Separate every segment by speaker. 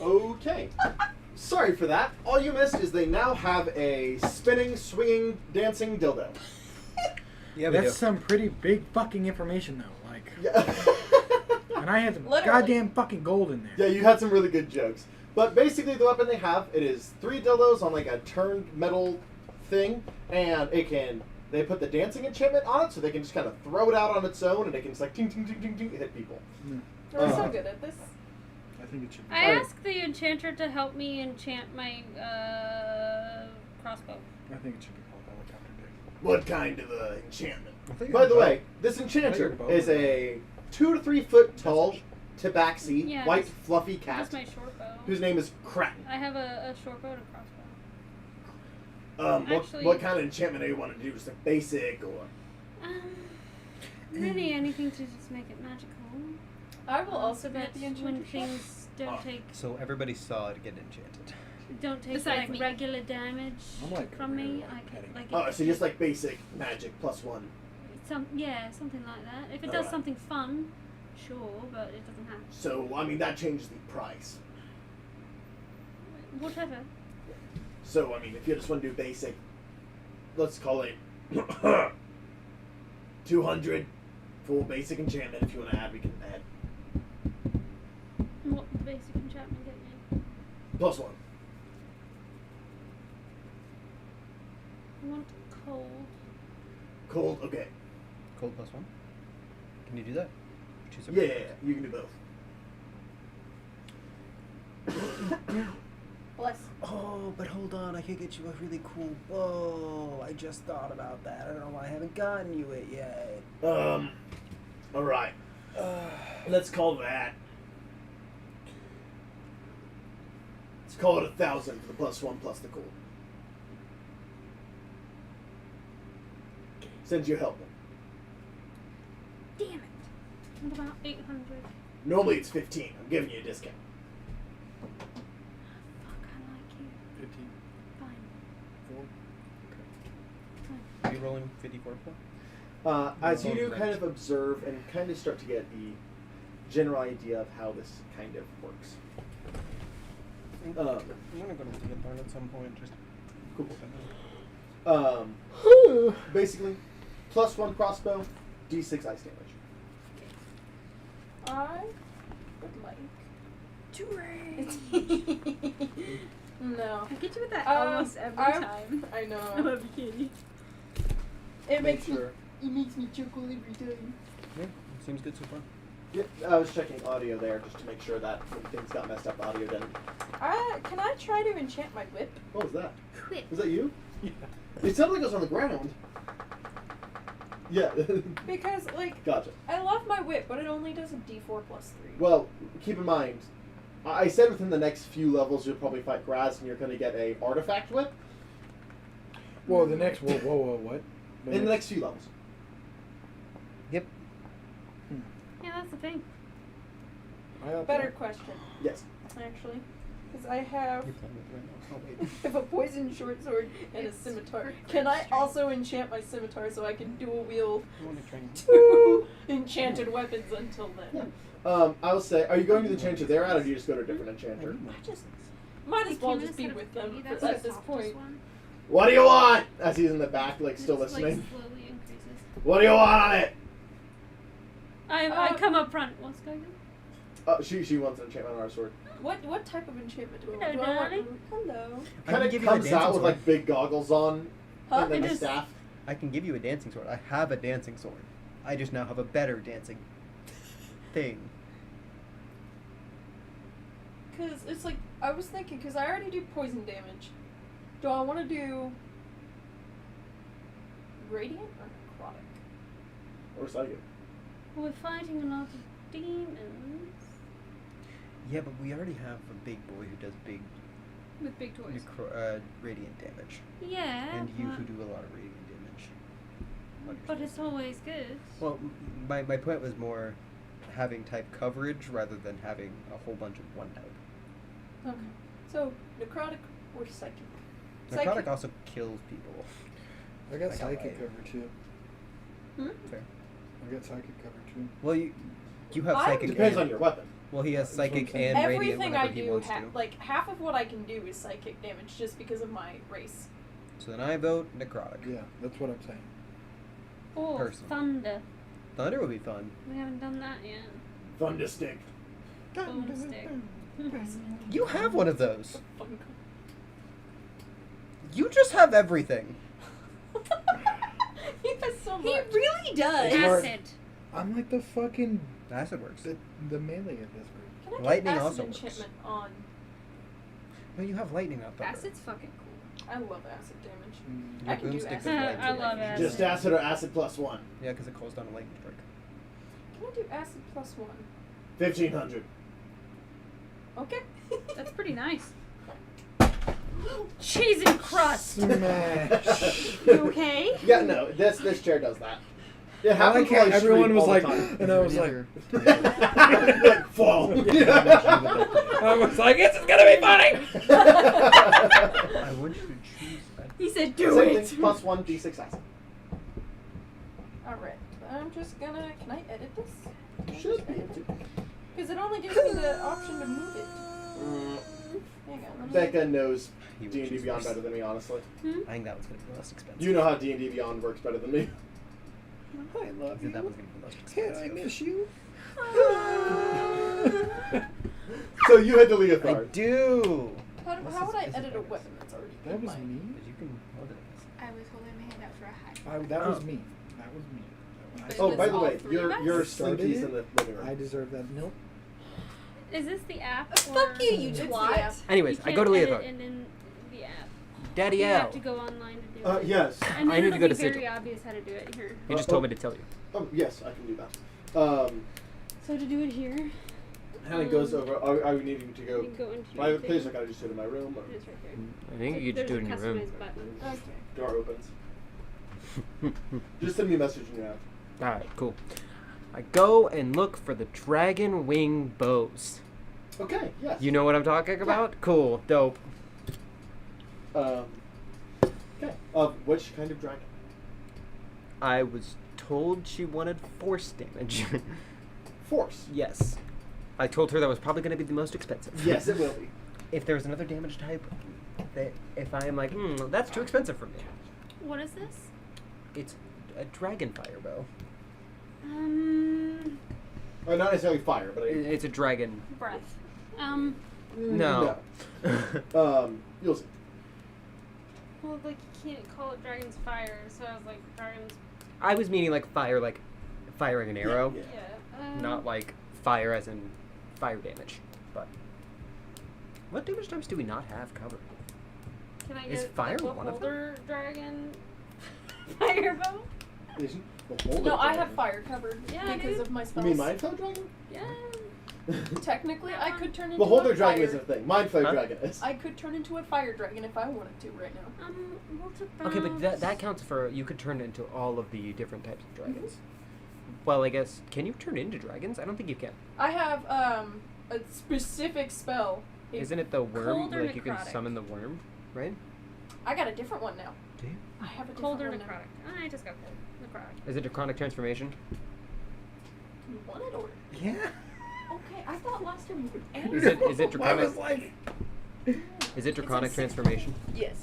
Speaker 1: Okay. Sorry for that. All you missed is they now have a spinning, swinging, dancing dildo.
Speaker 2: Yeah,
Speaker 3: That's some pretty big fucking information, though. Like,
Speaker 1: Yeah.
Speaker 3: and I had some
Speaker 4: Literally.
Speaker 3: goddamn fucking gold in there.
Speaker 1: Yeah, you had some really good jokes. But basically, the weapon they have, it is 3 dildos on like a turned metal thing, and it can. They put the dancing enchantment on it, so they can just kind of throw it out on its own, and it can just like ting ting ting ting ting hit people.
Speaker 4: We're so good at this.
Speaker 3: I think it should be.
Speaker 5: I asked the enchanter to help me enchant my crossbow.
Speaker 3: I think it should be called helicopter dick.
Speaker 1: What kind of enchantment?
Speaker 2: I think
Speaker 1: By
Speaker 2: it's
Speaker 1: the
Speaker 2: both.
Speaker 1: way, this enchanter
Speaker 3: both.
Speaker 1: is a 2 to 3 foot tall, tabaxi,
Speaker 5: Yeah,
Speaker 1: white,
Speaker 5: that's-
Speaker 1: fluffy cat
Speaker 5: That's my short bow.
Speaker 1: whose name is Kraken.
Speaker 5: I have a short bow and a crossbow. Actually-
Speaker 1: What kind of enchantment do you want to do? Just like basic or?
Speaker 5: Really anything to just make it magical.
Speaker 4: I will also
Speaker 5: But
Speaker 4: get the
Speaker 5: when
Speaker 4: enchanter.
Speaker 5: things don't take
Speaker 2: So everybody saw it get enchanted.
Speaker 5: Besides
Speaker 4: Besides
Speaker 5: like
Speaker 4: me.
Speaker 5: regular damage
Speaker 3: I'm like
Speaker 5: from me,
Speaker 3: really
Speaker 5: I
Speaker 3: petty.
Speaker 5: can like
Speaker 1: Oh, so just like basic magic +1.
Speaker 5: something like that. If it does
Speaker 1: Alright.
Speaker 5: something fun, sure, but it doesn't have
Speaker 1: So I mean that changes the price.
Speaker 5: whatever.
Speaker 1: So I mean if you just want to do basic, let's call it 200 for basic enchantment. If you want to add, we can add
Speaker 5: What basic enchantment get me?
Speaker 1: +1.
Speaker 5: I want cold.
Speaker 1: Cold. Okay.
Speaker 2: Cold +1. Can you do that? Choose a
Speaker 1: Yeah, you can do both.
Speaker 4: Bless.
Speaker 2: Oh, but hold on, I could get you a really cool bow. I just thought about that. I don't know why I haven't gotten you it yet.
Speaker 1: All right. Let's call that. Let's call it 1,000 for the +1 plus the cool. Sends you help.
Speaker 5: Damn it. What about 800?
Speaker 1: Normally it's 15. I'm giving you a discount.
Speaker 5: Fuck, I like you.
Speaker 3: 15.
Speaker 5: Fine.
Speaker 3: 4.
Speaker 2: Are you rolling 54 for?
Speaker 1: As you do
Speaker 2: Right.
Speaker 1: kind of observe and kind of start to get the general idea of how this kind of works.
Speaker 2: I'm gonna go to the barn at some point. Just
Speaker 1: Cool. Basically, +1 crossbow, D6 ice damage.
Speaker 4: I would like
Speaker 5: to raise.
Speaker 4: No.
Speaker 5: I get you with that
Speaker 4: Um,
Speaker 5: almost every
Speaker 4: I'm-
Speaker 5: time.
Speaker 4: I
Speaker 5: I'm
Speaker 4: know.
Speaker 5: a bikini.
Speaker 4: It makes
Speaker 1: sure.
Speaker 4: me chuckle every time.
Speaker 2: Yeah, seems good so far.
Speaker 1: Yep, I was checking audio there just to make sure that when things got messed up, the audio didn't.
Speaker 4: Can I try to enchant my whip?
Speaker 1: What was that?
Speaker 5: Quit.
Speaker 1: Was that you?
Speaker 3: Yeah.
Speaker 1: It sounded like it was on the ground. Yeah.
Speaker 4: Because, like,
Speaker 1: Gotcha.
Speaker 4: I love my whip, but it only does a D4 plus 3.
Speaker 1: Well, keep in mind, I said within the next few levels you'll probably fight Graz and you're going to get a artifact whip.
Speaker 3: Whoa, the next. Whoa, what?
Speaker 1: In the next few levels.
Speaker 2: Yep.
Speaker 5: Yeah, that's the thing.
Speaker 4: Better question,
Speaker 1: Yes.
Speaker 4: actually. Because I have
Speaker 2: You're playing with it right now. Oh, wait.
Speaker 4: I have a poison short sword and a
Speaker 5: It's
Speaker 4: scimitar.
Speaker 5: pretty
Speaker 4: Can I
Speaker 5: strange.
Speaker 4: also enchant my scimitar so I can dual wield
Speaker 2: I want to train.
Speaker 4: 2 enchanted weapons until then?
Speaker 1: I will say, are you going to the enchanter they're at, or do you just go to a different enchanter?
Speaker 4: I just might as well just be with them
Speaker 5: That's
Speaker 4: at
Speaker 5: the
Speaker 4: this
Speaker 5: softest
Speaker 4: point.
Speaker 5: one.
Speaker 1: What do you want? As he's in the back, like, still
Speaker 5: It's,
Speaker 1: listening.
Speaker 5: Like, slowly increases.
Speaker 1: What do you want on it?
Speaker 5: I come up front. What's going on?
Speaker 1: She wants an enchantment on our sword.
Speaker 4: What type of enchantment do I
Speaker 5: Hello,
Speaker 4: want? Do I want?
Speaker 5: darling.
Speaker 4: Hello.
Speaker 2: I
Speaker 1: Kind
Speaker 2: can
Speaker 1: of
Speaker 2: give you a
Speaker 1: comes
Speaker 2: dancing
Speaker 1: out with
Speaker 2: sword.
Speaker 1: like big goggles on,
Speaker 4: Huh?
Speaker 1: and then
Speaker 5: It
Speaker 1: a
Speaker 5: is-
Speaker 1: staff.
Speaker 2: I can give you a dancing sword. I have a dancing sword. I just now have a better dancing thing.
Speaker 4: Because it's like, I was thinking, because I already do poison damage. Do I want to do radiant or necrotic?
Speaker 1: Or psychic.
Speaker 5: We're fighting a lot of demons
Speaker 2: Yeah, but we already have a big boy who does big
Speaker 5: with big toys.
Speaker 2: radiant damage.
Speaker 5: Yeah,
Speaker 2: And you
Speaker 5: but,
Speaker 2: who do a lot of radiant damage.
Speaker 5: but it's always good.
Speaker 2: Well, my point was more having type coverage rather than having a whole bunch of one type.
Speaker 4: Okay. So, necrotic or psychic?
Speaker 2: Necrotic also kills people.
Speaker 3: I got
Speaker 2: I got
Speaker 3: psychic
Speaker 2: light.
Speaker 3: cover too.
Speaker 4: Hmm?
Speaker 2: Fair.
Speaker 3: I got psychic cover too.
Speaker 2: Well, you have
Speaker 4: I-
Speaker 2: psychic.
Speaker 1: Depends
Speaker 2: and-
Speaker 1: on your weapon.
Speaker 2: Well, he has
Speaker 3: That's what I'm
Speaker 2: psychic
Speaker 3: saying.
Speaker 2: and radiant
Speaker 4: Everything I
Speaker 2: whenever he
Speaker 4: do,
Speaker 2: wants to.
Speaker 4: like half of what I can do is psychic damage just because of my race.
Speaker 2: So then I vote necrotic.
Speaker 3: Yeah, that's what I'm saying.
Speaker 5: Oh,
Speaker 2: Person.
Speaker 5: thunder.
Speaker 2: Thunder would be fun.
Speaker 5: We haven't done that yet.
Speaker 1: Thunderstick.
Speaker 5: Boomstick.
Speaker 2: You have one of those.
Speaker 4: Fucking
Speaker 2: You just have everything.
Speaker 4: he has so
Speaker 6: He
Speaker 4: much.
Speaker 6: really does.
Speaker 3: Smart.
Speaker 5: Acid.
Speaker 3: I'm like the fucking
Speaker 2: Acid works.
Speaker 3: the melee of this group.
Speaker 4: Can I get
Speaker 2: Lightning
Speaker 4: acid
Speaker 2: also works.
Speaker 4: enchantment on?
Speaker 2: No, you have lightning, not thunder.
Speaker 6: Acid's fucking cool.
Speaker 4: I love acid damage.
Speaker 3: Mm,
Speaker 4: I can do
Speaker 2: boomstick
Speaker 4: acid.
Speaker 2: is light
Speaker 5: I
Speaker 2: too.
Speaker 5: love acid.
Speaker 1: Just acid or acid plus 1.
Speaker 2: Yeah, because it calls down a lightning strike.
Speaker 4: Can I do acid plus 1?
Speaker 1: 1,500.
Speaker 4: Okay.
Speaker 6: That's pretty nice.
Speaker 5: Cheese and crust.
Speaker 3: Smash.
Speaker 6: You okay?
Speaker 1: Yeah, no, this chair does that. It
Speaker 3: I
Speaker 1: happens
Speaker 3: like how
Speaker 1: while I
Speaker 3: everyone
Speaker 1: stream
Speaker 3: was
Speaker 1: all
Speaker 3: like,
Speaker 1: the time.
Speaker 3: and I was like,
Speaker 1: Like, fall.
Speaker 3: I was like, this is gonna be funny.
Speaker 2: I want you to choose.
Speaker 6: He said, do
Speaker 1: Same
Speaker 6: it.
Speaker 1: thing, plus 1 d6 acid.
Speaker 4: Alright. I'm just gonna. Can I edit this?
Speaker 1: Should be able to.
Speaker 4: Because it only gives me the option to move it. Hang on. let me-
Speaker 1: Becca knows
Speaker 2: He would
Speaker 1: D&D
Speaker 2: choose
Speaker 1: Beyond
Speaker 2: first.
Speaker 1: better than me, honestly.
Speaker 2: I think that was going to be the most expensive.
Speaker 1: You know how D&D Beyond works better than me.
Speaker 3: I love
Speaker 2: I think that was going to be the most
Speaker 3: Can
Speaker 2: expensive.
Speaker 3: I miss you?
Speaker 1: So you had to leave a
Speaker 2: I
Speaker 1: third.
Speaker 2: do.
Speaker 4: How would I edit a weapon that's already
Speaker 3: That
Speaker 4: in
Speaker 3: was
Speaker 4: my...
Speaker 3: me.
Speaker 2: But you can hold it.
Speaker 6: I was holding my hand out for a high.
Speaker 3: That was
Speaker 2: Oh.
Speaker 3: me. That was me.
Speaker 6: But
Speaker 1: Oh,
Speaker 6: it
Speaker 1: by
Speaker 6: was
Speaker 1: the
Speaker 6: all
Speaker 1: way,
Speaker 6: three of
Speaker 1: your
Speaker 6: us?
Speaker 1: slinky's in the living room.
Speaker 3: I deserve that. Nope.
Speaker 5: Is this the app?
Speaker 6: Fuck
Speaker 5: or-
Speaker 6: you, you
Speaker 4: It's the
Speaker 6: twat.
Speaker 4: app.
Speaker 2: Anyways,
Speaker 5: You
Speaker 2: I go to
Speaker 5: can't edit
Speaker 2: Leotard.
Speaker 5: it in the app.
Speaker 2: Daddy
Speaker 5: You
Speaker 2: L.
Speaker 5: have to go online to do it.
Speaker 1: Yes.
Speaker 5: And then
Speaker 2: I need to
Speaker 5: it'll
Speaker 2: go
Speaker 5: be
Speaker 2: to
Speaker 5: very
Speaker 2: Sigil.
Speaker 5: obvious how to do it here.
Speaker 2: He just told me to tell you.
Speaker 1: Oh, yes, I can do that.
Speaker 5: So to do it here,
Speaker 1: How it goes over. Are we needing to
Speaker 5: you
Speaker 1: go?
Speaker 5: can go into
Speaker 1: My
Speaker 5: your
Speaker 1: place,
Speaker 5: thing.
Speaker 1: or can I just do it in my room? Or
Speaker 5: It is right here.
Speaker 2: I think you could just do it in your
Speaker 5: There's a
Speaker 2: room.
Speaker 5: customized button.
Speaker 4: Okay.
Speaker 1: door opens. Just send me a message when you're out.
Speaker 2: Alright, cool. I go and look for the dragon wing bows.
Speaker 1: Okay, yes.
Speaker 2: You know what I'm talking about? Cool, dope.
Speaker 1: Okay. Which kind of dragon?
Speaker 2: I was told she wanted force damage.
Speaker 1: Force.
Speaker 2: Yes. I told her that was probably going to be the most expensive.
Speaker 1: Yes, it will be.
Speaker 2: If there's another damage type, if I am like, that's too expensive for me.
Speaker 5: What is this?
Speaker 2: It's a dragon fire bow.
Speaker 1: Or not necessarily fire, but
Speaker 2: It's a dragon.
Speaker 5: Breath.
Speaker 2: No.
Speaker 1: You'll see.
Speaker 5: Well, like you can't call it dragon's fire, so I was like dragon's.
Speaker 2: I was meaning like firing an arrow,
Speaker 1: Yeah.
Speaker 5: Yeah.
Speaker 2: not like fire as in fire damage. But what damage types do we not have covered?
Speaker 5: Can I
Speaker 2: Is
Speaker 5: get
Speaker 2: fire
Speaker 5: the
Speaker 2: one of them?
Speaker 5: beholder dragon firebow?
Speaker 1: Isn't the holder
Speaker 4: No, I
Speaker 1: dragon?
Speaker 4: have fire covered
Speaker 5: Yeah,
Speaker 4: because
Speaker 5: dude.
Speaker 4: of my
Speaker 1: You
Speaker 4: spells.
Speaker 1: mean Mind Flayer Dragon?
Speaker 5: Yeah.
Speaker 4: Technically, I could turn into
Speaker 1: Beholder
Speaker 4: a
Speaker 1: Dragon
Speaker 4: fire.
Speaker 1: isn't a thing. Mind Flayer
Speaker 2: Huh?
Speaker 1: Dragon is.
Speaker 4: I could turn into a fire dragon if I wanted to right now.
Speaker 5: What
Speaker 2: Okay, but
Speaker 5: about-
Speaker 2: that counts for you could turn into all of the different types of dragons. Well, I guess can you turn into dragons? I don't think you can.
Speaker 4: I have a specific spell.
Speaker 2: Isn't it the worm?
Speaker 5: Cold or
Speaker 2: Like you can
Speaker 5: necrotic?
Speaker 2: summon the worm, right?
Speaker 4: I got a different one now.
Speaker 2: Do you?
Speaker 4: I have a different
Speaker 5: Cold or
Speaker 4: one now.
Speaker 5: necrotic? I just got cold. Necrotic.
Speaker 2: Is it draconic transformation?
Speaker 4: You want it or?
Speaker 3: Yeah.
Speaker 4: Okay, I thought last time you would answer.
Speaker 2: Is it
Speaker 3: I
Speaker 2: draconic?
Speaker 3: was like,
Speaker 2: Is it draconic
Speaker 4: It's
Speaker 2: transformation?
Speaker 4: Yes.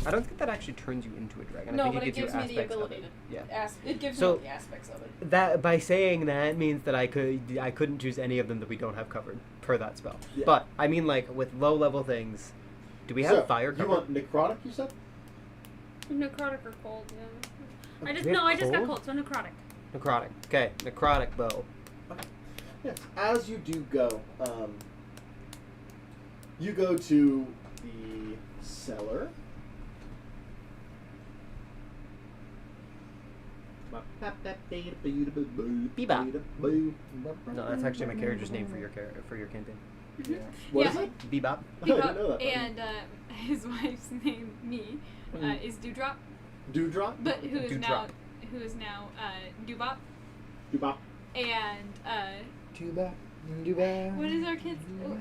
Speaker 2: I don't think that actually turns you into a dragon. I
Speaker 4: No,
Speaker 2: think
Speaker 4: but
Speaker 2: it
Speaker 4: it
Speaker 2: gives
Speaker 4: gives
Speaker 2: you
Speaker 4: me the
Speaker 2: aspects
Speaker 4: ability
Speaker 2: of it.
Speaker 4: to.
Speaker 2: Yeah.
Speaker 4: It gives
Speaker 2: So-
Speaker 4: me the aspects of it.
Speaker 2: That by saying that means that I couldn't choose any of them that we don't have covered per that spell.
Speaker 1: Yeah.
Speaker 2: But I mean, like with low level things, do we have
Speaker 1: So,
Speaker 2: fire
Speaker 1: You
Speaker 2: covered?
Speaker 1: want necrotic? You said.
Speaker 5: Necrotic or cold, yeah. I
Speaker 2: Do
Speaker 5: just
Speaker 2: we have
Speaker 5: I just got
Speaker 2: cold?
Speaker 5: cold, so necrotic.
Speaker 2: Necrotic. Okay, necrotic bow.
Speaker 1: Yes. As you do go, you go to the cellar.
Speaker 2: Bebop. No, that's actually my character's name for your campaign.
Speaker 1: What is
Speaker 6: Yeah.
Speaker 1: it?
Speaker 2: Bebop.
Speaker 1: I didn't know that.
Speaker 6: And his wife's name, me, is Dewdrop,
Speaker 1: Dewdrop.
Speaker 6: but who is
Speaker 2: Dewdrop.
Speaker 6: now Dewbop.
Speaker 1: Dewbop.
Speaker 6: And
Speaker 3: Tuba, Tuba.
Speaker 6: what is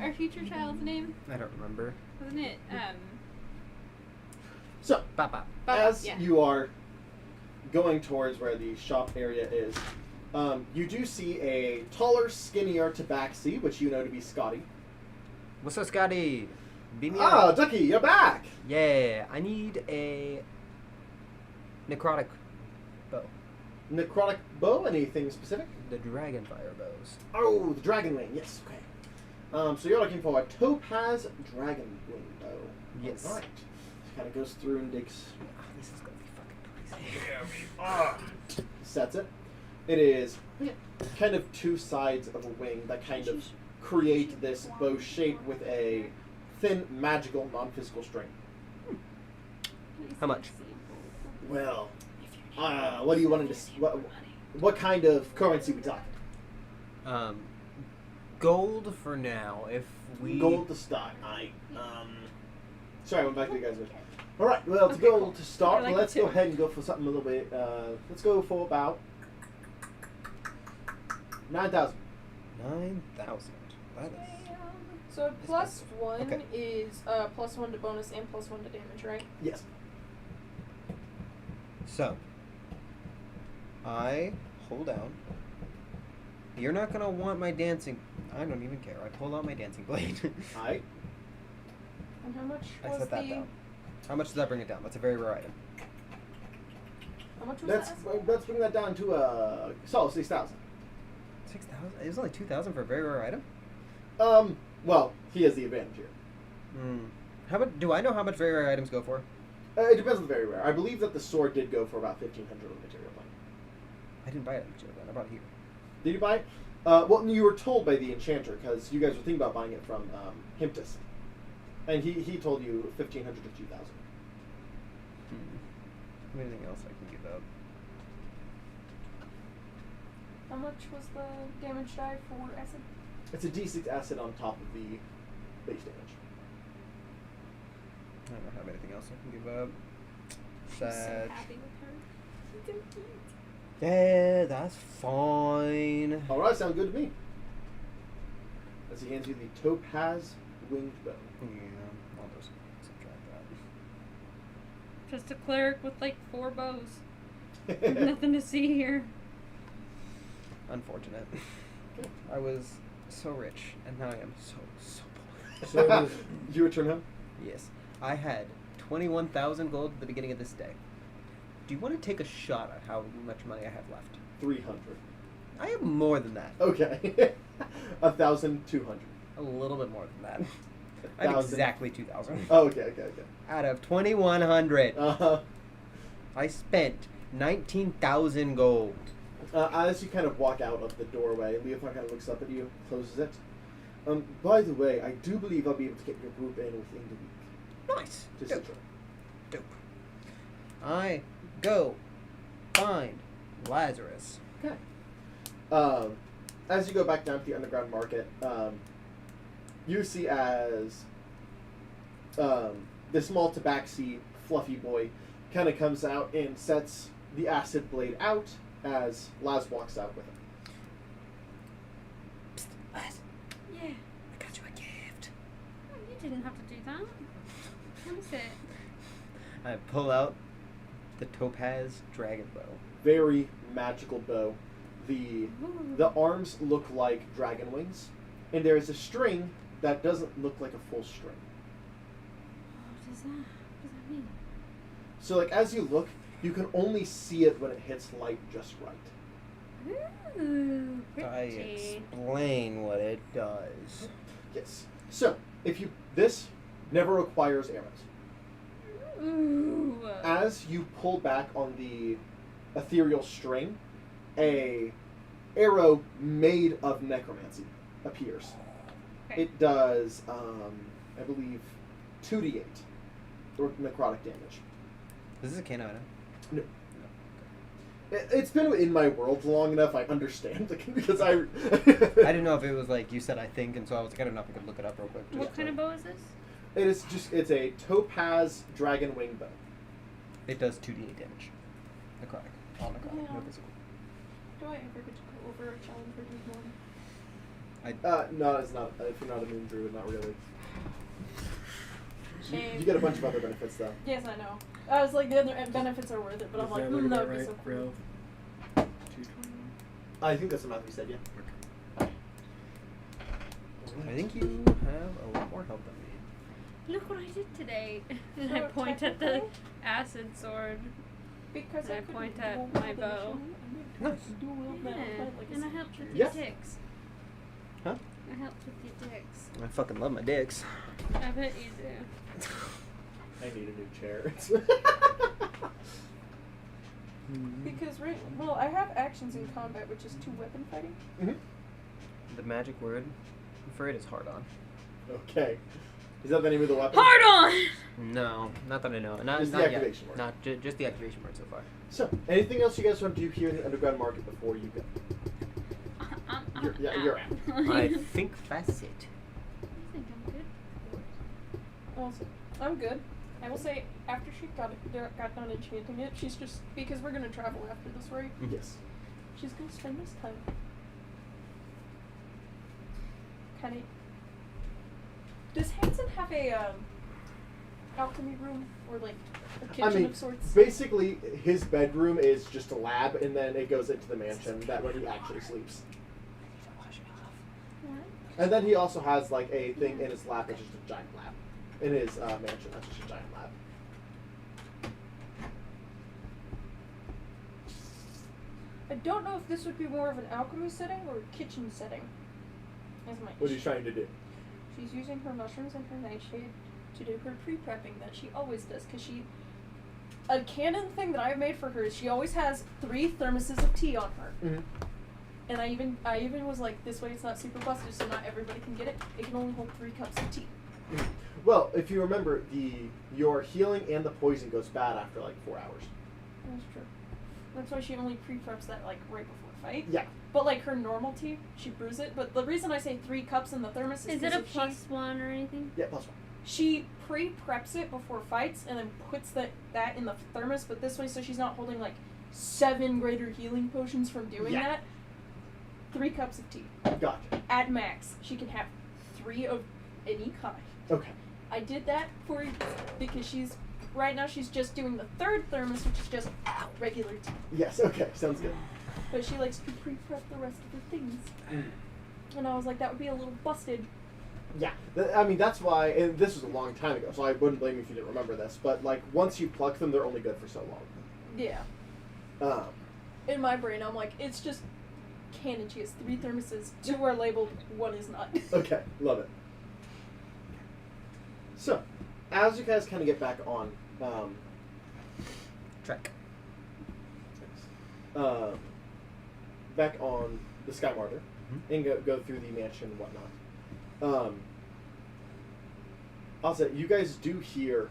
Speaker 6: our future child's name?
Speaker 2: I don't remember.
Speaker 6: Wasn't it?
Speaker 1: So,
Speaker 2: Bop.
Speaker 1: as
Speaker 6: yeah.
Speaker 1: you are going towards where the shop area is, You do see a taller, skinnier Tabaxi, which you know to be Scotty.
Speaker 2: What's up, Scotty? Beat me
Speaker 1: Ah,
Speaker 2: up.
Speaker 1: Ducky, you're back!
Speaker 2: Yeah, I need a necrotic bow.
Speaker 1: Necrotic bow, anything specific?
Speaker 2: The dragonfire bows.
Speaker 1: Oh, the dragon wing, yes, okay. So you're looking for a topaz dragon wing bow.
Speaker 2: Yes.
Speaker 1: Alright. Kind of goes through and digs.
Speaker 2: This is gonna be fucking crazy.
Speaker 1: Sets it. It is kind of two sides of a wing that kind of create this bow shape with a thin, magical, non-physical string.
Speaker 2: How much?
Speaker 1: Well, what do you want to? What kind of currency we talking?
Speaker 2: Gold for now. If we
Speaker 1: Gold to start. Sorry, I went back to you guys. All right. Well, to gold to start,
Speaker 5: I like
Speaker 1: let's
Speaker 5: it
Speaker 1: go
Speaker 5: too.
Speaker 1: ahead and go for something a little bit. Let's go for about 9,000.
Speaker 2: 9,000. That is.
Speaker 4: So plus one
Speaker 2: Okay.
Speaker 4: is plus one to bonus and plus one to damage, right?
Speaker 1: Yes.
Speaker 2: So, I hold down. You're not gonna want my dancing. I don't even care. I pull out my dancing blade.
Speaker 1: All right.
Speaker 4: And how much
Speaker 2: I
Speaker 4: was
Speaker 2: set that
Speaker 4: the?
Speaker 2: down. How much does that bring it down? That's a very rare item.
Speaker 4: How much was
Speaker 1: Let's bring that down to solid 6,000.
Speaker 2: 6,000? It was only 2,000 for a very rare item.
Speaker 1: Well, he has the advantage here.
Speaker 2: How much? Do I know how much very rare items go for?
Speaker 1: It depends on the very rare. I believe that the sword did go for about 1,500 on material plane.
Speaker 2: I didn't buy it at material. I bought it here.
Speaker 1: Did you buy it? Well, you were told by the enchanter because you guys were thinking about buying it from Himptus, and he told you 1,500 to 2,000.
Speaker 2: Anything else I can give up?
Speaker 4: How much was the damage die for acid?
Speaker 1: It's a D6 acid on top of the base damage.
Speaker 2: I don't have anything else I can give up.
Speaker 6: She's so
Speaker 2: Sad.
Speaker 6: happy with her. She's so cute.
Speaker 2: Yeah, that's fine.
Speaker 1: All right, sounds good to me. As he hands you the topaz winged bow.
Speaker 2: Yeah, I'll just subtract that.
Speaker 5: Just a cleric with like 4 bows. Nothing to see here.
Speaker 2: Unfortunate. I was so rich, and now I am so poor.
Speaker 1: So you return home?
Speaker 2: Yes. I had 21,000 gold at the beginning of this day. Do you want to take a shot at how much money I have left?
Speaker 1: 300.
Speaker 2: I have more than that.
Speaker 1: Okay. 1,200.
Speaker 2: A little bit more than that. I have
Speaker 1: 1,000.
Speaker 2: exactly 2,000.
Speaker 1: Oh, okay.
Speaker 2: Out of 2,100,
Speaker 1: Uh-huh.
Speaker 2: I spent 19,000 gold.
Speaker 1: As you kind of walk out of the doorway, Leopold kind of looks up at you, closes it. By the way, I do believe I'll be able to get your group in within the week.
Speaker 2: Nice.
Speaker 1: Just
Speaker 2: Dope.
Speaker 1: a try.
Speaker 2: Dope. I go find Lazarus.
Speaker 1: Okay. As you go back down to the underground market, you see as the small tabaxi fluffy boy kind of comes out and sets the acid blade out as Laz walks out with him.
Speaker 2: Laz,
Speaker 5: Yeah.
Speaker 2: I got you a gift.
Speaker 5: Oh, you didn't have to do that. What is it?
Speaker 2: I pull out the topaz dragon bow.
Speaker 1: Very magical bow. The arms look like dragon wings, and there is a string that doesn't look like a full string.
Speaker 5: What does that mean?
Speaker 1: So, like, as you look, you can only see it when it hits light just right.
Speaker 5: Ooh, pretty.
Speaker 2: I explain what it does.
Speaker 1: Yes. So, this never requires arrows.
Speaker 5: Ooh.
Speaker 1: As you pull back on the ethereal string, a arrow made of necromancy appears.
Speaker 5: Okay.
Speaker 1: It does, I believe, 2d8 or necrotic damage.
Speaker 2: Is this a canon item?
Speaker 1: No. It's been in my world long enough. I understand because I.
Speaker 2: I didn't know if it was like you said. I think, and so I was like, I don't know if I could look it up real quick.
Speaker 5: What kind of bow is this?
Speaker 1: It's a topaz dragon wing bow.
Speaker 2: It does 2d8 damage. Necrotic. All necrotic.
Speaker 4: Yeah.
Speaker 2: No physical.
Speaker 4: Do I ever get to go over a challenge for Dude one?
Speaker 1: No, it's not. If you're not a moon druid, not really.
Speaker 4: Shame.
Speaker 1: You get a bunch of other benefits though.
Speaker 4: Yes, I know. I was like, the other benefits are worth it, but I'm like, that would be so cool.
Speaker 1: I think that's the amount we said, yeah.
Speaker 2: I think you have a lot more health than me.
Speaker 5: Look what I did today. And
Speaker 4: So
Speaker 5: I point at the
Speaker 4: technically-
Speaker 5: acid sword.
Speaker 4: Because
Speaker 5: And I
Speaker 4: couldn't
Speaker 5: point
Speaker 4: do
Speaker 5: at
Speaker 4: all
Speaker 5: my
Speaker 4: the
Speaker 5: bow.
Speaker 4: mission, I mean,
Speaker 2: Nice.
Speaker 4: do all that,
Speaker 5: Yeah,
Speaker 4: like a
Speaker 5: and I
Speaker 4: sea
Speaker 5: helped with
Speaker 4: creature.
Speaker 5: your
Speaker 1: Yeah.
Speaker 5: dicks.
Speaker 2: Huh?
Speaker 5: I helped with your dicks.
Speaker 2: I fucking love my dicks.
Speaker 5: I bet you do.
Speaker 1: I need a new chair.
Speaker 4: Because well, I have actions in combat, which is 2 weapon fighting.
Speaker 1: Mhm.
Speaker 2: The magic word for it is hard on.
Speaker 1: Okay. Is that the name of the weapon?
Speaker 5: Hard on!
Speaker 2: No, not that I know. Not,
Speaker 1: Just the
Speaker 2: not
Speaker 1: activation
Speaker 2: yet.
Speaker 1: word.
Speaker 2: Not just the activation word so far.
Speaker 1: So, anything else you guys want to do here in the underground market before you go? You're out.
Speaker 2: I think that's it.
Speaker 5: I think I'm good.
Speaker 4: Also, I'm good. I will say, after she got done enchanting it, she's just, because we're gonna travel after this, right?
Speaker 1: Yes.
Speaker 4: She's gonna spend this time kind of. Does Hanson have a alchemy room or like a kitchen of sorts?
Speaker 1: basically, his bedroom is just a lab, and then it goes into the mansion that when he actually sleeps.
Speaker 5: What?
Speaker 1: And then he also has like a thing in his lab, which is just a giant lab. In his mansion, that's just a giant lab.
Speaker 4: I don't know if this would be more of an alchemy setting or a kitchen setting. As my
Speaker 1: What are you trying to do?
Speaker 4: She's using her mushrooms and her nightshade to do her pre-prepping that she always does, because a canon thing that I've made for her is she always has 3 thermoses of tea on her.
Speaker 1: Mm-hmm.
Speaker 4: And I even was like, this way it's not super busted, so not everybody can get it. It can only hold 3 cups of tea.
Speaker 1: Well, if you remember, your healing and the poison goes bad after like 4 hours.
Speaker 4: That's true. That's why she only pre-preps that like right before fight.
Speaker 1: Yeah.
Speaker 4: But like her normal tea, she brews it. But the reason I say 3 cups in the thermos is
Speaker 5: Is it a
Speaker 4: if
Speaker 5: +1 or anything?
Speaker 1: Yeah, +1.
Speaker 4: she pre-preps it before fights and then puts that in the thermos. But this way, so she's not holding like 7 greater healing potions from doing
Speaker 1: Yeah.
Speaker 4: that. 3 cups of tea.
Speaker 1: Gotcha.
Speaker 4: At max, she can have 3 of any kind.
Speaker 1: Okay.
Speaker 4: I did that for because right now she's just doing the 3rd thermos, which is just regular tea.
Speaker 1: Yes, okay, sounds good.
Speaker 4: But she likes to pre-prep the rest of her things. And I was like, that would be a little busted.
Speaker 1: Yeah, I mean, that's why, and this was a long time ago, so I wouldn't blame you if you didn't remember this, but like, once you pluck them, they're only good for so long.
Speaker 4: Yeah. In my brain, I'm like, it's just canon. She has 3 thermoses, 2 are labeled, 1 is not.
Speaker 1: Okay, love it. So, as you guys kind of get back on,
Speaker 2: Trek.
Speaker 1: back on the Sky Martyr, and go through the mansion and whatnot. I'll say, you guys do hear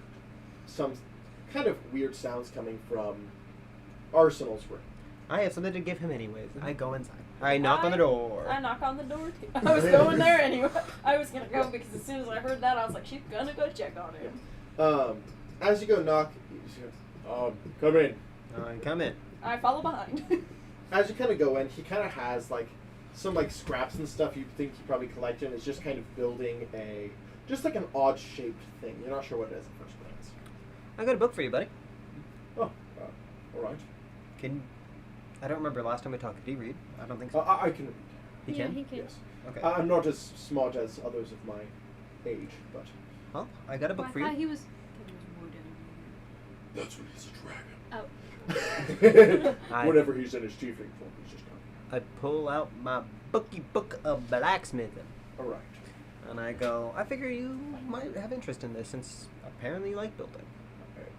Speaker 1: some kind of weird sounds coming from Arsenal's room.
Speaker 2: I have something to give him anyways. I go inside. I knock on the door.
Speaker 4: I knock on the door too. I was going there anyway. I was gonna go because as soon as I heard that, I was like, she's gonna go check on him.
Speaker 1: As you go knock, you go, come in.
Speaker 2: Come in.
Speaker 4: I follow behind.
Speaker 1: As you kind of go in, he kind of has like some like scraps and stuff you think he probably collected, and is just kind of building just like an odd shaped thing. You're not sure what it is at first glance.
Speaker 2: I got a book for you, buddy.
Speaker 1: Oh, all right.
Speaker 2: I don't remember last time we talked. Did he read? I don't think so.
Speaker 1: I can read.
Speaker 2: He
Speaker 5: Yeah,
Speaker 2: can?
Speaker 5: he can.
Speaker 1: Yes.
Speaker 2: Okay.
Speaker 1: I'm not as smart as others of my age, but
Speaker 2: Well, I got a book
Speaker 6: I
Speaker 2: for you.
Speaker 6: thought he was. There was more down
Speaker 1: that's what he's a dragon.
Speaker 6: Oh.
Speaker 1: Whenever he's in his tiefling form, he's just not.
Speaker 2: I pull out my book of blacksmithing.
Speaker 1: All right.
Speaker 2: And I go, I figure you might have interest in this since apparently you like building.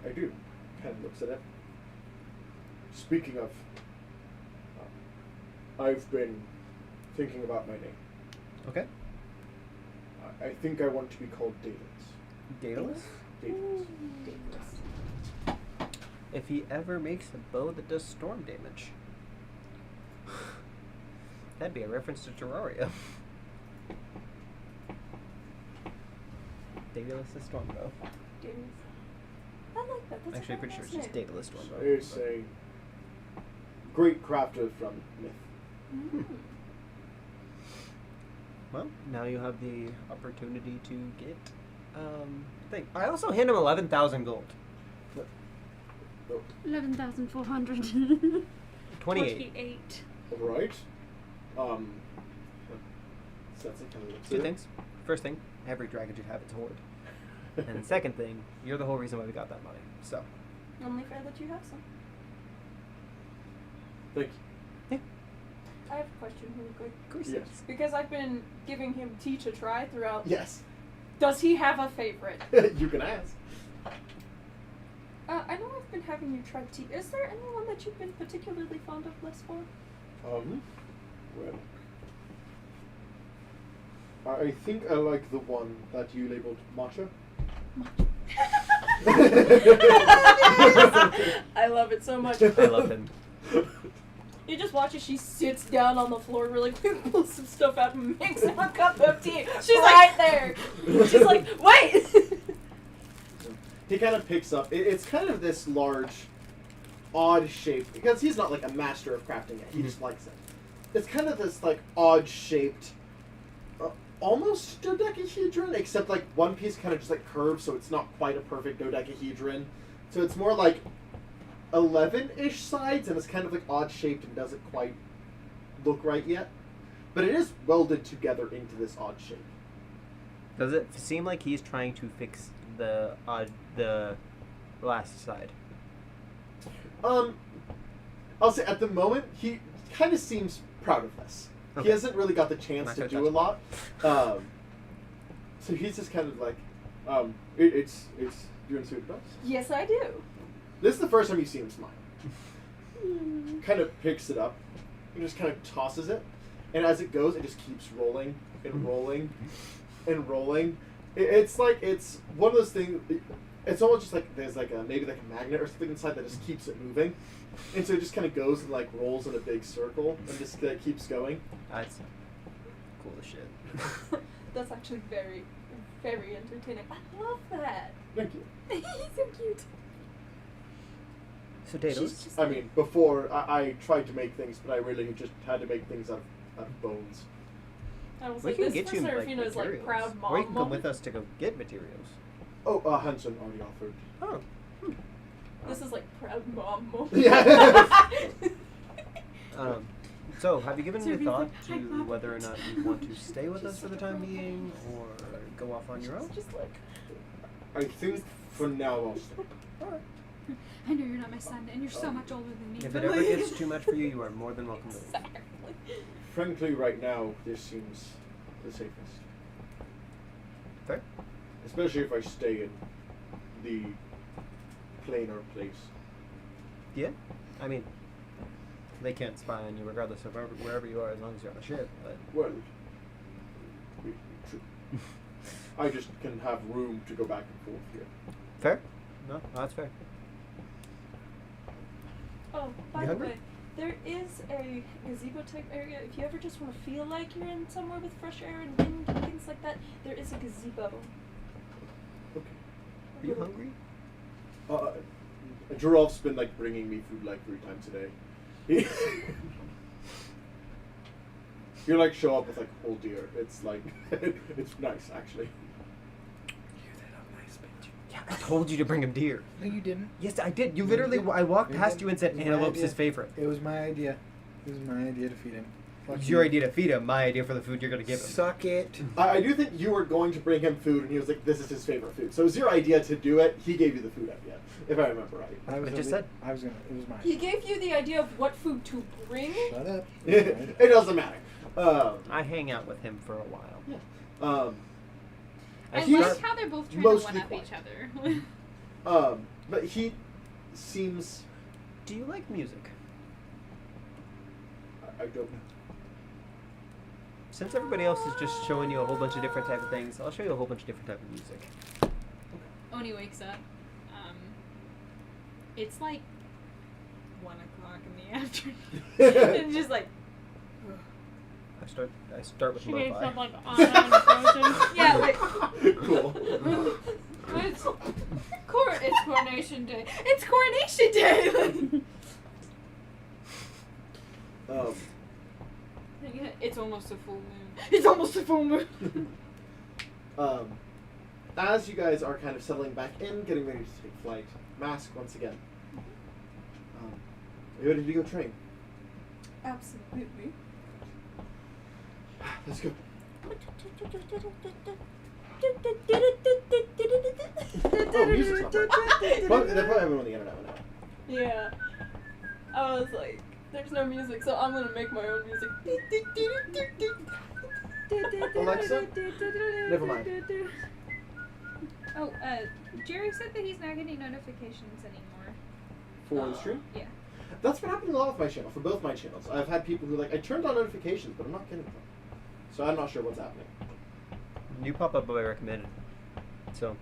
Speaker 1: I do. Kind of looks at it. Speaking of, I've been thinking about my name.
Speaker 2: Okay.
Speaker 1: I think I want to be called Daedalus.
Speaker 2: Daedalus?
Speaker 1: Daedalus.
Speaker 2: If he ever makes a bow that does storm damage. That'd be a reference to Terraria. Daedalus the storm bow.
Speaker 4: I like that. That's
Speaker 2: Actually,
Speaker 4: a very
Speaker 2: pretty sure
Speaker 4: nice
Speaker 2: it's just
Speaker 4: name.
Speaker 2: Daedalus storm bow.
Speaker 1: It's a great crafter from myth.
Speaker 4: Mm.
Speaker 2: Well, now you have the opportunity to get thing. I also hand him 11,000 gold.
Speaker 1: Oh,
Speaker 5: 11,400.
Speaker 2: 28.
Speaker 5: 28.
Speaker 1: all right. So that's kind of
Speaker 2: Two things. First thing, every dragon should have its hoard. And second thing, you're the whole reason why we got that money. So.
Speaker 4: Only fair that you have some.
Speaker 1: Thank you.
Speaker 4: I have a question really quick.
Speaker 2: Of course.
Speaker 1: Yes.
Speaker 4: Because I've been giving him tea to try throughout.
Speaker 1: Yes.
Speaker 4: Does he have a favorite?
Speaker 1: You can ask.
Speaker 4: I know I've been having you try tea. Is there anyone that you've been particularly fond of thus far?
Speaker 1: Well, I think I like the one that you labeled matcha.
Speaker 4: I love it so much.
Speaker 2: I love him.
Speaker 4: You just watch as she sits down on the floor really quick, pulls some stuff out and makes him a cup of tea. She's right there. She's like, wait!
Speaker 1: He kind of picks up. It's kind of this large, odd shape, because he's not like a master of crafting it. He just likes it. It's kind of this like odd shaped, almost dodecahedron, except like one piece kind of just like curves, so it's not quite a perfect dodecahedron. So it's more like 11-ish sides, and it's kind of like odd shaped and doesn't quite look right yet. But it is welded together into this odd shape.
Speaker 2: Does it seem like he's trying to fix the last side?
Speaker 1: I'll say at the moment he kind of seems proud of this.
Speaker 2: Okay.
Speaker 1: He hasn't really got the chance
Speaker 2: Not
Speaker 1: to
Speaker 2: gonna
Speaker 1: do a
Speaker 2: touch
Speaker 1: lot. So he's just kind of like, it's you want to see what it does?
Speaker 4: Yes, I do.
Speaker 1: This is the first time you see him smile. Kind of picks it up and just kind of tosses it, and as it goes, it just keeps rolling and rolling and rolling. It's like it's one of those things. It's almost just like there's like maybe like a magnet or something inside that just keeps it moving, and so it just kind of goes and like rolls in a big circle and just keeps going.
Speaker 2: That's cool as shit.
Speaker 4: That's actually very, very entertaining. I love that.
Speaker 1: Thank you.
Speaker 6: He's so cute.
Speaker 2: So Daedalus?
Speaker 1: I mean, before I tried to make things, but I really just had to make things out of bones.
Speaker 4: I was
Speaker 2: We
Speaker 4: like,
Speaker 2: can
Speaker 4: this
Speaker 2: get you like
Speaker 4: Seraphina's
Speaker 2: materials,
Speaker 4: like proud mom.
Speaker 2: or you can come
Speaker 4: moment.
Speaker 2: with us to go get materials.
Speaker 1: Oh, Hanson already offered.
Speaker 2: Oh.
Speaker 4: This is like proud mom moment.
Speaker 1: Yeah.
Speaker 2: So, have you given
Speaker 6: So
Speaker 2: any
Speaker 6: we
Speaker 2: thought
Speaker 6: think,
Speaker 2: to
Speaker 6: "I love
Speaker 2: whether or
Speaker 6: it."
Speaker 2: not you want to stay with us for the time being, or go off on your own?
Speaker 4: Just like,
Speaker 1: I think for now I'll stay.
Speaker 6: I know you're not my son, and you're so much older than me.
Speaker 2: If
Speaker 6: but
Speaker 2: it ever
Speaker 6: like-
Speaker 2: gets too much for you, you are more than welcome to leave.
Speaker 4: exactly.
Speaker 1: Frankly, right now, this seems the safest.
Speaker 2: Fair?
Speaker 1: Especially if I stay in the planar place.
Speaker 2: Yeah? I mean, they can't spy on you regardless of wherever you are as long as you're on a ship, but...
Speaker 1: Well, true. I just can have room to go back and forth here.
Speaker 2: Fair? No, that's fair.
Speaker 4: Oh, by
Speaker 2: You
Speaker 4: the
Speaker 2: hungry?
Speaker 4: way, there is a gazebo type area. If you ever just want to feel like you're in somewhere with fresh air and wind and things like that, there is a gazebo.
Speaker 1: Okay.
Speaker 2: Are you hungry?
Speaker 1: Giraf's been like bringing me food like 3 times a day. You like show up with like whole deer. It's like it's nice actually.
Speaker 2: Yeah, I told you to bring him deer.
Speaker 7: No, you didn't.
Speaker 2: Yes, I did. You
Speaker 7: No,
Speaker 2: literally,
Speaker 7: you didn't.
Speaker 2: I walked
Speaker 7: You
Speaker 2: past
Speaker 7: didn't.
Speaker 2: you and said
Speaker 7: It was my
Speaker 2: antelope's
Speaker 7: idea.
Speaker 2: his favorite.
Speaker 7: It was my idea. It was my idea to feed him. Fuck
Speaker 2: It's
Speaker 7: you.
Speaker 2: your idea to feed him, my idea for the food you're going to give him.
Speaker 7: Suck it.
Speaker 1: I do think you were going to bring him food, and he was like, "This is his favorite food." So it was your idea to do it. He gave you the food idea, if I remember right.
Speaker 7: I
Speaker 2: just said.
Speaker 7: I was gonna. It was mine.
Speaker 4: He gave you the idea of what food to bring.
Speaker 7: Shut up.
Speaker 1: It doesn't matter.
Speaker 2: I hang out with him for a while.
Speaker 6: I
Speaker 1: he's
Speaker 6: like how they're both trying to
Speaker 1: mostly
Speaker 6: one-up
Speaker 1: quiet.
Speaker 6: each other.
Speaker 1: But he seems.
Speaker 2: Do you like music?
Speaker 1: I don't know.
Speaker 2: Since everybody else is just showing you a whole bunch of different type of things, I'll show you a whole bunch of different type of music.
Speaker 6: When he wakes up, it's like 1 o'clock in the afternoon. And just like,
Speaker 2: I start with
Speaker 5: She wakes
Speaker 2: lo-fi.
Speaker 5: up like Anna and Frozen.
Speaker 6: yeah, like,
Speaker 1: Cool.
Speaker 6: it's coronation day. It's coronation day! It's almost a full moon. It's almost a full moon.
Speaker 1: As you guys are kind of settling back in, getting ready to take flight, Mask once again. Are you ready to go train?
Speaker 4: Absolutely.
Speaker 1: Let's go. Oh, music's not bad. But they probably have it on the internet now.
Speaker 4: Yeah. I was like, there's no music, so I'm gonna make my own music.
Speaker 1: Alexa? Never mind.
Speaker 6: Oh, Jerry said that he's not getting notifications anymore.
Speaker 1: For the stream?
Speaker 6: Yeah.
Speaker 1: That's been happening a lot with my channel, for both my channels. I've had people who I turned on notifications, but I'm not getting them. So I'm not sure what's happening.
Speaker 2: New pop-up boy recommended. So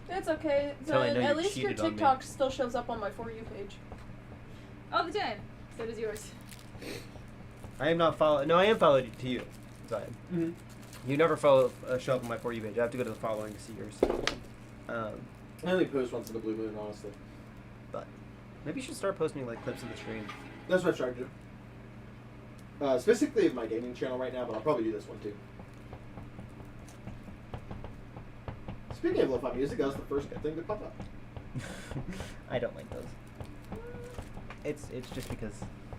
Speaker 4: It's okay.
Speaker 2: That's how I know you
Speaker 4: At least your
Speaker 2: cheated on me.
Speaker 4: TikTok still shows up on my For You page.
Speaker 6: All the time. So does yours.
Speaker 2: I am not followed. No, I am followed to you, Zion.
Speaker 1: Mm-hmm.
Speaker 2: You never show up on my For You page. I have to go to the following to see yours.
Speaker 1: I only post once in a blue moon, honestly.
Speaker 2: But maybe you should start posting like clips of the stream.
Speaker 1: That's what I'm trying to do. Specifically of my gaming channel right now, but I'll probably do this one too. Speaking of lo-fi music, that was the first good thing to pop up.
Speaker 2: I don't like those. It's just because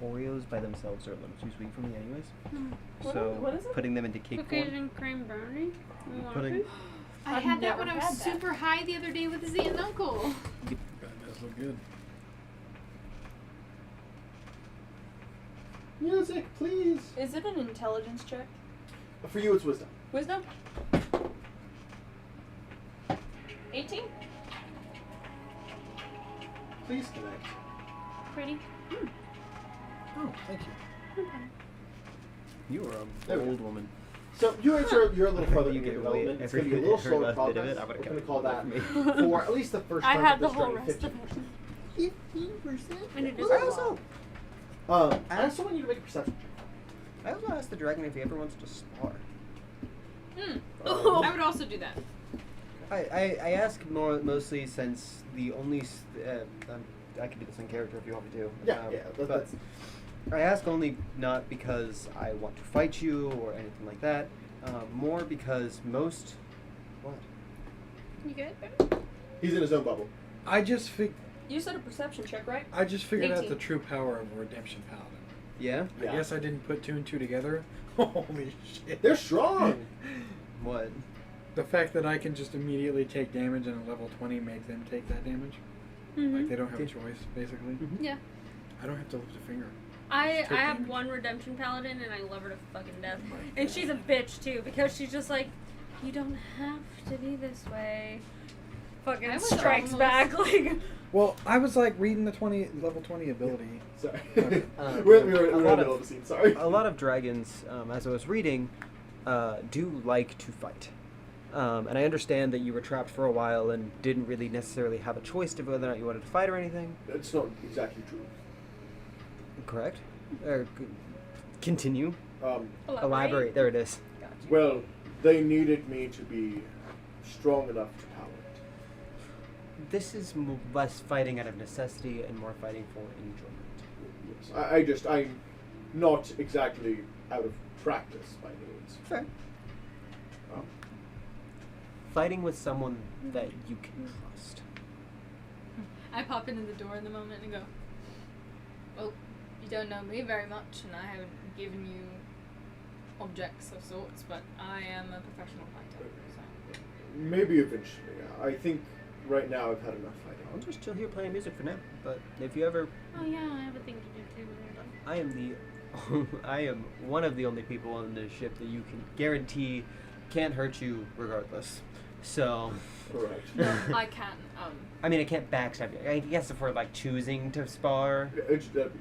Speaker 2: Oreos by themselves are a little too sweet for me, anyways. So
Speaker 4: What is it?
Speaker 2: putting them into cake
Speaker 5: Cookies
Speaker 2: form.
Speaker 5: and cream brownie. You want
Speaker 2: Putting-
Speaker 5: to?
Speaker 6: I
Speaker 4: I've
Speaker 6: had that
Speaker 4: never
Speaker 6: when I
Speaker 4: had
Speaker 6: was
Speaker 4: that.
Speaker 6: super high the other day with the aunt and uncle.
Speaker 7: That does look good.
Speaker 1: Music, please.
Speaker 4: Is it an intelligence check?
Speaker 1: For you, it's wisdom.
Speaker 4: Wisdom? 18?
Speaker 1: Please connect.
Speaker 5: Pretty.
Speaker 7: Oh, thank you.
Speaker 2: You are
Speaker 1: There
Speaker 2: an
Speaker 1: we go.
Speaker 2: old woman.
Speaker 1: So you're a little further
Speaker 2: You
Speaker 1: in
Speaker 2: get
Speaker 1: your
Speaker 2: away
Speaker 1: development. It's
Speaker 2: every
Speaker 1: going to be a little
Speaker 2: every
Speaker 1: slower
Speaker 2: last bit of
Speaker 1: progress.
Speaker 2: it. I would've
Speaker 1: We're
Speaker 2: kept
Speaker 1: going to call
Speaker 2: it
Speaker 1: that
Speaker 2: for me.
Speaker 1: for at least the first
Speaker 4: I
Speaker 1: time
Speaker 4: had
Speaker 1: of
Speaker 4: the
Speaker 1: this
Speaker 4: whole
Speaker 1: journey,
Speaker 4: rest of
Speaker 1: 15%.
Speaker 4: it.
Speaker 1: 15%.
Speaker 6: And it is
Speaker 2: I also,
Speaker 1: I also want you to make a perception check.
Speaker 2: I also asked the dragon if he ever wants to spar.
Speaker 6: I would also do that.
Speaker 2: I ask mostly since the only I can do this in character if you want me to.
Speaker 1: Yeah,
Speaker 2: but
Speaker 1: that's
Speaker 2: I ask only not because I want to fight you or anything like that. More because most. What?
Speaker 6: You good?
Speaker 1: he's in his own bubble.
Speaker 7: I just
Speaker 4: You said a perception check, right?
Speaker 7: figured out
Speaker 4: 18.
Speaker 7: the true power of a redemption paladin.
Speaker 2: Yeah.
Speaker 1: Yeah.
Speaker 7: I guess I didn't put 2 and 2 together. Holy shit.
Speaker 1: They're strong.
Speaker 2: What?
Speaker 7: The fact that I can just immediately take damage and a level 20 make them take that damage. Like they don't have a choice, basically.
Speaker 5: Yeah.
Speaker 7: I don't have to lift a finger.
Speaker 5: I
Speaker 7: Just take
Speaker 5: have
Speaker 7: damage.
Speaker 5: one redemption paladin and I love her to fucking death. And she's a bitch too because she's just like, you don't have to be this way. Fucking
Speaker 6: I was
Speaker 5: strikes
Speaker 6: almost-
Speaker 5: back like.
Speaker 7: Well, I was like reading the level 20 ability.
Speaker 1: Sorry.
Speaker 7: Okay.
Speaker 1: we're in
Speaker 2: a
Speaker 1: the
Speaker 2: lot
Speaker 1: middle of the scene. Sorry.
Speaker 2: A lot of dragons, as I was reading, do like to fight. And I understand that you were trapped for a while and didn't really necessarily have a choice to whether or not you wanted to fight or anything.
Speaker 1: It's not exactly true.
Speaker 2: Correct? Or continue. Elaborate. There it is.
Speaker 5: Gotcha.
Speaker 1: Well, they needed me to be strong enough to power it.
Speaker 2: This is less fighting out of necessity and more fighting for enjoyment.
Speaker 1: Yes. I'm not exactly out of practice by means.
Speaker 2: Fair. Fighting with someone that you can trust.
Speaker 6: I pop into the door in the moment and go, well, you don't know me very much and I haven't given you objects of sorts, but I am a professional fighter, so.
Speaker 1: Maybe eventually. I think right now I've had enough
Speaker 2: I'll
Speaker 1: fighting.
Speaker 2: just chill here playing music for now. But if you ever,
Speaker 5: Oh yeah, I have a thing to do too.
Speaker 2: I am one of the only people on this ship that you can guarantee can't hurt you regardless. So,
Speaker 1: Correct.
Speaker 6: No, I can.
Speaker 2: I mean, I can't backstab you. I guess if we're like choosing to spar,
Speaker 1: That'd be different.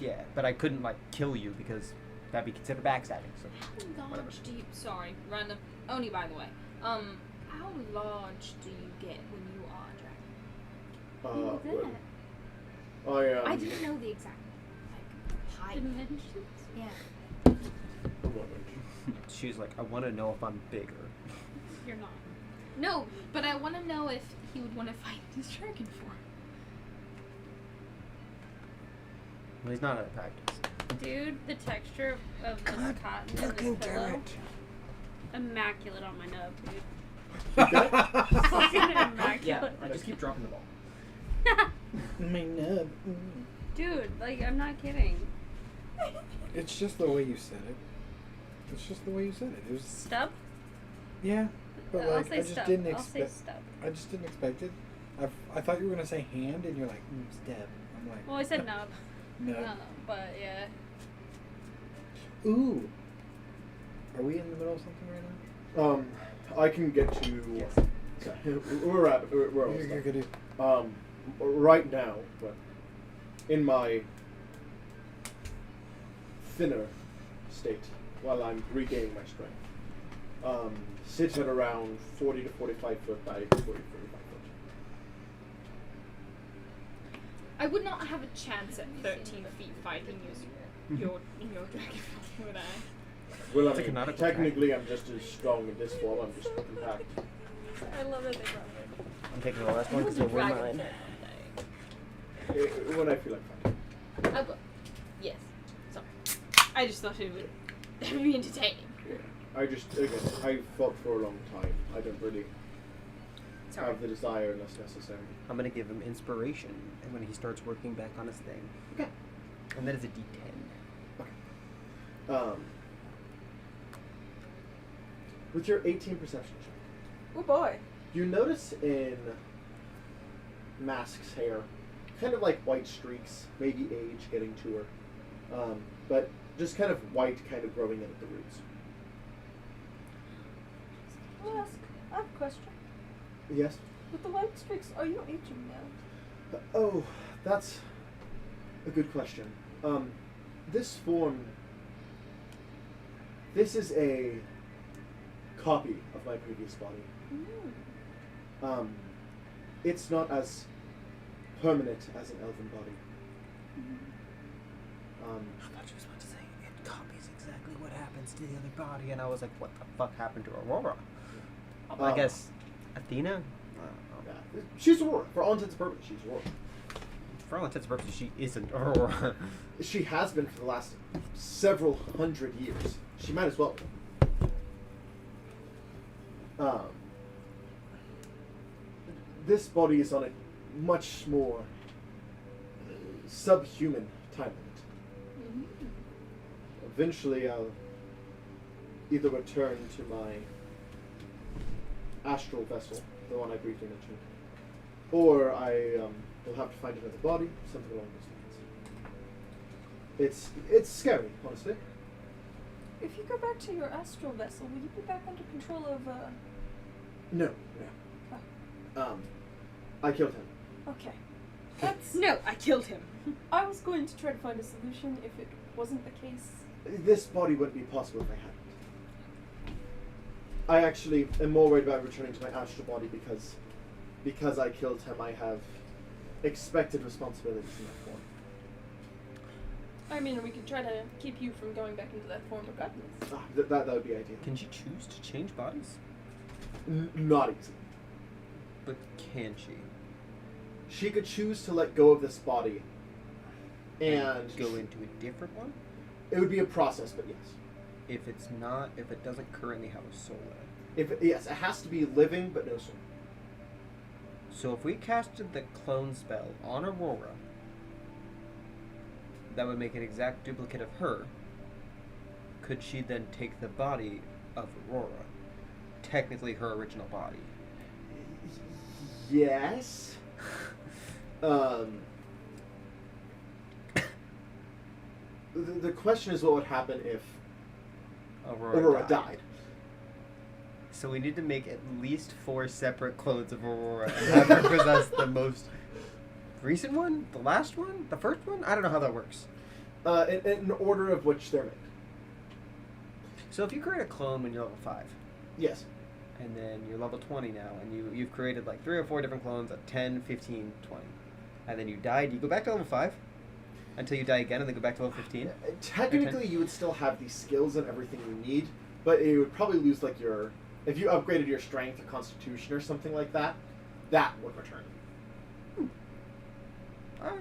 Speaker 2: yeah, but I couldn't like kill you because that'd be considered backstabbing. So,
Speaker 6: How
Speaker 2: whatever.
Speaker 6: large do you, sorry, random, only by the way, how large do you get when you are a dragon?
Speaker 1: Well, I am.
Speaker 6: I didn't know the exact, height.
Speaker 5: Dimensions?
Speaker 6: Yeah.
Speaker 1: a woman.
Speaker 2: she's like, I want to know if I'm bigger.
Speaker 5: You're not.
Speaker 6: No, but I want to know if he would want to fight this dragon for.
Speaker 2: Well, he's not out of practice.
Speaker 5: Dude, the texture of this cotton in this pillow, immaculate on my nub, dude. Fucking immaculate.
Speaker 2: Yeah, I just keep dropping the ball.
Speaker 7: My nub.
Speaker 5: Dude, like, I'm not kidding.
Speaker 7: It's just the way you said it. It's just the way you said it. It was
Speaker 5: Stub?
Speaker 7: yeah, but
Speaker 5: I'll
Speaker 7: like
Speaker 5: say
Speaker 7: I just
Speaker 5: stub.
Speaker 7: didn't
Speaker 5: I'll say
Speaker 7: expect.
Speaker 5: stub.
Speaker 7: I just didn't expect it. I thought you were gonna say hand, and you're like step. I'm like.
Speaker 5: Well, I said nub.
Speaker 7: No.
Speaker 5: But yeah.
Speaker 7: Ooh. Are we in the middle of something right now?
Speaker 1: I can get to.
Speaker 2: Yes.
Speaker 1: Sorry, we're all
Speaker 7: You're
Speaker 1: stuck.
Speaker 7: good.
Speaker 1: Right now, but in my thinner state, while I'm regaining my strength, sit at around 40 to 45 foot by 40 to 45 foot.
Speaker 6: I would not have a chance at 13 feet fighting your dragon with that.
Speaker 1: Well,
Speaker 2: It's
Speaker 1: I
Speaker 2: a
Speaker 1: mean,
Speaker 2: canonical
Speaker 1: technically, I'm just as strong in this form. I'm just compact.
Speaker 5: I love that they brought it.
Speaker 2: I'm taking the last one because we're mine.
Speaker 1: When I feel like fighting.
Speaker 6: Yes. Sorry. I just thought it would be entertaining.
Speaker 1: Yeah. I fought for a long time. I don't really
Speaker 6: Sorry.
Speaker 1: have the desire unless necessary.
Speaker 2: I'm gonna give him inspiration when he starts working back on his thing.
Speaker 1: Okay.
Speaker 2: And that is a D10.
Speaker 1: With your 18 perception check,
Speaker 4: Oh boy.
Speaker 1: you notice in Mask's hair, kind of like white streaks, maybe age getting to her, but just kind of white, kind of growing in at the roots.
Speaker 4: I'll ask. I have a question.
Speaker 1: Yes.
Speaker 4: With the white streaks, are you aging now?
Speaker 1: Oh, that's a good question. This form. This is a copy of my previous body.
Speaker 4: Mm.
Speaker 1: It's not as permanent as an elven body.
Speaker 2: I thought you was about to say it copies exactly what happens to the other body, and I was like, what the fuck happened to Aurora? I guess Athena?
Speaker 1: Yeah. She's Aurora. For all intents and purposes, she's Aurora.
Speaker 2: For all intents and purposes, she isn't Aurora.
Speaker 1: She has been for the last several hundred years. She might as well. This body is on a much more subhuman time limit. Eventually, I'll either return to my astral vessel, the one I briefly mentioned, or I will have to find another body, something along those lines. It's scary, honestly.
Speaker 4: If you go back to your astral vessel, will you be back under control of,
Speaker 1: No. I killed him.
Speaker 4: Okay. That's...
Speaker 6: No, I killed him.
Speaker 4: I was going to try to find a solution if it wasn't the case.
Speaker 1: This body wouldn't be possible if I hadn't. I actually am more worried about returning to my astral body because I killed him. I have expected responsibilities in that form.
Speaker 4: I mean, we could try to keep you from going back into that form regardless.
Speaker 1: That would be ideal.
Speaker 2: Can she choose to change bodies?
Speaker 1: Not easy.
Speaker 2: But can she?
Speaker 1: She could choose to let go of this body, and
Speaker 2: go into a different one?
Speaker 1: it would be a process, but yes.
Speaker 2: If it doesn't currently have a soul
Speaker 1: Yes, it has to be living, but no soul.
Speaker 2: So if we casted the clone spell on Aurora, that would make an exact duplicate of her. Could she then take the body of Aurora? Technically her original body.
Speaker 1: Yes. The question is what would happen if Aurora died.
Speaker 2: So we need to make at least 4 separate clones of Aurora and have her possess the most recent one? The last one? The first one? I don't know how that works.
Speaker 1: In order of which they're made.
Speaker 2: So if you create a clone when you're level 5,
Speaker 1: Yes.
Speaker 2: and then you're level 20 now, and you've created like 3 or 4 different clones at 10, 15, 20, and then you die, do you go back to level 5? Until you die again and then go back to level 15?
Speaker 1: Technically, you would still have the skills and everything you need, but it would probably lose like your... If you upgraded your strength or constitution or something like that, that would return.
Speaker 2: Alright.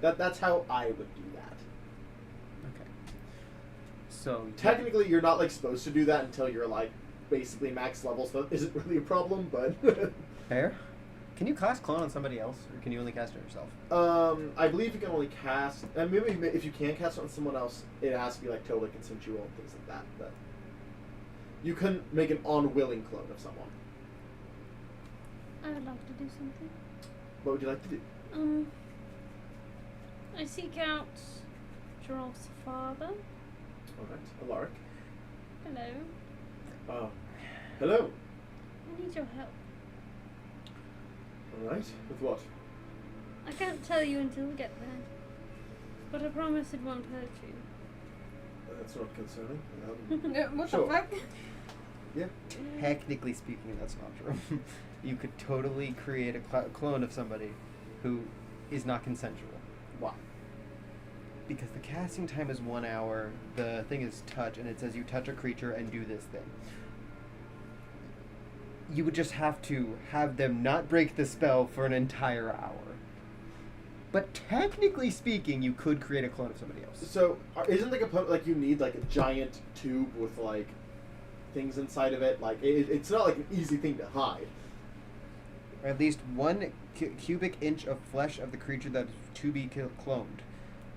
Speaker 1: That's how I would do that.
Speaker 2: Okay. So
Speaker 1: Technically, you're not like supposed to do that until you're like basically max level, so that isn't really a problem, but...
Speaker 2: Fair. Can you cast clone on somebody else, or can you only cast it yourself?
Speaker 1: I believe you can only cast, and maybe if you can cast it on someone else, it has to be like totally consensual and things like that. But you couldn't make an unwilling clone of someone.
Speaker 5: I would like to do something.
Speaker 1: What would you like to do?
Speaker 5: I seek out Gerald's father.
Speaker 1: All right, Alaric.
Speaker 5: Hello.
Speaker 1: Hello.
Speaker 5: I need your help.
Speaker 1: All right. With what?
Speaker 5: I can't tell you until we get there. But I promise it won't hurt you.
Speaker 1: That's not concerning.
Speaker 6: What
Speaker 1: Sure.
Speaker 6: the fuck?
Speaker 1: Yeah.
Speaker 2: Technically speaking, that's not true. You could totally create a clone of somebody who is not consensual.
Speaker 1: Why?
Speaker 2: Because the casting time is 1 hour, the thing is touch, and it says you touch a creature and do this thing. You would just have to have them not break the spell for an entire hour. But technically speaking, you could create a clone of somebody else.
Speaker 1: So, isn't the component like you need like a giant tube with like things inside of it? Like it's not like an easy thing to hide.
Speaker 2: Or at least 1 cubic inch of flesh of the creature that is to be cloned,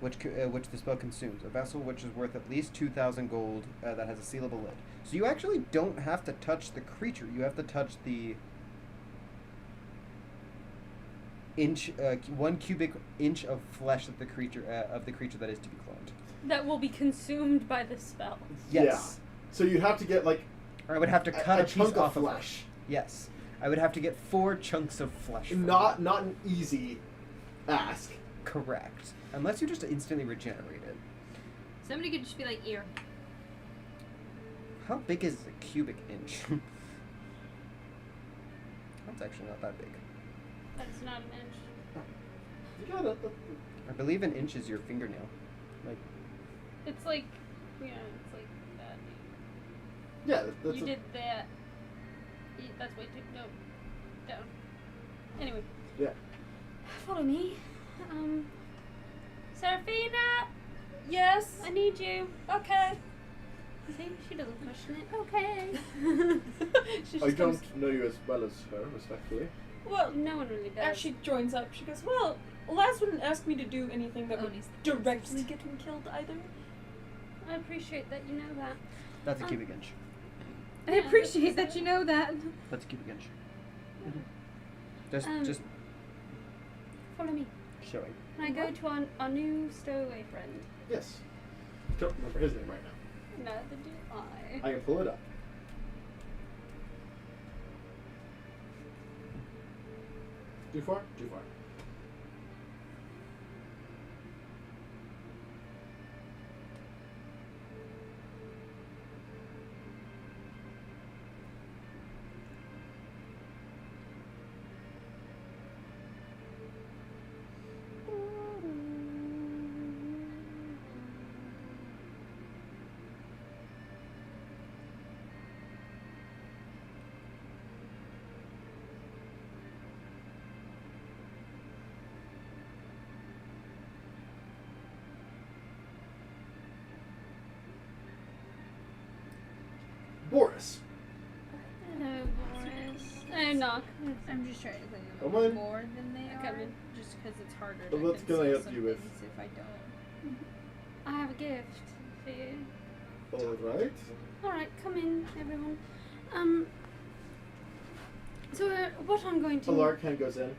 Speaker 2: which the spell consumes. A vessel which is worth at least 2,000 gold that has a sealable lid. So you actually don't have to touch the creature. You have to touch the 1 cubic inch of flesh of the creature that is to be cloned.
Speaker 5: That will be consumed by the spell.
Speaker 2: Yes.
Speaker 1: Yeah. So you'd have to get like
Speaker 2: Or I would have to cut a piece
Speaker 1: chunk
Speaker 2: off
Speaker 1: of
Speaker 2: of
Speaker 1: flesh.
Speaker 2: it. Yes. I would have to get 4 chunks of flesh. from
Speaker 1: Not
Speaker 2: it.
Speaker 1: an easy ask.
Speaker 2: Correct. Unless you just instantly regenerate it.
Speaker 6: Somebody could just be like, ear.
Speaker 2: How big is a cubic inch? That's actually not that big.
Speaker 5: That's not an inch.
Speaker 1: You got it.
Speaker 2: I believe an inch is your fingernail. Like,
Speaker 5: It's like, yeah, it's like that.
Speaker 1: Yeah, that's
Speaker 5: You did that. That's way too, no, down. Anyway.
Speaker 1: Yeah.
Speaker 5: Follow me. Serafina,
Speaker 4: Yes.
Speaker 5: I need you.
Speaker 4: Okay.
Speaker 5: See, she doesn't question it. Okay.
Speaker 4: She
Speaker 1: I
Speaker 4: just comes-
Speaker 1: don't know you as well as her, respectfully.
Speaker 4: Well,
Speaker 5: No one really does.
Speaker 4: as she joins up, she goes, "Well, Laz wouldn't ask me to do anything that would
Speaker 6: Oni's
Speaker 4: directly get me killed either."
Speaker 5: I appreciate that you know that.
Speaker 2: that's a cubic inch.
Speaker 6: I appreciate that you know that.
Speaker 2: That's a cubic inch. Just
Speaker 5: Follow me.
Speaker 2: showing.
Speaker 5: Can I go to our new stowaway friend?
Speaker 1: Yes. Don't remember his name right now.
Speaker 5: Neither do I.
Speaker 1: I can pull it up. Too far? Too far. Boris.
Speaker 5: Hello, Boris. Oh, knock.
Speaker 6: I'm just trying to think
Speaker 1: Come
Speaker 6: of
Speaker 1: on.
Speaker 6: more than they
Speaker 5: Come
Speaker 6: are.
Speaker 5: in.
Speaker 6: Just because it's harder
Speaker 1: But
Speaker 6: to
Speaker 1: what can I
Speaker 6: conceal
Speaker 1: help
Speaker 6: some
Speaker 1: you with?
Speaker 6: things if I don't.
Speaker 5: I have a gift for you.
Speaker 1: Alright.
Speaker 5: Alright, come in, everyone. So, what I'm going to...
Speaker 1: Alaric hand goes in.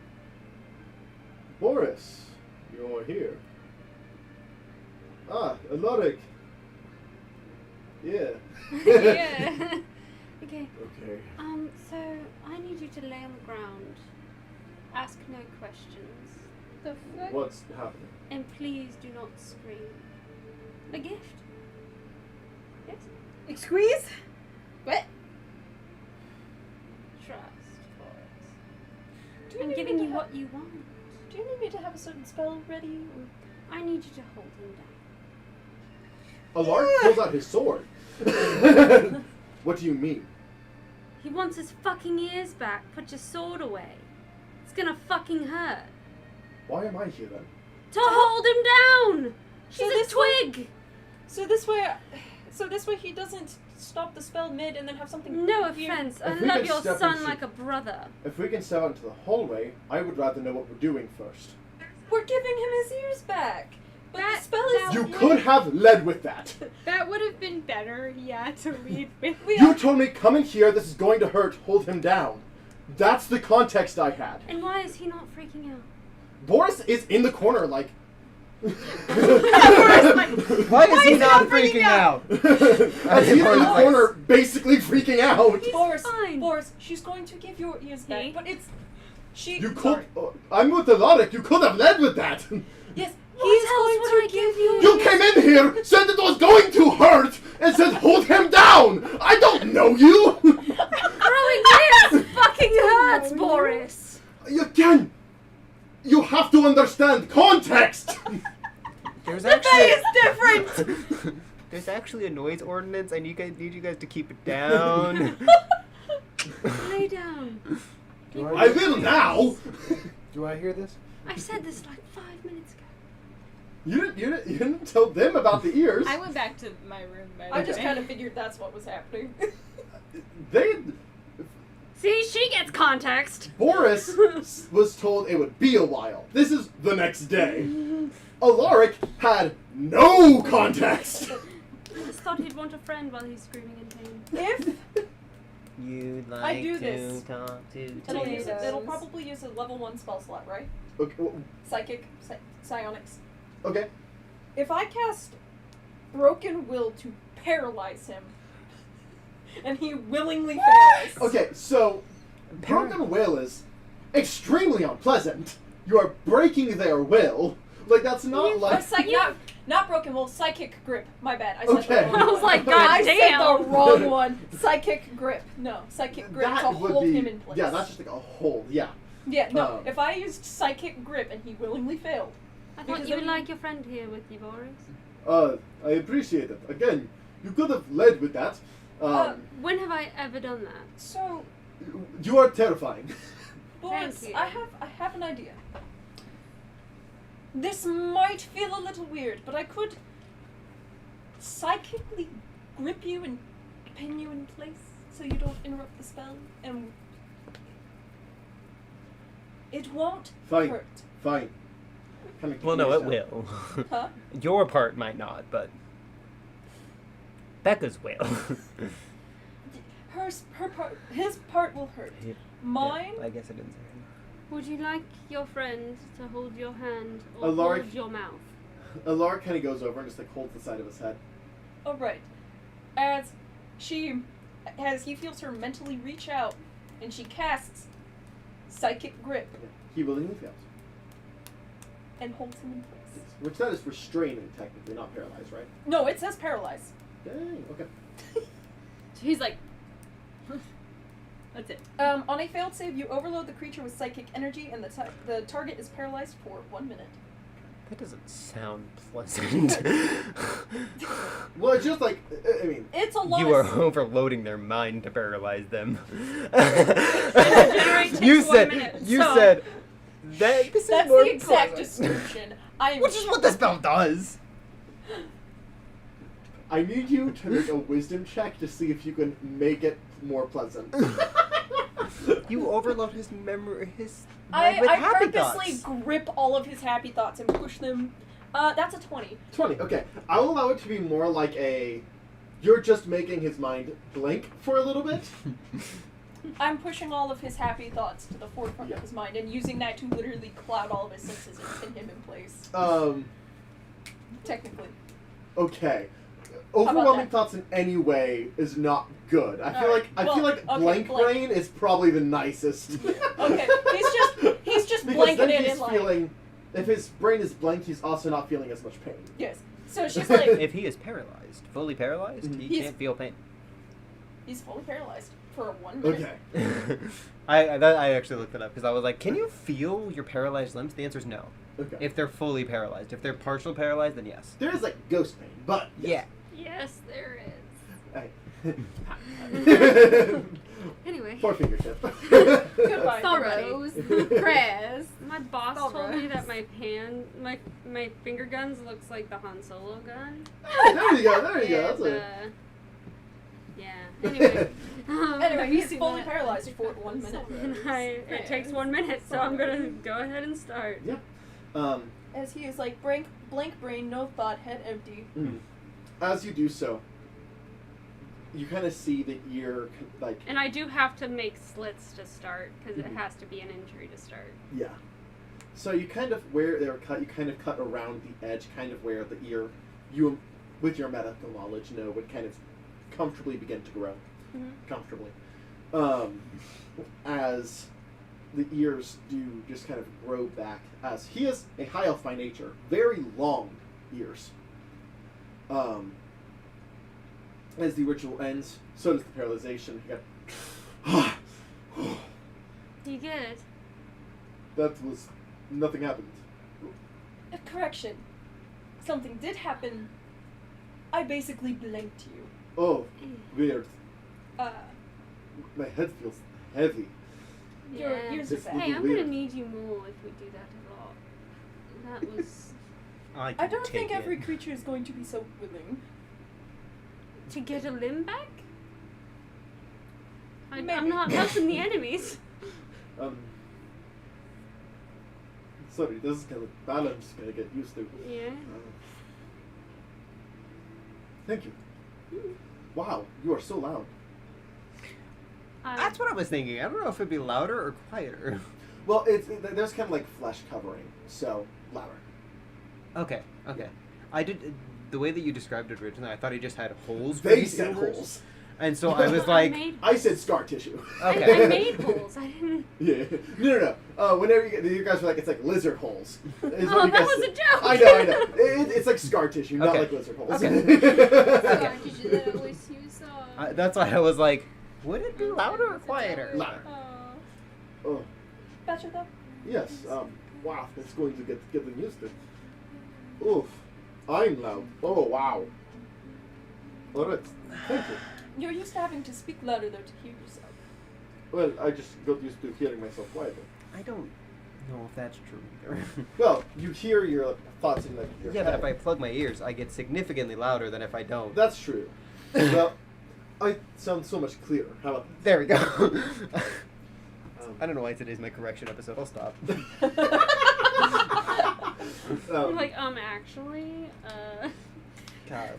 Speaker 1: Boris, you're here. Ah, Alaric. Yeah.
Speaker 5: yeah. Okay.
Speaker 1: Okay.
Speaker 5: So, I need you to lay on the ground. Ask no questions.
Speaker 6: The fuck?
Speaker 1: What's happening?
Speaker 5: And please do not scream. A gift? Yes?
Speaker 6: Squeeze? What?
Speaker 5: Trust, Boris.
Speaker 4: Do you
Speaker 5: I'm
Speaker 4: need
Speaker 5: giving
Speaker 4: me
Speaker 5: you
Speaker 4: to
Speaker 5: what you want.
Speaker 4: Do you need me to have a certain spell ready? Or...
Speaker 5: I need you to hold him down.
Speaker 1: Alaric pulls out his sword. What do you mean?
Speaker 5: He wants his fucking ears back. Put your sword away. It's gonna fucking hurt.
Speaker 1: Why am I here then?
Speaker 5: To hold him down!
Speaker 4: So
Speaker 5: He's
Speaker 4: this
Speaker 5: a twig!
Speaker 4: So this way he doesn't stop the spell mid and then have something.
Speaker 5: No
Speaker 4: weird.
Speaker 5: offense, I
Speaker 1: If we
Speaker 5: love
Speaker 1: could
Speaker 5: your
Speaker 1: step
Speaker 5: son
Speaker 1: into-
Speaker 5: like a brother.
Speaker 1: If we can step out into the hallway, I would rather know what we're doing first.
Speaker 4: We're giving him his ears back. But
Speaker 5: That-
Speaker 4: the spell
Speaker 5: that
Speaker 4: is.
Speaker 1: You
Speaker 5: would-
Speaker 1: could have led with that.
Speaker 5: That would have been better, yeah, to lead with.
Speaker 1: You told me, come in here, this is going to hurt, hold him down. That's the context I had.
Speaker 5: And why is he not freaking out?
Speaker 1: Boris is in the corner, like.
Speaker 2: Why is he not freaking out?
Speaker 1: As he's in the corner, basically freaking out.
Speaker 4: Boris,
Speaker 5: fine.
Speaker 4: Boris, she's going to give your ears back,
Speaker 5: See?
Speaker 4: but it's. She.
Speaker 1: You
Speaker 4: Sorry.
Speaker 1: could. I'm with the logic. You could have led with that.
Speaker 4: Yes,
Speaker 5: What
Speaker 4: he's
Speaker 5: else
Speaker 4: going
Speaker 5: would
Speaker 4: to
Speaker 5: I
Speaker 4: give
Speaker 5: give
Speaker 4: you.
Speaker 1: You came in here, said it was going to hurt, and said hold him down. I don't know you.
Speaker 5: Growing ears fucking hurts, Boris!
Speaker 1: Again, you have to understand context.
Speaker 2: There's
Speaker 4: The bay is different.
Speaker 2: There's actually a noise ordinance. I need you guys to keep it down.
Speaker 5: Lay down.
Speaker 1: I will now.
Speaker 7: Do I hear this?
Speaker 5: I said this like 5 minutes ago.
Speaker 1: You didn't tell them about the ears.
Speaker 6: I went back to my room. By the
Speaker 4: I just
Speaker 6: way.
Speaker 4: kind of figured that's what was happening.
Speaker 1: They.
Speaker 5: See, she gets context.
Speaker 1: Boris was told it would be a while. This is the next day. Alaric had no context.
Speaker 5: I just thought he'd want a friend while he's screaming in pain.
Speaker 4: If
Speaker 2: You'd
Speaker 4: I
Speaker 2: like
Speaker 4: do
Speaker 2: to
Speaker 4: this.
Speaker 2: talk to
Speaker 4: it'll probably use a level 1 spell slot, right?
Speaker 1: Okay.
Speaker 4: Psychic, psionics.
Speaker 1: Okay.
Speaker 4: If I cast Broken Will to paralyze him, and he willingly fails.
Speaker 1: Okay. So, broken will is extremely unpleasant. You are breaking their will. Like that's not
Speaker 4: Or
Speaker 1: like.
Speaker 4: not Broken Will, Psychic Grip. My bad. I said
Speaker 1: Okay.
Speaker 4: the wrong
Speaker 1: I
Speaker 4: one.
Speaker 5: was like, God
Speaker 4: I
Speaker 5: damn.
Speaker 4: said the wrong one. Psychic Grip. No, Psychic Grip
Speaker 1: That
Speaker 4: to
Speaker 1: would
Speaker 4: hold
Speaker 1: be.
Speaker 4: him in place.
Speaker 1: Yeah, that's just like a hold. Yeah.
Speaker 4: Yeah, no.
Speaker 1: Um,
Speaker 4: If I used Psychic Grip and he willingly failed.
Speaker 5: I thought
Speaker 4: Because
Speaker 5: you would
Speaker 4: then-
Speaker 5: like your friend here with you, Boris.
Speaker 1: I appreciate it. Again, you could have led with that.
Speaker 5: When have I ever done that?
Speaker 4: So,
Speaker 1: You are terrifying.
Speaker 4: Boris,
Speaker 5: Thank you.
Speaker 4: I have an idea. This might feel a little weird, but I could psychically grip you and pin you in place so you don't interrupt the spell, and it won't
Speaker 1: Fine.
Speaker 4: hurt.
Speaker 1: Fine. Kinda
Speaker 2: Well, no, it
Speaker 1: confused
Speaker 2: will.
Speaker 4: Huh?
Speaker 2: Your part might not, but Becca's will.
Speaker 4: His part will hurt.
Speaker 2: Yeah.
Speaker 4: Mine.
Speaker 2: I guess I didn't say
Speaker 5: Would you like your friend to hold your hand or
Speaker 1: Alaric-
Speaker 5: hold your mouth?
Speaker 1: now. Alar kind of goes over and just like holds the side of his head.
Speaker 4: All right. As he feels her mentally reach out, and she casts Psychic Grip
Speaker 1: He willingly fails.
Speaker 4: and holds him in place.
Speaker 1: Which that is restraining, technically, not paralyzed, right?
Speaker 4: No, it says paralyzed.
Speaker 1: Dang. Okay.
Speaker 6: So he's like, that's it.
Speaker 4: On a failed save, you overload the creature with psychic energy, and the target is paralyzed for 1 minute.
Speaker 2: That doesn't sound pleasant.
Speaker 1: Well, it's just like I mean.
Speaker 4: It's a lot.
Speaker 2: You are
Speaker 4: of
Speaker 2: overloading their mind to paralyze them.
Speaker 5: Regenerate
Speaker 2: you
Speaker 5: takes 1
Speaker 2: said
Speaker 5: minute,
Speaker 2: you
Speaker 5: so-
Speaker 2: said that this
Speaker 4: That's
Speaker 2: is more
Speaker 4: the exact
Speaker 2: pleasant.
Speaker 4: description. I am.
Speaker 2: Which is what the spell does.
Speaker 1: I need you to make a wisdom check to see if you can make it more pleasant.
Speaker 2: You overload his memory, his mind with
Speaker 4: I
Speaker 2: happy
Speaker 4: purposely
Speaker 2: thoughts.
Speaker 4: grip all of his happy thoughts and push them. That's a 20.
Speaker 1: 20. Okay. I'll allow it to be more like a. You're just making his mind blink for a little bit.
Speaker 4: I'm pushing all of his happy thoughts to the forefront of his mind and using that to literally cloud all of his senses and pin him in place.
Speaker 1: Okay.
Speaker 4: Technically. about
Speaker 1: Overwhelming
Speaker 4: that?
Speaker 1: thoughts in any way is not good. I feel
Speaker 4: Alright,
Speaker 1: like I
Speaker 4: well,
Speaker 1: feel like
Speaker 4: okay,
Speaker 1: blank
Speaker 4: blank.
Speaker 1: brain is probably the nicest.
Speaker 4: Okay, he's just
Speaker 1: because
Speaker 4: blanking
Speaker 1: then
Speaker 4: it
Speaker 1: he's
Speaker 4: in like.
Speaker 1: feeling. If his brain is blank, he's also not feeling as much pain.
Speaker 4: Yes. So she's like,
Speaker 2: If he is paralyzed, fully paralyzed, he
Speaker 4: He's-
Speaker 2: can't feel pain.
Speaker 4: he's fully paralyzed for 1 minute.
Speaker 1: Okay.
Speaker 2: I actually looked it up because I was like, can you feel your paralyzed limbs? The answer is no.
Speaker 1: Okay.
Speaker 2: If they're fully paralyzed. If they're partial paralyzed, then yes.
Speaker 1: There is like ghost pain, but
Speaker 2: Yeah.
Speaker 5: Yes, there is.
Speaker 1: Hey.
Speaker 5: Anyway.
Speaker 1: Poor fingertip.
Speaker 4: Goodbye,
Speaker 6: Sorrows,
Speaker 4: everybody.
Speaker 6: prayers.
Speaker 5: My boss
Speaker 6: All
Speaker 5: told me
Speaker 6: right.
Speaker 5: that my finger guns looks like the Han Solo gun.
Speaker 1: There you go. There you go. That's
Speaker 5: And,
Speaker 1: a,
Speaker 5: Yeah. Anyway.
Speaker 4: Anyway, he's
Speaker 6: seen
Speaker 4: fully
Speaker 6: that.
Speaker 4: paralyzed for 1 minute.
Speaker 5: It takes 1 minute, so I'm gonna go ahead and start.
Speaker 1: Yeah.
Speaker 4: As he is like blank brain, no thought, head empty.
Speaker 1: As you do so, you kind of see the ear, like...
Speaker 5: And I do have to make slits to start, because it has to be an injury to start.
Speaker 1: Yeah. So you kind of, where they were cut, you kind of cut around the edge, kind of where the ear, you, with your medical knowledge, know would kind of comfortably begin to grow. Comfortably. As the ears do just kind of grow back, as he is a high elf by nature, very long ears. As the ritual ends, so does the paralyzation.
Speaker 5: You good?
Speaker 1: That was... nothing happened.
Speaker 4: Correction. Something did happen. I basically blinked you.
Speaker 1: Oh, weird.
Speaker 4: Uh,
Speaker 1: My head feels heavy.
Speaker 4: Your ears are
Speaker 1: It's
Speaker 4: back.
Speaker 5: Hey, I'm
Speaker 1: weird.
Speaker 5: gonna need you more if we do that a lot. That was...
Speaker 4: I don't think every creature is going to be so willing.
Speaker 5: to get a limb back?
Speaker 4: Maybe.
Speaker 5: I'm not helping the enemies.
Speaker 1: Sorry, this is kind of balance gonna get used to.
Speaker 5: Yeah.
Speaker 1: Thank you. Wow, you are so loud.
Speaker 2: That's what I was thinking. I don't know if it'd be louder or quieter.
Speaker 1: Well, there's kind of like flesh covering, so louder.
Speaker 2: Okay. I did the way that you described it originally. I thought he just had holes. for
Speaker 1: They
Speaker 2: his
Speaker 1: said
Speaker 2: ears.
Speaker 1: holes.
Speaker 2: And so I was like,
Speaker 1: I said scar tissue.
Speaker 2: Okay.
Speaker 5: I made holes. I didn't.
Speaker 1: Yeah. No. Whenever you guys were like, it's like lizard holes. Is what
Speaker 5: Oh,
Speaker 1: you
Speaker 5: that
Speaker 1: guys
Speaker 5: was a
Speaker 1: said.
Speaker 5: joke.
Speaker 1: I know. It's like scar tissue, not
Speaker 2: Okay.
Speaker 1: like lizard holes.
Speaker 2: Okay.
Speaker 6: Did you always use
Speaker 2: that's why I was like, would it be louder or quieter?
Speaker 1: Louder. Oh,
Speaker 4: Better though?
Speaker 1: yes. Wow, it's going to get them used to. Oof. I'm loud. Oh, wow. Alright. Thank you.
Speaker 4: You're used to having to speak louder though to hear yourself.
Speaker 1: Well, I just got used to hearing myself quieter.
Speaker 2: I don't know if that's true either.
Speaker 1: Well, you hear your thoughts in like your
Speaker 2: Yeah,
Speaker 1: head.
Speaker 2: but if I plug my ears, I get significantly louder than if I don't.
Speaker 1: That's true. Well, I sound so much clearer. How about
Speaker 2: There we go. I don't know why today's my correction episode. I'll stop.
Speaker 5: I'm like, actually,
Speaker 2: God.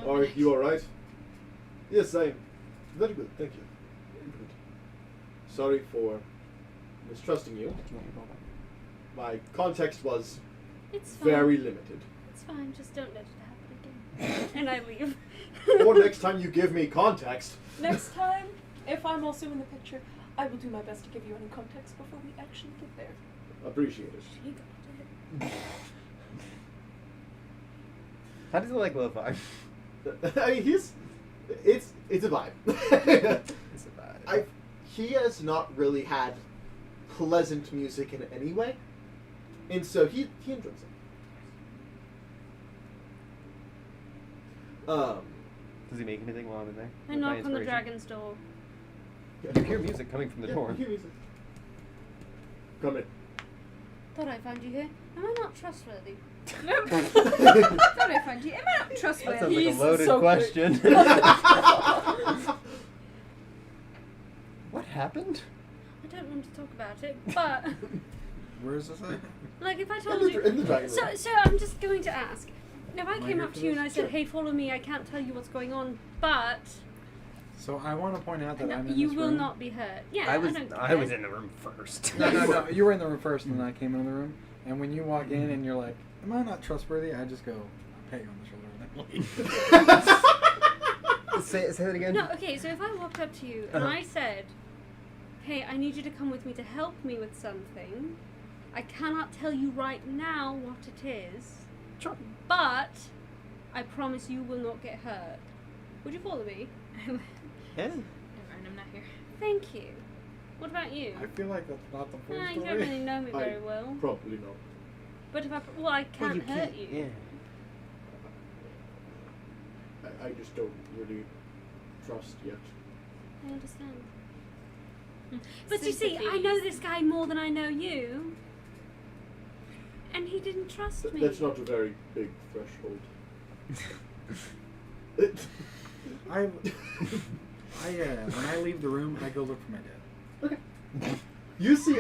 Speaker 1: Are you alright? Yes, I'm very good, thank you. Very good. Sorry for mistrusting you. My context was
Speaker 5: it's fine.
Speaker 1: very limited.
Speaker 5: It's fine. Just don't let it happen again. And I leave.
Speaker 1: Or next time you give me context.
Speaker 4: Next time, if I'm also in the picture, I will do my best to give you any context before we actually get there.
Speaker 1: Appreciate it.
Speaker 4: You got it.
Speaker 2: How does it like lo-fi?
Speaker 1: I mean, it's a vibe.
Speaker 2: It's a vibe.
Speaker 1: He has not really had pleasant music in any way, and so he enjoys it.
Speaker 2: Does he make anything while I'm in there?
Speaker 5: I
Speaker 2: With my
Speaker 5: knock on the
Speaker 2: inspiration?
Speaker 5: dragon's door.
Speaker 2: You hear music coming from the
Speaker 1: Yeah,
Speaker 2: door.
Speaker 1: you hear music. Come in.
Speaker 5: Thought I found you here. Am I not trustworthy?
Speaker 6: Thought I found you. Am I not
Speaker 2: That
Speaker 6: trustworthy?
Speaker 2: sounds like a
Speaker 4: He's
Speaker 2: loaded
Speaker 4: so
Speaker 2: question. What happened?
Speaker 5: I don't want to talk about it, but
Speaker 7: Where is this at?
Speaker 5: like if I
Speaker 1: In
Speaker 5: told
Speaker 1: the,
Speaker 5: you.
Speaker 1: in the dragon
Speaker 5: So,
Speaker 1: room.
Speaker 5: so I'm just going to ask. If I
Speaker 7: Am I
Speaker 5: came
Speaker 7: here
Speaker 5: up
Speaker 7: for
Speaker 5: to you and
Speaker 7: this?
Speaker 5: I said,
Speaker 1: Sure.
Speaker 5: "Hey, follow me. I can't tell you what's going on, but
Speaker 7: So I want to point out that I'm in
Speaker 5: you
Speaker 7: this
Speaker 5: will
Speaker 7: room.
Speaker 5: not be hurt." Yeah,
Speaker 2: I was
Speaker 5: don't
Speaker 2: I was
Speaker 5: care.
Speaker 2: in the room first.
Speaker 7: No. You were in the room first, and then I came into the room. And when you walk in and you're like, "Am I not trustworthy?" I just go, "I'll pat you on the shoulder," and then leave.
Speaker 2: say that again.
Speaker 5: No, okay. So if I walked up to you and
Speaker 2: Uh-huh.
Speaker 5: I said, "Hey, I need you to come with me to help me with something," I cannot tell you right now what it is.
Speaker 2: Sure.
Speaker 5: But I promise you will not get hurt. Would you follow me?
Speaker 2: Yeah.
Speaker 6: Never mind, I'm not here.
Speaker 5: Thank you. What about you?
Speaker 7: I feel like that's not the full
Speaker 5: You
Speaker 7: story.
Speaker 5: don't really know me very well.
Speaker 1: Probably not.
Speaker 5: But if I, I can't hurt you.
Speaker 2: Yeah.
Speaker 1: I just don't really trust yet.
Speaker 5: I understand. But you see, I know this guy more than I know you. And he didn't trust me.
Speaker 1: That's not a very big threshold.
Speaker 7: When I leave the room, I go look for my dad.
Speaker 1: Okay. You see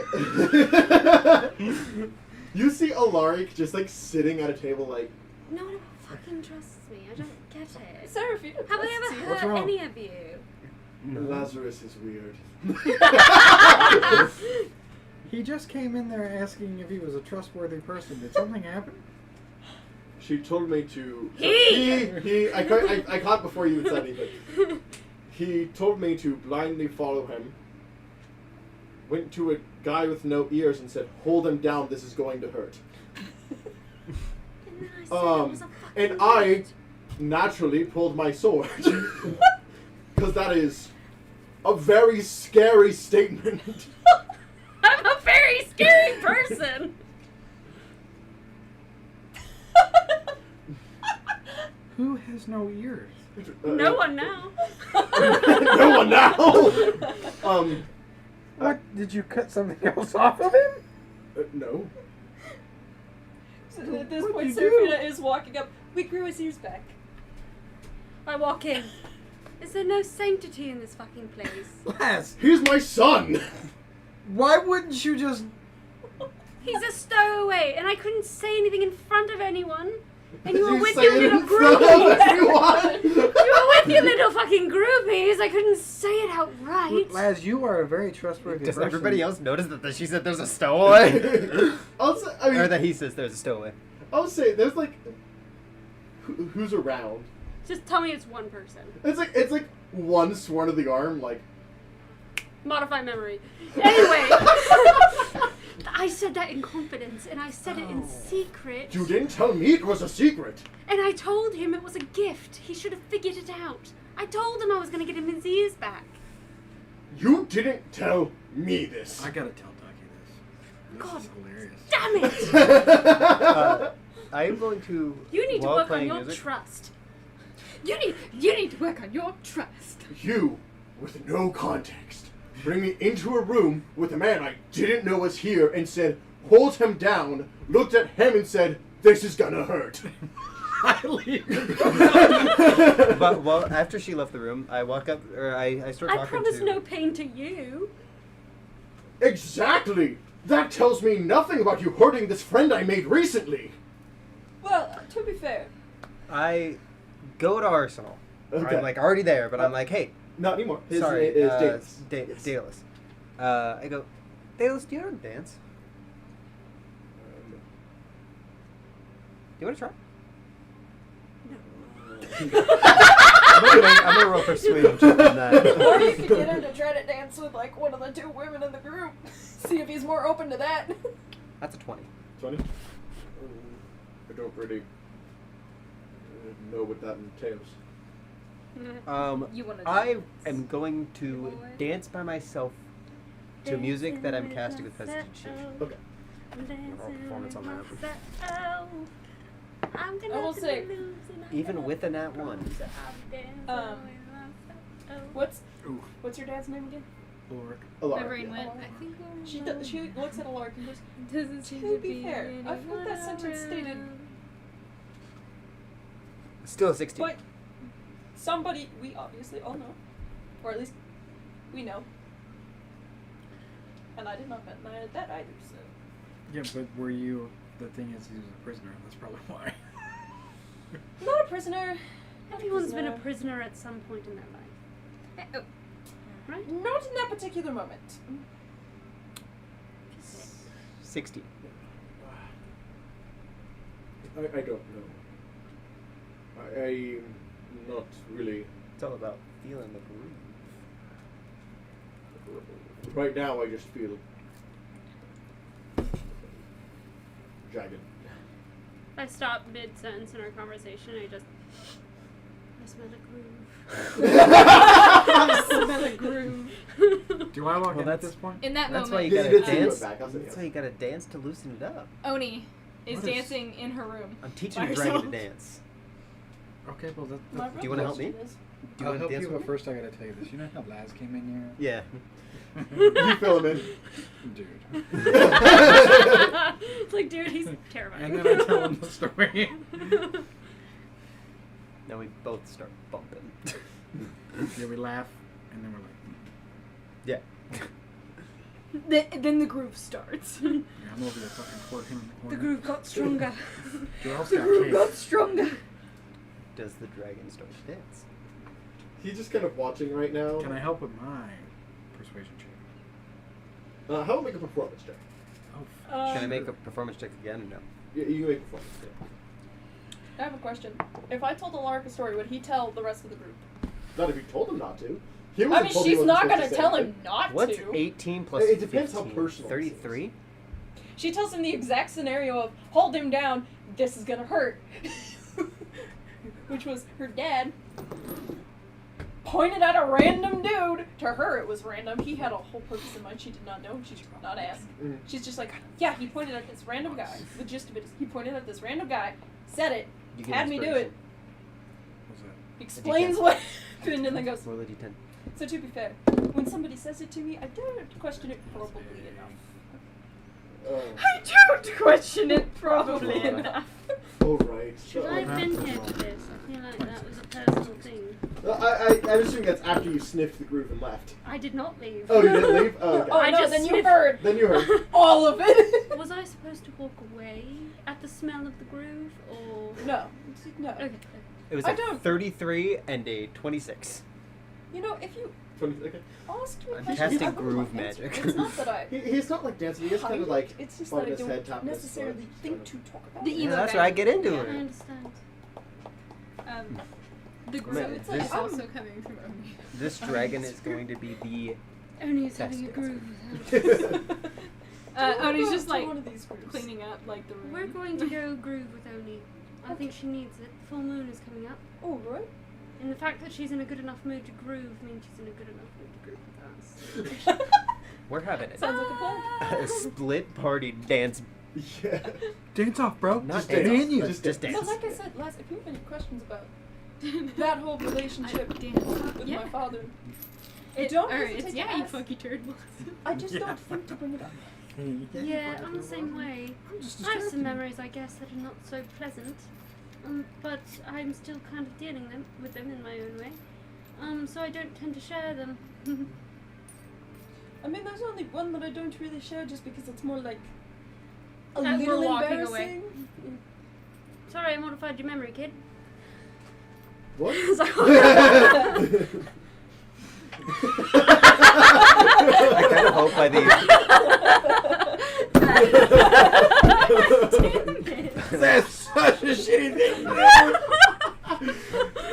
Speaker 1: you see Alaric just like sitting at a table like
Speaker 5: No one fucking trusts me. I don't get it.
Speaker 4: Seraphina
Speaker 5: Have I
Speaker 4: trusts
Speaker 5: ever
Speaker 4: you.
Speaker 7: What's
Speaker 5: hurt
Speaker 7: wrong?
Speaker 5: any of you?
Speaker 1: Lazarus is weird.
Speaker 7: He just came in there asking if he was a trustworthy person. Did something happen?
Speaker 1: She told me to.
Speaker 5: He!
Speaker 1: I caught before you even said anything. He told me to blindly follow him. Went to a guy with no ears and said, "Hold him down. This is going to hurt."
Speaker 5: And then I said it was a fucking
Speaker 1: And I
Speaker 5: gift.
Speaker 1: naturally pulled my sword because that is a very scary statement.
Speaker 5: I'm a very scary person.
Speaker 7: Who has no ears?
Speaker 5: No one now.
Speaker 1: No one now.
Speaker 7: What? Did you cut something else off of him?
Speaker 1: No.
Speaker 4: So at this
Speaker 7: What'd
Speaker 4: point,
Speaker 7: you
Speaker 4: Seraphina
Speaker 7: do?
Speaker 4: is walking up. We grew his ears back.
Speaker 5: I walk in. Is there no sanctity in this fucking place?
Speaker 7: Laz,
Speaker 1: He's my son.
Speaker 7: why wouldn't you just...
Speaker 5: He's a stowaway, and I couldn't say anything in front of anyone. And you were with
Speaker 1: say
Speaker 5: your
Speaker 1: it
Speaker 5: little
Speaker 1: in front of
Speaker 5: groupies.
Speaker 1: everyone.
Speaker 5: You were with your little fucking groupies. I couldn't say it outright.
Speaker 7: Laz, you are a very trustworthy
Speaker 2: Does
Speaker 7: person.
Speaker 2: everybody else notice that she said there's a stowaway?
Speaker 1: I mean,
Speaker 2: Or that he says there's a stowaway?
Speaker 1: I'll say there's like who's around.
Speaker 5: Just tell me it's one person.
Speaker 1: It's like one sworn of the arm, like.
Speaker 5: Modify memory. Anyway, I said that in confidence, and I said it in secret.
Speaker 1: You didn't tell me it was a secret.
Speaker 5: And I told him it was a gift. He should have figured it out. I told him I was going to get him his ears back.
Speaker 1: You didn't tell me this.
Speaker 7: I gotta tell Ducky this.
Speaker 5: God.
Speaker 7: This is hilarious.
Speaker 5: Damn it!
Speaker 2: I am going to.
Speaker 5: You need to
Speaker 2: while
Speaker 5: work on
Speaker 2: playing
Speaker 5: your
Speaker 2: music,
Speaker 5: trust. You need to work on your trust.
Speaker 1: You, with no context, bring me into a room with a man I didn't know was here and said, "Hold him down," looked at him and said, "This is gonna hurt."
Speaker 7: I leave.
Speaker 2: But well, after she left the room, I walk up, or I start
Speaker 5: I
Speaker 2: talking
Speaker 5: promise
Speaker 2: to.
Speaker 5: no pain to you.
Speaker 1: Exactly! That tells me nothing about you hurting this friend I made recently.
Speaker 4: Well, to be fair,
Speaker 2: I go to Arsenal.
Speaker 1: Okay.
Speaker 2: I'm like already there, but I'm like, hey,
Speaker 1: Not anymore. His
Speaker 2: sorry,
Speaker 1: name is Daedalus. Yes.
Speaker 2: Daedalus. I go, Daedalus, do you know how to dance? Do you want to try? I'm gonna roll persuasion check on that.
Speaker 4: or you could get him to try to dance with like one of the two women in the group. See if he's more open to that.
Speaker 2: That's a 20.
Speaker 1: 20? I don't really know what that entails.
Speaker 6: You wanna
Speaker 2: I
Speaker 6: dance?
Speaker 2: am going to dance by myself to music that I'm casting with prestidigitation.
Speaker 1: Okay.
Speaker 2: Roll performance on that.
Speaker 5: I
Speaker 4: I will say,
Speaker 2: Even with a nat 1.
Speaker 4: What's your dad's name again?
Speaker 7: Ulrich.
Speaker 1: Alaric,
Speaker 6: My brain
Speaker 1: yeah.
Speaker 6: went.
Speaker 5: I think
Speaker 4: She looks at Alaric and goes,
Speaker 6: Doesn't seem
Speaker 4: to be fair, I've heard that sentence stated,
Speaker 2: Still a 16.
Speaker 4: but somebody we obviously all know, or at least we know. And I did not bet that either, so.
Speaker 7: Yeah, but were you... The thing is, he was a prisoner. That's probably why.
Speaker 4: Not a prisoner.
Speaker 5: Everyone's been a prisoner at some point in their life. Right?
Speaker 4: Not in that particular moment.
Speaker 2: 16.
Speaker 1: I don't know. I'm not really.
Speaker 2: It's all about feeling the groove.
Speaker 1: Right now, I just feel jagged.
Speaker 5: I stop mid-sentence in our conversation and I smell a groove.
Speaker 7: Do I walk
Speaker 2: Well,
Speaker 7: in at
Speaker 2: that's-
Speaker 7: this point?
Speaker 6: In that
Speaker 2: That's why
Speaker 6: moment,
Speaker 2: you
Speaker 1: Yeah,
Speaker 2: gotta
Speaker 1: you did see
Speaker 2: dance.
Speaker 1: it back, I'll say
Speaker 2: That's
Speaker 1: yes.
Speaker 2: why you gotta dance to loosen it up.
Speaker 6: Oni is
Speaker 7: What is-
Speaker 6: dancing in her room.
Speaker 2: I'm teaching
Speaker 6: By
Speaker 2: a dragon to
Speaker 6: herself.
Speaker 2: dance.
Speaker 7: Okay, well,
Speaker 4: My
Speaker 2: Do you wanna help me?
Speaker 4: question is-
Speaker 2: Do you
Speaker 7: I'll
Speaker 2: want
Speaker 7: help
Speaker 2: to dance
Speaker 7: you,
Speaker 2: with
Speaker 7: but
Speaker 2: me?
Speaker 7: first I gotta tell you this. You know how Laz came in
Speaker 2: Yeah.
Speaker 1: You fill him in.
Speaker 7: here? Dude.
Speaker 5: It's like, dude, he's terrifying.
Speaker 7: And then I tell him the story.
Speaker 2: Now we both start bumping.
Speaker 7: Yeah, we laugh, and then we're like,
Speaker 2: Yeah.
Speaker 5: Then the groove starts.
Speaker 7: yeah, I'm over there fucking flirting in the corner.
Speaker 5: The groove got stronger.
Speaker 7: Joel's
Speaker 5: The
Speaker 7: got
Speaker 5: groove
Speaker 7: cake.
Speaker 5: got stronger.
Speaker 2: Does the dragon start to dance?
Speaker 1: He's just kind of watching right now.
Speaker 7: Can I help with my persuasion check?
Speaker 1: How about make a performance check?
Speaker 7: Oh,
Speaker 2: Can I make a performance check again or no?
Speaker 1: You can make a performance check.
Speaker 4: I have a question. If I told Alaric a story, would he tell the rest of the group?
Speaker 1: Not if you told him not to. He
Speaker 4: I
Speaker 1: wasn't
Speaker 4: mean,
Speaker 1: told he
Speaker 4: she's
Speaker 1: wasn't
Speaker 4: not
Speaker 1: supposed
Speaker 4: gonna
Speaker 1: say
Speaker 4: tell
Speaker 1: anything.
Speaker 4: him not
Speaker 2: What's
Speaker 4: to.
Speaker 2: 18 plus
Speaker 1: It depends how
Speaker 2: 15?
Speaker 1: personal it is.
Speaker 2: 33?
Speaker 4: She tells him the exact scenario of hold him down. This is gonna hurt, which was her dad pointed at a random dude. To her, it was random. He had a whole purpose in mind. She did not know. She did not ask.
Speaker 1: Mm.
Speaker 4: She's just like, yeah, he pointed at this random guy. The gist of it is he pointed at this random guy, said it,
Speaker 2: You get
Speaker 4: had me do it,
Speaker 2: inspiration.
Speaker 7: what's that?
Speaker 4: explains
Speaker 2: D10.
Speaker 4: what happened, and then goes.
Speaker 2: Roll a d10.
Speaker 4: So to be fair, when somebody says it to me, I don't question it probably enough. I don't question it probably enough.
Speaker 1: All right.
Speaker 5: Should I have been here for this? I feel like that was a personal thing.
Speaker 1: I assume that's after you sniffed the groove and left.
Speaker 5: I did not leave.
Speaker 1: Oh, you didn't leave? Oh, okay.
Speaker 4: Oh
Speaker 5: I
Speaker 4: no,
Speaker 5: just
Speaker 4: then you
Speaker 5: sniffed-
Speaker 4: heard
Speaker 1: Then you heard.
Speaker 4: all of it.
Speaker 5: Was I supposed to walk away at the smell of the groove, or
Speaker 4: No, no.
Speaker 5: Okay.
Speaker 2: It was
Speaker 4: I
Speaker 2: a
Speaker 4: don't-
Speaker 2: 33 and a 26.
Speaker 4: You know, if you
Speaker 1: Okay.
Speaker 4: ask me
Speaker 2: I'm
Speaker 4: questions,
Speaker 2: casting
Speaker 4: I will
Speaker 2: groove
Speaker 4: answer.
Speaker 2: magic.
Speaker 4: It's not that I
Speaker 1: He's not like dancing. He is kind
Speaker 4: hide
Speaker 1: of like
Speaker 4: it. It's just
Speaker 1: bumping
Speaker 4: that I
Speaker 1: his head,
Speaker 4: don't
Speaker 1: tapping his
Speaker 4: necessarily
Speaker 1: foot,
Speaker 4: think
Speaker 1: sort
Speaker 4: to talk about
Speaker 5: The
Speaker 4: it.
Speaker 5: emo
Speaker 2: that's
Speaker 5: band.
Speaker 2: where I get into
Speaker 5: I
Speaker 2: it.
Speaker 5: understand.
Speaker 6: The
Speaker 2: Man,
Speaker 6: groove
Speaker 4: it's like,
Speaker 6: is
Speaker 4: I'm-
Speaker 6: also coming from Oni.
Speaker 2: This dragon is going to be the...
Speaker 5: Only is having a
Speaker 2: Test.
Speaker 5: groove.
Speaker 6: Oni's just
Speaker 4: To
Speaker 6: like
Speaker 4: one of these groups.
Speaker 6: cleaning up like the room.
Speaker 5: We're going to go groove with Oni. I think she needs it. The full moon is coming up.
Speaker 4: Oh right.
Speaker 5: And the fact that she's in a good enough mood to groove means she's in a good enough mood to groove with us.
Speaker 2: We're having it.
Speaker 4: Sounds like a plan.
Speaker 2: A split party dance.
Speaker 1: Yeah.
Speaker 7: Dance off, bro.
Speaker 2: Not
Speaker 1: Just
Speaker 2: dance.
Speaker 1: dance.
Speaker 7: you.
Speaker 2: Just dance.
Speaker 4: But like I said last, if you have any questions about that whole relationship with
Speaker 6: Yeah.
Speaker 4: my father,
Speaker 6: It,
Speaker 4: don't
Speaker 6: or
Speaker 4: hesitate
Speaker 6: it's
Speaker 4: to
Speaker 6: yeah, you
Speaker 4: ask.
Speaker 6: funky turd.
Speaker 4: I just don't think to bring it up.
Speaker 5: Yeah, I'm the same way.
Speaker 7: I'm just
Speaker 5: I have some
Speaker 7: distracted.
Speaker 5: memories, I guess, that are not so pleasant. But I'm still kind of dealing with them in my own way. So I don't tend to share them.
Speaker 4: I mean, there's only one that I don't really share, just because it's more like a
Speaker 6: That we're
Speaker 4: little
Speaker 6: walking
Speaker 4: embarrassing.
Speaker 5: Sorry, I modified your memory, kid.
Speaker 1: What?
Speaker 2: I kind of hope by the...
Speaker 7: That's such a shitty thing to do.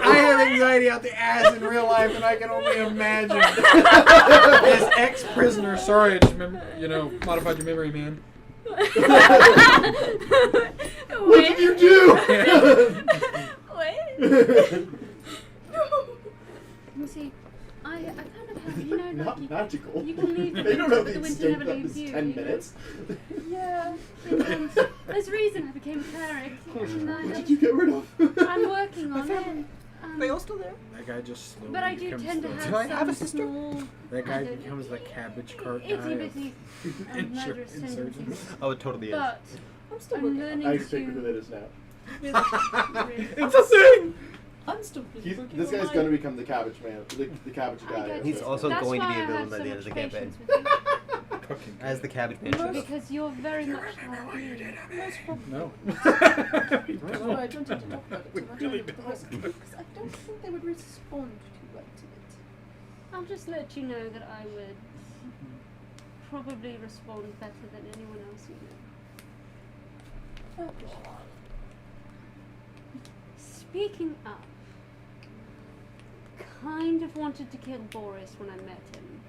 Speaker 7: I have anxiety out the ass in real life, and I can only imagine. As ex-prisoner, sorry, I just modified your memory, man.
Speaker 1: What did you do?
Speaker 5: You see, I kind of have, like,
Speaker 1: Not magical.
Speaker 5: you can leave
Speaker 1: They don't have
Speaker 5: the
Speaker 1: the
Speaker 5: winter
Speaker 1: extent
Speaker 5: never
Speaker 1: of
Speaker 5: leaves
Speaker 1: this
Speaker 5: you,
Speaker 1: 10
Speaker 5: you know?
Speaker 1: minutes.
Speaker 4: Yeah.
Speaker 5: There's a reason I became a cleric. And
Speaker 1: What did you get rid of?
Speaker 5: I'm working on it.
Speaker 2: They all still there?
Speaker 7: That guy just slowly
Speaker 5: But I do
Speaker 7: becomes
Speaker 5: tend to
Speaker 7: the,
Speaker 5: have
Speaker 2: Do I have a
Speaker 5: some
Speaker 2: sister?
Speaker 5: small
Speaker 7: that guy becomes the cabbage cart guy
Speaker 5: itty
Speaker 7: of
Speaker 5: bitty murderous
Speaker 7: Insurgence.
Speaker 5: tendencies.
Speaker 2: Oh, it totally is.
Speaker 5: But
Speaker 4: I'm still
Speaker 5: I'm
Speaker 4: working on
Speaker 5: learning
Speaker 1: I
Speaker 5: to
Speaker 1: think who that is now.
Speaker 7: It's a thing!
Speaker 4: I'm still really working
Speaker 1: This
Speaker 4: on
Speaker 1: guy's
Speaker 4: mine.
Speaker 1: going to become the cabbage man. The cabbage
Speaker 5: I
Speaker 1: guy.
Speaker 5: get
Speaker 2: He's
Speaker 5: it.
Speaker 2: also
Speaker 5: That's
Speaker 2: going to be
Speaker 5: why
Speaker 2: a
Speaker 5: I
Speaker 2: villain
Speaker 5: have
Speaker 2: by
Speaker 5: so
Speaker 2: the end of
Speaker 5: much
Speaker 2: the campaign.
Speaker 5: patience with you.
Speaker 7: Cooking.
Speaker 2: As the cabbage man should.
Speaker 5: Because you're very much like me.
Speaker 4: Most probably.
Speaker 7: No.
Speaker 4: That's why I don't tend to talk about it
Speaker 7: We
Speaker 4: too much
Speaker 7: really
Speaker 4: on the
Speaker 7: don't.
Speaker 4: rest, because I don't think they would respond too well to it.
Speaker 5: I'll just let you know that I would probably respond better than anyone else you know. Speaking of, kind of wanted to kill Boris when I met him.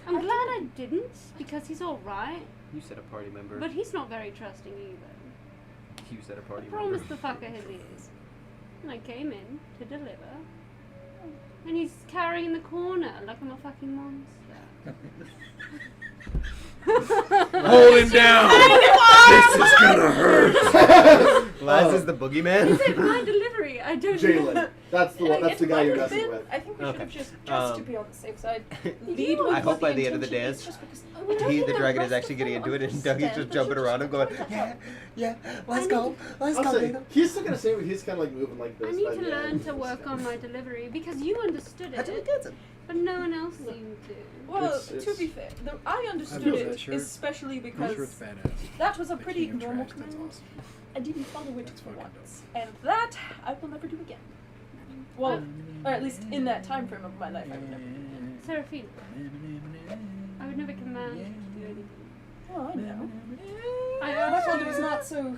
Speaker 5: I'm glad I didn't, because he's alright,
Speaker 2: You said a party member.
Speaker 5: but he's not very trusting either.
Speaker 2: You said a
Speaker 5: I
Speaker 2: party member.
Speaker 5: promised the fucker his ears. And I came in to deliver. And he's carrying in the corner like I'm a fucking monster.
Speaker 7: Hold him down! This is gonna hurt!
Speaker 2: Laz is the boogeyman.
Speaker 5: Is it my delivery? I don't know.
Speaker 1: Jalen. That's the one. That's the guy you're messing with.
Speaker 4: I think we should have
Speaker 2: Okay.
Speaker 4: just
Speaker 2: Um,
Speaker 4: to be on the safe side.
Speaker 5: You-
Speaker 4: with
Speaker 2: I hope
Speaker 4: what
Speaker 2: by
Speaker 4: the
Speaker 2: the end of the
Speaker 4: intention is,
Speaker 2: dance,
Speaker 4: just because
Speaker 2: the dragon is actually getting into it, and Dougie's just jumping around and going, yeah, let's go,
Speaker 1: I'll say, he's still gonna say he's kind of like moving like this.
Speaker 5: I need
Speaker 1: by
Speaker 5: to
Speaker 1: the
Speaker 5: learn
Speaker 1: end.
Speaker 5: to work on my delivery because you understood it, but no one else seemed to.
Speaker 4: Well,
Speaker 1: It's-
Speaker 4: to be fair, I understood
Speaker 7: love
Speaker 4: it,
Speaker 7: that shirt.
Speaker 4: especially
Speaker 7: I'm
Speaker 4: because
Speaker 7: sure it's badass.
Speaker 4: that was a
Speaker 7: Like
Speaker 4: pretty
Speaker 7: King of
Speaker 4: normal
Speaker 7: Trash, that's
Speaker 4: command.
Speaker 7: awesome.
Speaker 4: I didn't follow it
Speaker 7: That's fucking
Speaker 4: once, and that I will never do again. Well, or at least in that time frame of my life, I would never.
Speaker 5: Seraphine, I would never command you to do anything.
Speaker 4: Oh, I know.
Speaker 5: I
Speaker 4: My
Speaker 5: asked
Speaker 4: father
Speaker 5: you,
Speaker 4: was not so.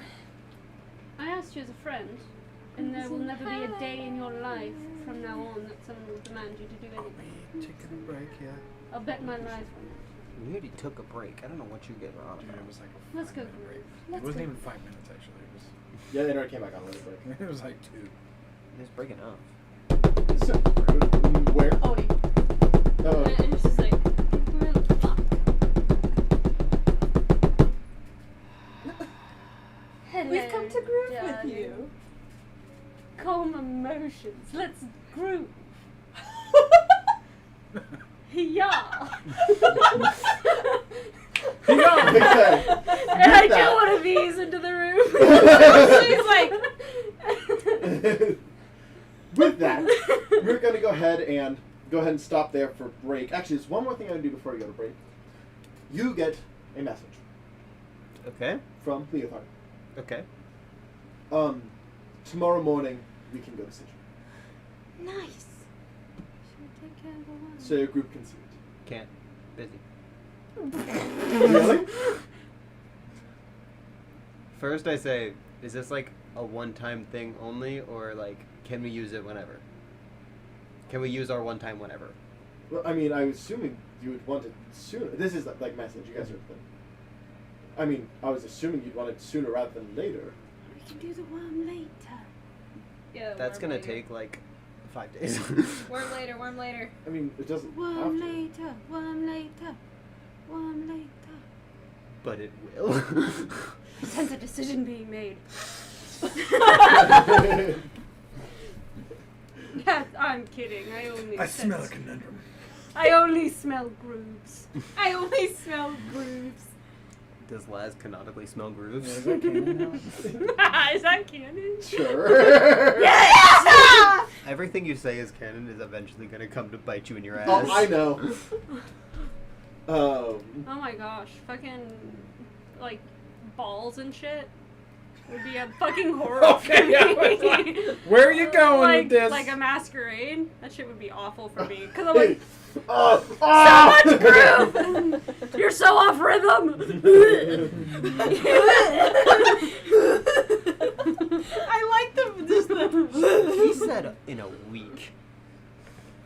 Speaker 5: I asked you as a friend, and there will never be a day in your life from now on that someone will demand you to do anything.
Speaker 7: Taking a break, yeah.
Speaker 5: I'll bet my life on it.
Speaker 2: We already took a break. I don't know what you guys are on
Speaker 7: Dude,
Speaker 2: about.
Speaker 7: it was like a
Speaker 5: Let's go.
Speaker 7: 5-minute break.
Speaker 5: Let's
Speaker 7: It wasn't
Speaker 5: go.
Speaker 7: even 5 minutes actually.
Speaker 1: Yeah, the internet came back on really quick.
Speaker 7: It was like 2.
Speaker 2: It's breaking up.
Speaker 1: So, where?
Speaker 4: Oni.
Speaker 1: Oh,
Speaker 5: And it's just like, well, fuck. Hello,
Speaker 4: We've come to groove with
Speaker 5: darling.
Speaker 4: you.
Speaker 5: Calm emotions. Let's groove. Yeah.
Speaker 1: okay.
Speaker 5: And I
Speaker 1: With that.
Speaker 5: get one of these into the room. She's like.
Speaker 1: With that, we're gonna go ahead and stop there for break. Actually, there's one more thing I gotta do before we go to break. You get a message
Speaker 2: Okay.
Speaker 1: from Leothard.
Speaker 2: Okay.
Speaker 1: Tomorrow morning we can go to Sigil,
Speaker 5: Nice. Should we take care of the one?
Speaker 1: so your group can see it.
Speaker 2: Can't. Busy.
Speaker 1: Really?
Speaker 2: First, I say, is this like a one-time thing only, or like, can we use it whenever? Can we use our one-time whenever?
Speaker 1: Well, I mean, I was assuming you would want it sooner. This is like message. You guys are the. I mean, I was assuming you'd want it sooner rather than later.
Speaker 5: We can do the worm later.
Speaker 6: Yeah,
Speaker 2: That's
Speaker 6: worm
Speaker 2: gonna
Speaker 6: later.
Speaker 2: take like 5 days.
Speaker 6: Worm later, worm later.
Speaker 1: I mean, it doesn't have
Speaker 5: Worm
Speaker 1: to.
Speaker 5: later. Worm later. Worm later.
Speaker 2: But it will.
Speaker 5: Sense a decision being made. Yeah, I'm kidding. I
Speaker 7: smell a conundrum.
Speaker 5: I only smell grooves.
Speaker 6: I only smell grooves.
Speaker 2: Does Laz canonically smell grooves?
Speaker 7: Is that canon now?
Speaker 5: Is that canon?
Speaker 1: Sure.
Speaker 5: Yes!
Speaker 2: Everything you say is canon is eventually gonna come to bite you in your ass.
Speaker 1: Oh, I know.
Speaker 5: Oh my gosh, fucking like balls and shit would be a fucking horror.
Speaker 7: Okay,
Speaker 5: for me.
Speaker 7: yeah, I was like, where are you going
Speaker 5: like,
Speaker 7: with this?
Speaker 5: Like a masquerade. That shit would be awful for me. Cause I'm like,
Speaker 1: Oh,
Speaker 5: so much groove. You're so off rhythm.
Speaker 6: I like the just the.
Speaker 2: He said in a week.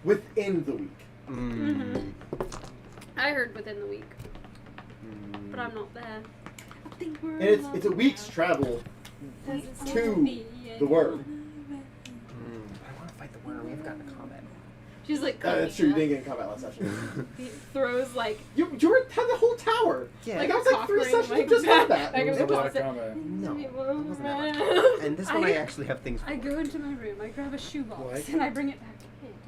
Speaker 1: Within the week.
Speaker 5: Mhm. I heard within the week,
Speaker 2: Mm.
Speaker 5: but I'm not there. I think we're
Speaker 1: And it's a week's travel to the worm.
Speaker 2: I want to fight the worm. We haven't gotten to combat.
Speaker 6: She's like.
Speaker 1: That's true. You didn't get in combat last session.
Speaker 6: He throws like.
Speaker 1: You had the whole tower.
Speaker 2: Yeah.
Speaker 1: Like I was like 3
Speaker 6: cock ring,
Speaker 1: sessions
Speaker 6: like,
Speaker 1: of just combat.
Speaker 6: like,
Speaker 7: It was
Speaker 6: it
Speaker 7: a lot
Speaker 6: was-
Speaker 7: of combat.
Speaker 2: No, it wasn't that much.
Speaker 6: I
Speaker 2: And this one I actually have things for.
Speaker 5: I go into my room, I grab a shoebox,
Speaker 7: Like?
Speaker 5: and I bring it back in.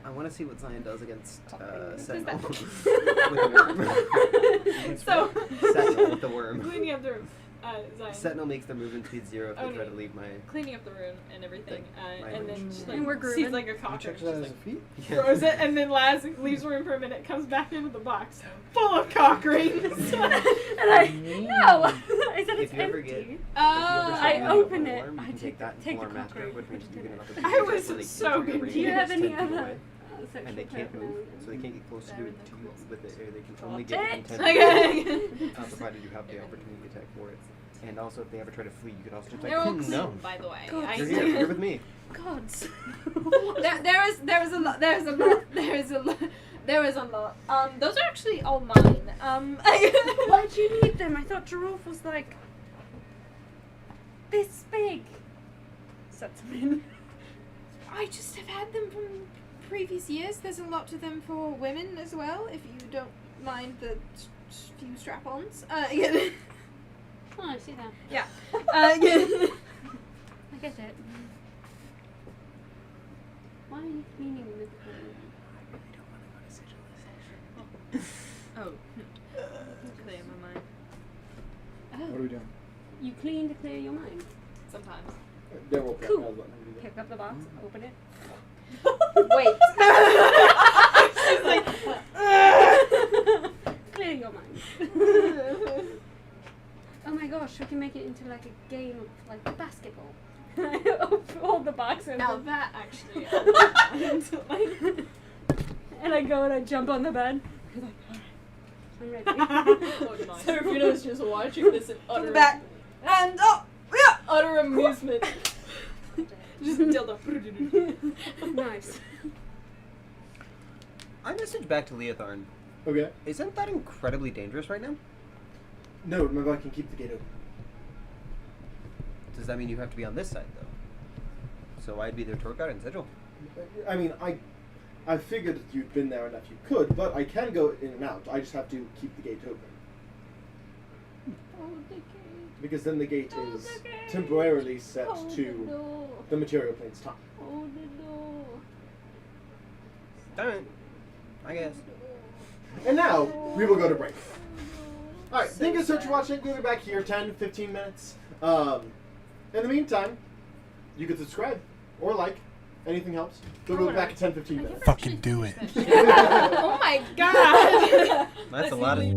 Speaker 2: I want to see what Zion does against Sentinel.
Speaker 6: that?
Speaker 2: With the worm.
Speaker 6: So.
Speaker 2: Sentinel with the worm.
Speaker 6: Cleaning up the room. Zion.
Speaker 2: Sentinel makes their movement speed 0 if they try to leave my...
Speaker 6: Cleaning up the room and everything,
Speaker 2: My
Speaker 6: and then
Speaker 2: range.
Speaker 6: she
Speaker 5: And we're
Speaker 6: like
Speaker 5: grooving.
Speaker 6: sees like a
Speaker 7: You
Speaker 6: cockroach,
Speaker 7: checked
Speaker 6: just
Speaker 7: that as
Speaker 6: like
Speaker 7: a feat?
Speaker 6: throws it, and then Laz leaves the room for a minute, comes back into the box full of cock rings.
Speaker 5: And I, no! I said it's
Speaker 2: If you ever
Speaker 5: empty.
Speaker 2: get...
Speaker 5: I open it.
Speaker 2: You
Speaker 5: I
Speaker 2: can take that
Speaker 5: take
Speaker 2: and
Speaker 5: the
Speaker 2: Master,
Speaker 5: cockroach,
Speaker 2: which means
Speaker 5: I
Speaker 2: you
Speaker 5: take
Speaker 2: get an
Speaker 5: it.
Speaker 2: opportunity
Speaker 6: I
Speaker 2: to
Speaker 6: was
Speaker 2: so they
Speaker 6: so
Speaker 2: can't
Speaker 6: good.
Speaker 2: get
Speaker 5: Do you have
Speaker 2: 10
Speaker 5: any
Speaker 2: feet
Speaker 5: other
Speaker 2: away.
Speaker 5: sexual
Speaker 2: And they can't move,
Speaker 5: paraphernalia?
Speaker 2: so they can't get close to you with it, or they can
Speaker 6: Drop
Speaker 2: only get within
Speaker 5: it.
Speaker 2: 10
Speaker 6: Okay.
Speaker 2: feet, provided you have the opportunity attack for it. And also, if they ever try to flee, you can also just like,
Speaker 6: They're all clean,
Speaker 2: no.
Speaker 6: by the way.
Speaker 5: God.
Speaker 2: You're here, you're with me.
Speaker 5: Gods.
Speaker 6: there was a lot. Those are actually all mine.
Speaker 5: Why'd you need them? I thought giraffe was like this big. Set them in.
Speaker 6: I just have had them from previous years. There's a lot of them for women as well, if you don't mind the few strap-ons.
Speaker 5: Oh, I see that.
Speaker 6: Yeah.
Speaker 5: get it. Why are you cleaning the
Speaker 6: Oh. Clear my mind.
Speaker 7: What are
Speaker 5: Oh,
Speaker 7: we doing?
Speaker 5: you clean to clear your mind.
Speaker 6: Sometimes.
Speaker 1: There will be.
Speaker 5: Cool. Pick up the box, open it.
Speaker 4: Wait.
Speaker 6: She's like,
Speaker 5: Clear your mind. Oh my gosh, we can make it into like a game of like basketball. Hold the box open.
Speaker 6: now that actually.
Speaker 5: And I go and I jump on the bed. I'm like, alright, I'm ready.
Speaker 4: Serafina's just watching this in
Speaker 6: On
Speaker 4: utter,
Speaker 6: the back. And oh! Yeah!
Speaker 4: utter amusement.
Speaker 6: Just dildo.
Speaker 5: Nice.
Speaker 2: I messaged back to Leotharn.
Speaker 1: Okay.
Speaker 2: Isn't that incredibly dangerous right now?
Speaker 1: No, remember I can keep the gate open.
Speaker 2: Does that mean you have to be on this side though? So I'd be their tour guide and sigil.
Speaker 1: I mean, I figured that you'd been there enough you could, but I can go in and out. I just have to keep the gate open.
Speaker 5: Oh, the gate.
Speaker 1: Because then the gate
Speaker 5: Oh,
Speaker 1: is
Speaker 5: the gate.
Speaker 1: temporarily set
Speaker 5: Oh, the
Speaker 1: to
Speaker 5: door.
Speaker 1: the material plane's time.
Speaker 5: Oh, the door.
Speaker 2: Alright. I guess.
Speaker 1: And now, we will go to break. Alright,
Speaker 4: So
Speaker 1: thank you so much
Speaker 4: sad.
Speaker 1: for watching. We'll be back here 10, 15 minutes. In the meantime, you can subscribe or like. Anything helps. But we'll be back in 10, 15 minutes.
Speaker 7: Fucking do it.
Speaker 6: Oh my god!
Speaker 2: That's a lot of.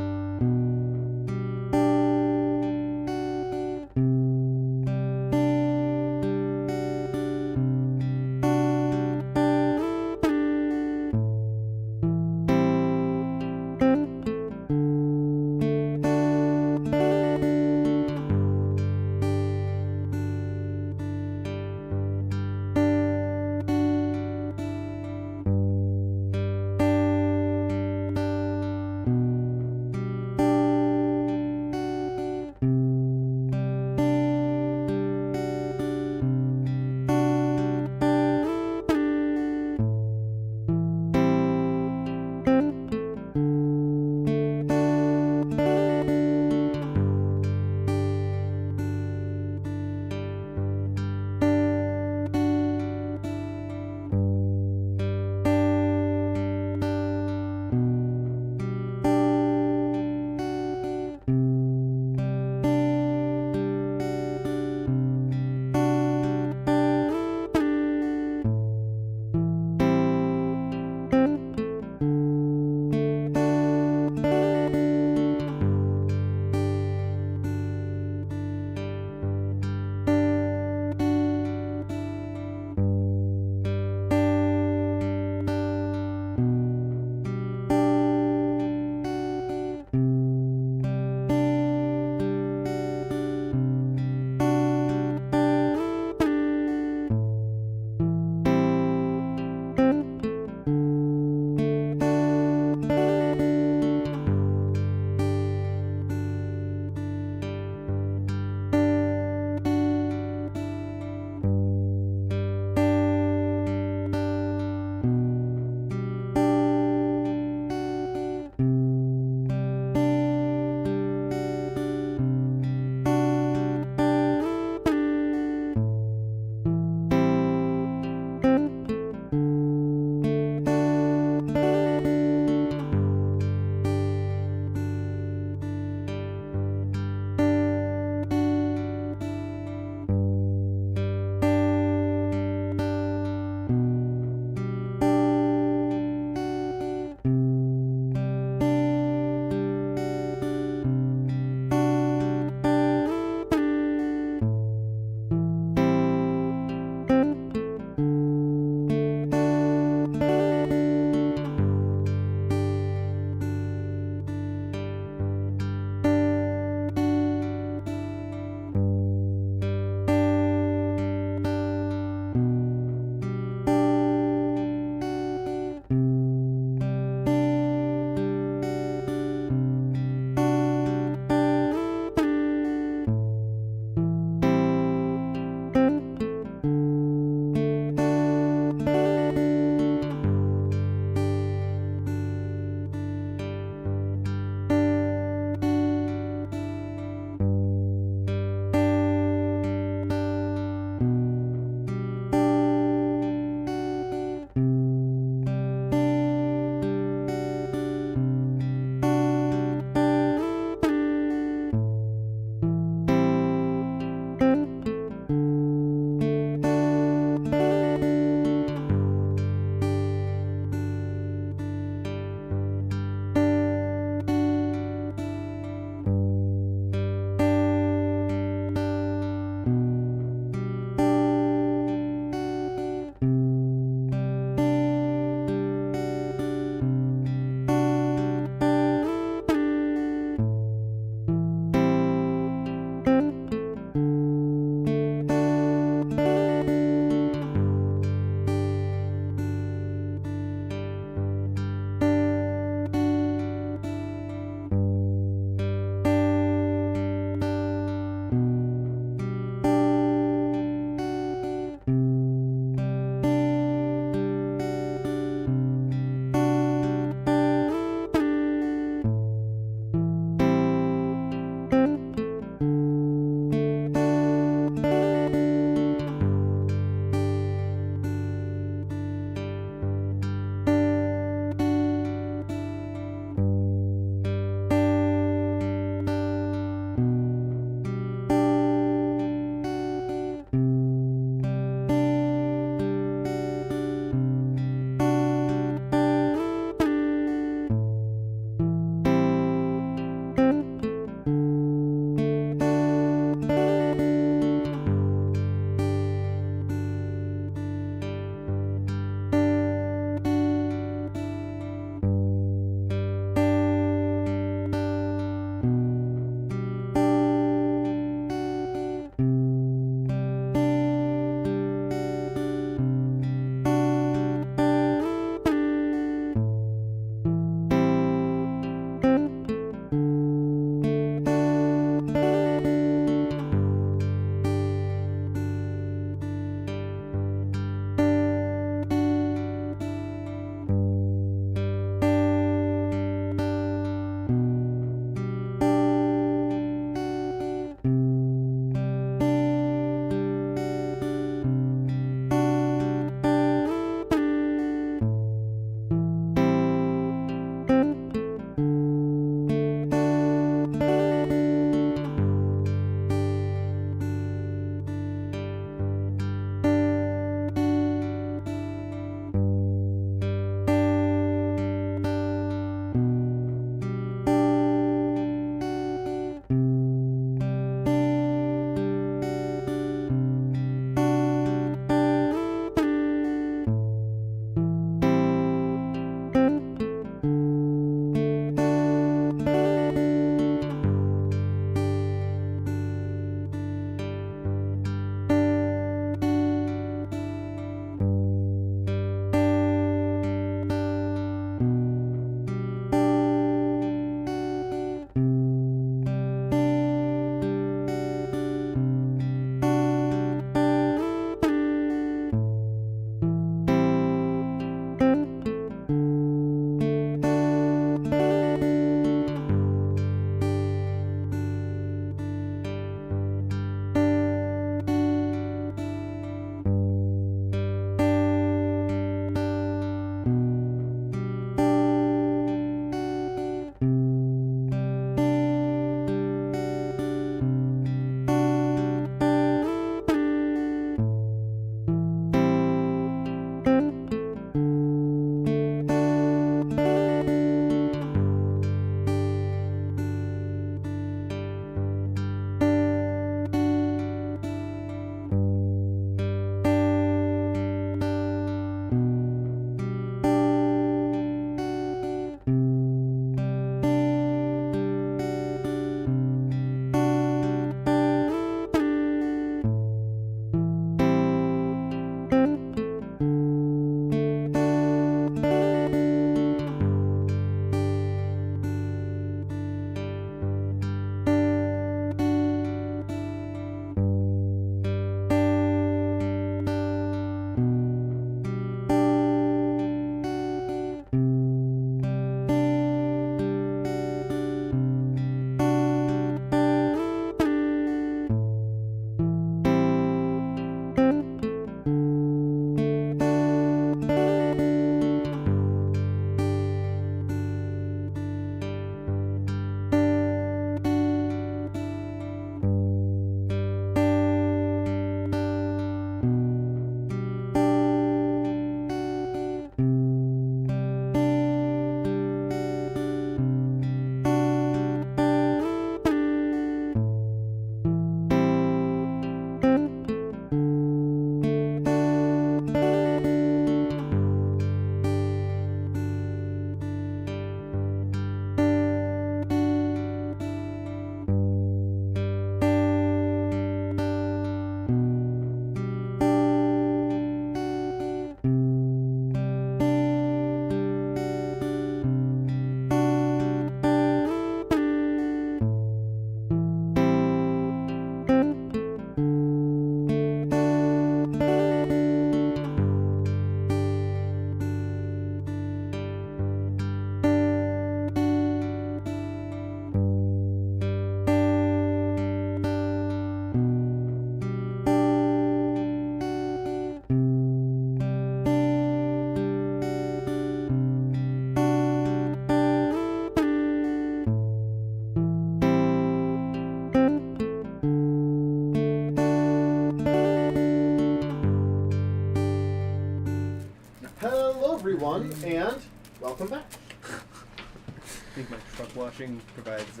Speaker 1: everyone, and welcome back.
Speaker 2: I think my truck washing provides,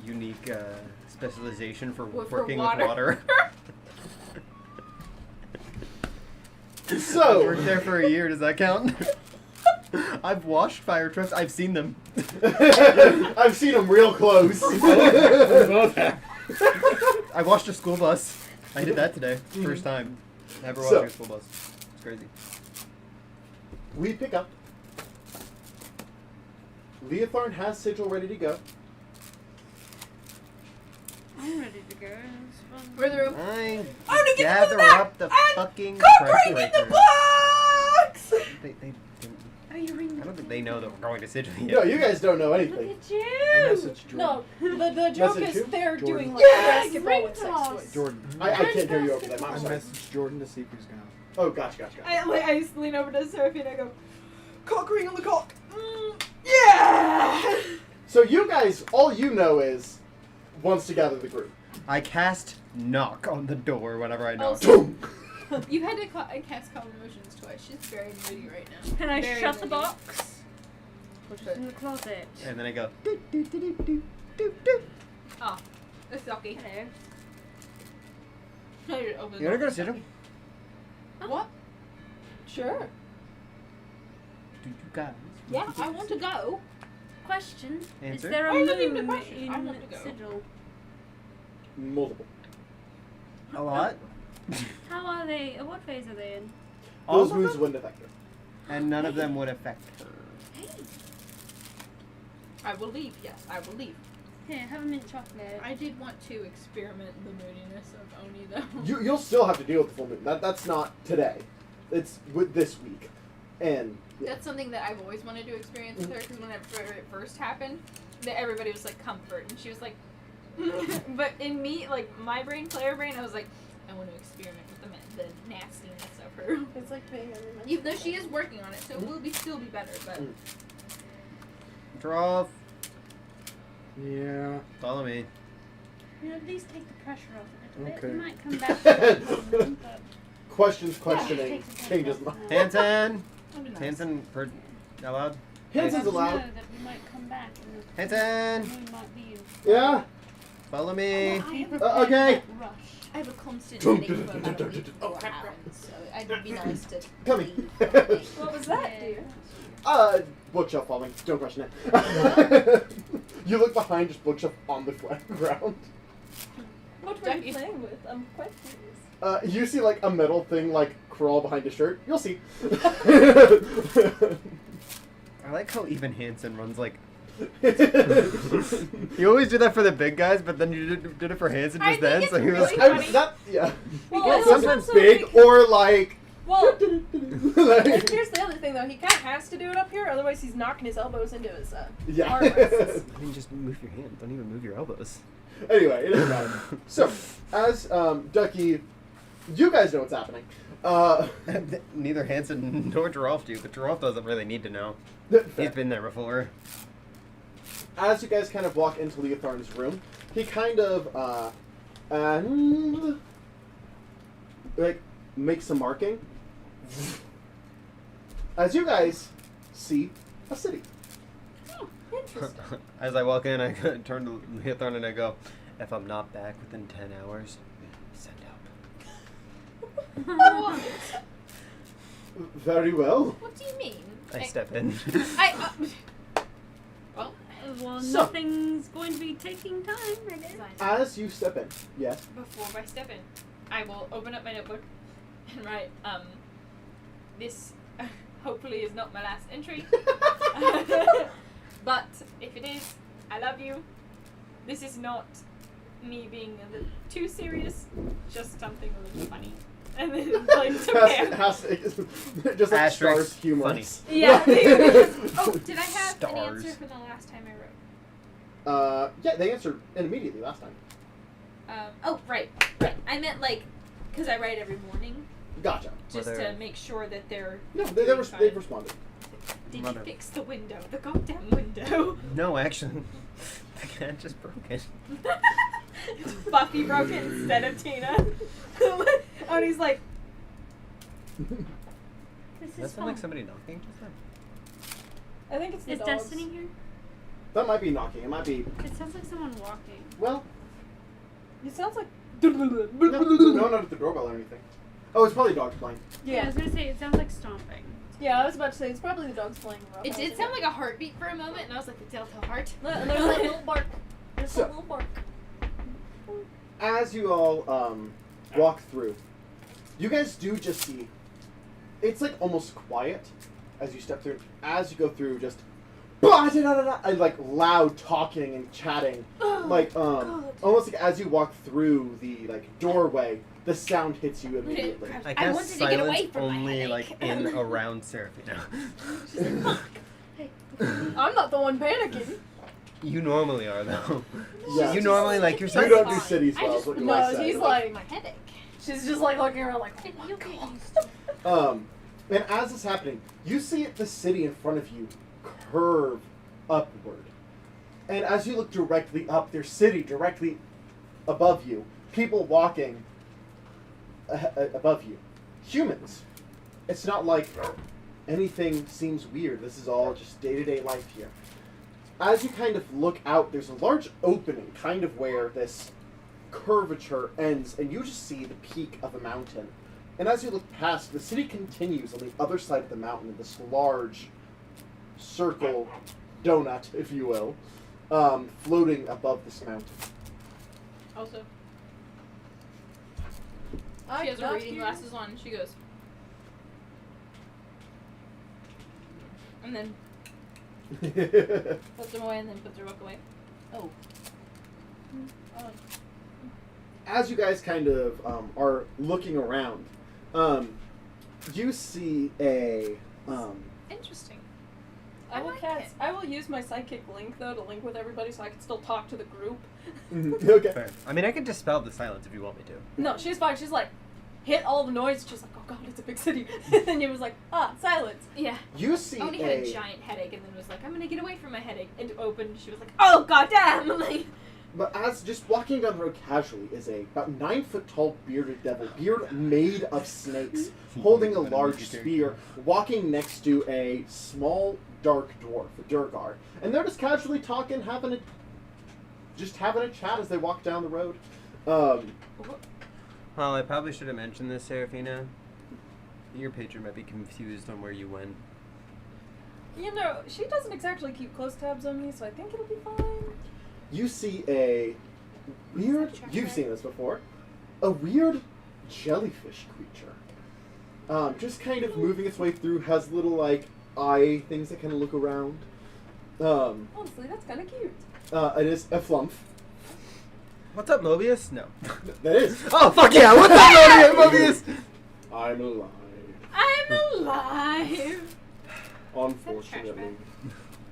Speaker 2: unique specialization for
Speaker 6: For
Speaker 2: working
Speaker 6: water.
Speaker 2: with water. I've
Speaker 1: So,
Speaker 2: worked there for a year. Does that count? I've washed fire trucks. I've seen them.
Speaker 1: I've seen them real close.
Speaker 7: Both have.
Speaker 2: I washed a school bus. I did that today. First time. Never
Speaker 1: So-
Speaker 2: washed a school bus. It's crazy.
Speaker 1: We pick up. Leotharn has Sigil ready to go.
Speaker 5: I'm ready to go. It's fun.
Speaker 6: Where the room?
Speaker 2: I
Speaker 6: I'm gonna get
Speaker 2: gather
Speaker 6: them back
Speaker 2: up the
Speaker 6: and
Speaker 2: fucking
Speaker 6: Go
Speaker 2: press
Speaker 6: bring in the
Speaker 2: breakers.
Speaker 6: box!
Speaker 2: They
Speaker 5: Oh, you're ringing
Speaker 2: I don't think they know that we're going to Sigil yet.
Speaker 1: No, you guys don't know
Speaker 4: Look
Speaker 1: anything.
Speaker 4: at you!
Speaker 7: I messaged Jordan.
Speaker 4: No, the joke
Speaker 1: Message
Speaker 4: is
Speaker 1: who?
Speaker 4: they're
Speaker 7: Jordan.
Speaker 4: doing like
Speaker 6: Yes!
Speaker 4: basketball with sex
Speaker 5: Ring
Speaker 4: toys.
Speaker 7: Jordan.
Speaker 1: I can't hear you over them.
Speaker 7: I
Speaker 1: I'm sorry.
Speaker 7: messaged Jordan to see if he's gone.
Speaker 1: Oh, gotcha.
Speaker 6: I just lean over to Sophie and I go, cock ring on the cock. Yeah!
Speaker 1: So you guys, all you know is wants to gather the group.
Speaker 2: I cast knock on the door whenever I knock.
Speaker 6: Also- You had to cast Calm Emotions twice. She's very moody right now.
Speaker 5: Can I
Speaker 6: Very
Speaker 5: shut the
Speaker 6: moody.
Speaker 5: box? Put it in the closet.
Speaker 2: And then I go.
Speaker 6: Oh, it's lucky.
Speaker 5: Hello.
Speaker 6: No, you're over the
Speaker 2: You wanna go
Speaker 6: door.
Speaker 2: to Sigil?
Speaker 6: What?
Speaker 4: Sure.
Speaker 2: Do you guys?
Speaker 6: Yeah, I want to go.
Speaker 5: Question.
Speaker 2: Answer?
Speaker 5: Is there a
Speaker 6: Why are you looking at the
Speaker 5: moon
Speaker 6: question? I want to go.
Speaker 5: in Sigil?
Speaker 1: Multiple.
Speaker 2: A lot.
Speaker 5: How are they? What phase are they in?
Speaker 2: All
Speaker 1: Those
Speaker 2: of
Speaker 1: moves
Speaker 2: them?
Speaker 1: wouldn't affect her.
Speaker 2: And none of them would affect her.
Speaker 5: Hey.
Speaker 6: I will leave, yes, I will leave.
Speaker 5: Here, have a mint chocolate.
Speaker 6: I did want to experiment the moodiness of Oni though.
Speaker 1: You'll still have to deal with the full moon. That's not today. It's with this week. And yeah.
Speaker 6: That's something that I've always wanted to experience with her because whenever it first happened, that everybody was like comfort and she was like, but in me, like my brain, player brain, I was like, I want to experiment with the nastiness of her.
Speaker 4: It's like being under my
Speaker 6: Even though she is working on it, so it will still be better. But
Speaker 2: Draw.
Speaker 7: Yeah.
Speaker 2: Follow me.
Speaker 5: You know, at least take the pressure off a little bit.
Speaker 7: Okay.
Speaker 5: You might come back to it, but
Speaker 1: questioning
Speaker 5: take the pressure
Speaker 1: changes
Speaker 5: off
Speaker 1: mind.
Speaker 5: now.
Speaker 2: Hanson.
Speaker 6: that'd be nice.
Speaker 2: Hanson. Allowed.
Speaker 1: Hanson's
Speaker 5: Let us
Speaker 1: allowed.
Speaker 5: know that we might come back and the
Speaker 2: Hanson.
Speaker 5: moon might be in.
Speaker 1: Yeah.
Speaker 2: Follow me.
Speaker 6: I have,
Speaker 1: Okay.
Speaker 5: Rush.
Speaker 6: I have a constant
Speaker 1: Dum,
Speaker 6: headache
Speaker 1: dum,
Speaker 6: for
Speaker 1: dum,
Speaker 6: about a
Speaker 1: dum,
Speaker 6: week
Speaker 1: dum, dum.
Speaker 6: beforehand, so it'd be nice to
Speaker 1: Coming.
Speaker 6: leave.
Speaker 4: What was that, dear?
Speaker 1: Bookshelf falling. Don't question it. You look behind, just bookshelf on the ground.
Speaker 4: What were
Speaker 6: Ducky.
Speaker 4: you playing with? I'm quite curious.
Speaker 1: You see like a metal thing like crawl behind his shirt. You'll see.
Speaker 2: I like how even Hanson runs like. You always do that for the big guys, but then you did it for Hanson
Speaker 6: I
Speaker 2: just
Speaker 6: think
Speaker 2: then.
Speaker 6: it's
Speaker 2: So he was.
Speaker 6: really
Speaker 1: I'm
Speaker 6: funny.
Speaker 1: not. Yeah.
Speaker 4: Well,
Speaker 1: Because
Speaker 4: it's
Speaker 1: sometimes
Speaker 4: also
Speaker 1: big
Speaker 4: because-
Speaker 1: or like.
Speaker 4: Well,
Speaker 1: like,
Speaker 4: here's the other thing though. He kind of has to do it up here, otherwise he's knocking his elbows into his
Speaker 1: yeah.
Speaker 4: armrests.
Speaker 2: I mean, just move your hand. Don't even move your elbows.
Speaker 1: Anyway, it doesn't matter. So, as Ducky, you guys know what's happening.
Speaker 2: Neither Hanson nor Giraffe do, but Giraffe doesn't really need to know. He's been there before.
Speaker 1: As you guys kind of walk into Leotharn's room, he kind of and like makes a marking. As you guys see a city.
Speaker 4: Interesting.
Speaker 2: As I walk in, I turn to Leotharn and I go, "If I'm not back within 10 hours, send help."
Speaker 1: Very well.
Speaker 6: What do you mean?
Speaker 2: I step in.
Speaker 6: Well,
Speaker 5: Well,
Speaker 1: So-
Speaker 5: nothing's going to be taking time, I guess.
Speaker 1: As you step in, yes.
Speaker 6: before I step in, I will open up my notebook and write, this hopefully is not my last entry. But if it is, I love you. This is not me being a little too serious, just something a little funny. And then, like, to Pam.
Speaker 1: has to, just like
Speaker 2: Asterisk,
Speaker 1: stars humorous.
Speaker 6: Yeah. Oh, did I have
Speaker 2: Stars.
Speaker 6: an answer for the last time I wrote?
Speaker 1: Yeah, they answered immediately last time.
Speaker 6: Oh, right. I meant, like, because I write every morning,
Speaker 1: Gotcha.
Speaker 6: just
Speaker 2: Whether-
Speaker 6: to make sure that they're
Speaker 1: No,
Speaker 6: doing fine.
Speaker 1: they've responded.
Speaker 6: Did
Speaker 2: Mother-
Speaker 6: you fix the window? The goddamn window.
Speaker 2: No, actually, the cat just broke it.
Speaker 6: Buffy broke it instead of Tina. And he's like,
Speaker 5: This
Speaker 2: Does that
Speaker 5: is
Speaker 2: sound like
Speaker 5: fun.
Speaker 2: somebody knocking just then?
Speaker 4: I think it's the
Speaker 5: Is
Speaker 4: dogs.
Speaker 5: Destiny here?
Speaker 1: That might be knocking. It might be.
Speaker 5: It sounds like someone walking.
Speaker 1: Well,
Speaker 4: It sounds like.
Speaker 1: no, not at the doorbell or anything. Oh, it's probably dogs playing.
Speaker 5: I
Speaker 4: Yeah.
Speaker 5: was gonna say it sounds like stomping.
Speaker 4: Yeah, I was about to say it's probably the dogs playing rough.
Speaker 6: It did sound like a heartbeat for a moment, and I was like, the Delta heart.
Speaker 4: And there's a little bark. There's
Speaker 1: So-
Speaker 4: a little bark.
Speaker 1: As you all walk through, you guys do just see. It's like almost quiet as you step through. As you go through, just and like loud talking and chatting, like almost like as you walk through the like doorway, the sound hits you immediately.
Speaker 2: I
Speaker 6: I
Speaker 2: guess
Speaker 6: wanted to get away
Speaker 2: silence
Speaker 6: from my
Speaker 2: only
Speaker 6: headache.
Speaker 2: like in around Seraphina.
Speaker 4: I'm not the one panicking.
Speaker 2: You normally are though.
Speaker 1: Yeah.
Speaker 2: You normally like your
Speaker 1: You
Speaker 2: silence.
Speaker 1: don't do cities
Speaker 6: I
Speaker 1: well.
Speaker 6: just
Speaker 1: Is what you
Speaker 4: No,
Speaker 1: might say.
Speaker 4: he's
Speaker 6: Away
Speaker 4: like-
Speaker 6: from my headache.
Speaker 4: She's just like looking around like, oh my
Speaker 5: You'll get
Speaker 4: god.
Speaker 5: used to it.
Speaker 1: And as it's happening, you see the city in front of you curve upward. And as you look directly up, there's city directly above you. People walking above you. Humans. It's not like anything seems weird. This is all just day-to-day life here. As you kind of look out, there's a large opening, kind of where this curvature ends, and you just see the peak of a mountain. And as you look past, the city continues on the other side of the mountain in this large circle donut, if you will, floating above this mountain.
Speaker 6: Also,
Speaker 4: I
Speaker 6: she has her
Speaker 4: got
Speaker 6: reading
Speaker 4: you.
Speaker 6: glasses on, and she goes. And then puts them away, and then puts her book away. Oh.
Speaker 1: As you guys kind of are looking around, you see a
Speaker 6: Interesting.
Speaker 4: I will
Speaker 6: like
Speaker 4: cast.
Speaker 6: it.
Speaker 4: I will use my psychic link though to link with everybody, so I can still talk to the group.
Speaker 1: okay.
Speaker 2: Fair. I mean, I could dispel the silence if you want me to.
Speaker 4: No, she's fine. She's like, hit all the noise. She's like, oh god, it's a big city. And then it was like, silence.
Speaker 6: Yeah.
Speaker 1: You see
Speaker 6: I only had a
Speaker 1: a
Speaker 6: giant headache, and then was like, I'm gonna get away from my headache. And opened. She was like, oh goddamn! Like,
Speaker 1: But as just walking down the road casually is a about 9 foot tall bearded devil, beard made of snakes, holding a large spear, walking next to a small dark dwarf, a Durgar, and they're just casually talking, having a chat as they walk down the road.
Speaker 2: Well, I probably should have mentioned this, Seraphina. Your patron might be confused on where you went.
Speaker 4: You know, she doesn't exactly keep close tabs on me, so I think it'll be fine.
Speaker 1: You see a weird. You've seen this before. A weird jellyfish creature. Just kind of moving its way through, has little like eye things that kind of look around.
Speaker 4: Honestly, that's kind of cute.
Speaker 1: It is a flump.
Speaker 2: What's up, Mobius? No.
Speaker 1: That is.
Speaker 2: Oh, fuck yeah! What's up, Mobius?
Speaker 1: I'm alive.
Speaker 6: I'm alive.
Speaker 1: Unfortunately.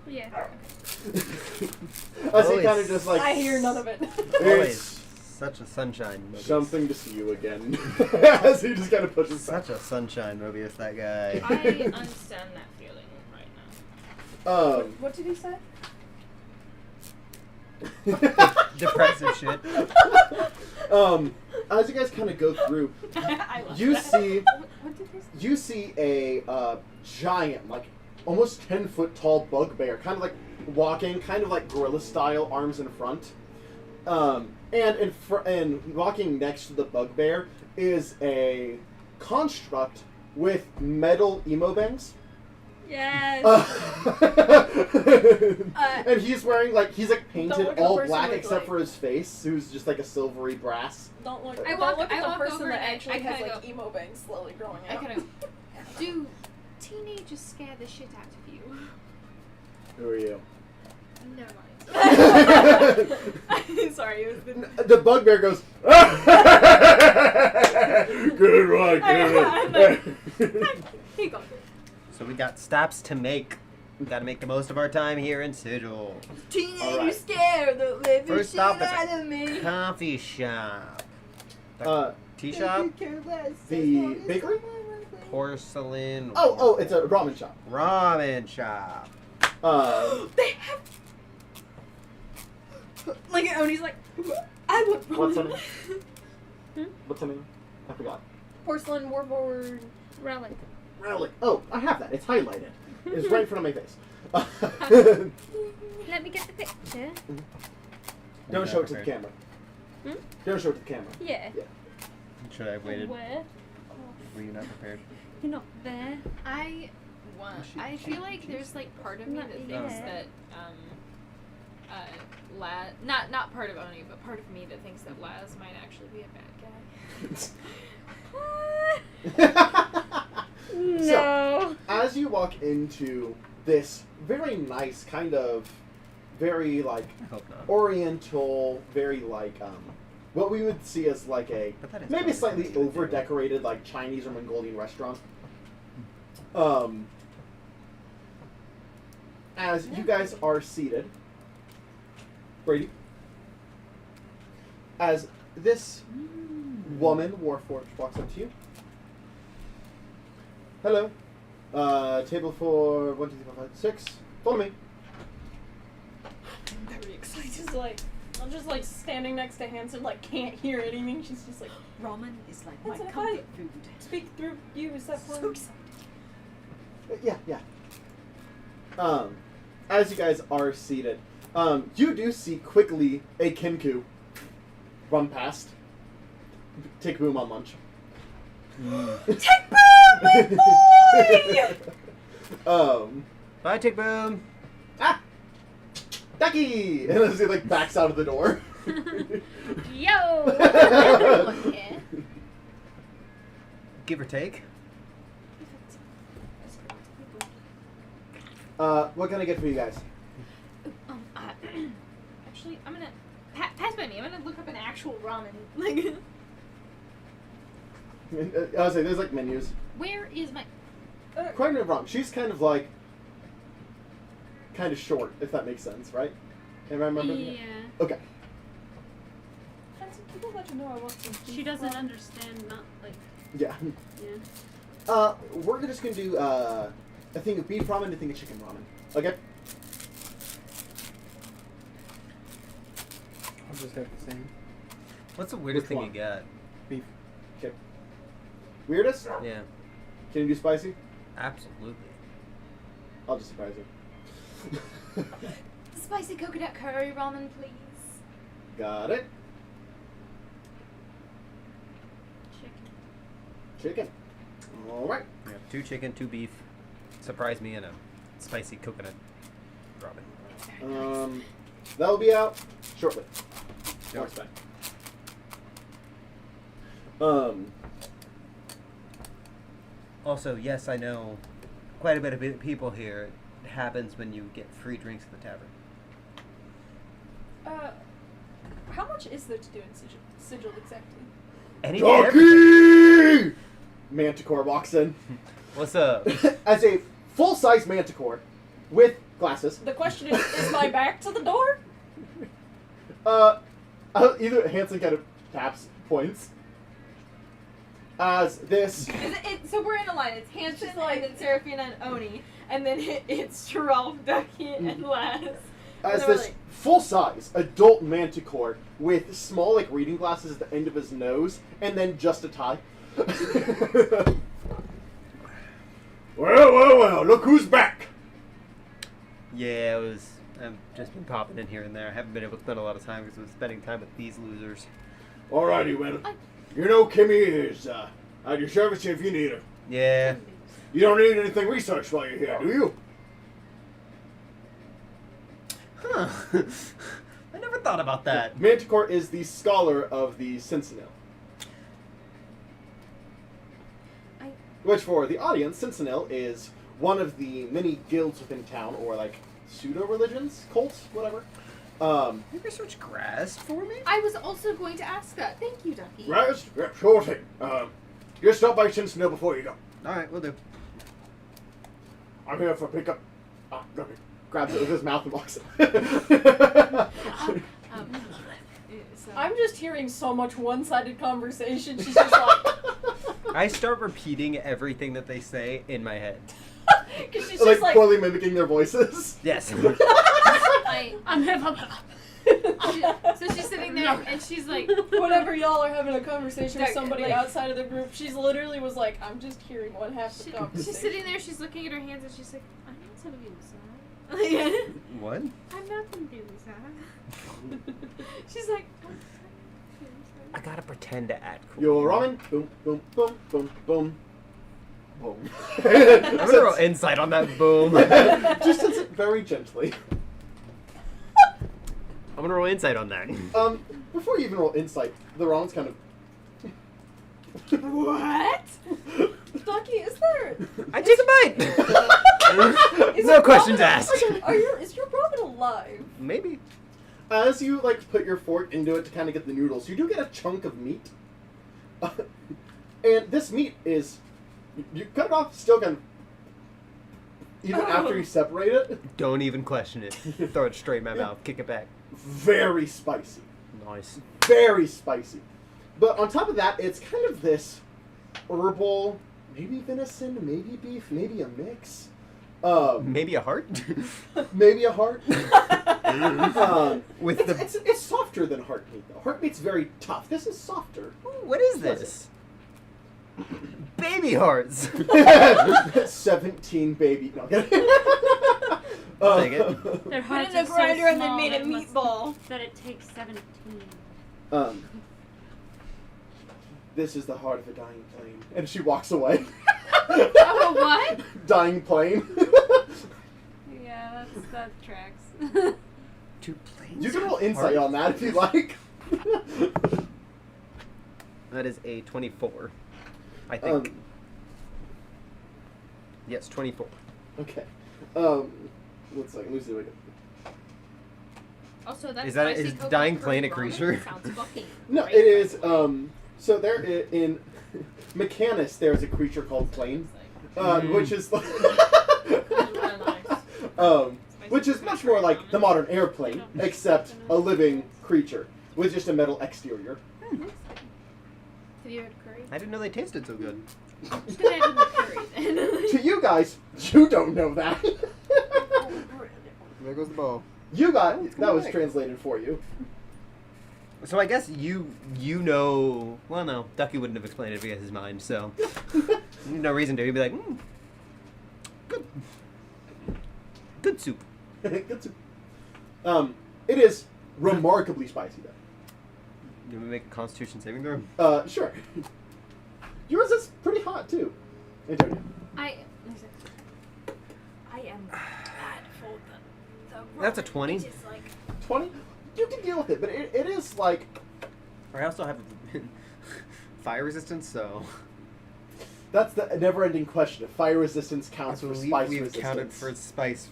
Speaker 5: Yeah.
Speaker 1: As he
Speaker 2: Always.
Speaker 1: kind of just like.
Speaker 4: I hear none of it.
Speaker 2: Always
Speaker 1: It's
Speaker 2: such a sunshine, Mobius.
Speaker 1: something to see you again. As he just kind of pushes back.
Speaker 2: Such a sunshine, Mobius, that guy.
Speaker 6: I understand that feeling right now.
Speaker 4: What did he say?
Speaker 2: Depressive shit.
Speaker 1: As you guys kind of go through,
Speaker 6: I love
Speaker 1: you
Speaker 6: that.
Speaker 1: see
Speaker 4: What did he say?
Speaker 1: you see a giant, like almost 10-foot tall bugbear, kind of like walking, kind of like gorilla style, arms in front. And walking next to the bugbear is a construct with metal emo bangs.
Speaker 6: Yes.
Speaker 1: And he's wearing he's
Speaker 4: Don't
Speaker 1: painted
Speaker 4: look at the
Speaker 1: all
Speaker 4: person
Speaker 1: black
Speaker 4: with,
Speaker 1: except
Speaker 4: like-
Speaker 1: for his face, who's just like a silvery brass.
Speaker 4: Don't look.
Speaker 6: I
Speaker 4: Don't
Speaker 6: walk-
Speaker 4: look at
Speaker 6: I
Speaker 4: the
Speaker 6: walk
Speaker 4: person
Speaker 6: over
Speaker 4: that
Speaker 6: and
Speaker 4: actually
Speaker 6: I
Speaker 4: has
Speaker 6: kinda
Speaker 4: like
Speaker 6: go-
Speaker 4: emo bangs slowly growing
Speaker 6: I
Speaker 4: out.
Speaker 6: kind of. Do teenagers scare the shit out of you?
Speaker 1: Who are you?
Speaker 6: Never mind.
Speaker 4: Sorry, it was the.
Speaker 1: The bugbear goes. Good one.
Speaker 4: He got
Speaker 2: So we got stops to make. We gotta make the most of our time here in Sigil.
Speaker 4: Teenagers
Speaker 1: Alright.
Speaker 4: scared the living
Speaker 2: First
Speaker 4: shit
Speaker 2: stop is
Speaker 4: out of me.
Speaker 2: Coffee shop. Tea
Speaker 4: They
Speaker 2: shop?
Speaker 4: could care less as
Speaker 1: The
Speaker 4: long as
Speaker 1: bakery?
Speaker 4: someone runs late.
Speaker 2: Porcelain.
Speaker 1: Oh, it's a ramen shop.
Speaker 2: Ramen shop.
Speaker 4: They have. Like Oni's like, I would.
Speaker 1: What's her name? What's her name? I forgot.
Speaker 4: Porcelain warboard.
Speaker 5: Relic.
Speaker 1: Relic. Oh, I have that. It's highlighted. It's right in front of my face.
Speaker 5: Let me get the picture.
Speaker 1: Don't show it to the camera.
Speaker 5: Hmm?
Speaker 1: Don't show it to the camera.
Speaker 5: Yeah.
Speaker 2: Should I have waited?
Speaker 5: Where?
Speaker 2: Were you not prepared?
Speaker 5: You're not there.
Speaker 6: I feel like there's like part of me that thinks that Laz, not part of Oni, but part of me that thinks that Laz might actually be a bad guy.
Speaker 5: No.
Speaker 1: So, as you walk into this very nice kind of very like
Speaker 2: I hope not.
Speaker 1: oriental, very like what we would see as like a
Speaker 2: But that is
Speaker 1: maybe
Speaker 2: probably
Speaker 1: slightly
Speaker 2: something to do.
Speaker 1: over decorated like Chinese or Mongolian restaurant. As you guys are seated, Brady, as this woman, Warforged, walks up to you. Hello. Table for 1, 2, 3, 4, 5, 6. Follow me.
Speaker 4: I'm very excited. I'm just like standing next to Hanson, like can't hear anything. She's just like,
Speaker 8: Ramen is like my
Speaker 4: Hanson,
Speaker 8: comfort
Speaker 4: hi.
Speaker 8: food.
Speaker 4: Speak through you. Is that
Speaker 8: So
Speaker 4: for?
Speaker 8: excited.
Speaker 1: Yeah. As you guys are seated, you do see quickly a Kinku run past. Take Boom on lunch.
Speaker 4: Take Boom, big boy!
Speaker 2: Bye, Tick Boom.
Speaker 1: Ah! Ducky! And as he like backs out of the door.
Speaker 5: Yo! Everyone here.
Speaker 2: Give or take.
Speaker 1: What can I get for you guys?
Speaker 6: Actually, I'm gonna pass by me. I'm gonna look up an actual ramen. Like,
Speaker 1: I was saying, there's like menus.
Speaker 6: where is my?
Speaker 1: Correct me if I'm wrong. She's kind of like, kind of short, if that makes sense, right? Am I remembering?
Speaker 5: Yeah.
Speaker 1: Okay.
Speaker 4: Hanson, people let you know I want some.
Speaker 5: She doesn't understand, not like.
Speaker 1: Yeah.
Speaker 5: Yeah.
Speaker 1: We're just gonna do a thing of beef ramen and a thing of chicken ramen. Okay?
Speaker 7: I'll just have the same.
Speaker 2: What's the weirdest
Speaker 1: Which
Speaker 2: thing
Speaker 1: one?
Speaker 2: you got?
Speaker 7: Beef.
Speaker 1: Okay. Weirdest?
Speaker 2: Yeah.
Speaker 1: Can you do spicy?
Speaker 2: Absolutely.
Speaker 1: I'll just surprise you.
Speaker 6: Spicy coconut curry ramen, please.
Speaker 1: Got it. Chicken. All right.
Speaker 2: We have 2 chicken, 2 beef. Surprise me, and a spicy coconut ramen.
Speaker 1: That'll be out shortly.
Speaker 2: Sure.
Speaker 1: Next time.
Speaker 2: Also, yes, I know quite a bit of people here. It happens when you get free drinks at the tavern.
Speaker 4: How much is there to do in sigil exactly?
Speaker 2: Anything, everything.
Speaker 1: Ducky! Manticore walks in.
Speaker 2: What's up?
Speaker 1: As a full-size manticore with glasses.
Speaker 4: The question is my back to the door?
Speaker 1: Either Hanson kind of taps, points. As this...
Speaker 6: So we're in a line. It's Hanson, and then Serafina and Oni, and then it's Geralf, Ducky, and Laz.
Speaker 1: As
Speaker 6: And we're
Speaker 1: this
Speaker 6: like,
Speaker 1: full-size adult manticore with small, like, reading glasses at the end of his nose, and then just a tie. Well, look who's back!
Speaker 2: Yeah, I've just been popping in here and there. I haven't been able to spend a lot of time because I was spending time with these losers.
Speaker 1: Alrighty, well, you know Kimmy is at your service if you need her.
Speaker 2: Yeah.
Speaker 1: You don't need anything researched while you're here, do you?
Speaker 2: Huh. I never thought about that.
Speaker 1: Manticore is the scholar of the Cincinnati. Which, for the audience, Cincinnati is one of the many guilds within town, or like pseudo-religions, cults, whatever.
Speaker 2: You research grass for me?
Speaker 6: I was also going to ask that. Thank you, Ducky.
Speaker 1: Right? Yeah, sure thing. Just stop by Cincinnati before you go.
Speaker 2: Alright, we'll do.
Speaker 1: I'm here for pickup. Okay. Grabs it with his mouth and walks it.
Speaker 4: I'm just hearing so much one-sided conversation. She's just like,
Speaker 2: I start repeating everything that they say in my head.
Speaker 4: because she's
Speaker 1: like
Speaker 4: just like,
Speaker 1: poorly mimicking their voices.
Speaker 2: Yes.
Speaker 5: I'm here for So she's sitting there and she's like,
Speaker 4: Whenever y'all are having a conversation with
Speaker 5: Like-
Speaker 4: somebody
Speaker 5: like-
Speaker 4: outside of the group, she's literally was like, I'm just hearing one half the conversation.
Speaker 5: she's sitting there, she's looking at her hands and she's like, I'm not gonna do this.
Speaker 2: What?
Speaker 5: I'm not gonna do this. She's like,
Speaker 3: I gotta pretend to act cool.
Speaker 1: Yo, ramen. Boom, boom, boom, boom, boom. Boom.
Speaker 3: I'm gonna roll insight on that boom.
Speaker 1: Just says it very gently.
Speaker 3: I'm gonna roll insight on that.
Speaker 1: Before you even roll insight, the ramen's kind of.
Speaker 4: What? Ducky, is there?
Speaker 3: I take a bite.
Speaker 4: Is
Speaker 3: No
Speaker 4: your
Speaker 3: questions
Speaker 4: ramen-
Speaker 3: asked.
Speaker 4: Is your ramen alive?
Speaker 3: Maybe.
Speaker 1: As you like put your fork into it to kind of get the noodles, you do get a chunk of meat. And this meat is, you cut it off, still kind of. Even after you separate it,
Speaker 3: Don't even question it. Throw it straight in my mouth. Kick it back.
Speaker 1: very spicy.
Speaker 3: Nice.
Speaker 1: Very spicy. But on top of that, it's kind of this herbal, maybe venison, maybe beef, maybe a mix.
Speaker 3: Maybe a heart.
Speaker 1: Maybe a heart.
Speaker 3: With
Speaker 1: It's softer than heart meat, though. Heart meat's very tough. This is softer.
Speaker 3: What is this? Baby hearts.
Speaker 1: 17 baby. No, I'm kidding.
Speaker 3: I'll take it.
Speaker 5: their
Speaker 4: Put
Speaker 5: hearts
Speaker 4: it in
Speaker 5: are
Speaker 4: a
Speaker 5: so
Speaker 4: grinder and then
Speaker 5: small
Speaker 4: made a
Speaker 5: that it must-
Speaker 4: meatball.
Speaker 5: That it takes 17.
Speaker 1: This is the heart of a dying plane. And she walks away.
Speaker 5: Oh, what?
Speaker 1: Dying plane.
Speaker 5: Yeah, that tracks.
Speaker 3: Two planes.
Speaker 1: You can roll insight on that if you like.
Speaker 3: That is a 24. I think. Yes, 24.
Speaker 1: Okay. One second. Let me see what I get.
Speaker 5: Also, that
Speaker 3: Is that
Speaker 5: spicy
Speaker 3: is
Speaker 5: coconut
Speaker 3: dying
Speaker 5: curry
Speaker 3: plane a
Speaker 5: ramen
Speaker 3: creature?
Speaker 5: Sounds fucking
Speaker 1: No,
Speaker 5: great,
Speaker 1: it is.
Speaker 5: by the way.
Speaker 1: So there in Mechanus, there's a creature called Plane, which is which is much more like the modern airplane, except a living creature with just a metal exterior.
Speaker 5: Have you had curry?
Speaker 3: I didn't know they tasted so good.
Speaker 5: Then I didn't curry then.
Speaker 1: To you guys, you don't know that.
Speaker 2: There goes the ball.
Speaker 1: You got
Speaker 2: That's
Speaker 1: that was
Speaker 2: correct.
Speaker 1: translated for you.
Speaker 3: So I guess you know. Well, no, Ducky wouldn't have explained it via his mind, so no reason to. He'd be like, good soup.
Speaker 1: Good soup. It is remarkably spicy though.
Speaker 3: You want me to make a Constitution saving throw?
Speaker 1: Sure. Yours is pretty hot too. Antonio.
Speaker 4: I am bad for the
Speaker 3: That's a
Speaker 4: ramen,
Speaker 3: 20.
Speaker 4: which is like
Speaker 1: 20? You can deal with it, but it is like
Speaker 3: I also have fire resistance, so
Speaker 1: that's the never-ending question. If fire resistance
Speaker 2: I
Speaker 1: counts for
Speaker 2: believe
Speaker 1: spice
Speaker 2: we've
Speaker 1: resistance.
Speaker 2: counted for spice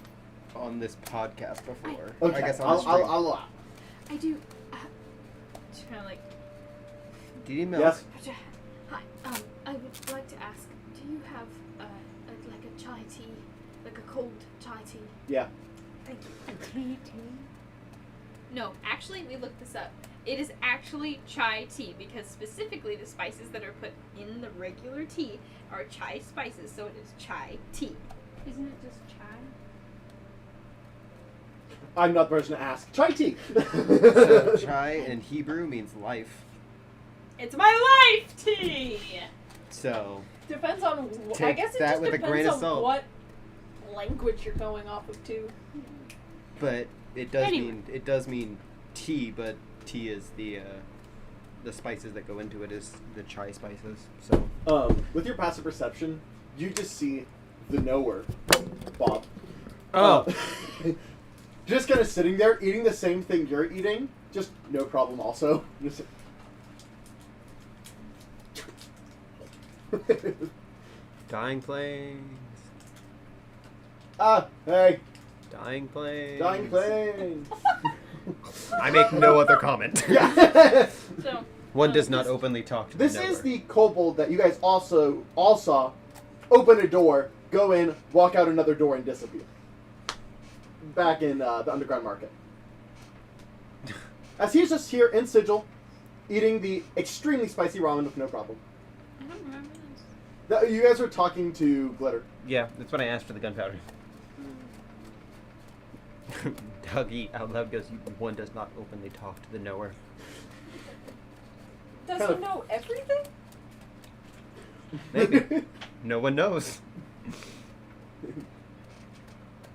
Speaker 2: on this podcast before.
Speaker 1: Okay,
Speaker 2: I guess on
Speaker 1: I'll,
Speaker 2: the stream.
Speaker 1: I'll allow.
Speaker 4: I do.
Speaker 5: Just kind of like,
Speaker 2: Do you need milk?
Speaker 1: Yes.
Speaker 4: Hi. I would like to ask, do you have like a chai tea, like a cold chai tea?
Speaker 1: Yeah.
Speaker 4: Thank you.
Speaker 5: no, actually, we looked this up. It is actually chai tea because specifically the spices that are put in the regular tea are chai spices, so it is chai tea.
Speaker 6: Isn't it just chai?
Speaker 1: I'm not the person to ask. Chai tea.
Speaker 2: So chai in Hebrew means life.
Speaker 5: It's my life tea!
Speaker 2: So
Speaker 4: Depends on. I
Speaker 2: Take
Speaker 4: guess it
Speaker 2: that
Speaker 4: just
Speaker 2: with a
Speaker 4: depends
Speaker 2: grain of
Speaker 4: on
Speaker 2: salt.
Speaker 4: what language you're going off of too.
Speaker 2: but it does
Speaker 5: Anyway.
Speaker 2: mean tea, but tea is the spices that go into it is the chai spices. So
Speaker 1: With your passive perception, you just see the knower, Bob.
Speaker 3: Oh.
Speaker 1: Just kind of sitting there eating the same thing you're eating, just no problem. Also. Just-
Speaker 3: Dying planes.
Speaker 1: Hey,
Speaker 3: Dying planes.
Speaker 1: dying plane.
Speaker 3: I make no other comment.
Speaker 1: Yeah.
Speaker 5: So,
Speaker 3: One does not openly talk to
Speaker 1: This
Speaker 3: the
Speaker 1: is
Speaker 3: knower.
Speaker 1: the kobold that you guys also all saw open a door, go in, walk out another door, and disappear. Back in the underground market. As he's just here in Sigil, eating the extremely spicy ramen with no problem.
Speaker 5: I don't remember this.
Speaker 1: You guys were talking to Glitter.
Speaker 3: Yeah, that's when I asked for the gunpowder. Dougie out loud goes, one does not openly talk to the knower.
Speaker 4: Does
Speaker 1: Kind
Speaker 4: he
Speaker 1: of-
Speaker 4: know everything?
Speaker 3: Maybe. No one knows.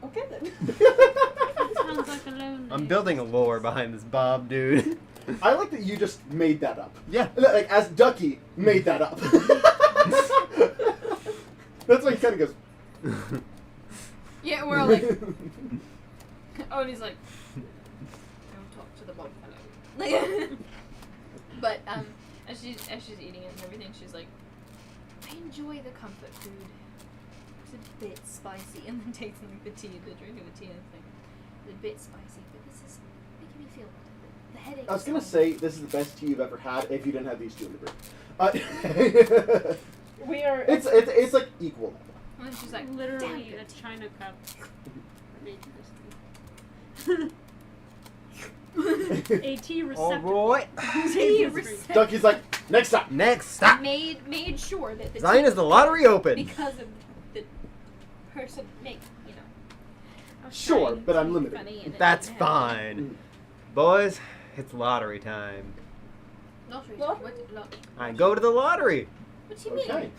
Speaker 4: Okay then.
Speaker 6: Sounds like a lonely.
Speaker 3: I'm building a lore behind this Bob, dude.
Speaker 1: I like that you just made that up.
Speaker 3: Yeah.
Speaker 1: Like, as Ducky made that up. That's why he kind of goes.
Speaker 5: Yeah, we're all like, oh, and he's like, don't talk to the bug fellow. But as she's eating it and everything, she's like, I enjoy the comfort food. It's a bit spicy, and then tasting like the tea, the drink of the tea, and thing. It's a bit spicy, but this is making me feel better. The headache.
Speaker 1: I was
Speaker 5: is
Speaker 1: gonna
Speaker 5: gone.
Speaker 1: say this is the best tea you've ever had if you didn't have these two in the brew.
Speaker 4: We are.
Speaker 1: It's like equal.
Speaker 5: And then she's like,
Speaker 6: Literally
Speaker 5: damn
Speaker 6: a
Speaker 5: it.
Speaker 6: china cup. Made this thing. A tea receptacle.
Speaker 3: Alright.
Speaker 5: Tea
Speaker 6: It's
Speaker 5: receptacle.
Speaker 1: Ducky's like, next time.
Speaker 3: Next, stop.
Speaker 5: Made sure that the
Speaker 3: Zion,
Speaker 5: tea
Speaker 3: is the lottery open?
Speaker 5: because of the person make I was
Speaker 1: Sure,
Speaker 5: trying
Speaker 1: but
Speaker 5: to
Speaker 1: I'm
Speaker 5: be
Speaker 1: limited.
Speaker 5: funny and it
Speaker 3: That's
Speaker 5: didn't happen.
Speaker 3: fine. Boys, it's lottery time.
Speaker 5: Lottery.
Speaker 4: Lottery?
Speaker 5: What?
Speaker 3: I go to the lottery.
Speaker 5: What do you mean?
Speaker 1: Okay.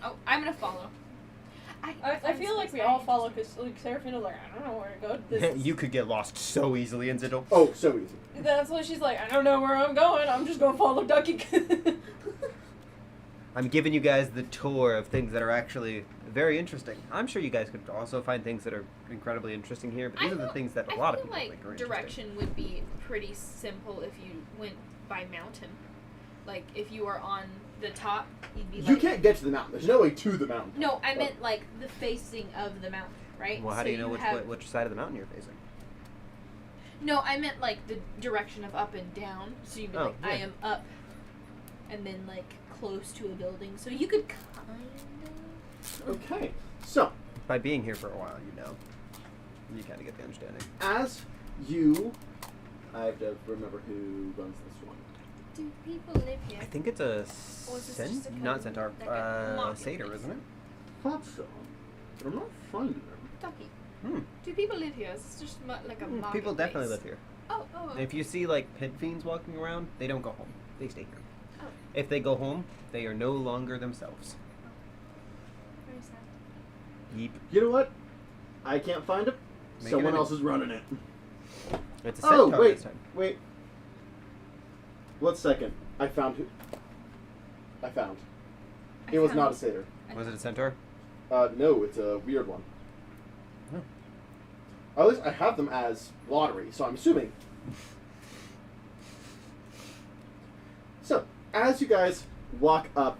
Speaker 5: Oh, I'm gonna follow.
Speaker 4: I feel like we all follow because like Seraphina's like, I don't know where to go. This is-"
Speaker 3: You could get lost so easily in Zittle.
Speaker 1: Oh, so easy.
Speaker 4: That's why she's like, I don't know where I'm going. I'm just gonna follow Ducky.
Speaker 3: I'm giving you guys the tour of things that are actually very interesting. I'm sure you guys could also find things that are incredibly interesting here, but these are the things that a lot of people
Speaker 5: like
Speaker 3: think are interesting.
Speaker 5: direction would be pretty simple if you went by mountain. Like if you were on the top, you'd be like.
Speaker 1: You can't get to the mountain. There's no way to the mountain.
Speaker 5: No, I meant like the facing of the mountain, right?
Speaker 3: Well, how
Speaker 5: So
Speaker 3: do you know
Speaker 5: have-
Speaker 3: which side of the mountain you're facing?
Speaker 5: No, I meant like the direction of up and down. So you'd be
Speaker 3: Oh,
Speaker 5: like, I
Speaker 3: yeah.
Speaker 5: am up, and then like close to a building. So you could kind of.
Speaker 1: Okay. So,
Speaker 3: By being here for a while, you know. You kind of get the understanding.
Speaker 1: as you, I have to remember who runs this one.
Speaker 5: Do people live here?
Speaker 3: I think it's a
Speaker 5: Or is this just a kind
Speaker 3: not
Speaker 5: of
Speaker 3: centaur,
Speaker 5: like a market
Speaker 3: satyr,
Speaker 5: place?
Speaker 3: isn't it?
Speaker 1: Thought so. But I'm not finding them.
Speaker 5: Ducky.
Speaker 3: Hmm.
Speaker 5: Do people live here? Is this just like a market
Speaker 3: People definitely live here.
Speaker 5: Oh.
Speaker 3: And if you see like pit fiends walking around, they don't go home. They stay here.
Speaker 5: Oh.
Speaker 3: If they go home, they are no longer themselves.
Speaker 5: Very sad.
Speaker 3: Yeep.
Speaker 1: You know what? I can't find it.
Speaker 3: Make
Speaker 1: Someone
Speaker 3: it
Speaker 1: else is running it.
Speaker 3: It's a
Speaker 1: Oh,
Speaker 3: centaur
Speaker 1: wait.
Speaker 3: this time.
Speaker 1: Wait. 1 second. I found who. I found. It was not a satyr.
Speaker 3: Was it a centaur?
Speaker 1: No, it's a weird one.
Speaker 3: Oh.
Speaker 1: At least I have them as lottery, so I'm assuming. So, as you guys walk up,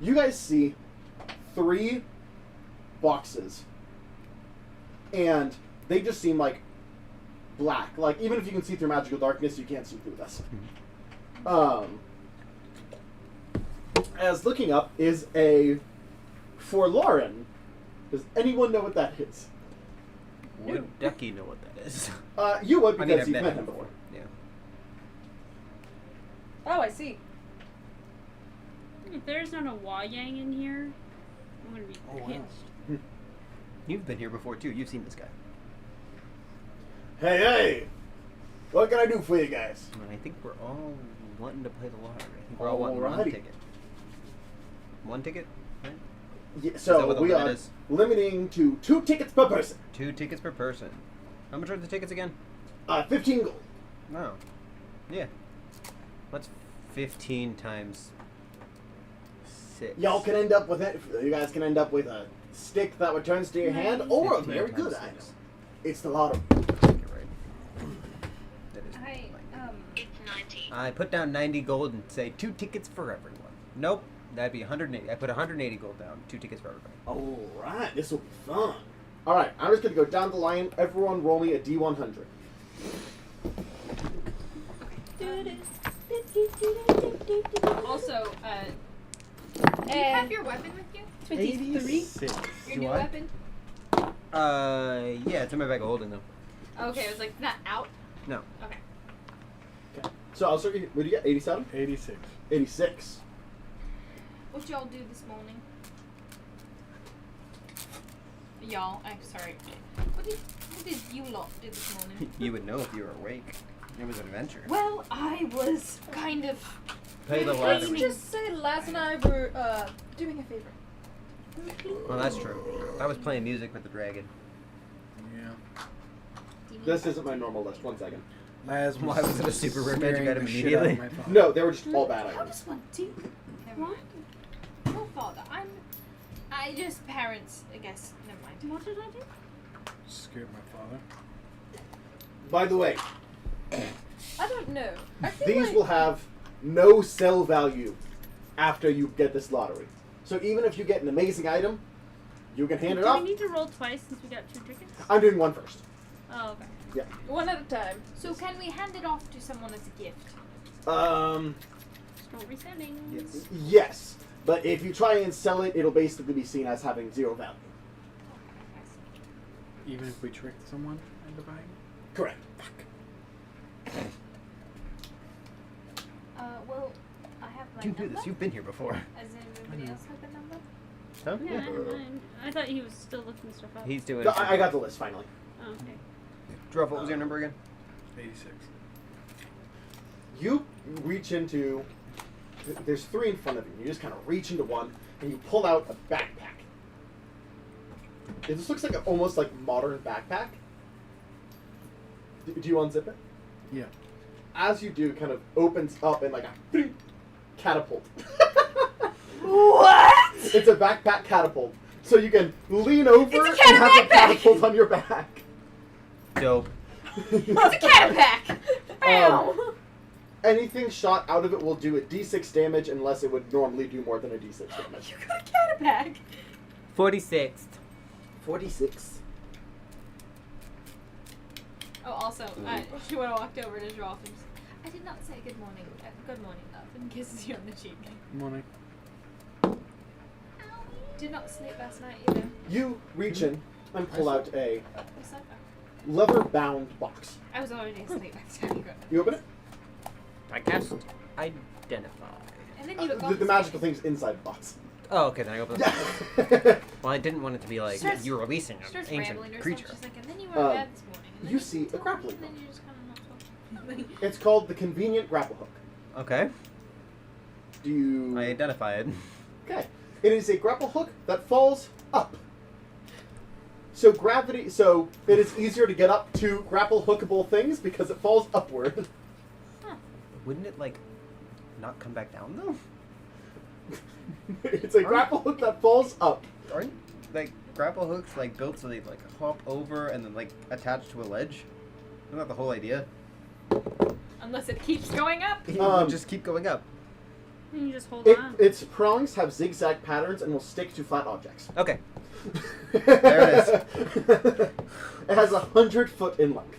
Speaker 1: you guys see 3 boxes. And they just seem like black. Like, even if you can see through magical darkness, you can't see through this. As looking up is a forlorn. Does anyone know what that is?
Speaker 3: Would Ducky know what that is?
Speaker 1: You would
Speaker 3: I
Speaker 1: because
Speaker 3: mean, I've
Speaker 1: you've
Speaker 3: met
Speaker 1: met
Speaker 3: him
Speaker 1: him before.
Speaker 3: Yeah.
Speaker 4: Oh, I see.
Speaker 6: If there's not a Wayang in here, I'm gonna be
Speaker 3: Oh, wow.
Speaker 6: pissed.
Speaker 3: You've been here before too. You've seen this guy.
Speaker 1: Hey! What can I do for you guys?
Speaker 3: And I think we're all wanting to play the lottery. I think we're all wanting one
Speaker 1: Alrighty.
Speaker 3: ticket. One ticket? Right?
Speaker 1: Yeah,
Speaker 3: that
Speaker 1: so
Speaker 3: what the
Speaker 1: we
Speaker 3: limit
Speaker 1: are
Speaker 3: is?
Speaker 1: limiting to 2 tickets per person.
Speaker 3: 2 tickets per person. How much are the tickets again?
Speaker 1: 15 gold.
Speaker 3: Oh. Yeah. What's 15 times 6?
Speaker 1: Y'all can end up with it. You guys can end up with a stick that returns to your hand, or a
Speaker 3: 15
Speaker 1: very
Speaker 3: times
Speaker 1: good
Speaker 3: 6.
Speaker 1: item. It's the lottery.
Speaker 3: You're right. That is I put down 90 gold and say 2 tickets for everyone. Nope, that'd be 180. I put 180 gold down, 2 tickets for everybody.
Speaker 1: Alright, this will be fun. Alright, I'm just going to go down the line. Everyone roll me a D100.
Speaker 5: Also, do you have your weapon with you?
Speaker 1: 83?
Speaker 5: Your
Speaker 3: Do
Speaker 5: new
Speaker 3: I?
Speaker 5: weapon?
Speaker 3: Yeah, it's in my bag of holding though.
Speaker 5: Okay, I was like, not out.
Speaker 3: No.
Speaker 5: Okay.
Speaker 1: Okay. So I'll start you. What do you get? 87?
Speaker 7: 86.
Speaker 5: What y'all do this morning?
Speaker 6: y'all. I'm sorry. What did you lot do this morning?
Speaker 3: You would know if you were awake. It was an adventure.
Speaker 6: Well, I was kind of.
Speaker 3: Pay the
Speaker 4: Let's
Speaker 3: ladder.
Speaker 4: just say Laz and I were doing a favor.
Speaker 3: Well, that's true. I was playing music with the dragon.
Speaker 7: Yeah.
Speaker 1: This isn't my normal list. 1 second.
Speaker 7: Laz
Speaker 3: Why was it a super rare magic
Speaker 7: scaring
Speaker 3: item
Speaker 7: the shit out of
Speaker 3: immediately?
Speaker 7: my father.
Speaker 1: No, they were just all bad
Speaker 4: How
Speaker 1: items.
Speaker 4: does one do?
Speaker 6: Never mind. Oh, father, I just parents. I guess. Never mind.
Speaker 4: What did I do?
Speaker 7: Scared my father.
Speaker 1: By the way,
Speaker 4: I don't know. I feel
Speaker 1: these
Speaker 4: like
Speaker 1: will have no sell value after you get this lottery. So even if you get an amazing item, you can hand it
Speaker 9: Do
Speaker 1: off.
Speaker 9: we need to roll twice since we got 2 tickets?
Speaker 1: I'm doing one first.
Speaker 9: Oh, okay.
Speaker 1: Yeah.
Speaker 4: one at a time.
Speaker 6: So can we hand it off to someone as a gift?
Speaker 9: Just don't resending.
Speaker 3: Yes.
Speaker 1: Yes. But if you try and sell it, it'll basically be seen as having 0 value.
Speaker 7: Even if we tricked someone into buying it?
Speaker 1: Correct.
Speaker 5: Well, I have my
Speaker 3: You do
Speaker 5: number.
Speaker 3: this. You've been here before.
Speaker 5: As everybody else have the number?
Speaker 3: Huh?
Speaker 9: Yeah, never mind. I thought he was still looking stuff up.
Speaker 3: He's doing.
Speaker 1: I got the list finally.
Speaker 9: Oh, okay.
Speaker 3: Druff, what was your number again?
Speaker 7: 86.
Speaker 1: You reach into. There's 3 in front of you. You just kind of reach into one, and you pull out a backpack. This looks like almost like modern backpack. Do you unzip it?
Speaker 7: Yeah.
Speaker 1: As you do, it kind of opens up and like a catapult.
Speaker 6: What?
Speaker 1: It's a backpack catapult, so you can lean over and
Speaker 6: It's a
Speaker 1: have the
Speaker 6: backpack!
Speaker 1: catapult on your back.
Speaker 3: Dope.
Speaker 6: It's a catapack. Ow.
Speaker 1: Anything shot out of it will do a d6 damage unless it would normally do more than a d6 damage.
Speaker 6: You got a catapack.
Speaker 3: 46th.
Speaker 1: 46.
Speaker 6: Oh, also, she would have walked over to Droff and just, I did not say good morning. Good morning, love, and kisses you on the cheek.
Speaker 7: Morning.
Speaker 6: Did not sleep last night either.
Speaker 1: You reach in and pull out a
Speaker 6: What's that?
Speaker 1: leather-bound box.
Speaker 6: I was already asleep by the time you got it.
Speaker 1: You open it.
Speaker 3: I cast identify.
Speaker 6: And then you look
Speaker 1: The magical thing's inside the box.
Speaker 3: Oh, okay. Then I open it.
Speaker 1: Yeah.
Speaker 3: Well, I didn't want it to be like
Speaker 6: Starts-
Speaker 3: you're releasing an
Speaker 6: Starts
Speaker 3: ancient
Speaker 6: rambling or
Speaker 3: creature.
Speaker 6: something. She's like, and then you were in bed this morning. And then
Speaker 1: you see a
Speaker 6: told me,
Speaker 1: grappling
Speaker 6: And then
Speaker 1: hook.
Speaker 6: you just kind of not talking.
Speaker 1: It's called the convenient grapple hook.
Speaker 3: Okay.
Speaker 1: Do you?
Speaker 3: I identify it.
Speaker 1: Okay. It is a grapple hook that falls up. So gravity. So it is easier to get up to grapple hookable things because it falls upward.
Speaker 3: Wouldn't it like not come back down though?
Speaker 1: It's a grapple hook that falls up.
Speaker 3: Aren't like grapple hooks like built so they like hop over and then like attach to a ledge? Isn't that the whole idea?
Speaker 6: Unless it keeps going up.
Speaker 3: It would just keep going up.
Speaker 9: And you just hold
Speaker 1: It,
Speaker 9: on.
Speaker 1: its prongs have zigzag patterns and will stick to flat objects.
Speaker 3: Okay.
Speaker 1: There it is. It has 100 foot in length.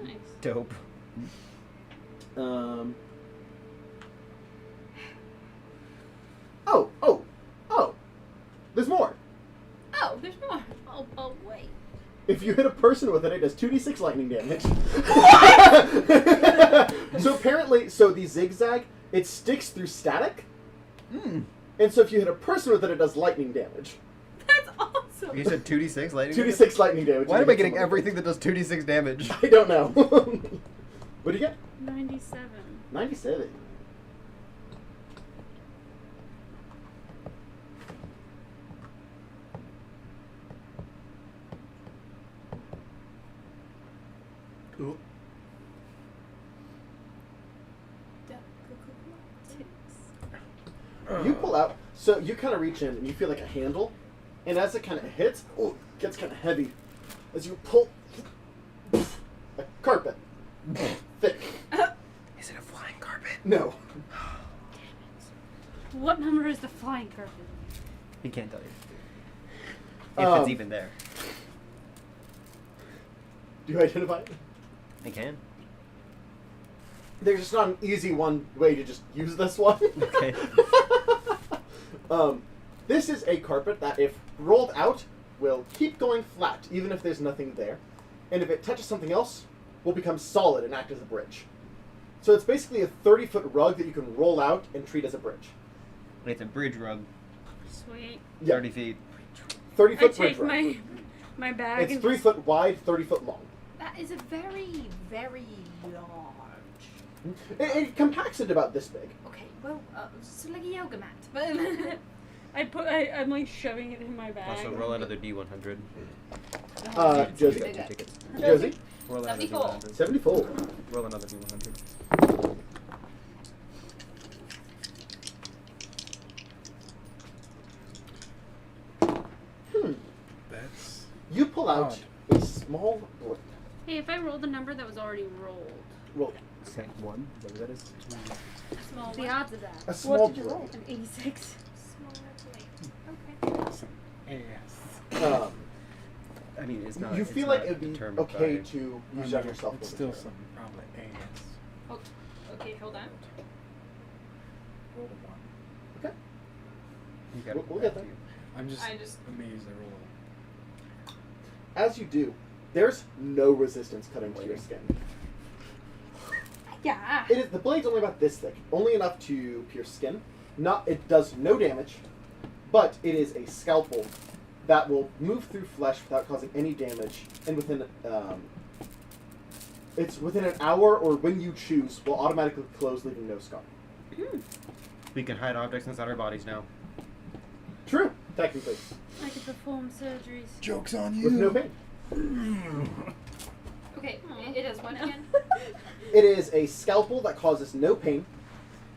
Speaker 9: Nice.
Speaker 3: Dope.
Speaker 1: Oh. There's more.
Speaker 6: Oh, there's more. Oh, wait.
Speaker 1: If you hit a person with it, it does 2d6 lightning damage. So apparently, the zigzag, it sticks through static.
Speaker 3: Hmm.
Speaker 1: And so if you hit a person with it, it does lightning damage.
Speaker 6: That's awesome.
Speaker 3: You said 2d6 lightning.
Speaker 1: 2d6 lightning damage.
Speaker 3: Why
Speaker 1: if
Speaker 3: am
Speaker 1: you
Speaker 3: I
Speaker 1: hit
Speaker 3: getting
Speaker 1: someone.
Speaker 3: everything that does 2d6 damage?
Speaker 1: I don't know. What do you get?
Speaker 9: 97.
Speaker 1: 97.
Speaker 7: Ooh.
Speaker 1: You pull out, so you kind of reach in and you feel like a handle, and as it kind of hits, it gets kind of heavy. As you pull, a carpet, thick.
Speaker 3: Is it a flying carpet?
Speaker 1: No.
Speaker 9: What number is the flying carpet?
Speaker 3: He can't tell you. If it's even there.
Speaker 1: Do you identify it?
Speaker 3: I can.
Speaker 1: There's just not an easy way to just use this one.
Speaker 3: Okay.
Speaker 1: This is a carpet that, if rolled out, will keep going flat, even if there's nothing there. And if it touches something else, will become solid and act as a bridge. So it's basically a 30-foot rug that you can roll out and treat as a bridge.
Speaker 3: It's a bridge rug.
Speaker 9: Sweet.
Speaker 1: Yeah.
Speaker 3: 30 feet.
Speaker 1: 30-foot
Speaker 9: I
Speaker 1: bridge
Speaker 9: take
Speaker 1: rug.
Speaker 9: my bag.
Speaker 1: It's
Speaker 9: and
Speaker 1: 3
Speaker 9: just-
Speaker 1: foot wide, 30 foot long.
Speaker 5: That is a very, very large.
Speaker 1: It compacts it about this big.
Speaker 5: Okay, well, so like a yoga mat. But
Speaker 9: I'm like shoving it in my bag.
Speaker 3: Also, roll another D100.
Speaker 1: Josie.
Speaker 3: You got 2 tickets.
Speaker 1: Josie?
Speaker 3: Roll another
Speaker 5: 74.
Speaker 3: D100.
Speaker 1: 74.
Speaker 3: Roll another D100.
Speaker 7: That's
Speaker 1: You pull out a small blade.
Speaker 9: Hey, if I rolled the number that was already rolled,
Speaker 1: Roll.
Speaker 3: Set 1. Is that what that is?
Speaker 5: small
Speaker 9: the odds of that.
Speaker 1: A small
Speaker 4: did you
Speaker 1: blade.
Speaker 4: roll?
Speaker 9: An 86.
Speaker 5: Small plate. Okay.
Speaker 7: some ass.
Speaker 3: I mean, it's not.
Speaker 1: You
Speaker 3: it's
Speaker 1: feel
Speaker 3: not
Speaker 1: like it'd be
Speaker 3: determined
Speaker 1: okay
Speaker 3: by-
Speaker 1: to
Speaker 7: I
Speaker 1: use
Speaker 7: know,
Speaker 1: on yourself.
Speaker 7: It's
Speaker 1: with
Speaker 7: still
Speaker 1: the
Speaker 7: some probably ass.
Speaker 5: Okay, hold on.
Speaker 7: Roll a 1.
Speaker 1: Okay.
Speaker 3: You gotta
Speaker 1: We'll
Speaker 3: go
Speaker 1: get
Speaker 3: back
Speaker 1: there.
Speaker 3: to you.
Speaker 7: I'm just
Speaker 6: I just-
Speaker 7: amazed I rolled
Speaker 1: As you do, there's no resistance cutting through your skin.
Speaker 4: Yeah.
Speaker 1: It is the blade's only about this thick, only enough to pierce skin. It does no damage, but it is a scalpel that will move through flesh without causing any damage, and it's within an hour or when you choose will automatically close, leaving no scar.
Speaker 3: We can hide objects inside our bodies now.
Speaker 1: True, technically,
Speaker 9: I could perform surgeries.
Speaker 7: Joke's on you.
Speaker 1: with no pain.
Speaker 5: Okay, it does one again.
Speaker 1: It is a scalpel that causes no pain,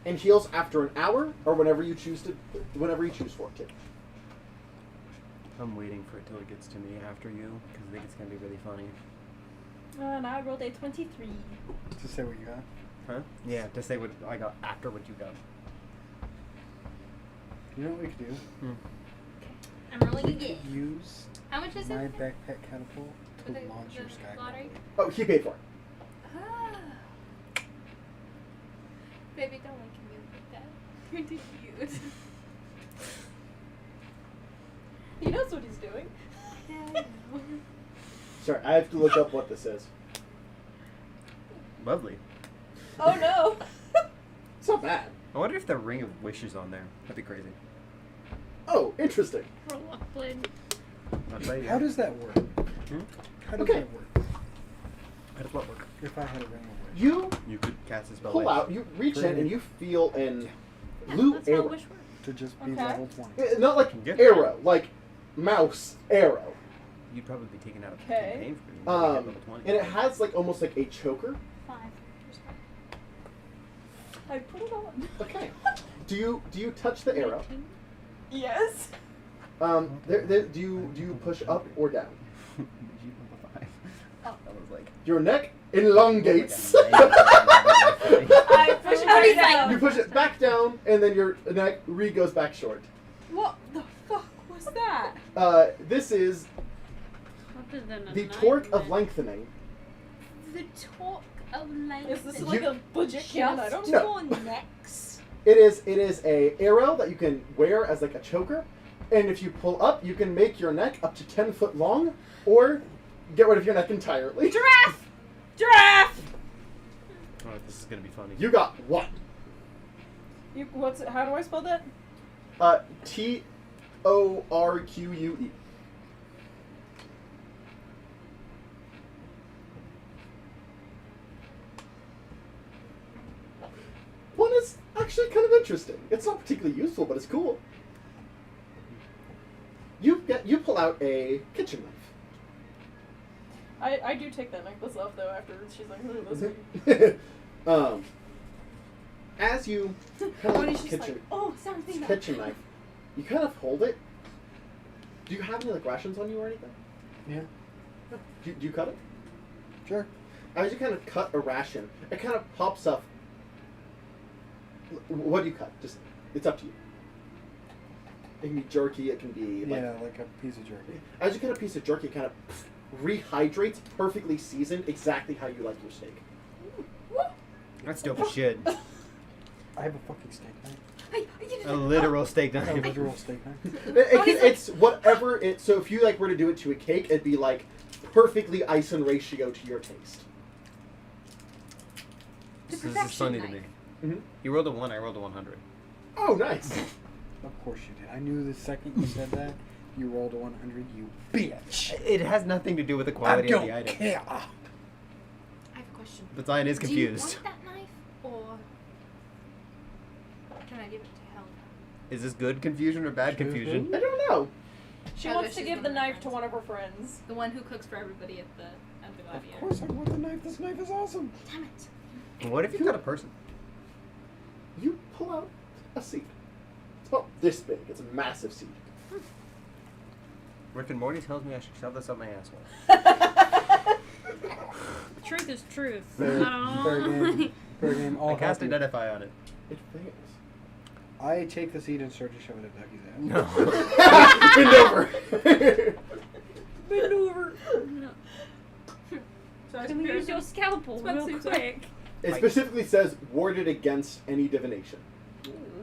Speaker 1: and heals after an hour or whenever you choose for it to.
Speaker 3: I'm waiting for it till it gets to me after you, because I think it's gonna be really funny.
Speaker 4: And I rolled a 23.
Speaker 7: To say what you got.
Speaker 3: Huh? Yeah, to say what I got after what you got.
Speaker 7: You know what we could do?
Speaker 5: I'm rolling again.
Speaker 7: Use
Speaker 5: How much is
Speaker 7: my
Speaker 5: it?
Speaker 7: backpack catapult to
Speaker 5: For the-
Speaker 7: launch your
Speaker 5: the
Speaker 7: sky
Speaker 5: lottery?
Speaker 1: Oh, he paid for it.
Speaker 5: Ah. Baby, don't look at me like that. You're too cute.
Speaker 4: He knows what he's doing.
Speaker 5: Yeah, I know.
Speaker 1: Sorry, I have to look up what this is.
Speaker 3: Lovely.
Speaker 4: Oh no.
Speaker 1: It's not bad.
Speaker 3: I wonder if the Ring of Wish is on there. That'd be crazy.
Speaker 1: Oh, interesting.
Speaker 9: For a luck blade.
Speaker 3: I'll tell you.
Speaker 7: How does that work? How does
Speaker 1: Okay.
Speaker 7: that work?
Speaker 3: How does what work?
Speaker 7: If I had a ring of wish.
Speaker 1: You
Speaker 3: You could cast a spell.
Speaker 1: pull out, you reach in, and you feel an blue
Speaker 9: That's how
Speaker 1: arrow.
Speaker 9: wish works.
Speaker 7: To just be
Speaker 4: Okay.
Speaker 7: level 20.
Speaker 1: Not like
Speaker 3: Yeah.
Speaker 1: arrow, like mouse arrow.
Speaker 3: You'd probably be taken out of
Speaker 4: Okay.
Speaker 3: pain for you. Level 20.
Speaker 1: And it has like almost like a choker.
Speaker 9: 5.
Speaker 4: I put it on.
Speaker 1: Okay. Do you touch the arrow?
Speaker 9: 19.
Speaker 4: Yes.
Speaker 1: Do you push up or down?
Speaker 3: Did you put the 5?
Speaker 4: Oh.
Speaker 3: That was like.
Speaker 1: Your neck elongates.
Speaker 4: I push it
Speaker 5: How
Speaker 4: right
Speaker 5: is that?
Speaker 4: down.
Speaker 1: You push it back down, and then your neck goes back short.
Speaker 4: What the fuck was that?
Speaker 1: This is
Speaker 9: Other than a
Speaker 1: the torque of
Speaker 9: nightmare.
Speaker 1: lengthening.
Speaker 5: The torque of length.
Speaker 4: Is this
Speaker 1: You-
Speaker 4: like a legit cannon? I don't
Speaker 5: just
Speaker 1: know.
Speaker 5: for necks?
Speaker 1: It is a arrow that you can wear as like a choker, and if you pull up, you can make your neck up to 10 foot long, or get rid of your neck entirely.
Speaker 5: Giraffe! Giraffe!
Speaker 3: Oh, this is gonna be funny.
Speaker 1: You got one.
Speaker 4: How do I spell that?
Speaker 1: Torque. One is actually kind of interesting. It's not particularly useful, but it's cool. You pull out a kitchen knife.
Speaker 4: I do take that necklace off though after she's like, "Ooh, this
Speaker 1: As you kind
Speaker 4: When
Speaker 1: of
Speaker 4: she's
Speaker 1: kitchen
Speaker 4: like, oh, something.
Speaker 1: kitchen knife, you kind of hold it. Do you have any like rations on you or anything?
Speaker 7: Yeah.
Speaker 1: No. Do you cut it?
Speaker 7: Sure.
Speaker 1: As you kind of cut a ration, it kind of pops up. What do you cut? Just it's up to you. It can be jerky. It can be like.
Speaker 7: Yeah, like a piece of jerky.
Speaker 1: As you cut a piece of jerky, it kind of rehydrates, perfectly seasoned, exactly how you like your steak.
Speaker 3: That's dope as shit.
Speaker 7: I have a fucking steak knife.
Speaker 3: A literal steak
Speaker 7: A
Speaker 3: knife.
Speaker 7: literal steak knife.
Speaker 1: It's whatever it. So if you like were to do it to a cake, it'd be like perfectly ice and ratio to your taste.
Speaker 3: This is funny to me.
Speaker 1: Mm-hmm.
Speaker 3: You rolled a 1, I rolled a 100.
Speaker 1: Oh, nice.
Speaker 7: Of course you did. I knew the second you said that You rolled a 100, you bitch.
Speaker 3: It has nothing to do with the
Speaker 7: I
Speaker 3: quality of
Speaker 7: don't
Speaker 3: the item.
Speaker 7: care.
Speaker 5: I have a question.
Speaker 3: But Zion is confused.
Speaker 5: Do you want that knife, or can I give it to Helga?
Speaker 3: Is this good confusion or bad confusion?
Speaker 1: I don't know.
Speaker 4: She
Speaker 5: Helga,
Speaker 4: wants to
Speaker 5: she's
Speaker 4: give
Speaker 5: one
Speaker 4: the
Speaker 5: of my
Speaker 4: knife to
Speaker 5: friends.
Speaker 4: one of her friends.
Speaker 5: The one who cooks for everybody at the
Speaker 7: Of
Speaker 5: Gladiator.
Speaker 7: course I want the knife. This knife is awesome.
Speaker 5: Damn it.
Speaker 3: What if you got a person?
Speaker 1: You pull out a seed. It's about this big. It's a massive seed.
Speaker 3: Rick and Morty tells me I should shove this up my asshole.
Speaker 9: Truth is truth.
Speaker 7: Fair game. Fair game.
Speaker 3: I cast Identify on it.
Speaker 1: It fails.
Speaker 7: I take the seed and start to shove it at Ducky's ass.
Speaker 3: No.
Speaker 1: Bend over.
Speaker 9: Bend over. No.
Speaker 6: So I
Speaker 9: Can we use your scalpel
Speaker 6: It's about
Speaker 9: real
Speaker 6: to say
Speaker 9: quick?
Speaker 1: It specifically says warded against any divination.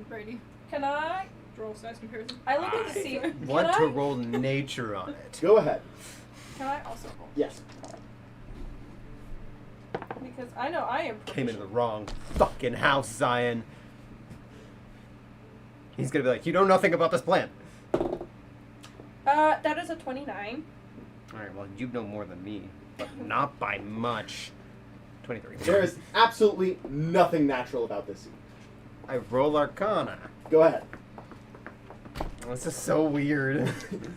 Speaker 6: Brady.
Speaker 4: Can I?
Speaker 6: Roll size comparison.
Speaker 4: I look at the seed. Can
Speaker 3: Want to
Speaker 4: I?
Speaker 3: roll nature on it.
Speaker 1: Go ahead.
Speaker 4: Can I also roll?
Speaker 1: Yes.
Speaker 4: Because I know I am.
Speaker 3: Came into the wrong fucking house, Zion. He's gonna be like, you know nothing about this plant.
Speaker 4: That is a 29.
Speaker 3: Alright, well, you know more than me. But not by much. 23.
Speaker 1: There is absolutely nothing natural about this seed.
Speaker 3: I roll Arcana.
Speaker 1: Go ahead.
Speaker 3: This is so weird. Someone's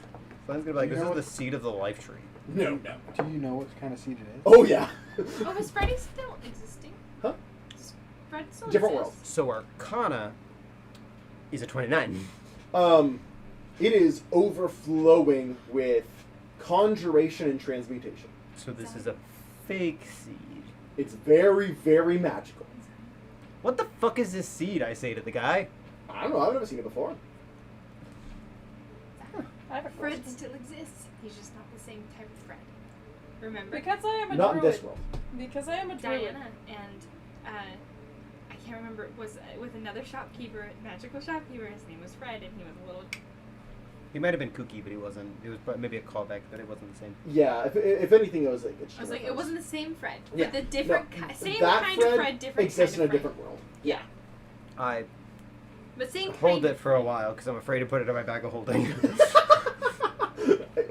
Speaker 3: gonna be like,
Speaker 7: You
Speaker 3: this
Speaker 7: know
Speaker 3: is the seed of the life tree.
Speaker 1: No.
Speaker 7: Do you know what kind of seed it is?
Speaker 1: Oh yeah.
Speaker 5: Oh, is Freddy still existing?
Speaker 1: Huh?
Speaker 5: Does Fred still
Speaker 1: Different
Speaker 5: exist?
Speaker 1: world.
Speaker 3: So Arcana is a 29.
Speaker 1: It is overflowing with conjuration and transmutation.
Speaker 3: So this is a fake seed.
Speaker 1: It's very, very magical.
Speaker 3: What the fuck is this seed, I say to the guy?
Speaker 1: I don't know. I've never seen it before.
Speaker 4: I have a
Speaker 5: Fred
Speaker 4: question.
Speaker 5: still exists. He's just not the same type of Fred. Remember?
Speaker 4: Because I am a
Speaker 1: Not in
Speaker 4: druid.
Speaker 1: this world.
Speaker 4: Because I am a druid.
Speaker 5: Diana and I can't remember, it was with another shopkeeper, magical shopkeeper. His name was Fred, and he was a little.
Speaker 3: He might have been kooky, but he wasn't. It was maybe a callback, but it wasn't the same.
Speaker 1: Yeah. If anything, it was like.
Speaker 5: I was like, it wasn't the same Fred.
Speaker 1: Yeah.
Speaker 5: But the different,
Speaker 1: No,
Speaker 5: same
Speaker 1: that
Speaker 5: kind
Speaker 1: Fred
Speaker 5: of Fred, different
Speaker 1: exists
Speaker 5: kind
Speaker 1: in a
Speaker 5: of Fred.
Speaker 1: different world. Yeah.
Speaker 3: I
Speaker 5: But same
Speaker 3: hold
Speaker 5: kind
Speaker 3: it for a while because I'm afraid to put it in my bag of holding.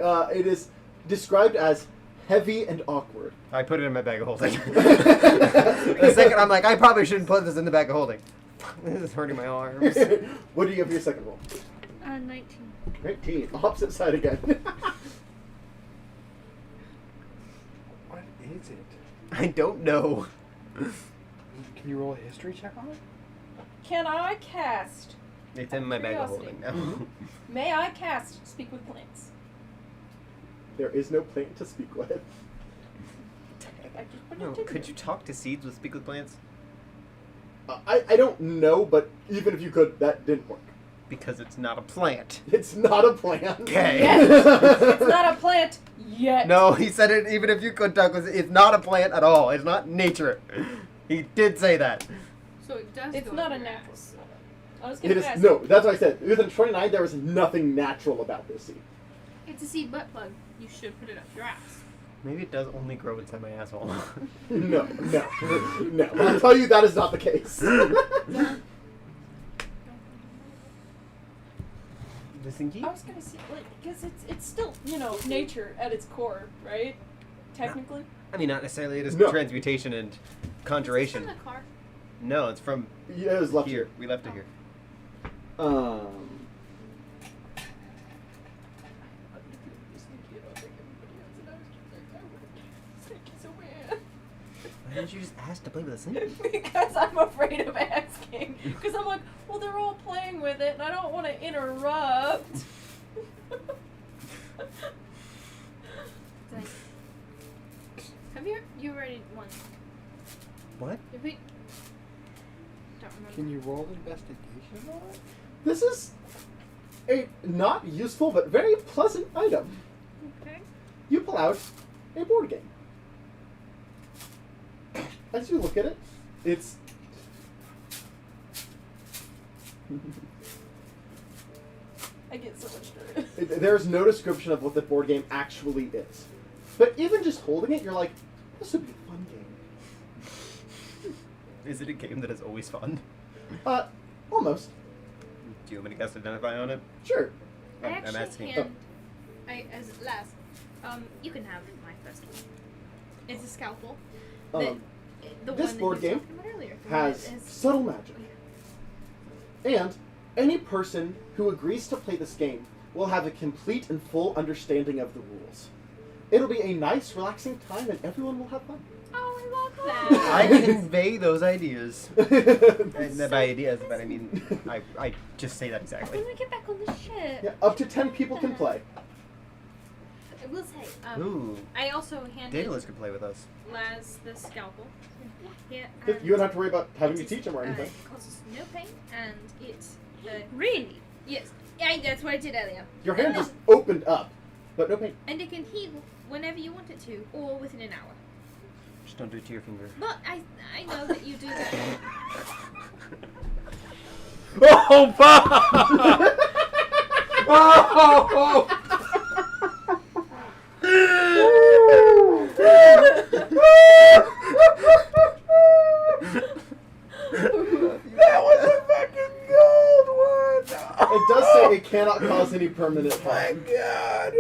Speaker 1: It is described as heavy and awkward.
Speaker 3: I put it in my bag of holding. The second I'm like, I probably shouldn't put this in the bag of holding. This is hurting my arms.
Speaker 1: What do you get for your second roll?
Speaker 9: 19.
Speaker 1: 19. Opposite side again.
Speaker 7: What is it?
Speaker 3: I don't know.
Speaker 7: Can you roll a history check on it?
Speaker 4: Can I cast?
Speaker 3: It's in my bag of
Speaker 4: Curiosity.
Speaker 3: holding now.
Speaker 4: May I cast Speak with Plants?
Speaker 1: There is no plant to speak with.
Speaker 4: I just put
Speaker 3: No,
Speaker 4: it in
Speaker 3: could
Speaker 4: there.
Speaker 3: you talk to seeds with speak with plants?
Speaker 1: I don't know, but even if you could, that didn't work.
Speaker 3: Because it's not a plant.
Speaker 1: It's not a plant.
Speaker 3: Okay.
Speaker 4: It's not a plant yet.
Speaker 3: No, he said it even if you could talk with it. It's not a plant at all. It's not nature. He did say that.
Speaker 6: So it does
Speaker 4: It's
Speaker 6: go
Speaker 4: not
Speaker 6: in
Speaker 4: a
Speaker 6: your
Speaker 4: natural.
Speaker 6: ass.
Speaker 4: I was
Speaker 1: It
Speaker 4: gonna
Speaker 1: is
Speaker 4: ask.
Speaker 1: no. That's what I said. Within 29, there was nothing natural about this seed.
Speaker 5: It's a seed butt plug.
Speaker 6: You should put it up your ass.
Speaker 3: Maybe it does only grow inside my asshole.
Speaker 1: No. I'll tell you that is not the case.
Speaker 3: Listen,
Speaker 4: I was gonna say, like, because it's still, nature at its core, right? Technically.
Speaker 3: I mean, not necessarily. It is
Speaker 1: No.
Speaker 3: transmutation and conjuration.
Speaker 5: From the car.
Speaker 3: No, it's from
Speaker 1: Yeah, it was left
Speaker 3: here. We left it here. Why didn't you just ask to play with a snake?
Speaker 4: Because I'm afraid of asking. Because I'm like, well, they're all playing with it, and I don't want to interrupt.
Speaker 5: Have you already won?
Speaker 3: What?
Speaker 5: Did we? Don't remember.
Speaker 7: Can you roll investigation on it?
Speaker 1: This is a not useful but very pleasant item.
Speaker 9: Okay.
Speaker 1: You pull out a board game. As you look at it, it's
Speaker 4: I get so much nervous.
Speaker 1: there's no description of what the board game actually is. But even just holding it, you're like, this would be a fun game.
Speaker 3: Is it a game that is always fun?
Speaker 1: Almost.
Speaker 3: Do you want me to cast Identify on it?
Speaker 1: Sure.
Speaker 5: I
Speaker 3: I'm
Speaker 5: actually
Speaker 3: asking.
Speaker 5: hand as last, you can have my first one. It's a scalpel. The
Speaker 1: This
Speaker 5: one
Speaker 1: board
Speaker 5: that you
Speaker 1: game
Speaker 5: were talking about earlier. The one
Speaker 1: has
Speaker 5: that is-
Speaker 1: subtle magic. And any person who agrees to play this game will have a complete and full understanding of the rules. It'll be a nice, relaxing time, and everyone will have fun.
Speaker 5: Oh, I love that.
Speaker 3: I convey those ideas. And by ideas, but I mean, I just say that
Speaker 5: I'm
Speaker 3: exactly.
Speaker 5: gonna get back on the ship.
Speaker 1: Yeah, up to 10 people can play.
Speaker 5: I will say,
Speaker 3: Ooh,
Speaker 5: I also handed
Speaker 3: Daedalus could play with us.
Speaker 5: Laz the scalpel. Yeah,
Speaker 1: You don't have to worry about having to teach them or anything.
Speaker 5: It causes no pain, and it.
Speaker 9: Really?
Speaker 5: Yes, yeah, that's what I did earlier.
Speaker 1: Your hand just opened up, but no pain.
Speaker 5: And it can heal whenever you want it to, or within an hour.
Speaker 3: Just don't do it to your finger.
Speaker 5: But I know that you do that.
Speaker 7: Oh, fuck! Oh! That was a fucking gold one!
Speaker 1: It does say it cannot cause any permanent
Speaker 7: Oh my
Speaker 1: harm.
Speaker 7: god!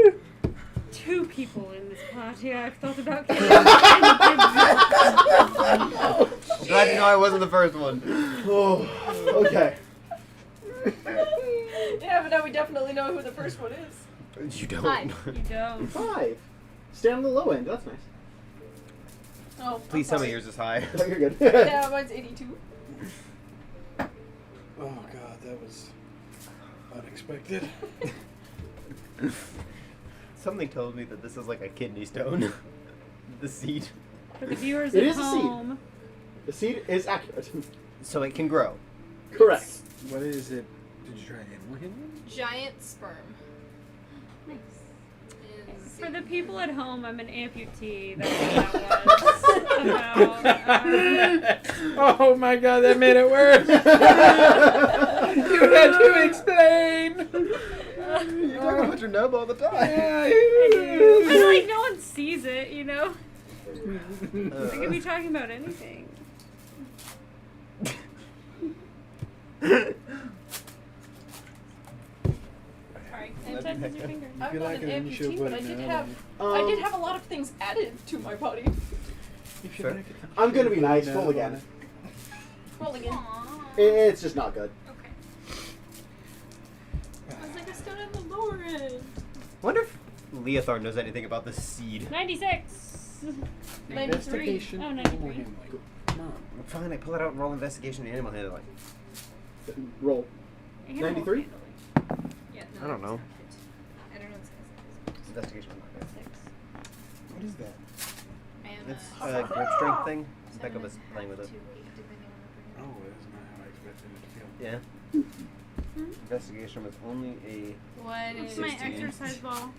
Speaker 9: 2 people in this party. I've thought about killing.
Speaker 3: Glad to know I wasn't the first one.
Speaker 1: Oh, okay.
Speaker 4: Yeah, but now we definitely know who the first one is.
Speaker 3: You don't.
Speaker 5: Hi.
Speaker 9: You don't.
Speaker 1: 5. Stay on the low end. That's nice.
Speaker 4: Oh,
Speaker 3: Please tell me yours is high.
Speaker 1: Oh, you're good.
Speaker 4: Yeah, mine's 82.
Speaker 7: Oh god, that was unexpected.
Speaker 3: Something told me that this is like a kidney stone. The seed.
Speaker 9: For the viewers
Speaker 1: It
Speaker 9: at
Speaker 1: is a seed.
Speaker 9: home,
Speaker 1: The seed is accurate.
Speaker 3: So it can grow.
Speaker 1: Correct.
Speaker 7: What is it? Did you try animal handling?
Speaker 5: Giant sperm.
Speaker 9: nice.
Speaker 5: Is
Speaker 9: For the people at home, I'm an amputee. That's what that was about.
Speaker 7: Oh my god, that made it worse! You had to explain!
Speaker 3: You talk about your nub all the time.
Speaker 9: But like, no one sees it, you know? I could be talking about anything.
Speaker 4: Sorry.
Speaker 9: Same size as your finger.
Speaker 4: I'm
Speaker 7: feel
Speaker 4: not
Speaker 7: like
Speaker 4: an
Speaker 7: it, you should
Speaker 4: amputee,
Speaker 7: put
Speaker 4: but I
Speaker 7: it
Speaker 4: did
Speaker 7: in
Speaker 4: have
Speaker 1: Um,
Speaker 4: I did have a lot of things added to my body.
Speaker 3: Sure.
Speaker 1: I'm gonna be nice. Roll again.
Speaker 4: Roll again.
Speaker 5: Aww.
Speaker 1: It's just not good.
Speaker 5: Okay. I was like, I still have the lower end.
Speaker 3: Wonder if Leothar knows anything about the seed.
Speaker 9: 96.
Speaker 4: 93.
Speaker 7: Investigation.
Speaker 9: Oh,
Speaker 7: animal
Speaker 9: 93.
Speaker 7: handling. Come on.
Speaker 3: Fine, I pull it out and roll investigation and animal handling.
Speaker 1: Roll.
Speaker 9: Animal
Speaker 1: 93?
Speaker 9: handling.
Speaker 5: Yeah,
Speaker 3: I don't know.
Speaker 5: I don't know what this
Speaker 3: Investigation.
Speaker 7: What is that?
Speaker 3: It's a grip strength thing. Becca was playing with it.
Speaker 7: Oh, that's not how I expected it to feel.
Speaker 3: Yeah. Investigation was only a.
Speaker 5: What
Speaker 9: It's
Speaker 5: is
Speaker 9: my
Speaker 3: 16.
Speaker 9: exercise ball.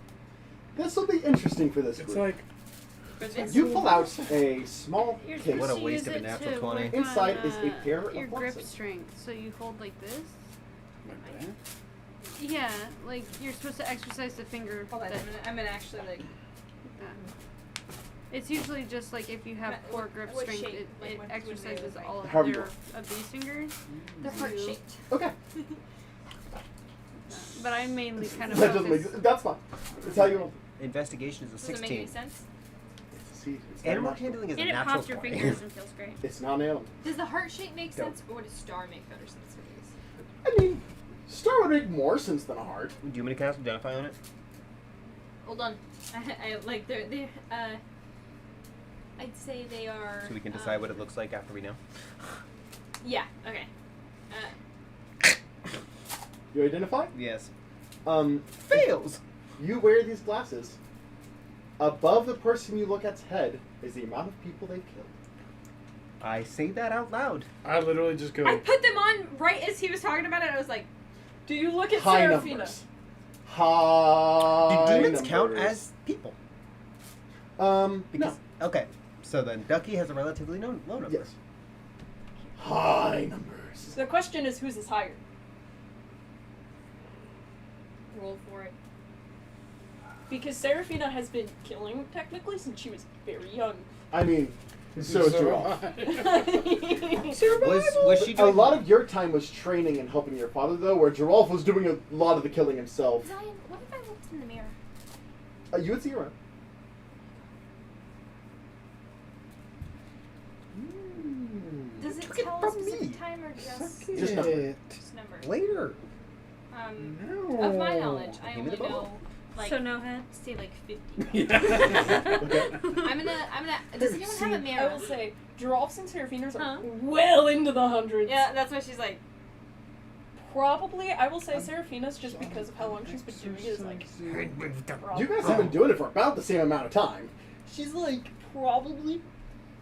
Speaker 1: This will be interesting for this
Speaker 7: It's
Speaker 1: group.
Speaker 7: like
Speaker 1: You pull out a small
Speaker 9: You're
Speaker 1: case.
Speaker 3: What a
Speaker 9: supposed to
Speaker 3: waste
Speaker 9: use
Speaker 3: of a
Speaker 9: it
Speaker 3: natural
Speaker 9: to
Speaker 3: 20.
Speaker 9: work
Speaker 1: Inside
Speaker 9: on,
Speaker 1: is a pair of
Speaker 9: your grip
Speaker 1: glasses.
Speaker 9: strength. So you hold like this.
Speaker 7: like that.
Speaker 9: Yeah, like you're supposed to exercise the finger.
Speaker 5: Hold on,
Speaker 9: that-
Speaker 5: I'm gonna actually like.
Speaker 9: that. It's usually just like if you have
Speaker 5: What-
Speaker 9: poor grip
Speaker 5: what
Speaker 9: strength,
Speaker 5: shape? Like,
Speaker 9: it
Speaker 5: what would they
Speaker 9: exercises
Speaker 5: look
Speaker 9: all
Speaker 5: like?
Speaker 9: of
Speaker 1: However you
Speaker 9: their
Speaker 1: want.
Speaker 9: of these fingers.
Speaker 5: They're heart
Speaker 9: You-
Speaker 5: shaped.
Speaker 1: Okay.
Speaker 9: But I mainly kind of
Speaker 1: That doesn't make
Speaker 9: focus.
Speaker 1: That's fine. It's how you roll.
Speaker 3: Investigation is a
Speaker 5: Does it make
Speaker 3: 16.
Speaker 5: any sense?
Speaker 1: It's a seed. It's very
Speaker 3: Animal
Speaker 1: natural.
Speaker 3: handling is
Speaker 9: And
Speaker 3: a
Speaker 9: it
Speaker 3: natural
Speaker 9: pops your
Speaker 3: 20.
Speaker 9: fingers and feels great.
Speaker 1: It's not an animal.
Speaker 5: Does the heart shape make
Speaker 1: Go.
Speaker 5: sense, or does star make better sense for these?
Speaker 1: I mean, star would make more sense than a heart.
Speaker 3: Do you want me to cast Identify on it?
Speaker 5: Hold on. I like they're I'd say they are.
Speaker 3: So we can decide what it looks like after we know.
Speaker 5: Yeah. Okay.
Speaker 1: You identify?
Speaker 3: Yes.
Speaker 1: Fails. You wear these glasses. Above the person you look at's head is the amount of people they've killed.
Speaker 3: I say that out loud.
Speaker 7: I literally just go.
Speaker 5: I put them on right as he was talking about it. I was like,
Speaker 4: Do you look at
Speaker 1: High
Speaker 4: Seraphina?
Speaker 1: numbers. High
Speaker 3: Do demons count
Speaker 1: numbers.
Speaker 3: as people?
Speaker 1: No.
Speaker 3: Okay. So then Ducky has a relatively low number.
Speaker 1: Yes. High numbers.
Speaker 4: The question is, whose is higher?
Speaker 5: roll for it.
Speaker 4: Because Seraphina has been killing technically since she was very young.
Speaker 1: I mean, so is Giraffe.
Speaker 3: Was she
Speaker 1: A
Speaker 3: doing
Speaker 1: lot of your time was training and helping your father, though, where Giraffe was doing a lot of the killing himself.
Speaker 5: Zion, what if I looked in the mirror?
Speaker 1: You would see around.
Speaker 5: Does it
Speaker 7: Took it
Speaker 5: tell a
Speaker 7: from
Speaker 5: specific
Speaker 7: me.
Speaker 5: time or just
Speaker 1: Just number.
Speaker 5: just number?
Speaker 7: Later.
Speaker 6: Of
Speaker 7: No.
Speaker 6: my knowledge, I
Speaker 3: Give me
Speaker 6: only
Speaker 3: the ball.
Speaker 6: know like
Speaker 9: So no head.
Speaker 6: say like 50.
Speaker 1: Okay.
Speaker 6: I'm gonna. Does anyone have a
Speaker 4: I
Speaker 6: mirror?
Speaker 4: will say, Drops and Seraphinas are
Speaker 6: Huh?
Speaker 4: well into the hundreds.
Speaker 6: Yeah, that's why she's like.
Speaker 4: Probably, I will say Seraphina's just because of how long she's been doing it is like.
Speaker 1: You guys have been doing it for about the same amount of time.
Speaker 4: She's like probably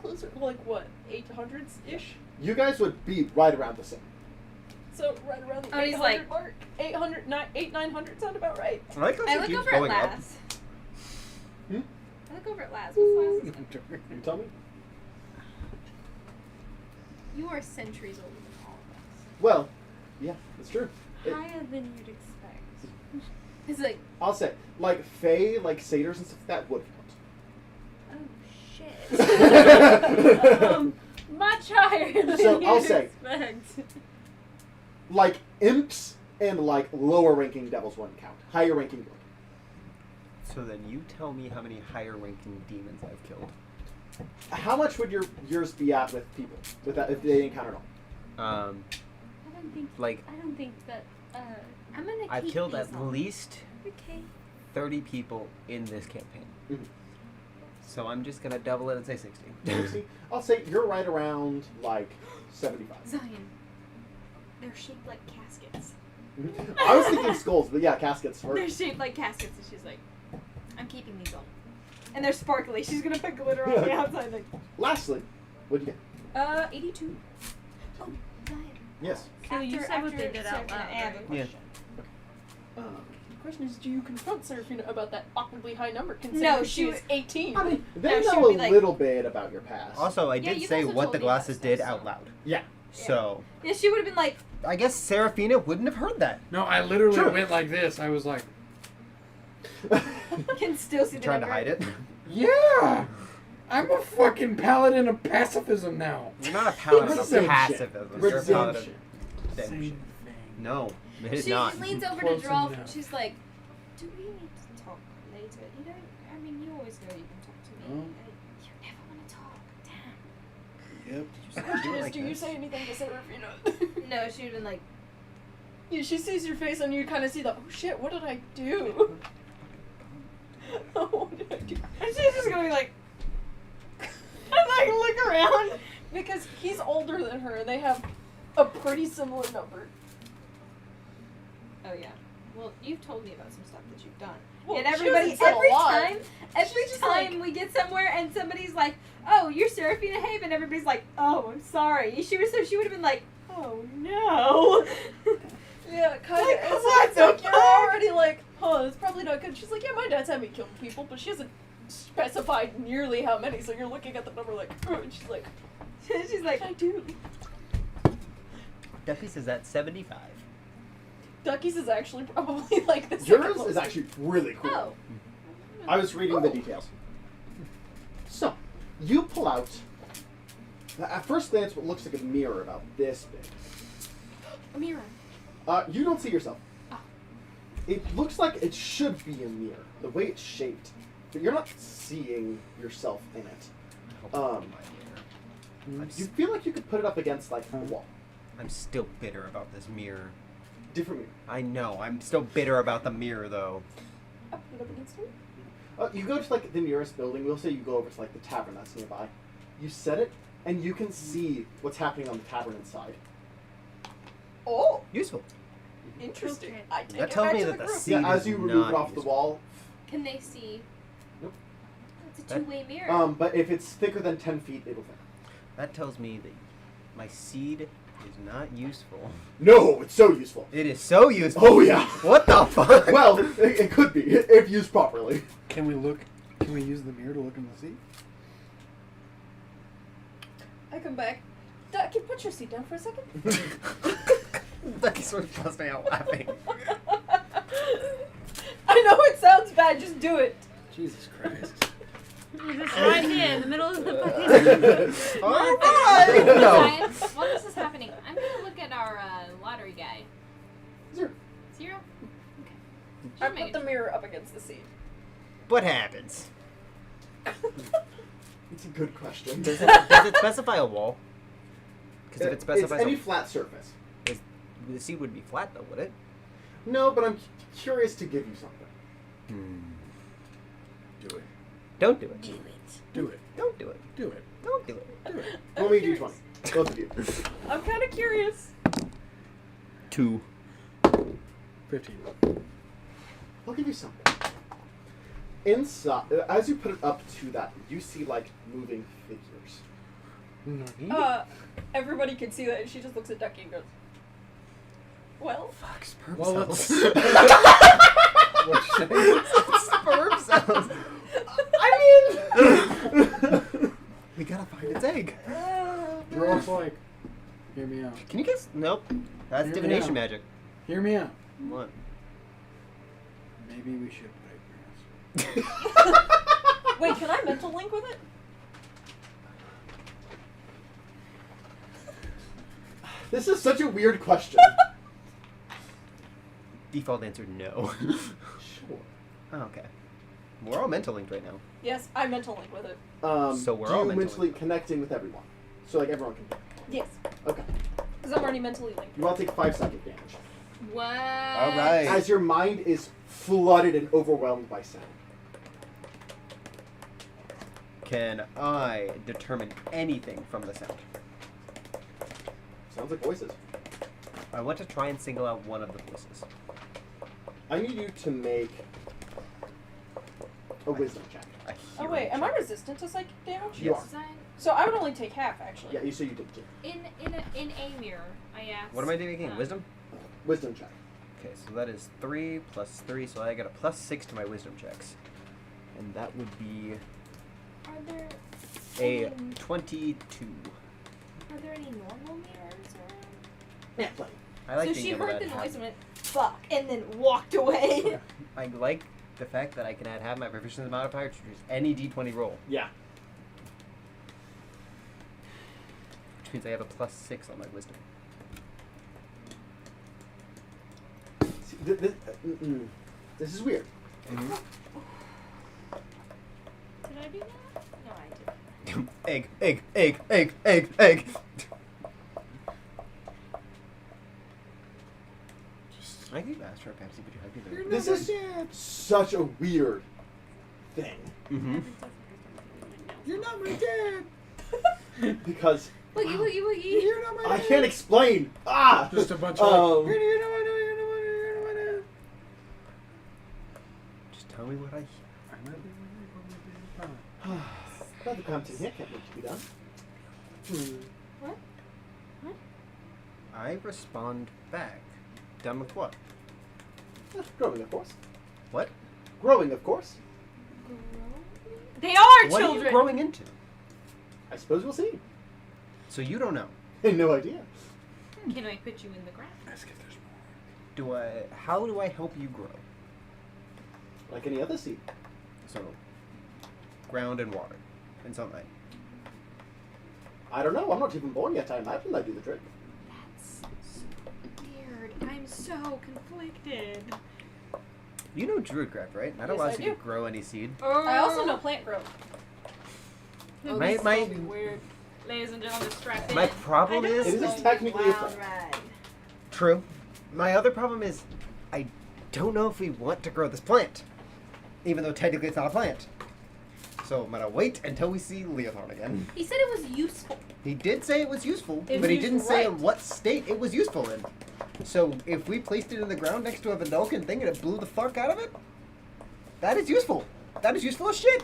Speaker 4: closer, like what, 800s ish?
Speaker 1: You guys would be right around the same.
Speaker 4: So right around the
Speaker 6: Oh, he's
Speaker 4: 800
Speaker 6: like-
Speaker 4: mark. 900 sound about right.
Speaker 3: I like how
Speaker 5: I
Speaker 3: she
Speaker 5: look
Speaker 3: keeps
Speaker 5: over at
Speaker 3: going up.
Speaker 5: Laz.
Speaker 1: Hmm?
Speaker 5: I look over at Laz. What's Laz's number?
Speaker 1: You tell me.
Speaker 5: You are centuries older than all of us.
Speaker 1: Well, yeah, it's true.
Speaker 9: Higher than you'd expect.
Speaker 5: It's like,
Speaker 1: I'll say, like Fae, like satyrs and stuff, that would
Speaker 5: oh shit.
Speaker 1: count.
Speaker 9: Much higher than
Speaker 1: So,
Speaker 9: you'd
Speaker 1: I'll say-
Speaker 9: expect.
Speaker 1: Like imps and like lower ranking devils wouldn't count. Higher ranking would.
Speaker 3: So then you tell me how many higher ranking demons I've killed.
Speaker 1: How much would yours be at with people? With that, if they encountered all?
Speaker 9: I don't think.
Speaker 3: Like
Speaker 9: I don't think that.
Speaker 5: I'm gonna
Speaker 3: I've
Speaker 5: keep
Speaker 3: killed
Speaker 5: these
Speaker 3: at
Speaker 5: on.
Speaker 3: least
Speaker 5: Okay.
Speaker 3: 30 people in this campaign.
Speaker 1: Mhm.
Speaker 3: So I'm just gonna double it and say 60.
Speaker 1: See, I'll say you're right around like 75.
Speaker 5: Zion. They're shaped like caskets.
Speaker 1: I was thinking skulls, but yeah, caskets.
Speaker 5: They're shaped like caskets, and she's like, I'm keeping these on. And they're sparkly. She's gonna put glitter on the outside. Like,
Speaker 1: Lastly, what'd you get?
Speaker 4: 82.
Speaker 5: oh, Zion.
Speaker 1: Yes.
Speaker 9: So you said what they did out
Speaker 5: Serafina,
Speaker 9: loud,
Speaker 5: I have a
Speaker 9: right?
Speaker 3: Yeah.
Speaker 5: question.
Speaker 4: The question is, do you confront Seraphina about that awkwardly high number? Considering
Speaker 5: No,
Speaker 4: she
Speaker 5: she
Speaker 4: was
Speaker 5: was-
Speaker 4: 18.
Speaker 1: I mean, they
Speaker 5: No, she
Speaker 1: know
Speaker 5: would
Speaker 1: a
Speaker 5: be like-
Speaker 1: little bit about your past.
Speaker 3: Also, I
Speaker 5: Yeah,
Speaker 3: did
Speaker 5: you've
Speaker 3: say
Speaker 5: also
Speaker 3: what
Speaker 5: told
Speaker 3: the
Speaker 5: me
Speaker 3: glasses
Speaker 5: that
Speaker 3: did
Speaker 5: stuff,
Speaker 3: out
Speaker 5: so-
Speaker 3: loud.
Speaker 1: Yeah.
Speaker 3: So
Speaker 5: Yeah, she would have been like,
Speaker 3: I guess Serafina wouldn't have heard that.
Speaker 7: No, I literally
Speaker 1: Sure.
Speaker 7: went like this. I was like,
Speaker 5: can still see the
Speaker 3: Trying to
Speaker 5: number.
Speaker 3: hide it.
Speaker 7: yeah, I'm a fucking paladin of pacifism now.
Speaker 3: You're not a paladin of
Speaker 1: Redemption.
Speaker 3: passivism. You're a paladin
Speaker 1: Redemption.
Speaker 3: of redemption. No, it is
Speaker 5: She
Speaker 3: not.
Speaker 5: leans over
Speaker 7: Close
Speaker 5: to Drolf
Speaker 7: enough.
Speaker 5: and she's like, do we need to talk later? You know, I mean, you always know you can talk to me.
Speaker 7: Oh.
Speaker 5: You never want to talk. Damn.
Speaker 7: Yep.
Speaker 4: Question is,
Speaker 3: like
Speaker 4: do you
Speaker 3: this.
Speaker 4: say anything to Seraphina?
Speaker 5: No, she would have been like,
Speaker 4: Yeah, she sees your face and you kind of see the, oh shit, what did I do? Oh, what did I do?
Speaker 5: and she's just gonna be like, and like look around.
Speaker 4: Because he's older than her and they have a pretty similar number.
Speaker 5: Oh yeah. Well, you've told me about some stuff that you've done.
Speaker 4: Well,
Speaker 5: and
Speaker 4: she
Speaker 5: everybody,
Speaker 4: hasn't said a
Speaker 5: every
Speaker 4: lot.
Speaker 5: every
Speaker 4: She's just
Speaker 5: time
Speaker 4: like-
Speaker 5: we get somewhere and somebody's like, "Oh, you're Seraphina Haven," everybody's like, "Oh, I'm sorry." She would have been like, "Oh no."
Speaker 4: Yeah, kind of.
Speaker 5: Like,
Speaker 4: It's
Speaker 5: what
Speaker 4: like,
Speaker 5: the
Speaker 4: you're
Speaker 5: fuck?
Speaker 4: already like, huh, it's probably not good. She's like, yeah, my dad's had me kill people, but she hasn't specified nearly how many, so you're looking at the number like, and she's like,
Speaker 5: She's like,
Speaker 4: I do.
Speaker 3: Duffy's is at 75.
Speaker 4: Ducky's is actually probably like the second
Speaker 1: Yours is
Speaker 4: closest.
Speaker 1: actually really cool.
Speaker 5: "Oh."
Speaker 1: I was reading the details. So, you pull out, at first glance, what looks like a mirror about this big.
Speaker 5: A mirror.
Speaker 1: You don't see yourself.
Speaker 5: Oh.
Speaker 1: It looks like it should be a mirror, the way it's shaped, but you're not seeing yourself in it. You feel like you could put it up against like a wall.
Speaker 3: I'm still bitter about this mirror.
Speaker 1: Different mirror.
Speaker 3: I know. I'm still bitter about the mirror, though.
Speaker 4: I put it up against her.
Speaker 1: You go to like the nearest building. We'll say you go over to like the tavern that's nearby. You set it, and you can see what's happening on the tavern inside.
Speaker 4: Oh,
Speaker 3: Useful.
Speaker 4: interesting.
Speaker 9: Okay.
Speaker 4: I take
Speaker 3: That
Speaker 4: it
Speaker 3: tells
Speaker 4: back
Speaker 3: me
Speaker 4: to
Speaker 3: that
Speaker 4: the
Speaker 3: the
Speaker 4: group.
Speaker 3: seed
Speaker 1: Yeah, as
Speaker 3: is
Speaker 1: you remove it
Speaker 3: not
Speaker 1: off the
Speaker 3: useful.
Speaker 1: wall.
Speaker 5: Can they see?
Speaker 1: Nope.
Speaker 5: It's a
Speaker 3: That-
Speaker 5: two-way mirror.
Speaker 1: But if it's thicker than 10 feet, it'll fit.
Speaker 3: That tells me that my seed is not useful.
Speaker 1: No, it's so useful.
Speaker 3: It is so useful.
Speaker 1: Oh yeah.
Speaker 3: What the fuck?
Speaker 1: Well, it could be if used properly.
Speaker 7: Can we look? Can we use the mirror to look in the sea?
Speaker 4: I come back. Ducky, put your seat down for a second.
Speaker 3: Ducky sort of busting out laughing.
Speaker 4: I know it sounds bad, just do it.
Speaker 7: Jesus Christ.
Speaker 9: Just right here in the middle of the fucking.
Speaker 1: Alright.
Speaker 5: Zion,
Speaker 1: No.
Speaker 5: while this is happening, I'm gonna look at our lottery guy.
Speaker 1: Zero.
Speaker 5: 0? Okay.
Speaker 4: I
Speaker 5: Just making
Speaker 4: put the mirror up against the seat.
Speaker 3: what happens?
Speaker 1: It's a good question.
Speaker 3: Does it specify a wall? Because if it specifies
Speaker 1: it's any flat surface.
Speaker 3: the seed would be flat, though, would it?
Speaker 1: No, but I'm curious to give you something.
Speaker 7: Do it.
Speaker 3: Don't do it.
Speaker 8: Do it.
Speaker 7: Do it.
Speaker 3: Don't do it.
Speaker 7: Do it.
Speaker 3: Don't do it.
Speaker 7: Do it.
Speaker 1: Roll me d20. Both of you.
Speaker 4: I'm kind of curious.
Speaker 3: 2.
Speaker 7: 15.
Speaker 1: I'll give you something. Inside, as you put it up to that, you see like moving figures.
Speaker 4: Everybody can see that, and she just looks at Ducky and goes, well,
Speaker 3: Fuck, sperm
Speaker 7: Well, let's.
Speaker 3: cells.
Speaker 7: What'd you say?
Speaker 3: Sperm cells.
Speaker 1: I mean,
Speaker 3: We gotta find its egg.
Speaker 7: You're off like. Hear me out.
Speaker 3: Can you guess? Nope. That's
Speaker 7: Hear me
Speaker 3: divination
Speaker 7: out.
Speaker 3: magic.
Speaker 7: Hear me out.
Speaker 3: What?
Speaker 7: Maybe we should digress.
Speaker 4: wait, can I mental link with it?
Speaker 1: this is such a weird question.
Speaker 3: Default answer, no.
Speaker 1: Sure.
Speaker 3: Oh, okay. We're all mental linked right now.
Speaker 4: Yes, I mental link with it.
Speaker 3: So we're
Speaker 1: do
Speaker 3: all
Speaker 1: you
Speaker 3: mentally-
Speaker 1: mentally connecting with everyone? So like everyone can hear.
Speaker 4: Yes,
Speaker 1: Okay.
Speaker 4: because I'm already mentally linked.
Speaker 1: You all take 5 psychic damage.
Speaker 6: What?
Speaker 3: All right.
Speaker 1: As your mind is flooded and overwhelmed by sound.
Speaker 3: Can I determine anything from the sound?
Speaker 1: Sounds like voices.
Speaker 3: I want to try and single out one of the voices.
Speaker 1: I need you to make a wisdom check.
Speaker 3: A
Speaker 4: Oh
Speaker 3: hearing
Speaker 4: wait, am I
Speaker 3: check.
Speaker 4: resistant to psychic damage?
Speaker 1: You are.
Speaker 4: So I would only take half, actually.
Speaker 1: Yeah, you say you did too.
Speaker 5: In a mirror, I asked.
Speaker 3: What am I doing again? Wisdom?
Speaker 1: Wisdom check.
Speaker 3: Okay, so that is 3 plus 3, so I got a plus 6 to my wisdom checks. And that would be
Speaker 5: Are there
Speaker 3: a 22.
Speaker 5: Are there any normal mirrors around?
Speaker 1: Yeah, plenty.
Speaker 3: I like
Speaker 4: so
Speaker 3: being
Speaker 4: she
Speaker 3: able
Speaker 4: heard
Speaker 3: to
Speaker 4: the
Speaker 3: have-
Speaker 4: noise and went, fuck, and then walked away.
Speaker 3: I like the fact that I can add half my proficiency modifier to just any d20 roll,
Speaker 1: Yeah.
Speaker 3: which means I have a plus 6 on my wisdom.
Speaker 1: See, this is weird.
Speaker 3: Mm-hmm.
Speaker 5: Did I do that? No, I didn't.
Speaker 3: Egg, egg, egg, egg, egg, egg. I can ask for a Pepsi, but you have to do
Speaker 1: This is such a weird thing.
Speaker 3: Mm-hmm.
Speaker 7: You're not my dad.
Speaker 1: Because
Speaker 5: Woogie, woogie, woogie.
Speaker 7: You're not my
Speaker 1: I
Speaker 7: dad.
Speaker 1: can't explain. Ah!
Speaker 7: Just a bunch of.
Speaker 1: Um,
Speaker 7: You're not my dad. You're not my dad. You're not my dad.
Speaker 3: Just tell me what I hear.
Speaker 7: I might be fine.
Speaker 1: Well, the content here can't wait to be done.
Speaker 5: What?
Speaker 3: I respond back. Done with what?
Speaker 1: Growing, of course.
Speaker 3: What?
Speaker 1: Growing, of course.
Speaker 5: They are
Speaker 3: What are
Speaker 5: children.
Speaker 3: you growing into?
Speaker 1: I suppose we'll see.
Speaker 3: So you don't know.
Speaker 1: No idea.
Speaker 5: Can I put you in the ground?
Speaker 7: Ask if there's more.
Speaker 3: How do I help you grow?
Speaker 1: Like any other seed.
Speaker 3: So, ground and water and sunlight.
Speaker 1: I don't know. I'm not even born yet. I imagine I do the trick.
Speaker 5: That's so weird. I'm so conflicted.
Speaker 3: You know Druidcraft, right? That
Speaker 4: Yes,
Speaker 3: allows
Speaker 4: I
Speaker 3: you
Speaker 4: do.
Speaker 3: to grow any seed.
Speaker 4: I also know plant growth.
Speaker 5: Oh,
Speaker 3: My-
Speaker 5: this
Speaker 3: my-
Speaker 5: is gonna be weird. Ladies and gentlemen, strap in.
Speaker 3: My problem
Speaker 1: It
Speaker 3: is
Speaker 1: is technically a
Speaker 8: Wild
Speaker 1: plant.
Speaker 8: ride.
Speaker 3: true. My other problem is I don't know if we want to grow this plant, even though technically it's not a plant. So I'm gonna wait until we see Leothorn again.
Speaker 5: He said it was useful.
Speaker 3: He did say it was useful,
Speaker 4: It
Speaker 3: but he
Speaker 4: was
Speaker 3: didn't say
Speaker 4: right.
Speaker 3: in what state it was useful in. So if we placed it in the ground next to a Vandalkin thing and it blew the fuck out of it, that is useful. That is useful as shit.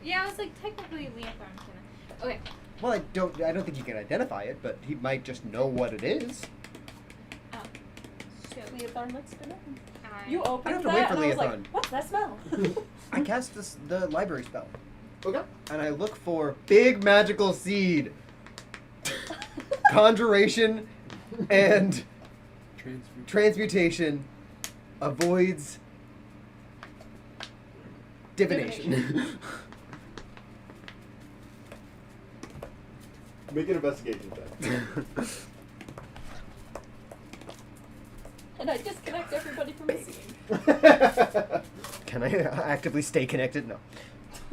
Speaker 5: Yeah, I was like, technically, Leothorn can. Okay.
Speaker 3: Well, I don't think you can identify it, but he might just know what it is.
Speaker 5: Oh. So,
Speaker 4: Leothorn looks good.
Speaker 5: I...
Speaker 4: You opened
Speaker 3: have to
Speaker 4: that,
Speaker 3: wait for
Speaker 4: and I was like,
Speaker 3: Leothorn.
Speaker 4: what's that smell?
Speaker 3: I cast the library spell,
Speaker 1: Okay.
Speaker 3: and I look for big magical seed, conjuration, and transmutation avoids divination.
Speaker 1: Make an investigation check.
Speaker 4: And I disconnect everybody from the scene.
Speaker 3: Can I actively stay connected? No.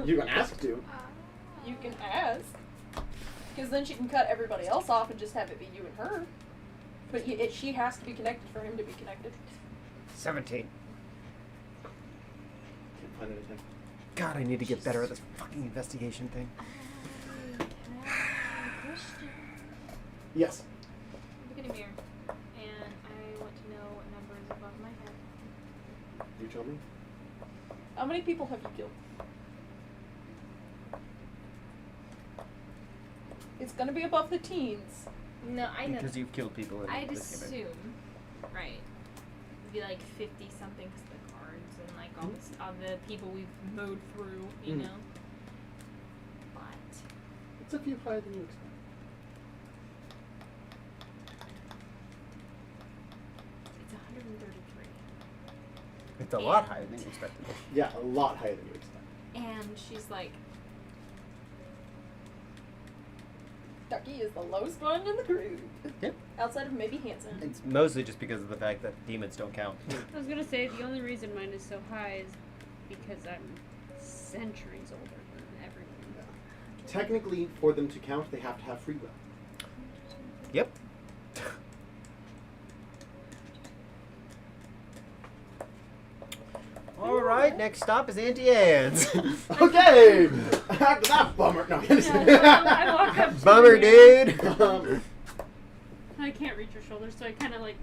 Speaker 1: You can ask to.
Speaker 4: You can ask. Because then she can cut everybody else off and just have it be you and her. But she has to be connected for him to be connected.
Speaker 3: 17.
Speaker 1: Can't find anything.
Speaker 3: God, I need to get better at this fucking investigation thing.
Speaker 1: Yes.
Speaker 5: Look in a mirror, and I want to know what number is above my head.
Speaker 1: You tell me.
Speaker 4: How many people have you killed? It's gonna be above the teens.
Speaker 5: No, I know.
Speaker 3: Because you've killed people in
Speaker 5: I'd
Speaker 3: this game.
Speaker 5: assume, right? It'd be like 50 something because the cards and like all this, all the people we've mowed through, you know. But
Speaker 1: It's a few higher than you expect.
Speaker 5: it's 133,
Speaker 3: It's a lot higher than you expected.
Speaker 1: Yeah, a lot higher than you expect.
Speaker 5: and she's like,
Speaker 4: Ducky is the lowest one in the group.
Speaker 3: Yep.
Speaker 4: Outside of maybe Hanson.
Speaker 3: It's mostly just because of the fact that demons don't count.
Speaker 9: I was gonna say the only reason mine is so high is because I'm centuries older than everyone.
Speaker 1: Technically, for them to count, they have to have free will.
Speaker 3: Yep. Alright, next stop is Auntie Anne's.
Speaker 1: Okay! After that bummer. No, I'm just
Speaker 9: I walk up to
Speaker 3: Bummer,
Speaker 9: her.
Speaker 3: dude.
Speaker 9: I can't reach her shoulder, so I kind of like.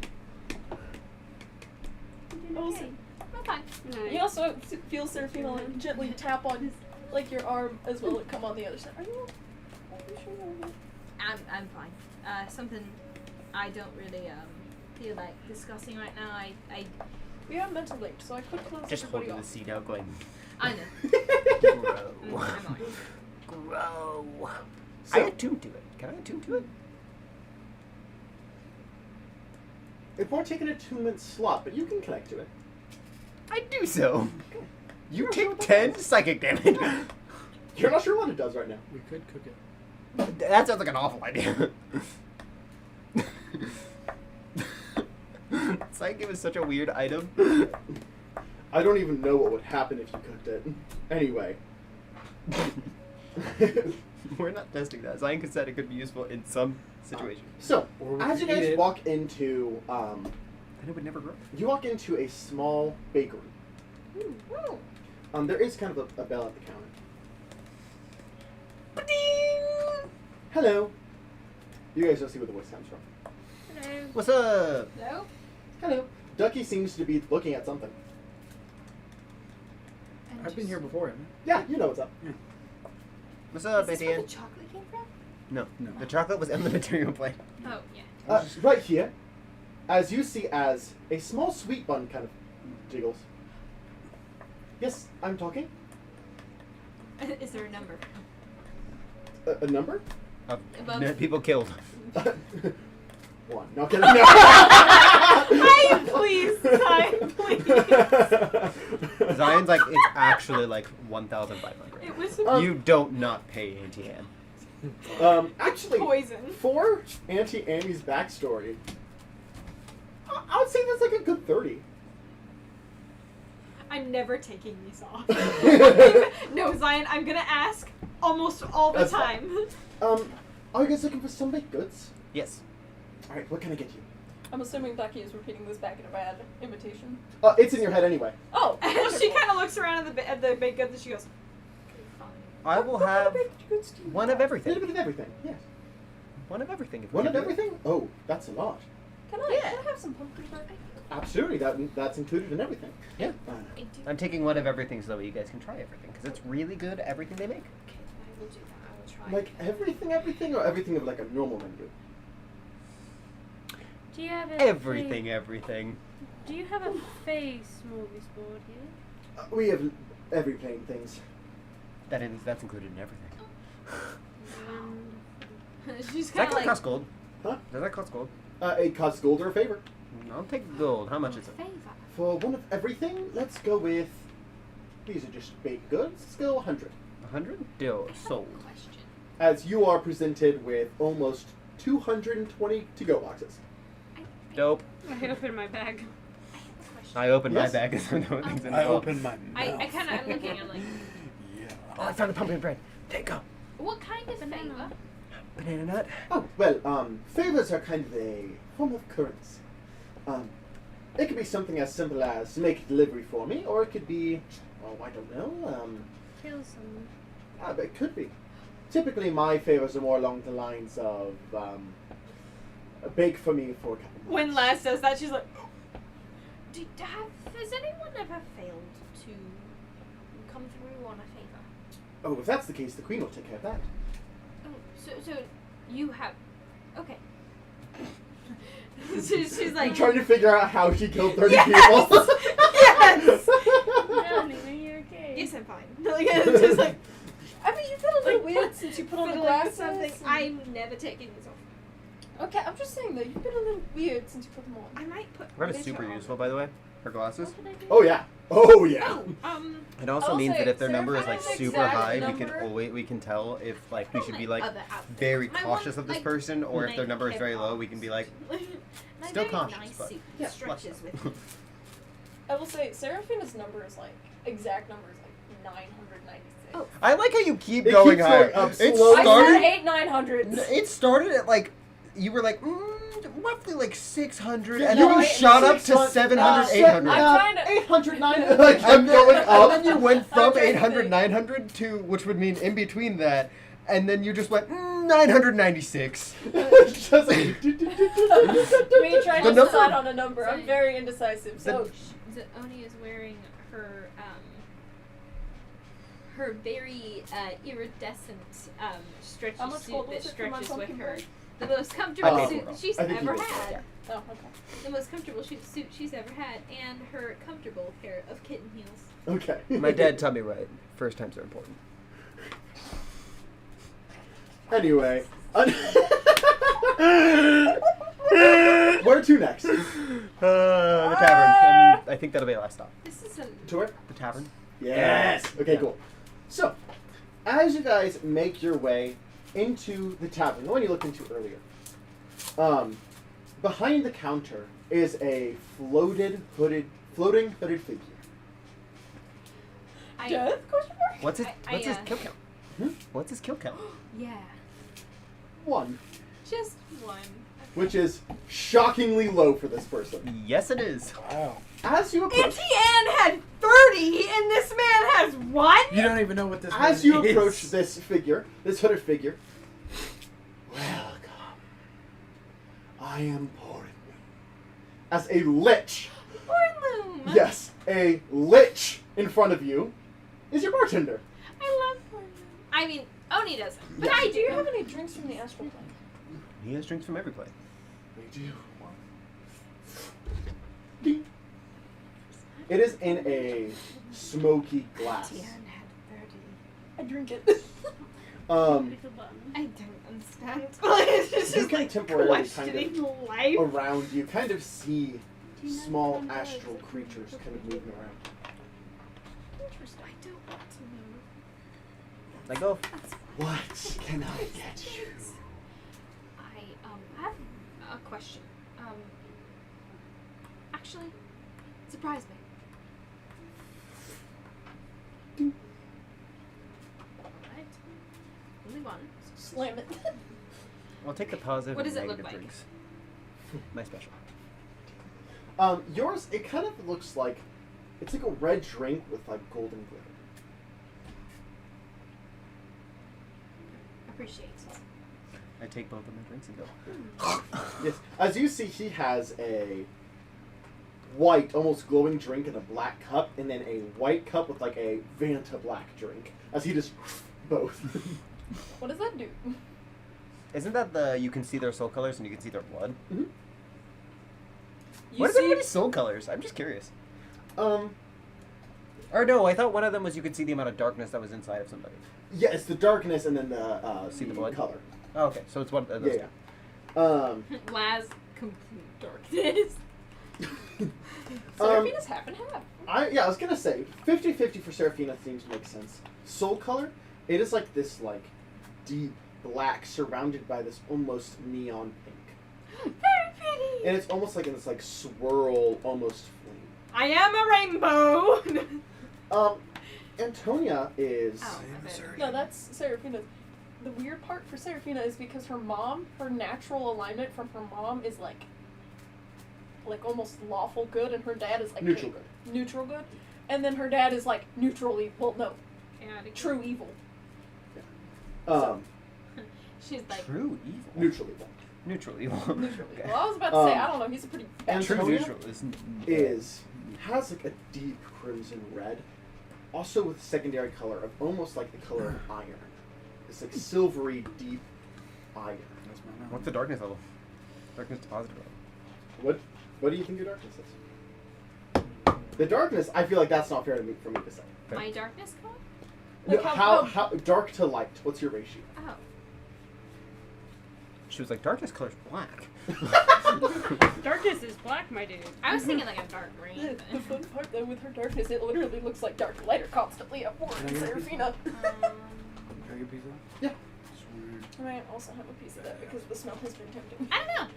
Speaker 4: Also,
Speaker 5: "I'm fine."
Speaker 4: you also feel Seraphina like gently tap on like your arm as well and come on the other side. Are you sure you're okay?
Speaker 5: I'm fine. Something I don't really feel like discussing right now. I
Speaker 4: We have mental link, so I could close
Speaker 3: Just
Speaker 4: everybody
Speaker 3: holding the
Speaker 4: off.
Speaker 3: seat out going,
Speaker 5: I know.
Speaker 3: grow.
Speaker 5: I'm on.
Speaker 3: Grow.
Speaker 1: So-
Speaker 3: I attune to it. Can I attune to it?
Speaker 1: It won't take an attunement slot, but you can connect to it.
Speaker 3: I do so. You
Speaker 1: You're sure
Speaker 3: take
Speaker 1: about
Speaker 3: 10
Speaker 1: that?
Speaker 3: psychic damage.
Speaker 1: You're not sure what it does right now.
Speaker 7: We could cook it.
Speaker 3: That sounds like an awful idea. Psychic is such a weird item.
Speaker 1: I don't even know what would happen if you cooked it. Anyway.
Speaker 3: We're not testing that. Zion said it could be useful in some situation.
Speaker 1: So,
Speaker 7: Or we
Speaker 1: as you
Speaker 7: could eat
Speaker 1: guys
Speaker 7: it.
Speaker 1: walk into,
Speaker 3: Then it would never grow.
Speaker 1: you walk into a small bakery. There is kind of a bell at the counter. Hello. You guys don't see where the voice comes from.
Speaker 9: Hello.
Speaker 3: What's up?
Speaker 5: No?
Speaker 1: Hello. Ducky seems to be looking at something.
Speaker 7: I've been here before, haven't
Speaker 1: Yeah, you know what's up.
Speaker 3: What's up,
Speaker 5: Is this
Speaker 3: Auntie
Speaker 5: where
Speaker 3: Anne?
Speaker 5: the chocolate came from?
Speaker 3: No.
Speaker 7: No.
Speaker 3: The chocolate was on the material plane.
Speaker 5: Oh, yeah.
Speaker 1: Right here, as you see as a small sweet bun kind of jiggles. Yes, I'm talking.
Speaker 5: Is there a number?
Speaker 1: A number?
Speaker 3: Of
Speaker 5: Above-
Speaker 3: people killed.
Speaker 1: 1. No, kidding. No.
Speaker 5: Hi, please. Hi, please.
Speaker 3: Zion's like, it's actually like 1,500.
Speaker 5: It was
Speaker 3: You don't not pay Auntie Anne.
Speaker 1: Actually,
Speaker 5: poison.
Speaker 1: for Auntie Annie's backstory, I would say that's like a good 30.
Speaker 5: I'm never taking these off. No, Zion, I'm gonna ask almost all the
Speaker 1: That's
Speaker 5: time.
Speaker 1: Are you guys looking for some baked goods?
Speaker 3: Yes.
Speaker 1: All right, what can I get you?
Speaker 4: I'm assuming Ducky is repeating this back in a bad imitation.
Speaker 1: It's in your head anyway.
Speaker 4: Oh,
Speaker 5: She kind of looks around at the baked goods and she goes,
Speaker 3: I will
Speaker 4: What kind
Speaker 3: have
Speaker 4: of baked goods do you
Speaker 3: one
Speaker 4: have?
Speaker 3: of
Speaker 1: A
Speaker 3: everything.
Speaker 1: little bit of everything. Yes.
Speaker 3: One of everything. If we
Speaker 1: One
Speaker 3: can
Speaker 1: of
Speaker 3: do it.
Speaker 1: everything? Oh, that's a lot.
Speaker 4: Can I have some pumpkin pie?
Speaker 1: Absolutely, that's included in everything.
Speaker 3: Yeah.
Speaker 5: I do.
Speaker 3: I'm taking one of everything so that you guys can try everything because it's really good. Everything they make.
Speaker 5: Okay, I will do that. I will try.
Speaker 1: Like everything, or everything of like a normal menu.
Speaker 9: Do you have a
Speaker 3: Everything.
Speaker 9: Do you have a face smorgasbord here?
Speaker 1: We have everything things.
Speaker 3: That's included in everything.
Speaker 5: She's
Speaker 3: Does
Speaker 5: kind
Speaker 3: that
Speaker 5: of like,
Speaker 3: cost gold?
Speaker 1: Huh?
Speaker 3: Does that cost gold?
Speaker 1: It costs gold or a favor.
Speaker 3: I'll take gold. How much is it?
Speaker 5: favor.
Speaker 1: For one of everything, let's go with. These are just baked goods. Let's go 100.
Speaker 3: 100? Deal. Sold.
Speaker 5: Question.
Speaker 1: As you are presented with almost 220 to-go boxes.
Speaker 3: Dope.
Speaker 9: I open my bag.
Speaker 5: I have a question.
Speaker 3: I opened
Speaker 1: Yes.
Speaker 3: my bag as I'm throwing things in.
Speaker 7: I
Speaker 3: as well.
Speaker 7: open my mouth.
Speaker 5: I kind of, I'm looking, I'm like,
Speaker 7: Yeah.
Speaker 3: Oh, I found a pumpkin bread. There you go.
Speaker 5: what kind of favor?
Speaker 3: Banana nut.
Speaker 1: Oh, well, favors are kind of a form of currency. It could be something as simple as make a delivery for me, or it could be, oh, I don't know,
Speaker 9: Kill someone.
Speaker 1: but it could be. Typically, my favors are more along the lines of, bake for me for a couple months.
Speaker 5: When Laz says that, she's like, has anyone ever failed to come through on a favor?
Speaker 1: Oh, if that's the case, the queen will take care of that.
Speaker 5: Oh, so you have, okay. she's like,
Speaker 1: I'm trying to figure out how she killed 30
Speaker 5: Yes!
Speaker 1: people.
Speaker 5: Yes!
Speaker 9: Melanie, are you okay?
Speaker 5: Yes, I'm fine. Like, it's just like,
Speaker 4: I mean, you've been a little weird since you put on the
Speaker 5: fiddling with
Speaker 4: glasses.
Speaker 5: something.
Speaker 4: and-
Speaker 5: I'm never taking this off.
Speaker 4: Okay, I'm just saying though, you've been a little weird since you put them on.
Speaker 5: I might put.
Speaker 3: Red is
Speaker 5: this
Speaker 3: super
Speaker 5: on.
Speaker 3: useful, by the way. Her glasses.
Speaker 9: What did I do?
Speaker 1: Oh, yeah. Oh, yeah.
Speaker 5: Oh,
Speaker 3: It also
Speaker 4: I'll
Speaker 3: means
Speaker 4: say
Speaker 3: that if their number is
Speaker 4: Seraphina's
Speaker 3: like super
Speaker 4: exact
Speaker 3: high,
Speaker 4: number-
Speaker 3: we can tell if like we should be like
Speaker 5: other outfit.
Speaker 3: very
Speaker 5: My
Speaker 3: cautious
Speaker 5: one,
Speaker 3: of this
Speaker 5: like,
Speaker 3: person, or if their
Speaker 5: my
Speaker 3: number is very
Speaker 5: hip
Speaker 3: low, we can be like,
Speaker 5: My
Speaker 3: still
Speaker 5: very
Speaker 3: cautious,
Speaker 5: nice
Speaker 3: but
Speaker 5: suit
Speaker 1: yeah,
Speaker 5: stretches with me.
Speaker 4: I will say, Seraphina's number is like, exact number is like 996.
Speaker 5: Oh.
Speaker 3: I like how you keep
Speaker 1: It
Speaker 3: going
Speaker 1: keeps
Speaker 3: higher.
Speaker 1: going up
Speaker 3: It
Speaker 1: slowly.
Speaker 4: I
Speaker 3: started.
Speaker 4: said 900.
Speaker 3: It started at like you were like roughly like 600,
Speaker 1: Yeah,
Speaker 3: and
Speaker 1: you
Speaker 3: then
Speaker 1: were
Speaker 3: you shot up to
Speaker 1: 600,
Speaker 3: 700, 800.
Speaker 4: I'm trying to-
Speaker 1: 800, 900, like, I'm
Speaker 3: And
Speaker 1: going
Speaker 3: then,
Speaker 1: up.
Speaker 3: and then you went from
Speaker 4: I'm trying to
Speaker 3: 800,
Speaker 4: think.
Speaker 3: 900 to, which would mean in between that, and then you just went 996.
Speaker 1: Just like,
Speaker 4: Me trying
Speaker 3: The
Speaker 4: to
Speaker 3: number-
Speaker 4: decide on a number. I'm very indecisive. So,
Speaker 5: Oni is wearing her her very iridescent stretchy
Speaker 4: How much
Speaker 5: suit
Speaker 4: gold
Speaker 5: that
Speaker 4: was it for my
Speaker 5: stretches with
Speaker 4: pumpkin
Speaker 5: her.
Speaker 4: bread?
Speaker 5: The most comfortable
Speaker 1: Oh.
Speaker 5: suit she's
Speaker 1: I think you
Speaker 5: ever
Speaker 1: did.
Speaker 5: had.
Speaker 4: oh, okay.
Speaker 5: The most comfortable suit she's ever had, and her comfortable pair of kitten heels.
Speaker 1: okay.
Speaker 3: My dad taught me right. First times are important.
Speaker 1: Anyway. Where to next?
Speaker 3: The tavern. And I think that'll be our last stop.
Speaker 5: This is a
Speaker 1: To where?
Speaker 3: The tavern.
Speaker 1: Yes. Okay,
Speaker 3: Yeah.
Speaker 1: cool. So, as you guys make your way into the tavern, the one you looked into earlier, behind the counter is a floating hooded figure.
Speaker 4: Death? Question mark?
Speaker 3: What's his
Speaker 5: I,
Speaker 3: What's his kill count?
Speaker 1: Hmm?
Speaker 3: What's his kill count?
Speaker 5: yeah,
Speaker 1: One,
Speaker 5: just one.
Speaker 1: which is shockingly low for this person.
Speaker 3: Yes, it is.
Speaker 7: Wow.
Speaker 1: As you approach,
Speaker 5: Auntie Anne had 30, and this man has 1?
Speaker 7: You don't even know what this
Speaker 1: as
Speaker 7: man
Speaker 1: you
Speaker 7: is.
Speaker 1: approach this figure, this hooded figure, welcome. I am Porin. As a lich,
Speaker 5: Orloom!
Speaker 1: yes, a lich in front of you is your bartender.
Speaker 5: I love Orloom. I mean, Oni doesn't, but
Speaker 1: Yes.
Speaker 5: I
Speaker 4: Do you
Speaker 5: do.
Speaker 4: have any drinks from the astral plane?
Speaker 3: He has drinks from every plane.
Speaker 1: We do. Ding. It is in a smoky glass.
Speaker 5: Auntie Anne had 30.
Speaker 4: I drink it.
Speaker 1: Um,
Speaker 9: Little button.
Speaker 5: I don't understand. It's just
Speaker 1: you can
Speaker 5: like
Speaker 1: temporarily kind
Speaker 5: questioning
Speaker 1: of
Speaker 5: life.
Speaker 1: around you kind of see
Speaker 9: Do you know
Speaker 1: small
Speaker 9: what kind of
Speaker 1: astral
Speaker 9: birds are
Speaker 1: creatures
Speaker 9: from
Speaker 1: kind of moving around.
Speaker 5: Interesting. I don't want to know.
Speaker 3: Like, oh,
Speaker 5: That's fine.
Speaker 1: What can I get you?
Speaker 5: I have a question. Actually, surprise me. Alright. Only one.
Speaker 4: Slam it.
Speaker 3: I'll take the positive
Speaker 5: What
Speaker 3: and
Speaker 5: does it look
Speaker 3: negative
Speaker 5: like?
Speaker 3: drinks. My special.
Speaker 1: Yours, it kind of looks like, it's like a red drink with like golden glitter.
Speaker 5: Appreciate it.
Speaker 3: I take both of my drinks and go.
Speaker 1: Yes, as you see, he has a white, almost glowing drink in a black cup, and then a white cup with like a Vanta black drink. As he just both.
Speaker 4: What does that do?
Speaker 3: Isn't that you can see their soul colors and you can see their blood?
Speaker 4: You
Speaker 3: What is
Speaker 4: see,
Speaker 3: everybody's soul colors? I'm just curious.
Speaker 1: Um,
Speaker 3: Or no, I thought one of them was you could see the amount of darkness that was inside of somebody.
Speaker 1: yeah, it's the darkness and then the
Speaker 3: See the blood?
Speaker 1: color.
Speaker 3: Oh, okay, so it's one of those.
Speaker 1: Yeah, yeah.
Speaker 5: Laz, complete darkness.
Speaker 4: Seraphina's half and half.
Speaker 1: I was gonna say 50-50 for Seraphina seems to make sense. Soul color, it is like this like deep black surrounded by this almost neon pink.
Speaker 5: Very pretty.
Speaker 1: And it's almost like in this like swirl almost flame.
Speaker 5: I am a rainbow.
Speaker 1: Antonia is.
Speaker 5: Oh, I bet.
Speaker 4: No, that's Seraphina. The weird part for Seraphina is because her mom, her natural alignment from her mom is like almost lawful good, and her dad is like
Speaker 1: Neutral good.
Speaker 4: Neutral good, and then her dad is like neutral evil. Well, no,
Speaker 5: Chaotic.
Speaker 4: true evil.
Speaker 5: She's like
Speaker 2: True evil.
Speaker 1: Neutral evil.
Speaker 2: Neutral evil.
Speaker 4: Neutral evil.
Speaker 2: Okay.
Speaker 4: Well, I was about to say, I don't know. He's a pretty bad.
Speaker 2: True
Speaker 1: Antonia
Speaker 2: neutral
Speaker 1: has like a deep crimson red, also with secondary color of almost like the color of iron. It's like silvery deep iron.
Speaker 7: That's my mouth.
Speaker 2: What's the darkness level? Darkness to positive level.
Speaker 1: What do you think your darkness is? The darkness, I feel like that's not fair for me to say.
Speaker 5: my darkness color.
Speaker 1: No,
Speaker 4: Like
Speaker 1: how dark to light? What's your ratio?
Speaker 5: Oh.
Speaker 2: She was like, darkness color's black.
Speaker 9: Darkness is black, my dude.
Speaker 5: I was thinking like a dark green.
Speaker 4: The
Speaker 5: but-
Speaker 4: fun part though with her darkness, it literally looks like dark light are constantly at war in
Speaker 7: Can I get a piece?
Speaker 4: Seraphina.
Speaker 7: Can I get a piece of that?
Speaker 1: Yeah.
Speaker 7: Sweet.
Speaker 4: I might also have a piece of that because the smell has been tempting
Speaker 5: I don't know.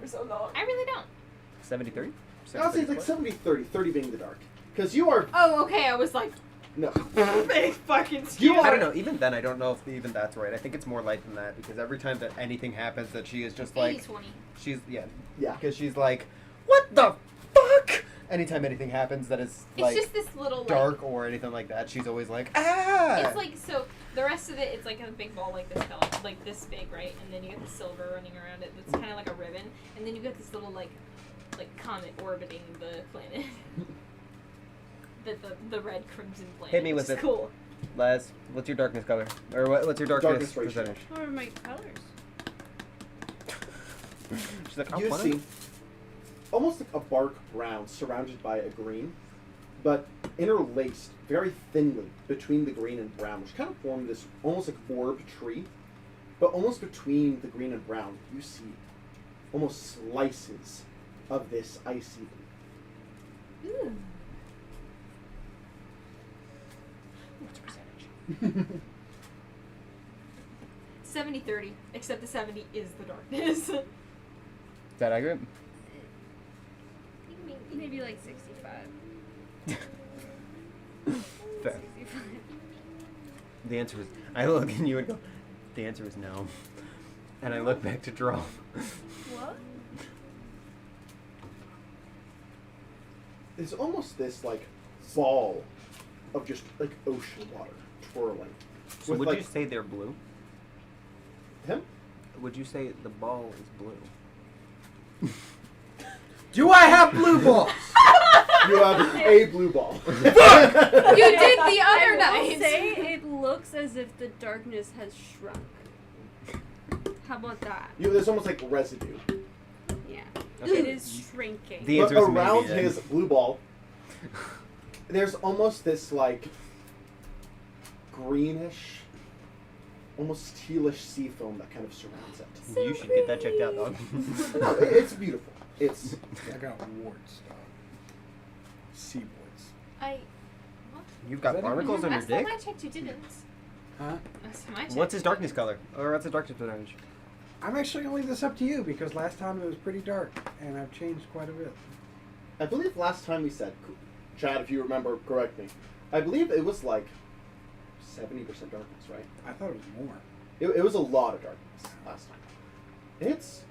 Speaker 4: for so long.
Speaker 5: I really don't.
Speaker 2: 70-30?
Speaker 1: I'll say it's like 70-30, 30 being the dark. Because you are
Speaker 5: Oh, okay. I was like,
Speaker 1: no.
Speaker 5: big fucking
Speaker 1: You
Speaker 2: I
Speaker 1: are
Speaker 2: don't know. Even then, I don't know if even that's right. I think it's more light than that because every time that anything happens, that she is just like
Speaker 5: 80-20.
Speaker 2: she's
Speaker 1: Yeah.
Speaker 2: because she's like, what the fuck? Anytime anything happens that is
Speaker 5: It's
Speaker 2: like
Speaker 5: just this little like,
Speaker 2: dark or anything like that, she's always like, ah.
Speaker 5: It's like so. The rest of it, it's like a big ball like this color, like this big, right? And then you get the silver running around it. That's kind of like a ribbon. And then you get this little like comet orbiting the planet. the red crimson planet.
Speaker 2: Hit me
Speaker 5: which
Speaker 2: with
Speaker 5: is
Speaker 2: it.
Speaker 5: Cool.
Speaker 2: Les, what's your darkness color? Or what's your darkness
Speaker 1: Darkness ratio.
Speaker 2: percentage?
Speaker 9: What are my colors?
Speaker 2: She's like,
Speaker 1: You
Speaker 2: oh,
Speaker 1: see almost like a bark brown surrounded by a green, but interlaced very thinly between the green and brown, which kind of form this almost like orb tree. But almost between the green and brown, you see almost slices of this icy blue.
Speaker 5: Ooh.
Speaker 2: What's your percentage?
Speaker 5: 70-30, except the 70 is the darkness.
Speaker 2: Is that accurate?
Speaker 9: Maybe like 65.
Speaker 2: Fair.
Speaker 9: 65.
Speaker 2: The answer is, I look at you and go, the answer is no. And I look back to draw.
Speaker 4: What?
Speaker 1: It's almost this like ball of just like ocean water twirling.
Speaker 2: So
Speaker 1: With,
Speaker 2: would
Speaker 1: like,
Speaker 2: you say they're blue?
Speaker 1: him?
Speaker 2: Would you say the ball is blue?
Speaker 7: Do I have blue balls?
Speaker 1: You have a blue ball.
Speaker 5: You did the
Speaker 9: I
Speaker 5: other
Speaker 9: will
Speaker 5: night.
Speaker 9: say it looks as if the darkness has shrunk. How about that?
Speaker 1: There's almost like residue.
Speaker 9: Yeah.
Speaker 2: Okay.
Speaker 9: It is shrinking.
Speaker 2: The
Speaker 1: But
Speaker 2: answer is maybe
Speaker 1: around
Speaker 2: then.
Speaker 1: his blue ball, there's almost this like greenish, almost tealish sea foam that kind of surrounds it.
Speaker 2: You should get that checked out, dog.
Speaker 1: No, it's beautiful. It's
Speaker 7: I got warts, dog. Sea warts.
Speaker 2: You've got
Speaker 7: Is that
Speaker 2: barnacles on your
Speaker 5: Last time
Speaker 2: dick?
Speaker 5: I checked, you didn't.
Speaker 7: Huh?
Speaker 5: Last time I checked.
Speaker 2: What's his
Speaker 5: you
Speaker 2: darkness
Speaker 5: didn't.
Speaker 2: color? Or what's the darkness percentage?
Speaker 7: I'm actually gonna leave this up to you because last time it was pretty dark and I've changed quite a bit.
Speaker 1: I believe last time we said, Chad, if you remember, correct me. I believe it was like 70% darkness, right?
Speaker 7: I thought it was more.
Speaker 1: It was a lot of darkness last time. It's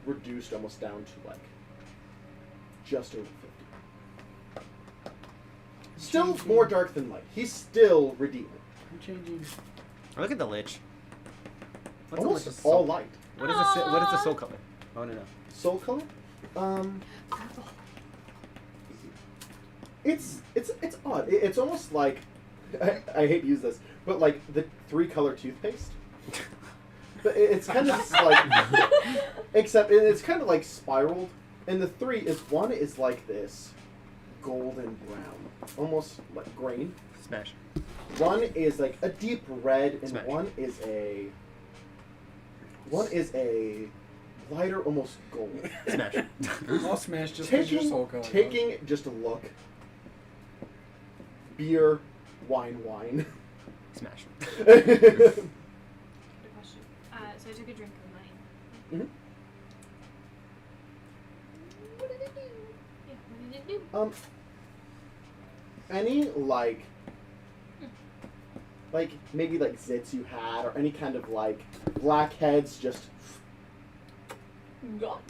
Speaker 1: reduced almost down to like just over 50. Still more dark than light. He's still redeemable.
Speaker 7: I'm changing.
Speaker 2: Look at the lich. What's
Speaker 1: Almost
Speaker 2: the lich?
Speaker 1: all light.
Speaker 2: What is the soul color? I want to know.
Speaker 1: Soul color? It's odd. It's almost like I hate to use this, but like the 3-color toothpaste. But it's kind of just like, except it's kind of like spiraled, and the 3 is one is like this golden brown, almost like grain.
Speaker 2: Smash.
Speaker 1: One is like a deep red, and
Speaker 2: Smash.
Speaker 1: one is a lighter, almost gold.
Speaker 2: Smash.
Speaker 7: I'll smash just because your soul color.
Speaker 1: Taking just a look. Beer, wine.
Speaker 2: Smash.
Speaker 5: Good question. So I took a drink of mine.
Speaker 1: Mhm.
Speaker 5: What did it do? Yeah, what did it do?
Speaker 1: Any like maybe like zits you had, or any kind of like blackheads just
Speaker 4: Gone.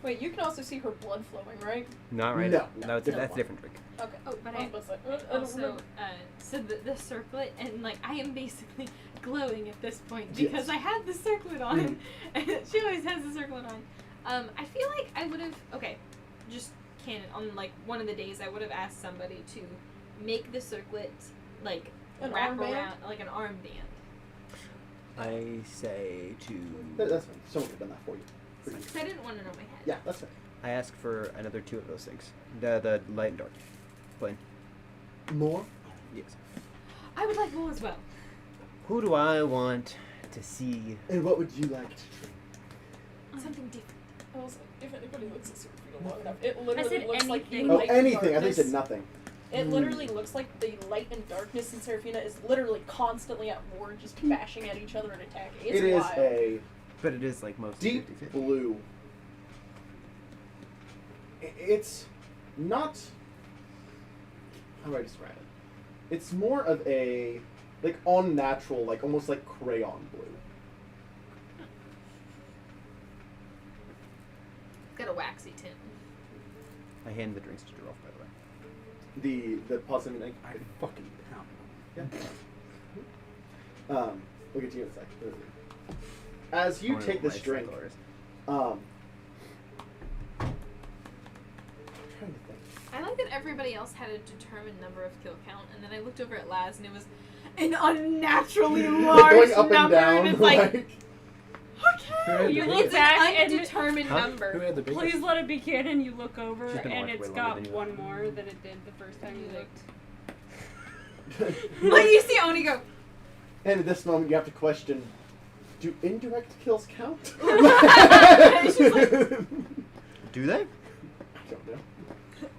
Speaker 4: Wait, you can also see her blood flowing, right?
Speaker 3: Not right
Speaker 1: No,
Speaker 3: now.
Speaker 1: no,
Speaker 3: That's a different drink.
Speaker 4: Okay.
Speaker 5: Oh, but
Speaker 4: I
Speaker 5: I
Speaker 4: was about to say, I don't
Speaker 5: also,
Speaker 4: remember.
Speaker 5: so the circlet, and like I am basically glowing at this point
Speaker 1: Yes.
Speaker 5: because I had the circlet on. And she always has the circlet on. I feel like I would have, just canon, on like one of the days I would have asked somebody to make the circlet like
Speaker 4: An
Speaker 5: wrap
Speaker 4: armband?
Speaker 5: around, like an armband.
Speaker 3: I say to.
Speaker 1: that's fine. Someone could have done that for you. For you.
Speaker 5: Because I didn't want it on my head.
Speaker 1: Yeah, that's fine.
Speaker 3: I ask for another 2 of those things. The light and dark. Plain.
Speaker 1: More?
Speaker 3: Yes.
Speaker 5: I would like more as well.
Speaker 3: Who do I want to see?
Speaker 1: And what would you like to drink?
Speaker 5: Something different.
Speaker 4: I was like, if anybody looks at Serafina long enough, it
Speaker 9: I
Speaker 4: literally
Speaker 9: said
Speaker 4: looks like the
Speaker 9: anything.
Speaker 1: Oh,
Speaker 4: light and
Speaker 1: anything. I think
Speaker 4: darkness.
Speaker 1: you said nothing.
Speaker 4: It literally looks like the light and darkness in Serafina is literally constantly at war, just bashing at each other and attacking. It's
Speaker 1: It is
Speaker 4: wild.
Speaker 1: a
Speaker 3: But it is like mostly
Speaker 1: deep
Speaker 3: 50-50.
Speaker 1: blue. It's not. How do I describe it? It's more of a like unnatural, like almost like crayon blue.
Speaker 5: It's got a waxy tint.
Speaker 3: I hand the drinks to Giraffe, by the way.
Speaker 1: The positive ink.
Speaker 7: I fucking pound.
Speaker 1: Yeah. We'll get to you in a sec. As you
Speaker 3: I wanna
Speaker 1: take
Speaker 3: know
Speaker 1: this
Speaker 3: what my
Speaker 1: drink,
Speaker 3: score is.
Speaker 1: I'm trying to think.
Speaker 5: I like that everybody else had a determined number of kill count, and then I looked over at Laz, and it was an unnaturally large
Speaker 1: Going up and
Speaker 5: number,
Speaker 1: down,
Speaker 5: and it's like,
Speaker 7: Who had
Speaker 5: okay,
Speaker 7: the
Speaker 9: You
Speaker 7: biggest-
Speaker 9: look
Speaker 5: it's
Speaker 9: back
Speaker 5: an
Speaker 9: and-
Speaker 5: undetermined
Speaker 3: Huh?
Speaker 5: number.
Speaker 7: Who had the biggest?
Speaker 9: Please let it be canon. You look over
Speaker 3: She's been
Speaker 9: and
Speaker 3: alive
Speaker 9: it's
Speaker 3: way
Speaker 9: got
Speaker 3: longer than you.
Speaker 9: one more than it did the first time you looked.
Speaker 5: Like you see Oni go,
Speaker 1: And at this moment, you have to question: do indirect kills count?
Speaker 5: She's like-
Speaker 3: Do they?
Speaker 1: I don't know.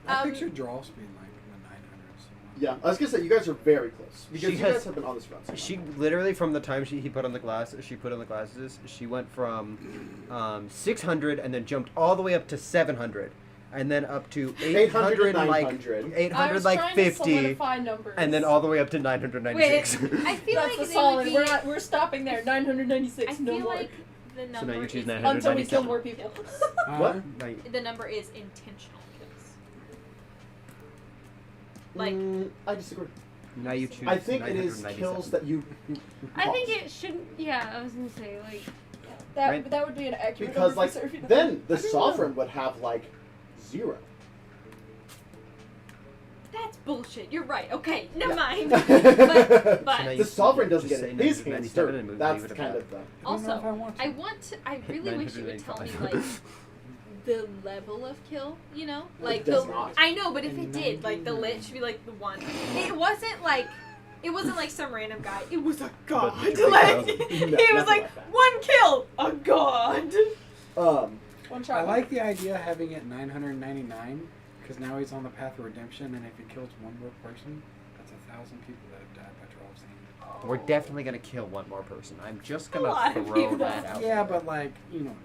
Speaker 7: I picture Dross being like in the 900s.
Speaker 1: Yeah, I was gonna say you guys are very close because
Speaker 3: She
Speaker 1: you
Speaker 3: has-
Speaker 1: guys have been on this run. So
Speaker 3: She
Speaker 1: long.
Speaker 3: literally, from the time he put on the glasses, she put on the glasses, she went from 600 and then jumped all the way up to 700, and then up to 800,
Speaker 1: 800
Speaker 3: like
Speaker 1: 900.
Speaker 3: 800
Speaker 4: I was
Speaker 3: like
Speaker 4: trying
Speaker 3: 50,
Speaker 4: to solidify numbers.
Speaker 3: and then all the way up to 996.
Speaker 5: I feel
Speaker 4: That's
Speaker 5: like
Speaker 4: the
Speaker 5: they
Speaker 4: solid.
Speaker 5: would be.
Speaker 4: We're stopping there. 996.
Speaker 5: I
Speaker 4: no
Speaker 5: feel
Speaker 4: more.
Speaker 5: like the
Speaker 3: now
Speaker 5: number
Speaker 3: you choose
Speaker 5: is
Speaker 3: 900.
Speaker 4: Until we kill
Speaker 3: 997.
Speaker 4: more people.
Speaker 1: What?
Speaker 3: Like,
Speaker 5: the number is intentional kills. Like
Speaker 1: I disagree.
Speaker 3: now you choose.
Speaker 1: I think it is
Speaker 3: 997.
Speaker 1: kills that you.
Speaker 9: I think
Speaker 1: cause.
Speaker 9: it shouldn't. Yeah, I was gonna say like.
Speaker 1: Right.
Speaker 4: That would be an accurate
Speaker 1: Because
Speaker 4: number
Speaker 1: like
Speaker 4: for Serafina.
Speaker 1: then the
Speaker 4: I don't
Speaker 1: sovereign would have like 0.
Speaker 5: that's bullshit. You're right. Okay, never
Speaker 1: Yeah.
Speaker 5: mind.
Speaker 3: So
Speaker 5: But
Speaker 3: now you
Speaker 1: The sovereign doesn't
Speaker 3: just
Speaker 1: get
Speaker 3: say
Speaker 1: it. His
Speaker 3: 997
Speaker 1: hands dirty.
Speaker 3: and move-
Speaker 1: That's
Speaker 3: leave it at
Speaker 1: kind
Speaker 3: that.
Speaker 1: of the.
Speaker 7: I don't know
Speaker 5: also,
Speaker 7: if I want to.
Speaker 5: I really wish you would tell me like
Speaker 3: 995.
Speaker 5: the level of kill. You know,
Speaker 1: It
Speaker 5: like
Speaker 1: does
Speaker 5: the.
Speaker 1: not.
Speaker 5: I know, but if it did, like the lit should be like the one. It wasn't like. It wasn't like some random guy. It was a god.
Speaker 3: But
Speaker 5: Like,
Speaker 3: 3,000.
Speaker 5: he
Speaker 1: No,
Speaker 5: was
Speaker 1: nothing
Speaker 5: like
Speaker 1: like that.
Speaker 5: 1 kill, a god.
Speaker 4: One shot.
Speaker 7: I like the idea of having it 999 because now he's on the path of redemption, and if he kills one more person, that's 1,000 people that have died by Droll's hand.
Speaker 3: We're definitely gonna kill one more person. I'm just
Speaker 5: A
Speaker 3: gonna
Speaker 5: lot of
Speaker 3: throw
Speaker 5: people.
Speaker 3: that out.
Speaker 7: Yeah,
Speaker 3: there.
Speaker 7: but like you know.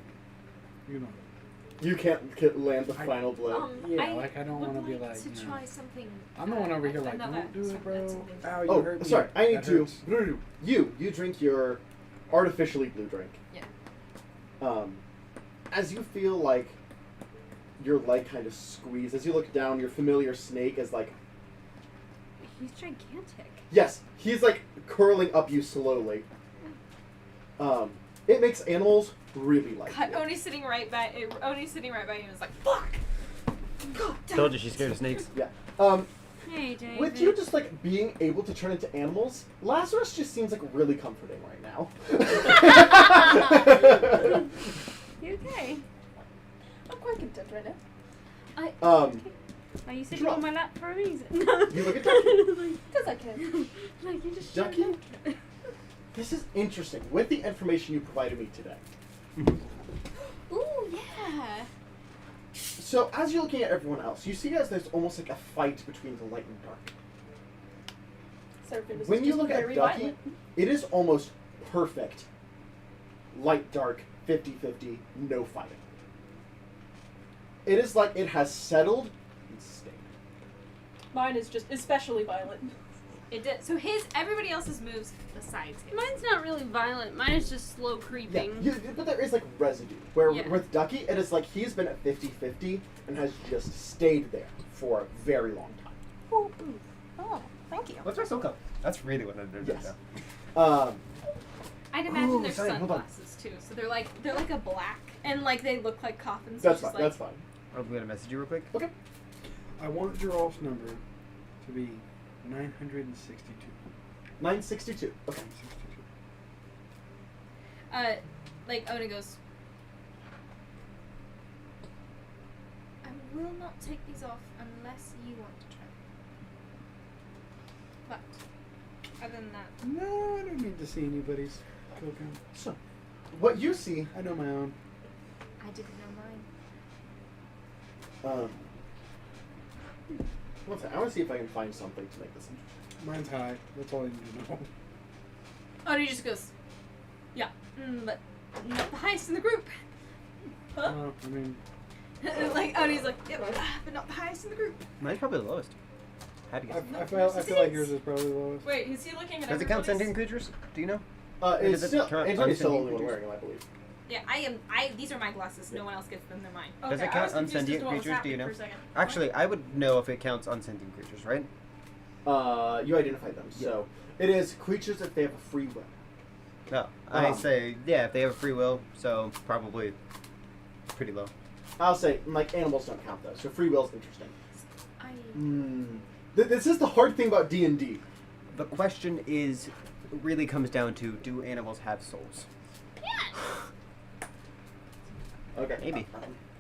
Speaker 1: You can't land the final blow.
Speaker 7: Yeah,
Speaker 5: I
Speaker 7: like I don't
Speaker 5: would
Speaker 7: want to be
Speaker 5: like
Speaker 7: like.
Speaker 5: to
Speaker 7: you know,
Speaker 5: try something.
Speaker 7: I'm the one over here like,
Speaker 5: another-
Speaker 7: don't do it,
Speaker 5: sorry,
Speaker 7: bro.
Speaker 5: that's something.
Speaker 7: Ow, you
Speaker 1: Oh,
Speaker 7: hurt me.
Speaker 1: sorry. I need
Speaker 7: That
Speaker 1: to.
Speaker 7: hurts.
Speaker 1: You drink your artificially blue drink.
Speaker 5: Yeah.
Speaker 1: As you feel like your leg kind of squeeze, as you look down, your familiar snake is like,
Speaker 9: He's gigantic.
Speaker 1: yes, he's like curling up you slowly. It makes animals really like
Speaker 5: God,
Speaker 1: you.
Speaker 5: Oni's sitting right by. Oni's sitting right by you and is like, "Fuck." God damn
Speaker 3: Told
Speaker 5: it.
Speaker 3: you she's scared of snakes.
Speaker 1: Yeah.
Speaker 9: Hey, David.
Speaker 1: With you just like being able to turn into animals, Lazarus just seems like really comforting right now.
Speaker 9: You okay?
Speaker 4: I'm quite content right now.
Speaker 9: Oh, you sitting
Speaker 1: Drop.
Speaker 9: on my lap for a reason.
Speaker 1: You look at Ducky.
Speaker 4: Because I can.
Speaker 9: Like you just.
Speaker 1: Ducky?
Speaker 9: showed up.
Speaker 1: This is interesting. With the information you provided me today.
Speaker 5: Ooh, yeah.
Speaker 1: So as you're looking at everyone else, you see as there's almost like a fight between the light and dark.
Speaker 4: Serafina's
Speaker 1: When you
Speaker 4: just
Speaker 1: look at
Speaker 4: very
Speaker 1: Ducky,
Speaker 4: violent.
Speaker 1: it is almost perfect. Light, dark, 50-50, no fighting. It is like it has settled It's stained.
Speaker 4: Mine is just especially violent.
Speaker 5: It did. So everybody else's moves besides his.
Speaker 9: Mine's not really violent. Mine is just slow creeping.
Speaker 1: But there is like residue. Where
Speaker 5: Yeah.
Speaker 1: with Ducky, it is like he's been at 50-50 and has just stayed there for a very long time.
Speaker 4: Oh, thank you.
Speaker 3: What's my soul cup? That's really what I did.
Speaker 1: Yes.
Speaker 5: I'd imagine
Speaker 3: Ooh,
Speaker 5: they're
Speaker 3: sorry, hold on.
Speaker 5: sunglasses too. So they're like a black and like they look like coffins.
Speaker 1: That's
Speaker 5: which
Speaker 1: fine.
Speaker 5: is
Speaker 1: That's fine.
Speaker 3: I'm gonna message you real quick.
Speaker 1: Okay.
Speaker 7: I want Giraf's number to be 962.
Speaker 1: 962. Okay.
Speaker 7: 962.
Speaker 5: Like Oda goes. I will not take these off unless you want to try. But other than that,
Speaker 7: No, I don't need to see anybody's cocaine.
Speaker 1: So, what you see,
Speaker 7: I know my own.
Speaker 5: I didn't know mine.
Speaker 1: one second. I want to see if I can find something to make this interesting.
Speaker 7: Mine's high. That's all I need to know.
Speaker 5: Oda just goes, yeah, but not the highest in the group.
Speaker 7: I mean,
Speaker 5: Like Oda's like, yeah, but not the highest in the group.
Speaker 3: Mine's probably the lowest. Had to guess.
Speaker 7: I feel like yours is probably the lowest.
Speaker 4: Wait, is he looking at
Speaker 3: Does it count
Speaker 4: everybody's-
Speaker 3: sentient creatures? Do you know?
Speaker 1: It's
Speaker 3: does it
Speaker 1: still
Speaker 3: count
Speaker 1: Anthony's still the
Speaker 3: unsentient
Speaker 1: only one
Speaker 3: creatures?
Speaker 1: wearing them, I believe.
Speaker 5: Yeah, these are my glasses. No one else gets them. They're mine.
Speaker 3: Does it
Speaker 4: Okay, I
Speaker 3: count
Speaker 4: was confused as
Speaker 3: unsentient
Speaker 4: to what was
Speaker 3: creatures? Do you
Speaker 4: happening
Speaker 3: know?
Speaker 4: for a second.
Speaker 3: Actually, I would know if it counts unsentient creatures, right?
Speaker 1: You identified them. So, it is creatures if they have a free will.
Speaker 3: No. I
Speaker 1: Uh-huh.
Speaker 3: say, yeah, if they have free will, so probably pretty low.
Speaker 1: I'll say, like, animals don't count, though, so free will's interesting.
Speaker 5: I
Speaker 1: This is the hard thing about D&D.
Speaker 3: The question is, really comes down to, do animals have souls?
Speaker 1: Okay.
Speaker 3: Maybe.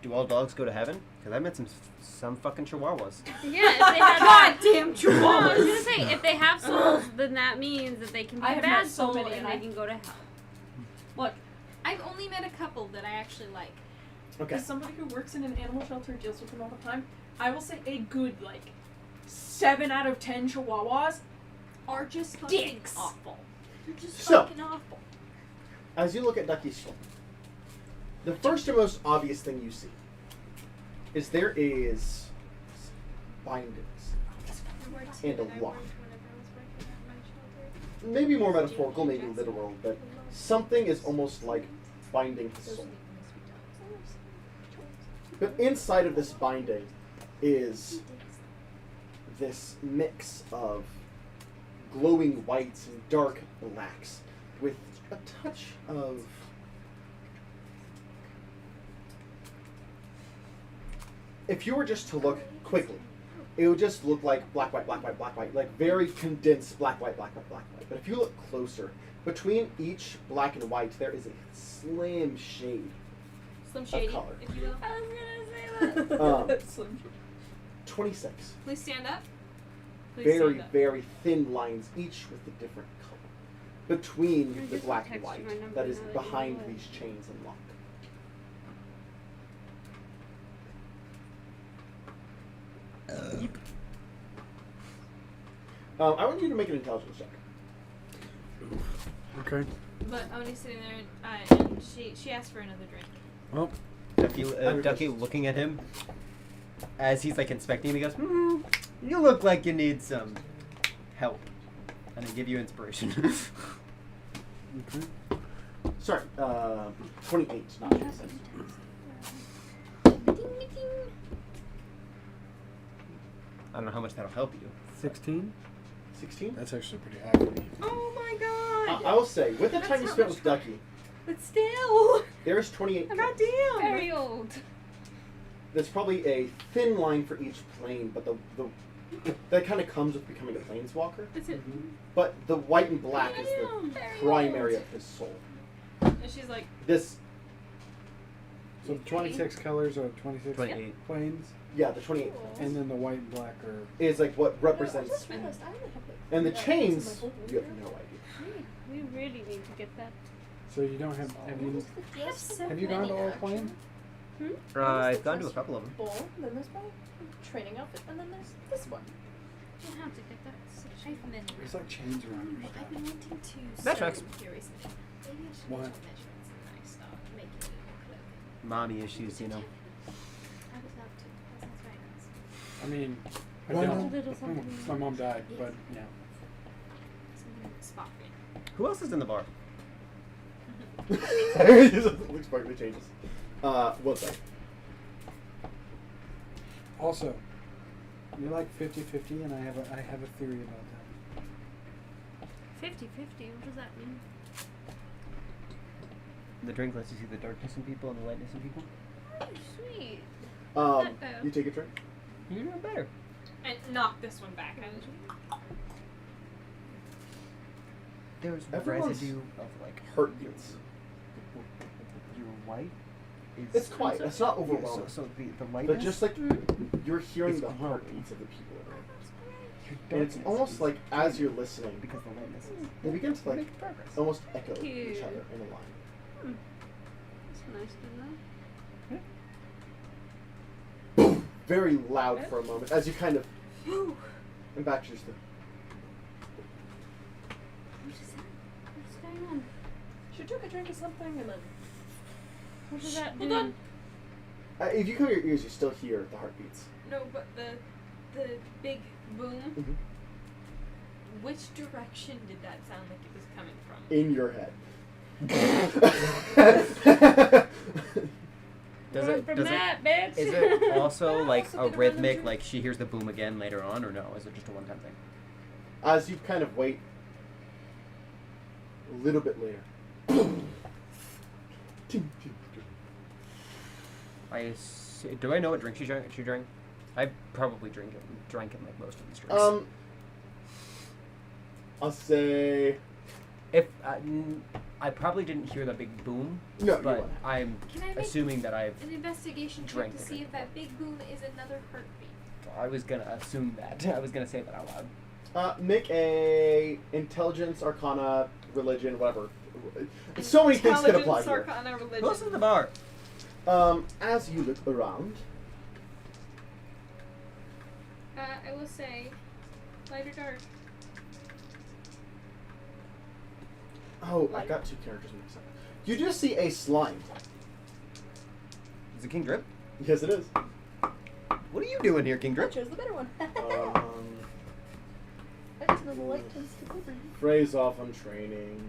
Speaker 3: Do all dogs go to heaven? Because I met some fucking chihuahuas.
Speaker 9: Yeah, if they have
Speaker 5: goddamn
Speaker 9: I was
Speaker 5: chihuahuas.
Speaker 9: gonna say, if they have souls, then that means that they can be
Speaker 4: I
Speaker 9: a
Speaker 4: have
Speaker 9: bad
Speaker 4: met so
Speaker 9: soul
Speaker 4: many,
Speaker 9: and
Speaker 4: and
Speaker 9: they
Speaker 4: I-
Speaker 9: can go to hell.
Speaker 4: Look,
Speaker 5: I've only met a couple that I actually like.
Speaker 1: Okay.
Speaker 4: as somebody who works in an animal shelter and deals with them all the time, I will say a good, 7 out of 10 chihuahuas
Speaker 5: Are just fucking
Speaker 4: Dicks.
Speaker 5: awful. They're just
Speaker 1: So-
Speaker 5: fucking awful.
Speaker 1: As you look at Ducky's sword, the first and most obvious thing you see is there is bindings and a lock. Maybe more metaphorical, maybe literal, but something is almost like binding his soul. But inside of this binding is this mix of glowing whites and dark blacks with a touch of if you were just to look quickly, it would just look like black, white, black, white, black, white, like very condensed black, white, black, white, black, white. But if you look closer, between each black and white, there is a slim shade.
Speaker 5: Slim Shady,
Speaker 1: color.
Speaker 5: if you will.
Speaker 9: I was gonna say that.
Speaker 1: Um, 26.
Speaker 5: Please stand up. Please
Speaker 1: Very,
Speaker 5: stand up.
Speaker 1: very thin lines, each with a different color. Between
Speaker 9: I
Speaker 1: the
Speaker 9: just
Speaker 1: black and
Speaker 9: texted
Speaker 1: white,
Speaker 9: my number
Speaker 1: that is
Speaker 9: now that you
Speaker 1: behind
Speaker 9: know it.
Speaker 1: these chains and lock. I want you to make an intelligence check.
Speaker 7: Okay.
Speaker 5: But Oni's sitting there, and she asked for another drink.
Speaker 7: Well,
Speaker 3: Ducky looking at him as he's like inspecting him, he goes, you look like you need some help. And I give you inspiration.
Speaker 7: okay.
Speaker 1: Sorry, 28, not 26.
Speaker 3: I don't know how much that'll help you.
Speaker 7: 16?
Speaker 1: 16?
Speaker 7: That's actually pretty high for me.
Speaker 5: Oh my god!
Speaker 1: I will say, with the
Speaker 5: That's
Speaker 1: time you
Speaker 5: not
Speaker 1: spent
Speaker 5: much
Speaker 1: with Ducky,
Speaker 5: But still!
Speaker 1: there's 28.
Speaker 5: Goddamn!
Speaker 9: Very old.
Speaker 1: There's probably a thin line for each plane, but the that kind of comes with becoming a planeswalker.
Speaker 5: That's it.
Speaker 1: But the white and black is
Speaker 5: Damn,
Speaker 1: the
Speaker 5: very
Speaker 1: primary
Speaker 5: old.
Speaker 1: of his soul.
Speaker 5: And she's like,
Speaker 1: This,
Speaker 7: So the 26 colors are 26
Speaker 3: 28.
Speaker 7: planes,
Speaker 1: yeah, the 28
Speaker 7: and then the white and black are.
Speaker 1: is like what represents.
Speaker 4: I just realized I only have
Speaker 1: And the
Speaker 4: yeah,
Speaker 1: chains,
Speaker 4: that's my whole
Speaker 1: you have
Speaker 4: year.
Speaker 1: no idea.
Speaker 9: We really need to get that.
Speaker 7: So you don't have. Have you gone to all planes?
Speaker 3: I've gone to a couple of them.
Speaker 4: Ball, then there's my training outfit, and then there's this one.
Speaker 9: You have to get that.
Speaker 5: I've been,
Speaker 7: There's like chains around your
Speaker 5: I've been wanting to
Speaker 3: That
Speaker 5: sew
Speaker 3: tracks.
Speaker 5: here recently. Maybe I should
Speaker 7: What?
Speaker 5: make measurements and I start making it look.
Speaker 3: Mommy issues, you know.
Speaker 5: I would love to. That sounds very nice.
Speaker 7: I mean, I
Speaker 1: Why
Speaker 7: don't.
Speaker 9: Little something.
Speaker 7: My mom died, but yeah.
Speaker 5: Spot me.
Speaker 3: Who else is in the bar?
Speaker 1: Looks sparkly changes. One second.
Speaker 7: Also, you're like 50-50, and I have a theory about that.
Speaker 9: 50-50. What does that mean?
Speaker 3: The drink lets you see the darkness in people and the lightness in people.
Speaker 9: Oh, sweet.
Speaker 1: You take a drink.
Speaker 3: You're doing better.
Speaker 5: And knock this one back.
Speaker 3: There's
Speaker 1: Everyone's
Speaker 3: residue of like
Speaker 1: Heartbeats.
Speaker 3: your white.
Speaker 1: It's quiet. It's not overwhelming.
Speaker 3: So the lightness.
Speaker 1: But just like you're hearing
Speaker 3: It's
Speaker 1: the
Speaker 3: growing.
Speaker 1: heartbeats of the people around.
Speaker 3: your
Speaker 1: And it's
Speaker 3: darkness
Speaker 1: almost
Speaker 3: is
Speaker 1: like as you're
Speaker 3: growing
Speaker 1: listening,
Speaker 3: because the lightness is
Speaker 1: they begin to like
Speaker 3: making progress.
Speaker 1: almost echo each
Speaker 9: Cute.
Speaker 1: other in a line.
Speaker 9: That's nice to know.
Speaker 1: Very loud for a moment as you kind of and back to your sleep.
Speaker 9: What's going on?
Speaker 4: She took a drink of something and then.
Speaker 9: What does that
Speaker 4: Hold
Speaker 9: do?
Speaker 4: on.
Speaker 1: If you cover your ears, you still hear the heartbeats.
Speaker 5: No, but the big boom.
Speaker 1: Mhm.
Speaker 5: Which direction did that sound like it was coming from?
Speaker 1: In your head.
Speaker 3: Does
Speaker 9: Run
Speaker 3: it?
Speaker 9: from
Speaker 3: Does
Speaker 9: that,
Speaker 3: it?
Speaker 9: bitch.
Speaker 3: Is it also like
Speaker 4: Also
Speaker 3: a
Speaker 4: get a
Speaker 3: rhythmic?
Speaker 4: random
Speaker 3: Like she hears the boom again later on, or no? Is it just a one-time thing?
Speaker 1: As you kind of wait a little bit later.
Speaker 3: Do I know what drink she drank? I probably drank it like most of these drinks.
Speaker 1: I'll say
Speaker 3: If I probably didn't hear the big boom,
Speaker 1: no. You
Speaker 3: but
Speaker 1: won't.
Speaker 3: I'm
Speaker 5: Can I make
Speaker 3: assuming that I've.
Speaker 5: an investigation check
Speaker 3: Drank
Speaker 5: to
Speaker 3: the
Speaker 5: see
Speaker 3: drink
Speaker 5: if that big boom is another heartbeat?
Speaker 3: I was gonna assume that. I was gonna say that out loud.
Speaker 1: Make a intelligence, arcana, religion, whatever. So many things can apply here.
Speaker 5: Arcana, religion.
Speaker 3: Who else is in the bar?
Speaker 1: As you look around,
Speaker 5: I will say, light or dark.
Speaker 1: oh, I got two characters mixed up. You do see a slime.
Speaker 3: Is it King Drip?
Speaker 1: Yes, it is.
Speaker 3: What are you doing here, King
Speaker 4: I
Speaker 3: Drip?
Speaker 4: chose the better one. I just know the light tends to cover you.
Speaker 1: Phrase off on training.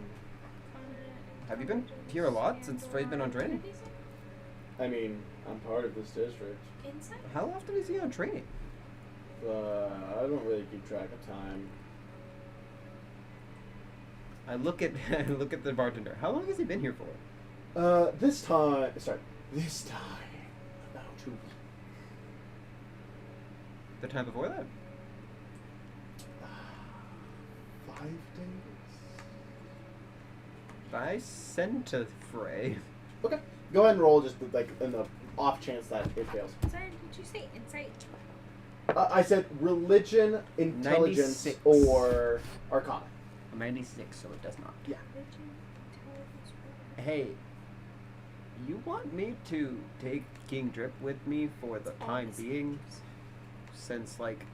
Speaker 3: Have you been here a lot since Frey's been on training?
Speaker 1: I mean, I'm part of this district.
Speaker 5: Inside?
Speaker 3: How often is he on training?
Speaker 1: I don't really keep track of time.
Speaker 3: I look at the bartender. How long has he been here for?
Speaker 1: This time, about 2 weeks.
Speaker 3: The time before that?
Speaker 1: 5 days.
Speaker 3: I sent to Frey.
Speaker 1: Okay. Go ahead and roll just like in the off chance that it fails.
Speaker 5: Sorry, did you say insight?
Speaker 1: I said religion, intelligence,
Speaker 3: 96.
Speaker 1: or arcana.
Speaker 3: I'm 96, so it does not.
Speaker 1: Yeah.
Speaker 3: Hey, you want me to take King Drip with me for the time being? Since, like,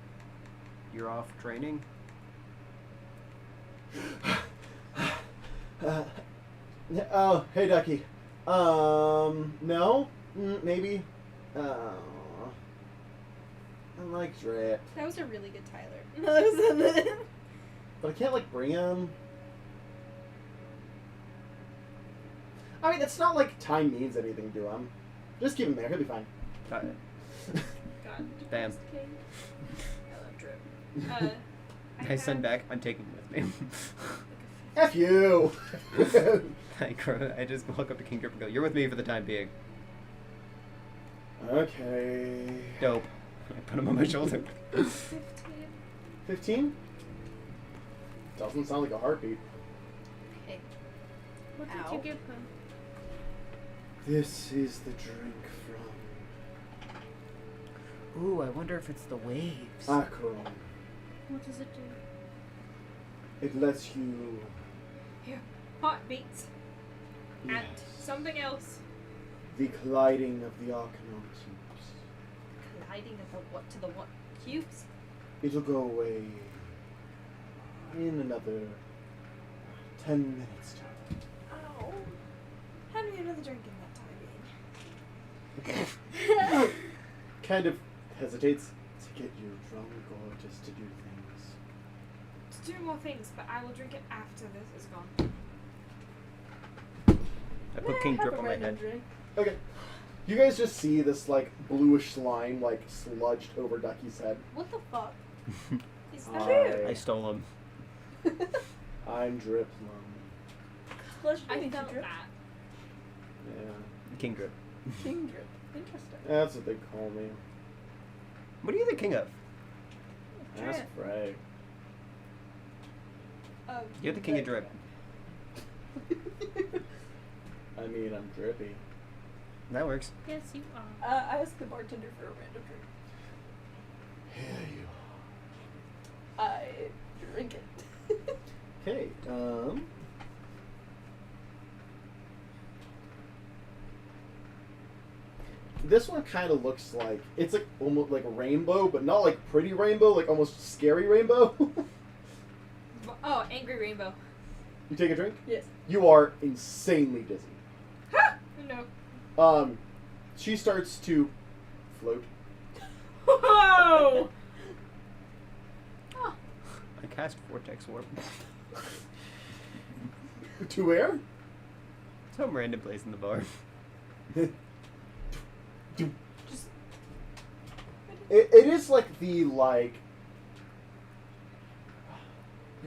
Speaker 3: you're off training?
Speaker 1: Oh, hey, Ducky. No? Maybe. Oh. I like Drip.
Speaker 5: That was a really good Tyler.
Speaker 1: But I can't, like, bring him. I mean, it's not like time means anything to him. Just keep him there. He'll be fine.
Speaker 5: God.
Speaker 3: Bam.
Speaker 5: Okay. I love Drip.
Speaker 3: I send back, I'm taking him with me.
Speaker 1: F you!
Speaker 3: I just walk up to King Drip and go, you're with me for the time being.
Speaker 1: Okay.
Speaker 3: Dope. I put him on my shoulder.
Speaker 1: 15? Doesn't sound like a heartbeat.
Speaker 5: Okay.
Speaker 9: What did
Speaker 5: Ow.
Speaker 9: you give him?
Speaker 1: This is the drink from
Speaker 3: Ooh, I wonder if it's the waves.
Speaker 1: Acheron.
Speaker 9: What does it do?
Speaker 1: It lets you...
Speaker 5: Heartbeats. And
Speaker 1: Yes.
Speaker 5: something else.
Speaker 1: The colliding of the Arcanon cubes.
Speaker 5: Colliding of the what to the what? Cubes?
Speaker 1: It'll go away in another 10 minutes time.
Speaker 4: Oh. Having another drink in that time being.
Speaker 1: Kind of hesitates. get you drunk or just to do things?
Speaker 5: To do more things, but I will drink it after this is gone.
Speaker 3: I put King Drip on my head.
Speaker 1: Okay. You guys just see this, like, bluish slime, like, sludged over Ducky's head.
Speaker 4: What the fuck?
Speaker 5: Is
Speaker 1: I-
Speaker 5: that
Speaker 3: I stole him.
Speaker 1: I'm Drip, Mom.
Speaker 4: Pleasure to
Speaker 5: I
Speaker 4: meet you,
Speaker 5: felt
Speaker 4: Drip.
Speaker 5: that.
Speaker 1: Yeah.
Speaker 3: King Drip.
Speaker 4: King Drip. Interesting.
Speaker 1: That's what they call me.
Speaker 3: What are you the king of?
Speaker 1: Ask Frey.
Speaker 3: You're the king of drip.
Speaker 1: I mean, I'm drippy.
Speaker 3: That works.
Speaker 9: Yes, you are.
Speaker 4: I asked the bartender for a random drink.
Speaker 1: Here you
Speaker 4: I drink it.
Speaker 1: are. Okay, this one kind of looks like, it's like almost like a rainbow, but not like pretty rainbow, like almost scary rainbow.
Speaker 5: Oh, angry rainbow.
Speaker 1: You take a drink?
Speaker 4: Yes.
Speaker 1: You are insanely dizzy.
Speaker 5: No.
Speaker 1: She starts to float.
Speaker 5: Whoa!
Speaker 3: I cast Vortex Warp.
Speaker 1: To where?
Speaker 3: Some random place in the bar.
Speaker 5: Just
Speaker 1: It is like the, like,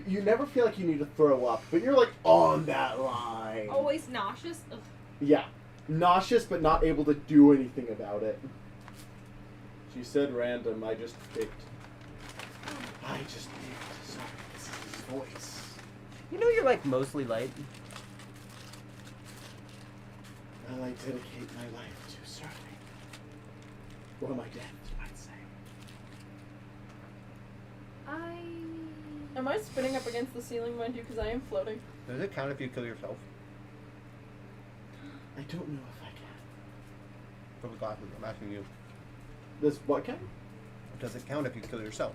Speaker 1: you never feel like you need to throw up, but you're like on that line.
Speaker 5: always nauseous. Ugh.
Speaker 1: Yeah. Nauseous, but not able to do anything about it. She said random, I just picked. I just picked. Sorry, this is his voice.
Speaker 3: You know you're like mostly light.
Speaker 1: Well, I dedicate my life to serving. Or my death, you might say.
Speaker 4: Am I spinning up against the ceiling, mind you, because I am floating?
Speaker 3: Does it count if you kill yourself?
Speaker 1: I don't know if I can.
Speaker 3: For the glasses, I'm asking you.
Speaker 1: This what can?
Speaker 3: Does it count if you kill yourself?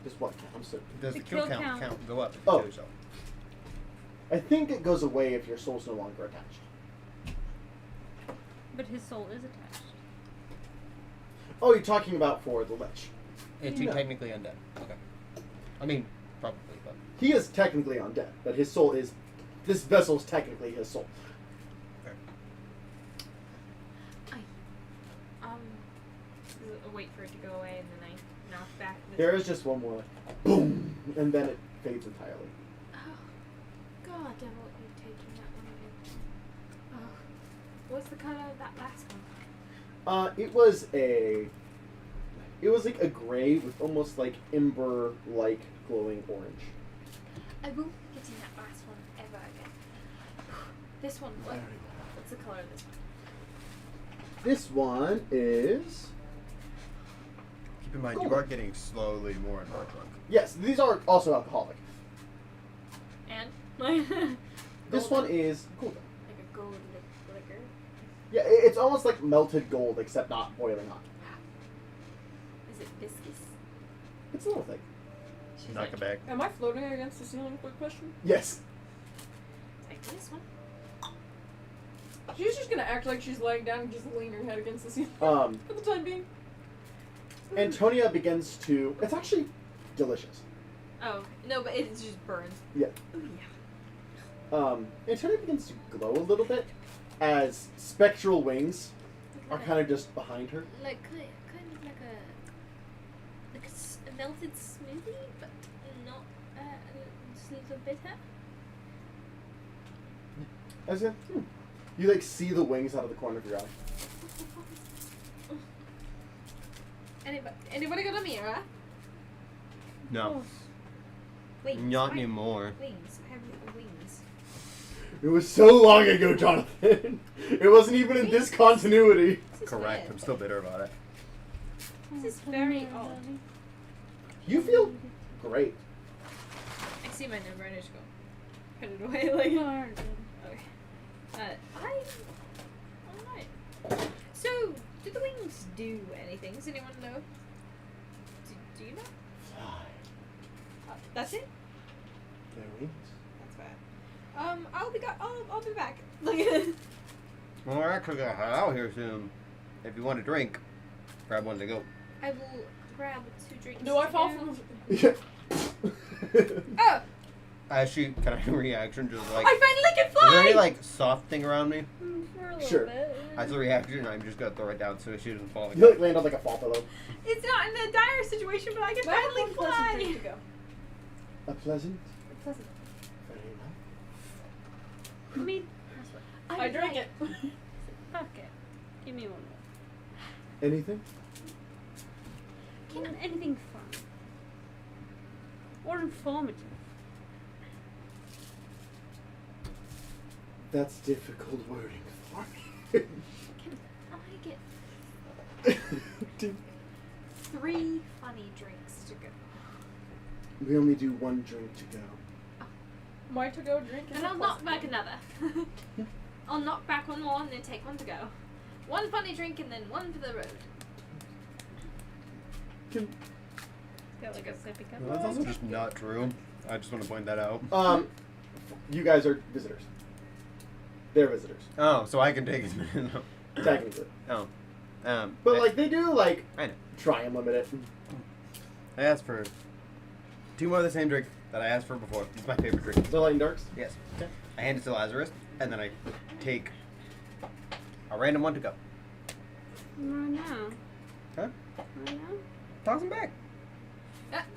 Speaker 1: This what can? I'm sorry.
Speaker 3: Does
Speaker 9: The
Speaker 3: the kill
Speaker 9: kill
Speaker 3: count
Speaker 9: count.
Speaker 3: go up if you
Speaker 1: Oh.
Speaker 3: kill yourself?
Speaker 1: I think it goes away if your soul's no longer attached.
Speaker 9: But his soul is attached.
Speaker 1: Oh, you're talking about for the Lich.
Speaker 3: It's
Speaker 1: No.
Speaker 3: technically undead. Okay. I mean, probably, but
Speaker 1: He is technically undead, but his soul is... This vessel is technically his soul.
Speaker 5: Wait for it to go away and then I knock back.
Speaker 1: There is just one more, like, boom, and then it fades entirely.
Speaker 5: Oh, God, Devil, you're taking that one again. Oh, what's the color of that last one?
Speaker 1: It was like a gray with almost like ember-like glowing orange.
Speaker 5: I won't be getting that last one ever again. This one, what? What's the color of this one?
Speaker 1: This one is...
Speaker 3: keep in mind
Speaker 1: Cool.
Speaker 3: you are getting slowly more and more drunk.
Speaker 1: Yes, these are also alcoholic.
Speaker 5: And?
Speaker 1: This one is golden.
Speaker 5: Like a gold liquor.
Speaker 1: Yeah, it's almost like melted gold, except not boiling hot.
Speaker 5: Is it viscous?
Speaker 1: It's a little thing.
Speaker 5: She's
Speaker 3: Knock
Speaker 5: like,
Speaker 3: it back.
Speaker 4: Am I floating against the ceiling? Quick question.
Speaker 1: Yes.
Speaker 5: Take this one.
Speaker 4: She's just gonna act like she's laying down and just lean her head against the ceiling for the time being.
Speaker 1: Antonia begins to... It's actually delicious.
Speaker 5: Oh, no, but it just burns.
Speaker 1: Yeah.
Speaker 5: Ooh, yeah.
Speaker 1: Antonia begins to glow a little bit as spectral wings are
Speaker 5: Like
Speaker 1: kind of just behind her.
Speaker 5: Like, kind of like a melted smoothie, but not just a little bitter.
Speaker 1: As in, you like see the wings out of the corner of your eye.
Speaker 5: Anybody got a mirror?
Speaker 3: No.
Speaker 5: Wings.
Speaker 3: Not
Speaker 5: I-
Speaker 3: anymore.
Speaker 5: Wings. I have little wings.
Speaker 1: It was so long ago, Jonathan. It wasn't even in this continuity.
Speaker 5: This is
Speaker 3: Correct.
Speaker 5: weird.
Speaker 3: I'm still bitter about it.
Speaker 5: This is very odd.
Speaker 1: You feel great.
Speaker 5: I see my number and I just go, put it away. Like, okay. Alright. So, do the wings do anything? Does anyone know? Do you know?
Speaker 1: Fly.
Speaker 5: That's it?
Speaker 1: Their wings.
Speaker 5: That's bad. I'll be back. Like,
Speaker 3: Well, we're actually gonna head out here soon. If you want a drink, grab one to go.
Speaker 5: I will grab 2 drinks.
Speaker 4: Do I fall
Speaker 5: together.
Speaker 4: from?
Speaker 5: Oh!
Speaker 2: As she kind of reaction, just like.
Speaker 5: I finally can
Speaker 2: Is there
Speaker 5: fly!
Speaker 2: any like soft thing around me?
Speaker 9: For a little
Speaker 1: Sure.
Speaker 9: bit.
Speaker 2: As a reaction, I'm just gonna throw it down so she doesn't fall.
Speaker 1: You like land on like a fall pillow.
Speaker 5: It's not in a dire situation, but I can finally
Speaker 4: Pleasant drink
Speaker 5: fly!
Speaker 4: to go.
Speaker 1: A pleasant.
Speaker 4: Pleasant.
Speaker 1: Very enough.
Speaker 9: I mean,
Speaker 4: I drank it.
Speaker 9: fuck it. Give me one more.
Speaker 1: Anything?
Speaker 9: Anything fun. Or informative.
Speaker 1: That's difficult wording for me.
Speaker 5: Can I get 3 funny drinks to go?
Speaker 1: We only do one drink to go.
Speaker 4: My to-go drink is
Speaker 5: And
Speaker 4: a
Speaker 5: I'll knock
Speaker 4: pleasant
Speaker 5: back
Speaker 4: one.
Speaker 5: another. I'll knock back one more and then take one to go. 1 funny drink and then 1 for the road.
Speaker 9: Got like a sippy cup.
Speaker 2: Well, that's also just not true. I just want to point that out.
Speaker 1: You guys are visitors. They're visitors,
Speaker 2: Oh, so I can take it.
Speaker 1: technically.
Speaker 2: Oh.
Speaker 1: But like they do like
Speaker 2: I know.
Speaker 1: try and limit it.
Speaker 2: I asked for 2 more of the same drink that I asked for before. It's my favorite drink.
Speaker 1: The light and darks.
Speaker 2: Yes.
Speaker 1: Okay.
Speaker 2: I hand it to Lazarus, and then I take a random one to go.
Speaker 9: Right now.
Speaker 2: Huh?
Speaker 9: Right now.
Speaker 2: Toss them back.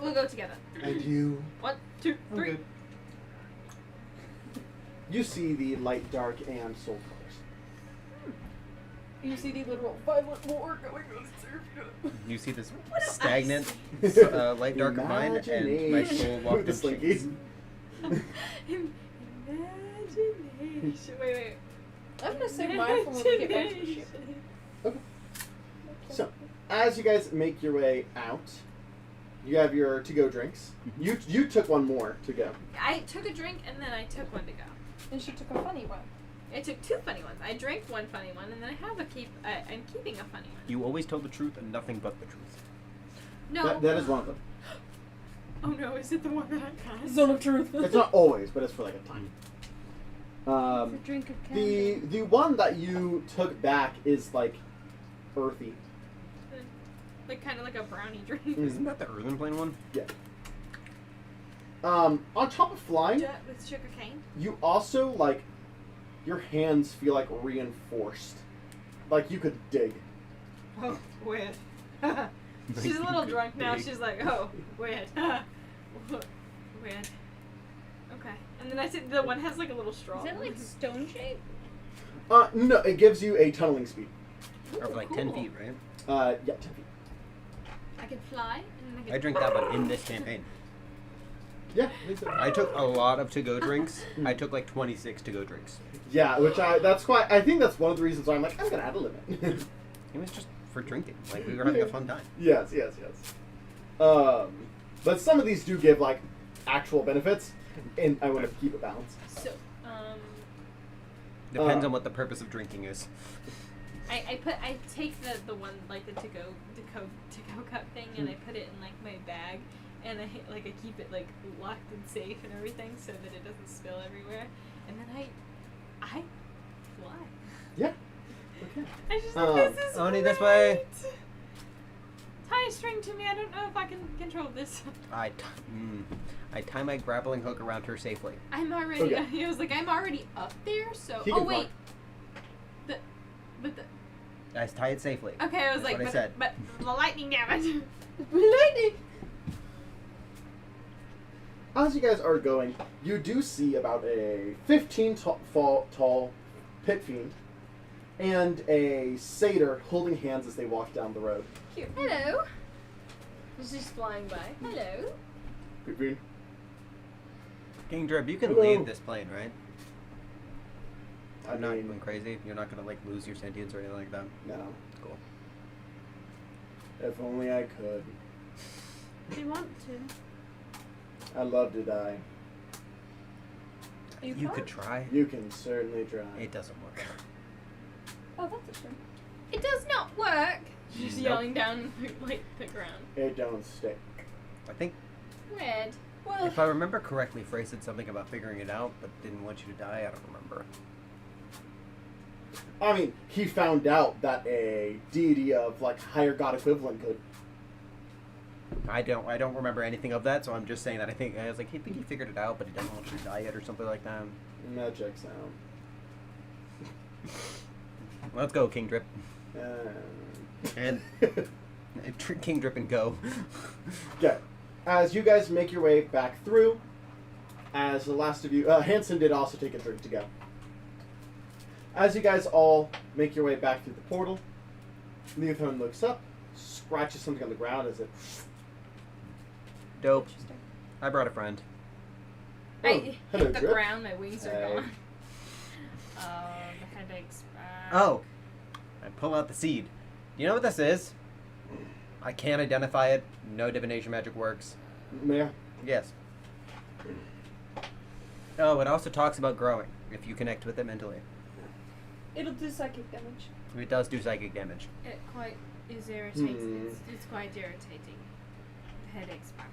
Speaker 5: We'll go together.
Speaker 1: And you
Speaker 5: 1, 2, 3.
Speaker 1: You see the light, dark, and soul colors.
Speaker 4: You see the literal violent war going on in Serbia.
Speaker 2: You see this
Speaker 5: What do I
Speaker 2: stagnant light dark of mine, and my soul walked
Speaker 1: The
Speaker 2: in
Speaker 1: slinky.
Speaker 2: chains.
Speaker 5: Imagination. Wait.
Speaker 4: I'm gonna save mine for when we get back to the ship.
Speaker 1: Okay. So, as you guys make your way out, you have your to-go drinks. You took one more to go.
Speaker 5: I took a drink and then I took 1 to go.
Speaker 4: And she took a funny one.
Speaker 5: I took 2 funny ones. I drank 1 funny one and then I have I'm keeping a funny one.
Speaker 2: You always tell the truth and nothing but the truth.
Speaker 5: No.
Speaker 1: That is one of them.
Speaker 5: Oh no, is it the one that I cast?
Speaker 4: Zone of truth.
Speaker 1: It's not always, but it's for like a time.
Speaker 9: It's a drink of candy.
Speaker 1: The one that you took back is like earthy.
Speaker 5: Like kind of like a brownie drink.
Speaker 2: Isn't that the Earthen Plane one?
Speaker 1: Yeah. On top of flying,
Speaker 5: With sugar cane.
Speaker 1: you also like your hands feel like reinforced, like you could dig.
Speaker 5: Oh, weird. She's a little drunk now. She's like, oh, weird. Weird. Okay. And then I said the one has like a little straw.
Speaker 9: Is that like stone shaped?
Speaker 1: No, it gives you a tunneling speed.
Speaker 2: Or like 10 feet, right?
Speaker 1: Yeah, 10 feet.
Speaker 5: I can fly. And
Speaker 2: I drink that one in this campaign.
Speaker 1: Yeah, I think so.
Speaker 2: I took a lot of to-go drinks. I took like 26 to-go drinks.
Speaker 1: Yeah, I think that's one of the reasons why I'm like, I'm gonna add a limit.
Speaker 2: It was just for drinking. Like, we were having a fun time.
Speaker 1: Yes. But some of these do give like actual benefits, and I want to keep it balanced.
Speaker 5: So,
Speaker 2: Depends on what the purpose of drinking is.
Speaker 5: I take the one like the to go cup thing and I put it in like my bag and I keep it like locked and safe and everything so that it doesn't spill everywhere and then I fly.
Speaker 1: Yeah. Okay.
Speaker 5: I just like this is
Speaker 2: Oni,
Speaker 5: great.
Speaker 2: this way.
Speaker 5: Tie a string to me. I don't know if I can control this.
Speaker 2: I tie my grappling hook around her safely.
Speaker 5: I'm already.
Speaker 1: Okay.
Speaker 5: I was like, I'm already up there. So.
Speaker 1: He
Speaker 5: Oh
Speaker 1: can
Speaker 5: wait.
Speaker 1: fly.
Speaker 2: I tie it safely.
Speaker 5: Okay, I was
Speaker 2: That's
Speaker 5: like,
Speaker 2: what I said.
Speaker 5: but the lightning damage.
Speaker 4: Lightning!
Speaker 1: As you guys are going, you do see about a 15-tall pit fiend and a satyr holding hands as they walk down the road.
Speaker 5: Cute. Hello. She's flying by. Hello.
Speaker 1: Pit fiend.
Speaker 2: King Dreb, you can
Speaker 1: Hello.
Speaker 2: lead this plane, right?
Speaker 1: I
Speaker 2: I'm not
Speaker 1: mean,
Speaker 2: going crazy. You're not gonna like lose your sentience or anything like that.
Speaker 1: no.
Speaker 2: Cool.
Speaker 1: If only I could.
Speaker 9: Do you want to?
Speaker 1: I'd love to die.
Speaker 2: You could try.
Speaker 1: You can certainly try.
Speaker 2: It doesn't work.
Speaker 4: Oh, that's a shame.
Speaker 5: It does not work. She's
Speaker 2: Nope.
Speaker 5: yelling down like the ground.
Speaker 1: It don't stick.
Speaker 2: I think,
Speaker 5: Red.
Speaker 4: Well,
Speaker 2: if I remember correctly, Frey said something about figuring it out, but didn't want you to die. I don't remember.
Speaker 1: I mean, he found out that a deity of like higher god equivalent could.
Speaker 3: I don't remember anything of that, so I'm just saying that I was like, hey, I think he figured it out, but he doesn't want to die yet or something like that.
Speaker 1: That checks out.
Speaker 3: Let's go, King Drip. And King Drip and go.
Speaker 1: Okay. As you guys make your way back through, as the last of you, Hanson did also take a drink to go. As you guys all make your way back through the portal, Leothorn looks up, scratches something on the ground as it...
Speaker 3: Dope. I brought a friend.
Speaker 1: Oh,
Speaker 6: I
Speaker 1: hello,
Speaker 6: hit the
Speaker 1: Drip.
Speaker 6: ground, my wings are
Speaker 1: Hey.
Speaker 6: gone. The headache's back.
Speaker 3: Oh, I pull out the seed. You know what this is? I can't identify it. No divination magic works.
Speaker 1: Yeah.
Speaker 3: Yes. Oh, it also talks about growing if you connect with it mentally.
Speaker 4: It'll do psychic damage.
Speaker 3: It does do psychic damage.
Speaker 6: It quite is irritating.
Speaker 1: Hmm.
Speaker 6: It's quite irritating. The headache's back.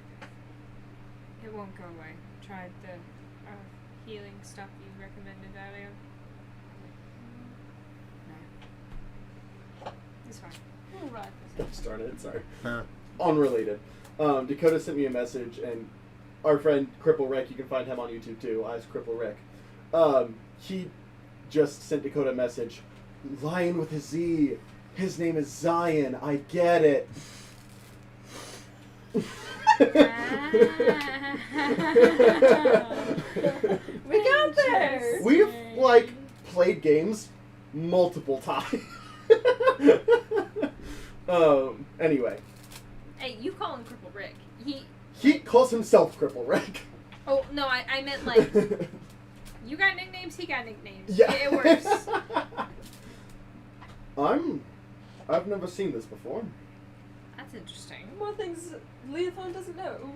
Speaker 6: It won't go away. Tried the healing stuff you recommended earlier. No. It's fine.
Speaker 4: Alright.
Speaker 1: Don't start it, sorry.
Speaker 3: Huh.
Speaker 1: Unrelated. Dakota sent me a message, and our friend Cripple Rick, you can find him on YouTube too, as Cripple Rick. He just sent Dakota a message. Lion with a Z. His name is Zion. I get it.
Speaker 4: We got there!
Speaker 1: We've, like, played games multiple times. Anyway.
Speaker 5: Hey, you call him Cripple Rick.
Speaker 1: He calls himself Cripple Rick.
Speaker 5: Oh, no, I meant like, you got nicknames, he got nicknames.
Speaker 1: Yeah.
Speaker 5: It works.
Speaker 1: I've never seen this before.
Speaker 5: That's interesting.
Speaker 4: More things Leothon doesn't know.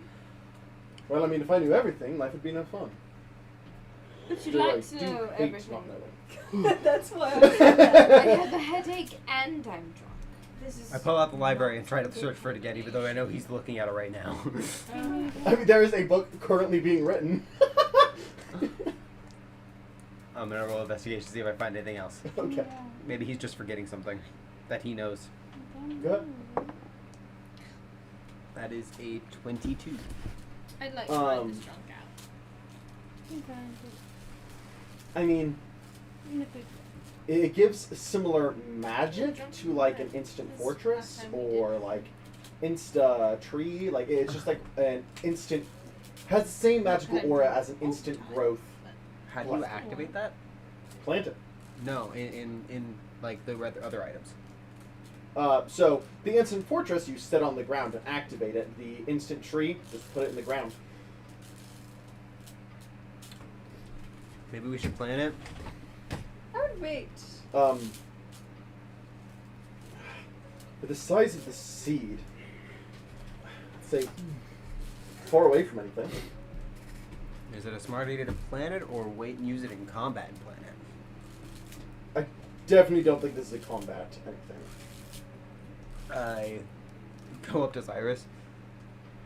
Speaker 1: Well, I mean, if I knew everything, life would be no fun.
Speaker 4: But you'd
Speaker 1: Though I
Speaker 4: like to
Speaker 1: do
Speaker 4: know
Speaker 1: hate
Speaker 4: everything.
Speaker 1: not knowing.
Speaker 4: That's why I said that.
Speaker 8: I have a headache and I'm drunk. This is.
Speaker 3: I pull out the library and try to search for it again, even though I know he's looking at it right now.
Speaker 1: I mean, there is a book currently being written.
Speaker 3: I'm gonna roll investigation to see if I find anything else.
Speaker 1: Okay.
Speaker 3: Maybe he's just forgetting something that he knows.
Speaker 1: Good.
Speaker 3: That is a 22.
Speaker 6: I'd like to find this drunk out.
Speaker 1: I mean, it gives similar magic to like an instant fortress or like insta tree. Like it's just like an instant, has the same magical aura as an instant growth.
Speaker 3: How do you activate that?
Speaker 1: Plant it.
Speaker 3: No, in like the other items.
Speaker 1: So the instant fortress you set on the ground and activate it. The instant tree, just put it in the ground.
Speaker 3: Maybe we should plan it.
Speaker 4: I would wait.
Speaker 1: With the size of the seed, I'd say far away from anything.
Speaker 3: Is it a smart idea to plan it or wait and use it in combat and plan it?
Speaker 1: I definitely don't think this is a combat anything.
Speaker 3: I go up to Cyrus.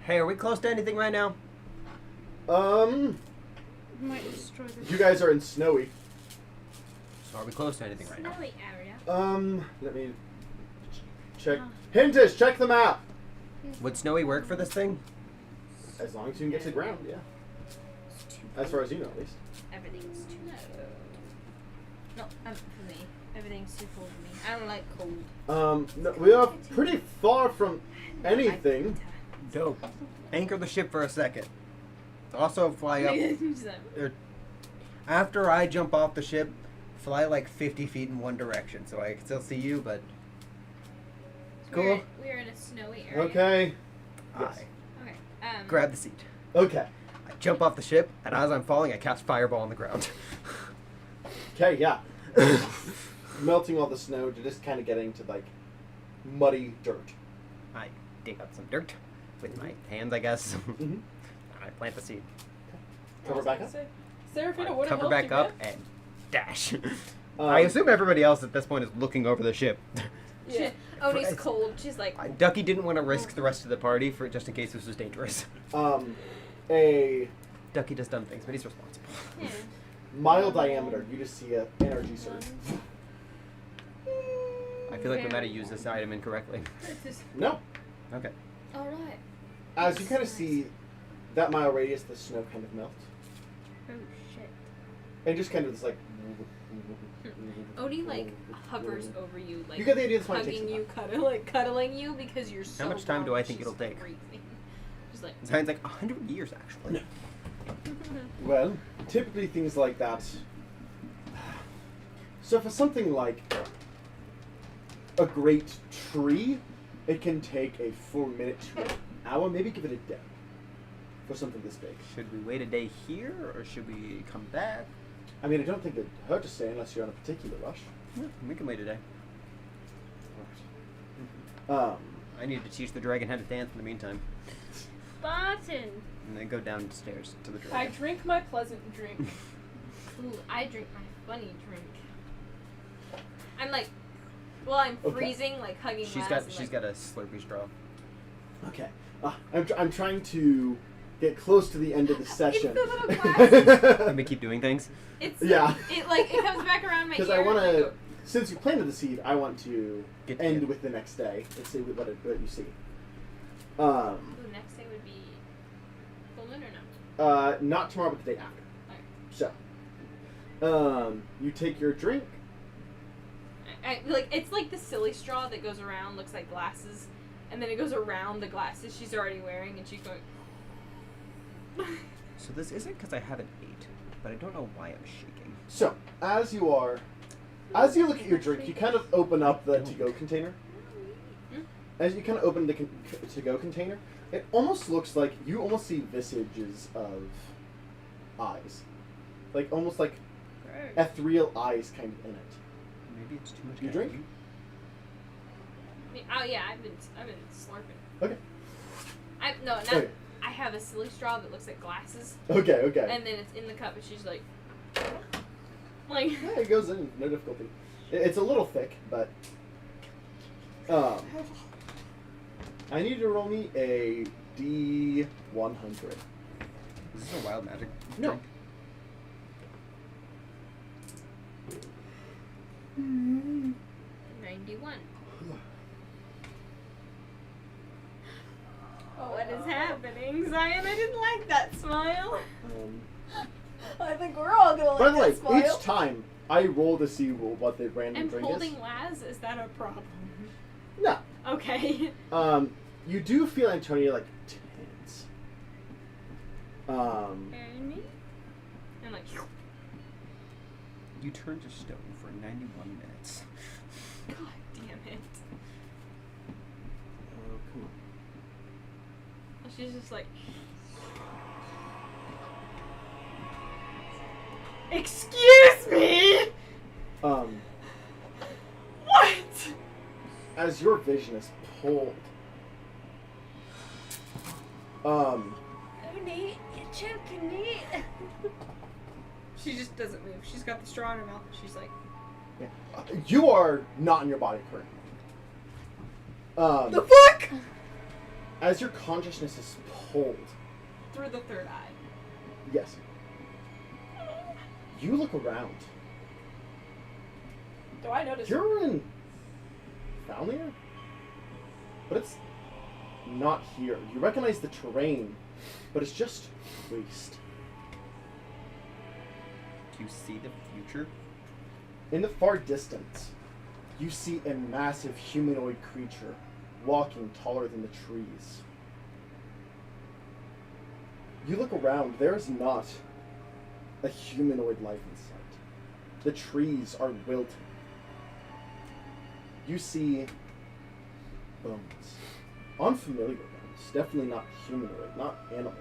Speaker 3: Hey, are we close to anything right now?
Speaker 9: Might destroy this.
Speaker 1: You guys are in snowy.
Speaker 3: So are we close to anything right now?
Speaker 5: Snowy area.
Speaker 1: Let me check. Hintish, check the map.
Speaker 3: Would Snowy work for this thing?
Speaker 1: As long as you can get to the ground, yeah. As far as you know, at least.
Speaker 5: Everything's too No, for me. Everything's too cold for me. I don't like cold.
Speaker 1: No, we are pretty far from anything.
Speaker 3: Dope. Anchor the ship for a second. Also fly up. After I jump off the ship, fly like 50 feet in one direction so I can still see you, but... Cool.
Speaker 5: We're in a snowy area.
Speaker 1: Okay. Yes.
Speaker 5: Okay.
Speaker 3: Grab the seat.
Speaker 1: Okay.
Speaker 3: I jump off the ship, and as I'm falling, I cast Fireball on the ground.
Speaker 1: Okay, yeah. Melting all the snow to just kind of getting to like muddy dirt.
Speaker 3: I dig up some dirt with my hands, I guess.
Speaker 1: Mm-hmm.
Speaker 3: I plant the seed.
Speaker 1: Cover back up.
Speaker 4: Seraphina
Speaker 3: I
Speaker 4: would have
Speaker 3: cover
Speaker 4: helped
Speaker 3: back
Speaker 4: you,
Speaker 3: up
Speaker 4: man.
Speaker 3: and dash. I assume everybody else at this point is looking over the ship.
Speaker 4: Yeah.
Speaker 5: Odie's cold. She's like,
Speaker 3: Ducky didn't want to risk the rest of the party for just in case this was dangerous.
Speaker 1: A
Speaker 3: Ducky does dumb things, but he's responsible.
Speaker 1: mile diameter, you just see an energy surge.
Speaker 3: I feel like we might have used this item incorrectly.
Speaker 1: No.
Speaker 3: Okay.
Speaker 5: alright.
Speaker 1: as you kind of see that mile radius, the snow kind of melts.
Speaker 9: Oh shit.
Speaker 1: And just kind of this like.
Speaker 5: Odie like hovers over you, like
Speaker 1: You get the idea. This might take
Speaker 5: hugging
Speaker 1: some
Speaker 5: you,
Speaker 1: time.
Speaker 5: cuddling you because you're so.
Speaker 3: How much time do
Speaker 5: warm,
Speaker 3: I think
Speaker 5: she's
Speaker 3: it'll take?
Speaker 5: freezing. Just like.
Speaker 3: Zion's like 100 years actually.
Speaker 1: Well, typically things like that. So for something like a great tree, it can take a full minute to an hour, maybe give it a day for something this big.
Speaker 3: Should we wait a day here, or should we come back?
Speaker 1: I mean, I don't think it'd hurt to stay unless you're on a particular rush.
Speaker 3: Yeah, we can wait a day.
Speaker 1: Right.
Speaker 3: I need to teach the dragon how to dance in the meantime.
Speaker 9: Spartan.
Speaker 3: And then go downstairs to the
Speaker 4: I
Speaker 3: dragon.
Speaker 4: drink my pleasant drink.
Speaker 5: Ooh, I drink my funny drink. I'm like, well, I'm
Speaker 1: Okay.
Speaker 5: freezing, like hugging.
Speaker 3: She's
Speaker 5: Laz
Speaker 3: got
Speaker 5: and,
Speaker 3: got a Slurpee straw.
Speaker 1: Okay. I'm trying to get close to the end of the session.
Speaker 5: It's the little glasses.
Speaker 3: Let me keep doing things.
Speaker 5: It's
Speaker 1: Yeah.
Speaker 5: It comes back around my ear.
Speaker 1: Because I want
Speaker 5: and
Speaker 1: to,
Speaker 5: go,
Speaker 1: since you planted the seed, I want to
Speaker 3: Get
Speaker 1: end
Speaker 3: together.
Speaker 1: with the next day. Let's see what you see.
Speaker 5: Ooh, next day would be full moon or no?
Speaker 1: Not tomorrow, but the day after.
Speaker 5: Alright.
Speaker 1: So, you take your drink.
Speaker 5: Like it's like the silly straw that goes around, looks like glasses, and then it goes around the glasses she's already wearing, and she's going.
Speaker 3: So this isn't because I haven't ate, but I don't know why I'm shaking.
Speaker 1: So, as you look at your drink, you kind of open up the to-go container. As you kind of open the to-go container, it almost looks like you almost see visages of eyes, like almost like ethereal eyes, kind of in it.
Speaker 3: Maybe it's too much.
Speaker 1: You drink?
Speaker 5: Oh yeah, I've been slurping.
Speaker 1: Okay. Okay.
Speaker 5: I have a silly straw that looks like glasses,
Speaker 1: Okay.
Speaker 5: and then it's in the cup, and she's like.
Speaker 1: Yeah, it goes in, no difficulty. It's a little thick, but I need you to roll me a D100.
Speaker 3: Is this a wild magic?
Speaker 1: No.
Speaker 3: drink?
Speaker 5: 91. What is happening, Zion? I didn't like that smile.
Speaker 4: I think we're all gonna
Speaker 1: By
Speaker 4: like
Speaker 1: the way,
Speaker 4: that smile.
Speaker 1: each time I roll to see what the random
Speaker 5: I'm
Speaker 1: drink
Speaker 5: holding
Speaker 1: is.
Speaker 5: Laz. Is that a problem?
Speaker 1: No.
Speaker 5: Okay.
Speaker 1: You do feel Antonia like tense.
Speaker 5: And like.
Speaker 3: You turn to stone for 91 minutes.
Speaker 5: God damn it.
Speaker 1: Oh, come on.
Speaker 5: She's just like. Excuse me. What?
Speaker 1: As your vision is pulled,
Speaker 9: Odie, you're choking me.
Speaker 5: She just doesn't move. She's got the straw in her mouth. She's like.
Speaker 1: you are not in your body currently.
Speaker 5: The fuck?
Speaker 1: As your consciousness is pulled,
Speaker 5: Through the third eye.
Speaker 1: yes, you look around.
Speaker 4: Do I notice?
Speaker 1: You're in Falmir, but it's not here. You recognize the terrain, but it's just waste.
Speaker 3: Do you see the future?
Speaker 1: In the far distance, you see a massive humanoid creature walking taller than the trees. You look around, there's not a humanoid life in sight. The trees are wilted. You see bones. Unfamiliar bones. Definitely not humanoid, not animal.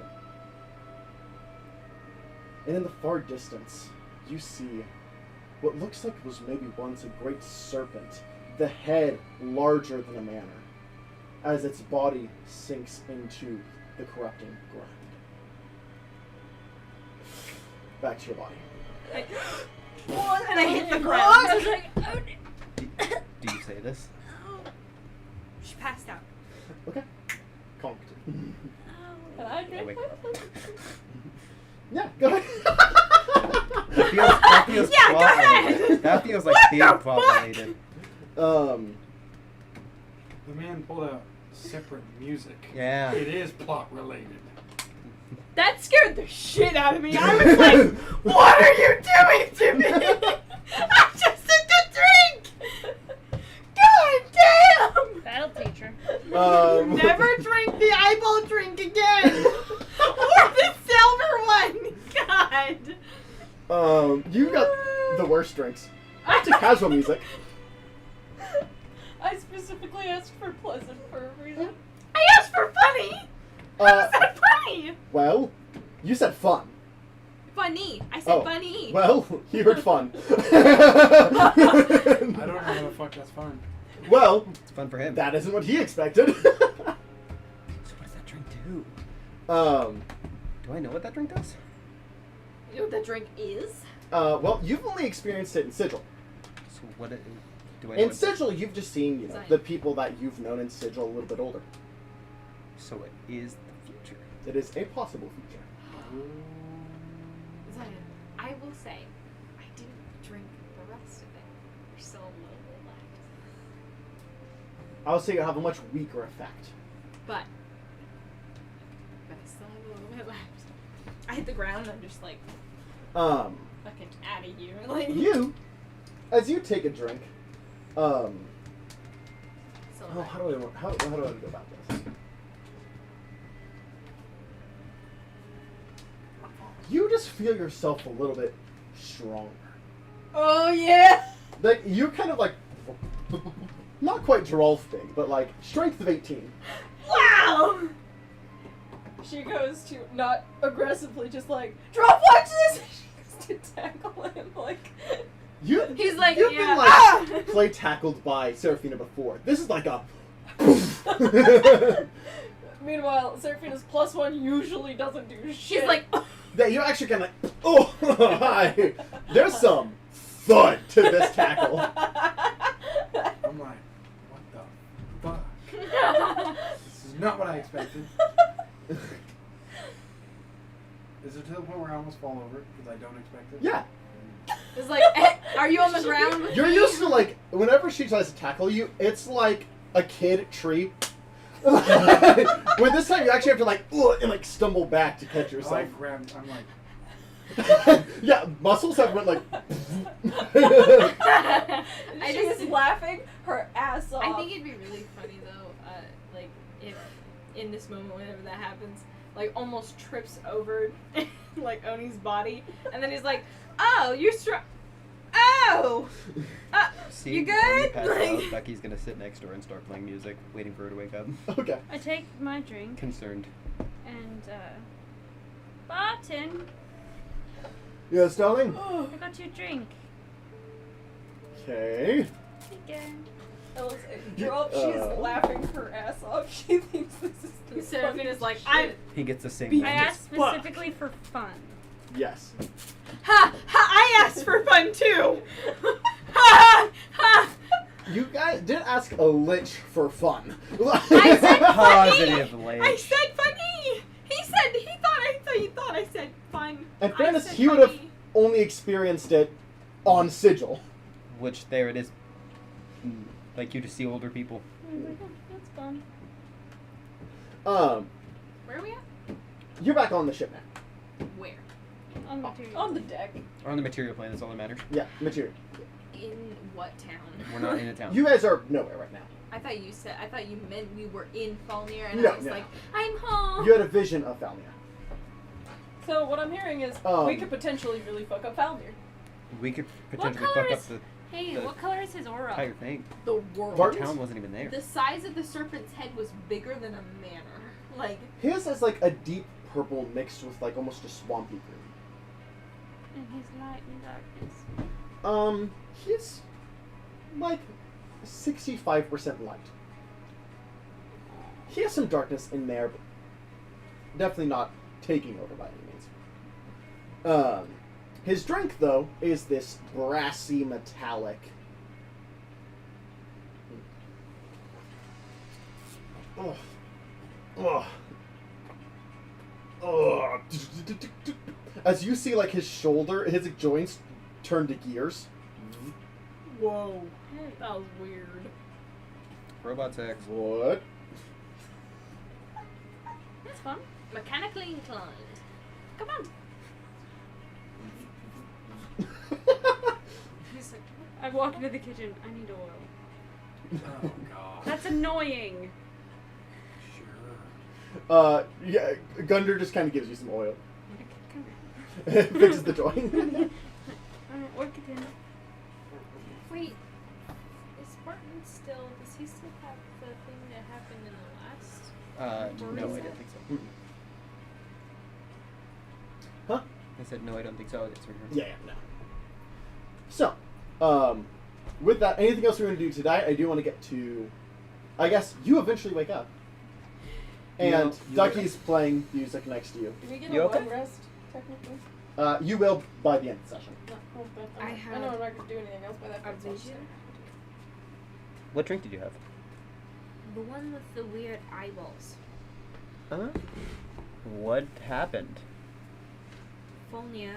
Speaker 1: And in the far distance, you see what looks like was maybe once a great serpent, the head larger than a manor, as its body sinks into the corrupting ground. Back to your body.
Speaker 5: And I hit the ground. I was like, oh.
Speaker 3: Do you say this?
Speaker 5: She passed out.
Speaker 1: Okay. Conked.
Speaker 4: Can I drink
Speaker 3: wait.
Speaker 4: my
Speaker 1: Yeah, go ahead.
Speaker 3: That feels
Speaker 5: Yeah, go
Speaker 3: plot-related.
Speaker 5: ahead.
Speaker 3: That feels like
Speaker 5: What
Speaker 3: being
Speaker 5: the
Speaker 3: plot related.
Speaker 7: The man pulled out separate music.
Speaker 3: Yeah.
Speaker 7: It is plot related.
Speaker 5: That scared the shit out of me. I was like, what are you doing to me? I just took a drink! God damn!
Speaker 9: That'll teach her.
Speaker 5: Never drink the eyeball drink again! Or the silver one! God!
Speaker 1: You got the worst drinks. Back to casual music.
Speaker 4: I specifically asked for pleasant for a reason.
Speaker 5: I asked for funny! How is that funny?
Speaker 1: Well, you said fun.
Speaker 5: Funny. I said
Speaker 1: Oh,
Speaker 5: funny.
Speaker 1: Well, you heard fun.
Speaker 7: I don't know how the fuck that's fun.
Speaker 1: Well,
Speaker 2: It's fun for him.
Speaker 1: that isn't what he expected.
Speaker 3: So what does that drink do?
Speaker 2: Do I know what that drink does?
Speaker 5: You know what the drink is?
Speaker 1: Well, you've only experienced it in Sigil.
Speaker 2: So what it, do I know?
Speaker 1: In
Speaker 2: what
Speaker 1: Sigil, you've just seen,
Speaker 5: Zion.
Speaker 1: the people that you've known in Sigil a little bit older.
Speaker 2: So it is the future.
Speaker 1: It is a possible future.
Speaker 5: Zion, I will say, I didn't drink the rest of it. There's still a little bit left.
Speaker 1: I would say you have a much weaker effect.
Speaker 5: But I still have a little bit left. I hit the ground and I'm just like, fucking out of here. Like,
Speaker 1: You, as you take a drink,
Speaker 5: so
Speaker 1: how do I go about this? You just feel yourself a little bit stronger.
Speaker 4: Oh yeah!
Speaker 1: Like, you kind of like, not quite Geralf big, but like strength of 18.
Speaker 5: wow!
Speaker 4: She goes to not aggressively, just like drop watch this. She goes to tackle him like.
Speaker 5: He's like,
Speaker 1: you've
Speaker 5: yeah.
Speaker 1: been like play tackled by Seraphina before. This is like a.
Speaker 4: Meanwhile, Seraphina's +1 usually doesn't do shit.
Speaker 5: She's like,
Speaker 1: That you're actually kind of like, oh, hi. There's some thud to this tackle.
Speaker 7: I'm like, what the fuck? This is not what I expected. Is it to the point where I almost fall over because I don't expect it?
Speaker 1: Yeah.
Speaker 5: it's like, are you on the ground?
Speaker 1: You're used to like, whenever she tries to tackle you, it's like a kid tree. Where this time you actually have to like, and like stumble back to catch yourself.
Speaker 7: I grabbed, I'm like,
Speaker 1: Yeah, muscles have went like.
Speaker 4: She's laughing her ass off.
Speaker 5: I think it'd be really funny though, like if in this moment, whenever that happens, like almost trips over like Oni's body, and then he's like, "Oh, you're strong. Oh,
Speaker 2: See,
Speaker 5: you
Speaker 2: when he
Speaker 5: good?"
Speaker 2: passes out,
Speaker 5: Like,
Speaker 2: Becky's gonna sit next to her and start playing music, waiting for her to wake up.
Speaker 1: Okay.
Speaker 9: I take my drink
Speaker 2: Concerned.
Speaker 9: and Barton,
Speaker 1: Yes, darling.
Speaker 9: I got you a drink.
Speaker 1: Okay.
Speaker 9: Again.
Speaker 4: She's laughing her ass off. She thinks this is the
Speaker 5: Seraphina's
Speaker 4: funniest
Speaker 5: like,
Speaker 4: shit.
Speaker 5: "I'm
Speaker 2: He gets to sing.
Speaker 9: I
Speaker 2: now.
Speaker 9: asked specifically for fun.
Speaker 1: Yes.
Speaker 5: ha ha! I asked for fun too. Ha ha!
Speaker 1: You guys did ask a lich for fun.
Speaker 5: I said funny.
Speaker 2: Positive
Speaker 5: I
Speaker 2: lich.
Speaker 5: said funny. He said he thought I said fun.
Speaker 1: In
Speaker 5: I
Speaker 1: fairness,
Speaker 5: said
Speaker 1: he would have
Speaker 5: funny.
Speaker 1: only experienced it on Sigil.
Speaker 2: Which there it is. Like you just see older people.
Speaker 9: That's fun.
Speaker 5: Where are we at?
Speaker 1: You're back on the ship now.
Speaker 5: Where?
Speaker 9: On material.
Speaker 4: On the deck.
Speaker 2: Or on the material plane, that's all that matters.
Speaker 1: Yeah, material.
Speaker 5: In what town?
Speaker 2: We're not in a town.
Speaker 1: You guys are nowhere right now.
Speaker 5: I thought you meant we were in Falnir, and
Speaker 1: No,
Speaker 5: I was
Speaker 1: no.
Speaker 5: like, I'm home.
Speaker 1: You had a vision of Falmir.
Speaker 4: So what I'm hearing is we could potentially really fuck up Falmir.
Speaker 2: We could
Speaker 9: What
Speaker 2: potentially
Speaker 9: color
Speaker 2: fuck up
Speaker 9: is?
Speaker 2: the
Speaker 9: Hey,
Speaker 2: the
Speaker 9: what color is his aura?
Speaker 2: entire thing.
Speaker 5: The world.
Speaker 2: The
Speaker 1: Barton's-
Speaker 2: town wasn't even there.
Speaker 5: The size of the serpent's head was bigger than a manor. Like,
Speaker 1: His is like a deep purple mixed with like almost a swampy green.
Speaker 9: And his light and darkness.
Speaker 1: He's like 65% light. He has some darkness in there, but definitely not taking over by any means. His drink, though, is this brassy metallic. Oh. Oh. Oh. As you see, like, his shoulder, his joints turn to gears.
Speaker 4: Whoa. That was weird.
Speaker 2: Robot sex.
Speaker 1: What?
Speaker 9: fun.
Speaker 6: Mechanically inclined.
Speaker 9: Come on. He's like, I walk into the kitchen. I need oil.
Speaker 7: Oh god.
Speaker 9: That's annoying.
Speaker 7: Sure.
Speaker 1: Yeah, Gunder just kind of gives you some oil.
Speaker 9: Come here.
Speaker 1: Fixes the joint.
Speaker 9: Work it in.
Speaker 5: Wait, is Spartan still? Does he still have the thing that happened in the last?
Speaker 2: No, I don't think so.
Speaker 1: Huh?
Speaker 2: I said no, I don't think so. It's right
Speaker 1: Yeah, no. So, with that, anything else we're going to do tonight? I do want to get to, I guess, you eventually wake up. And
Speaker 2: You
Speaker 1: Ducky's playing music next to you.
Speaker 4: Do we get
Speaker 2: You
Speaker 4: a
Speaker 2: okay?
Speaker 4: long rest, technically?
Speaker 1: You will by the end of the session.
Speaker 4: No, well, but
Speaker 8: I
Speaker 4: I
Speaker 8: had
Speaker 4: know I'm not going to do anything else by that
Speaker 8: A
Speaker 4: point. so-
Speaker 8: vision?
Speaker 2: What drink did you have?
Speaker 5: The one with the weird eyeballs.
Speaker 2: Huh? What happened?
Speaker 5: Folnia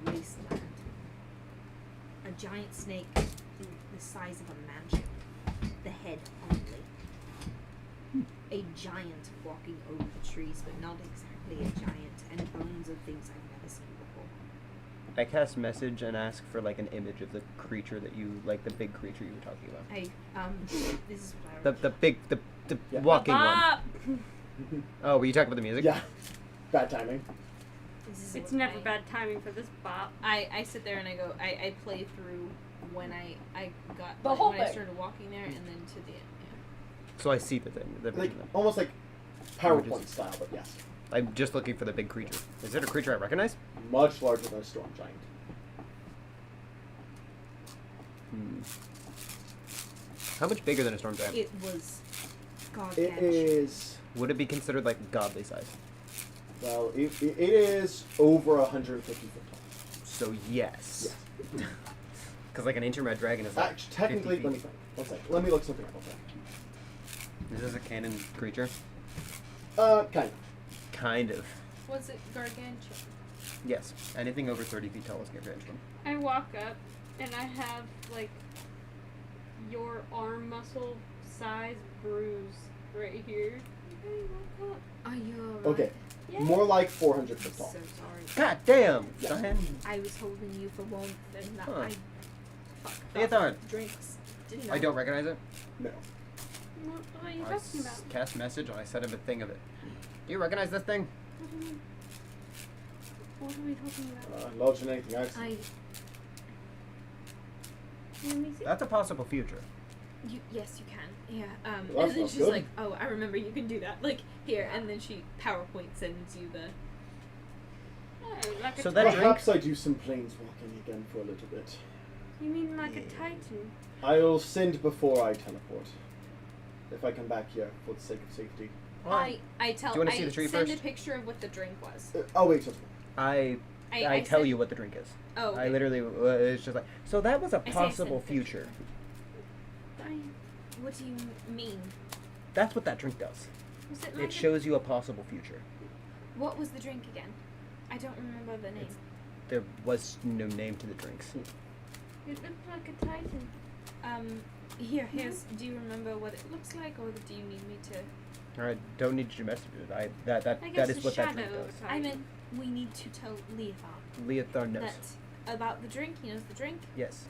Speaker 5: wasteland. A giant snake the size of a mansion. The head only. A giant walking over the trees, but not exactly a giant, and bones of things I've never seen before.
Speaker 2: I cast message and ask for like an image of the creature that you like, the big creature you were talking about.
Speaker 5: This is what I
Speaker 2: The
Speaker 1: Yeah.
Speaker 2: walking one.
Speaker 9: Bop!
Speaker 2: Oh, were you talking about the music?
Speaker 1: Yeah. Bad timing.
Speaker 5: This is
Speaker 9: It's
Speaker 5: what
Speaker 9: never
Speaker 5: I-
Speaker 9: bad timing for this bop.
Speaker 5: I sit there and I go, I play through when I got
Speaker 4: The
Speaker 5: like,
Speaker 4: whole
Speaker 5: when I
Speaker 4: thing.
Speaker 5: started walking there and then to the end.
Speaker 2: So I see the thing. The
Speaker 1: Like,
Speaker 2: vision.
Speaker 1: almost like PowerPoint style, but yes.
Speaker 2: I'm just looking for the big creature. Is it a creature I recognize?
Speaker 1: Much larger than a storm giant.
Speaker 2: Hmm. How much bigger than a storm giant?
Speaker 5: It was
Speaker 1: It
Speaker 5: gargantuan.
Speaker 1: is,
Speaker 2: Would it be considered like godly size?
Speaker 1: well, it is over 150 foot tall.
Speaker 2: So yes.
Speaker 1: Yes.
Speaker 2: Because like an ancient red dragon is like
Speaker 1: Actually, technically,
Speaker 2: 50
Speaker 1: let me
Speaker 2: feet.
Speaker 1: think. One second. Let me look something up. Okay.
Speaker 2: Is this a canon creature?
Speaker 1: Kind of.
Speaker 2: Kind of.
Speaker 5: Was it gargantuan?
Speaker 2: Yes. Anything over 30 feet tall is gargantuan.
Speaker 9: I walk up and I have like your arm muscle size bruise right here. Hey, walk up.
Speaker 5: Are you alright?
Speaker 1: Okay.
Speaker 9: Yeah.
Speaker 1: More like 400
Speaker 5: I'm
Speaker 1: foot
Speaker 5: so
Speaker 1: tall.
Speaker 5: sorry.
Speaker 2: God damn!
Speaker 1: Yeah.
Speaker 2: Son.
Speaker 5: I was holding you for warmth and that
Speaker 2: Huh.
Speaker 5: I fucked
Speaker 2: Leotard.
Speaker 5: off drinks. Didn't
Speaker 2: I don't recognize it.
Speaker 1: No.
Speaker 9: What are you
Speaker 2: I
Speaker 9: talking about?
Speaker 2: cast message and I sent him a thing of it. Do you recognize this thing?
Speaker 9: What do you mean? What are we talking about?
Speaker 1: Larger than anything I've seen.
Speaker 9: Let me see.
Speaker 2: That's a possible future.
Speaker 5: Yes, you can. Yeah.
Speaker 1: Well,
Speaker 5: And
Speaker 1: that
Speaker 5: then
Speaker 1: sounds
Speaker 5: she's
Speaker 1: good.
Speaker 5: like, "Oh, I remember you can do that." Like here, and then she PowerPoint sends you the.
Speaker 9: Oh, like a
Speaker 2: So that
Speaker 9: titan.
Speaker 1: Perhaps I do some planeswalking again for a little bit.
Speaker 9: You mean like a titan?
Speaker 1: I'll send before I teleport. If I come back here for the sake of safety.
Speaker 5: I tell.
Speaker 2: Do you wanna
Speaker 5: I
Speaker 2: see the tree
Speaker 5: send
Speaker 2: first?
Speaker 5: a picture of what the drink was.
Speaker 1: Oh wait, so
Speaker 2: I tell
Speaker 5: send-
Speaker 2: you what the drink is.
Speaker 5: Oh.
Speaker 2: I
Speaker 5: okay.
Speaker 2: literally it's just like so that was a
Speaker 5: I say I send
Speaker 2: possible
Speaker 5: a picture.
Speaker 2: future.
Speaker 5: What do you mean?
Speaker 2: That's what that drink does.
Speaker 5: Was it like
Speaker 2: It shows you a possible future.
Speaker 5: What was the drink again? I don't remember the name.
Speaker 2: There was no name to the drinks.
Speaker 9: It looks like a titan.
Speaker 5: Here's. Do you remember what it looks like, or do you need me to?
Speaker 2: I don't need you to message it.
Speaker 9: I
Speaker 2: That
Speaker 9: guess
Speaker 2: is
Speaker 9: a
Speaker 2: what that
Speaker 9: shadow
Speaker 2: drink
Speaker 9: of a
Speaker 2: does.
Speaker 9: titan.
Speaker 5: I meant we need to tell Leothar
Speaker 2: Leothar knows.
Speaker 5: that about the drink. He knows the drink.
Speaker 2: Yes.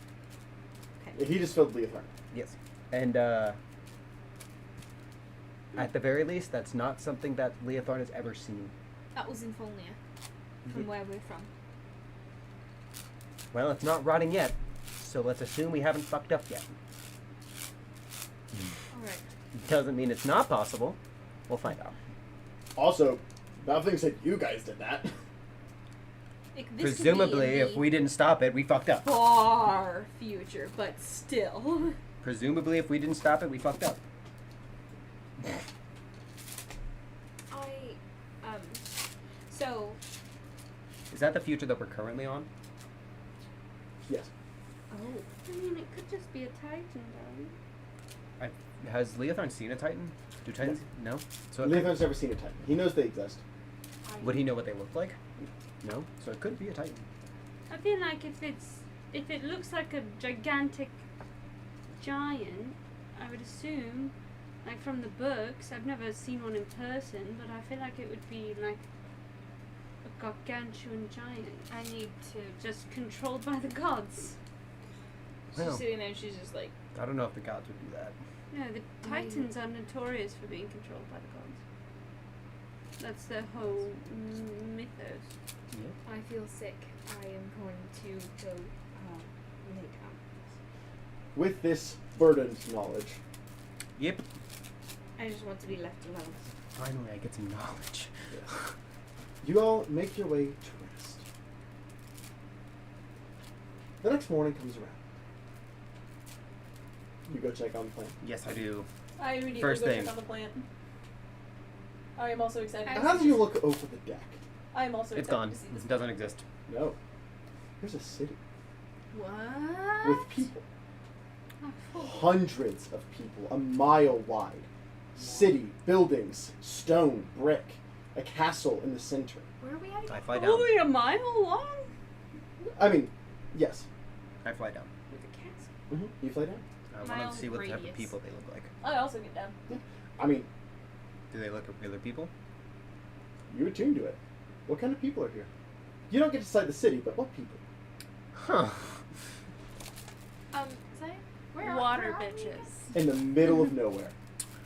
Speaker 5: Okay.
Speaker 1: he just filled Leotard.
Speaker 2: Yes. And at the very least, that's not something that Leothar has ever seen.
Speaker 5: That was in Folnia, from where we're from.
Speaker 2: Well, it's not rotting yet, so let's assume we haven't fucked up yet.
Speaker 5: All right.
Speaker 2: Doesn't mean it's not possible. We'll find out.
Speaker 1: Also, nothing said you guys did that.
Speaker 5: Like, this could be
Speaker 2: Presumably,
Speaker 5: in
Speaker 2: if we didn't stop it, we fucked up.
Speaker 5: the far future, but still.
Speaker 2: Presumably, if we didn't stop it, we fucked up.
Speaker 5: So.
Speaker 2: Is that the future that we're currently on?
Speaker 1: Yes.
Speaker 5: Oh.
Speaker 9: I mean, it could just be a titan, though.
Speaker 2: Has Leothar seen a Titan? Do Titans? No. So it
Speaker 1: Leotard's never seen a Titan. He knows they exist.
Speaker 2: would he know what they look like? No. So it could be a Titan.
Speaker 9: I feel like if it looks like a gigantic giant, I would assume like from the books. I've never seen one in person, but I feel like it would be like a gargantuan giant.
Speaker 5: I need to.
Speaker 9: Just controlled by the gods.
Speaker 5: She's
Speaker 3: Well.
Speaker 5: sitting there and she's just like,
Speaker 3: I don't know if the gods would do that.
Speaker 9: No, the Titans are notorious for being controlled by the gods. That's their whole mythos.
Speaker 5: I feel sick. I am going to go lay down.
Speaker 1: With this burdened knowledge,
Speaker 3: Yep.
Speaker 5: I just want to be left alone.
Speaker 3: Finally, I get some knowledge.
Speaker 1: you all make your way to rest. The next morning comes around. You go check on the plant.
Speaker 3: Yes, I do.
Speaker 4: I immediately
Speaker 3: First
Speaker 4: go
Speaker 3: thing.
Speaker 4: check on the plant. I am also excited.
Speaker 1: As you look over the deck,
Speaker 4: I am also
Speaker 3: It's
Speaker 4: excited
Speaker 3: gone.
Speaker 4: to see this.
Speaker 3: It doesn't exist.
Speaker 1: no, there's a city
Speaker 5: What?
Speaker 1: with people.
Speaker 9: Oh,
Speaker 1: Hundreds of people, a mile wide. City, buildings, stone, brick, a castle in the center.
Speaker 5: Where are we at?
Speaker 3: I fly down.
Speaker 9: only a mile long?
Speaker 1: I mean, yes.
Speaker 3: I fly down.
Speaker 5: With a castle.
Speaker 1: You fly down?
Speaker 3: I want
Speaker 5: Mile
Speaker 3: to see what type of
Speaker 5: radius.
Speaker 3: people they look like.
Speaker 4: I also get down.
Speaker 1: I mean,
Speaker 3: Do they look like regular people?
Speaker 1: you attune to it. What kind of people are here? You don't get to decide the city, but what people?
Speaker 3: Huh.
Speaker 5: Zay,
Speaker 9: Water
Speaker 5: where are we
Speaker 9: bitches.
Speaker 5: again?
Speaker 1: In the middle of nowhere.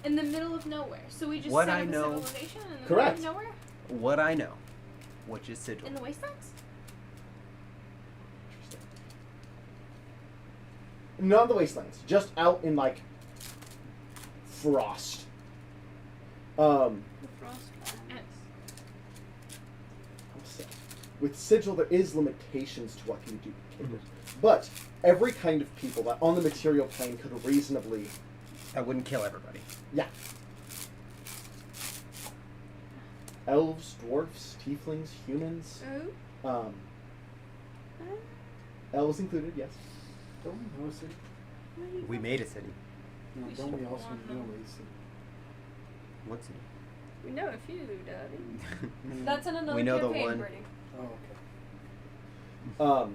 Speaker 5: In the middle of nowhere. So we just
Speaker 3: What
Speaker 5: set
Speaker 3: I
Speaker 5: up
Speaker 3: know-
Speaker 5: a civilization in the
Speaker 1: Correct.
Speaker 5: middle of nowhere?
Speaker 3: What I know, which is sigil.
Speaker 5: In the wastelands?
Speaker 1: Interesting. Not the wastelands, just out in like frost.
Speaker 9: The frost planet.
Speaker 1: With sigil, there is limitations to what can be duplicated, but every kind of people that on the material plane could reasonably,
Speaker 3: That wouldn't kill everybody.
Speaker 1: yeah. Elves, dwarfs, tieflings, humans,
Speaker 9: Oh.
Speaker 1: elves included, yes.
Speaker 10: Don't we know a city?
Speaker 3: We made a city.
Speaker 10: No,
Speaker 9: We
Speaker 10: don't
Speaker 9: should
Speaker 10: we also
Speaker 9: want
Speaker 10: know
Speaker 9: them.
Speaker 10: a city?
Speaker 3: What city?
Speaker 9: We know a few, Daddy.
Speaker 4: That's in another
Speaker 3: We know the
Speaker 4: campaign,
Speaker 3: one-
Speaker 4: Brady.
Speaker 10: Oh, okay.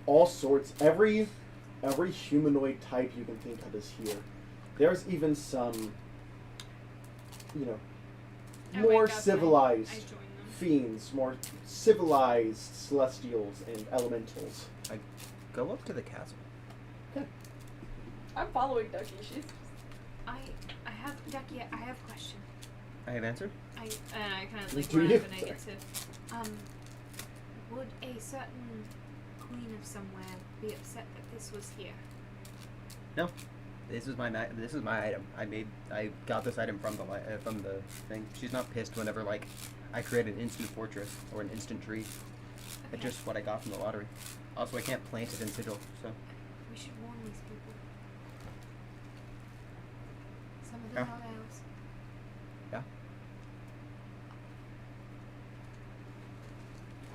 Speaker 1: All sorts, every humanoid type you can think of is here. There's even some,
Speaker 6: I
Speaker 1: more
Speaker 6: wake up and
Speaker 1: civilized
Speaker 6: I join them.
Speaker 1: fiends, more civilized celestials and elementals.
Speaker 3: Go up to the castle.
Speaker 4: I'm following Ducky. She's
Speaker 5: I have Ducky, I have a question.
Speaker 3: I have answered.
Speaker 5: I kind of like
Speaker 1: Do
Speaker 5: run
Speaker 1: you?
Speaker 5: up and I get to would a certain queen of somewhere be upset that this was here?
Speaker 3: No. This is my item. I got this item from the thing. She's not pissed whenever I create an instant fortress or an instant tree. It's
Speaker 5: Okay.
Speaker 3: just what I got from the lottery. Also, I can't plant it in sigil, so
Speaker 5: We should warn these people. Some of
Speaker 3: Yeah.
Speaker 5: them are elves.
Speaker 3: yeah.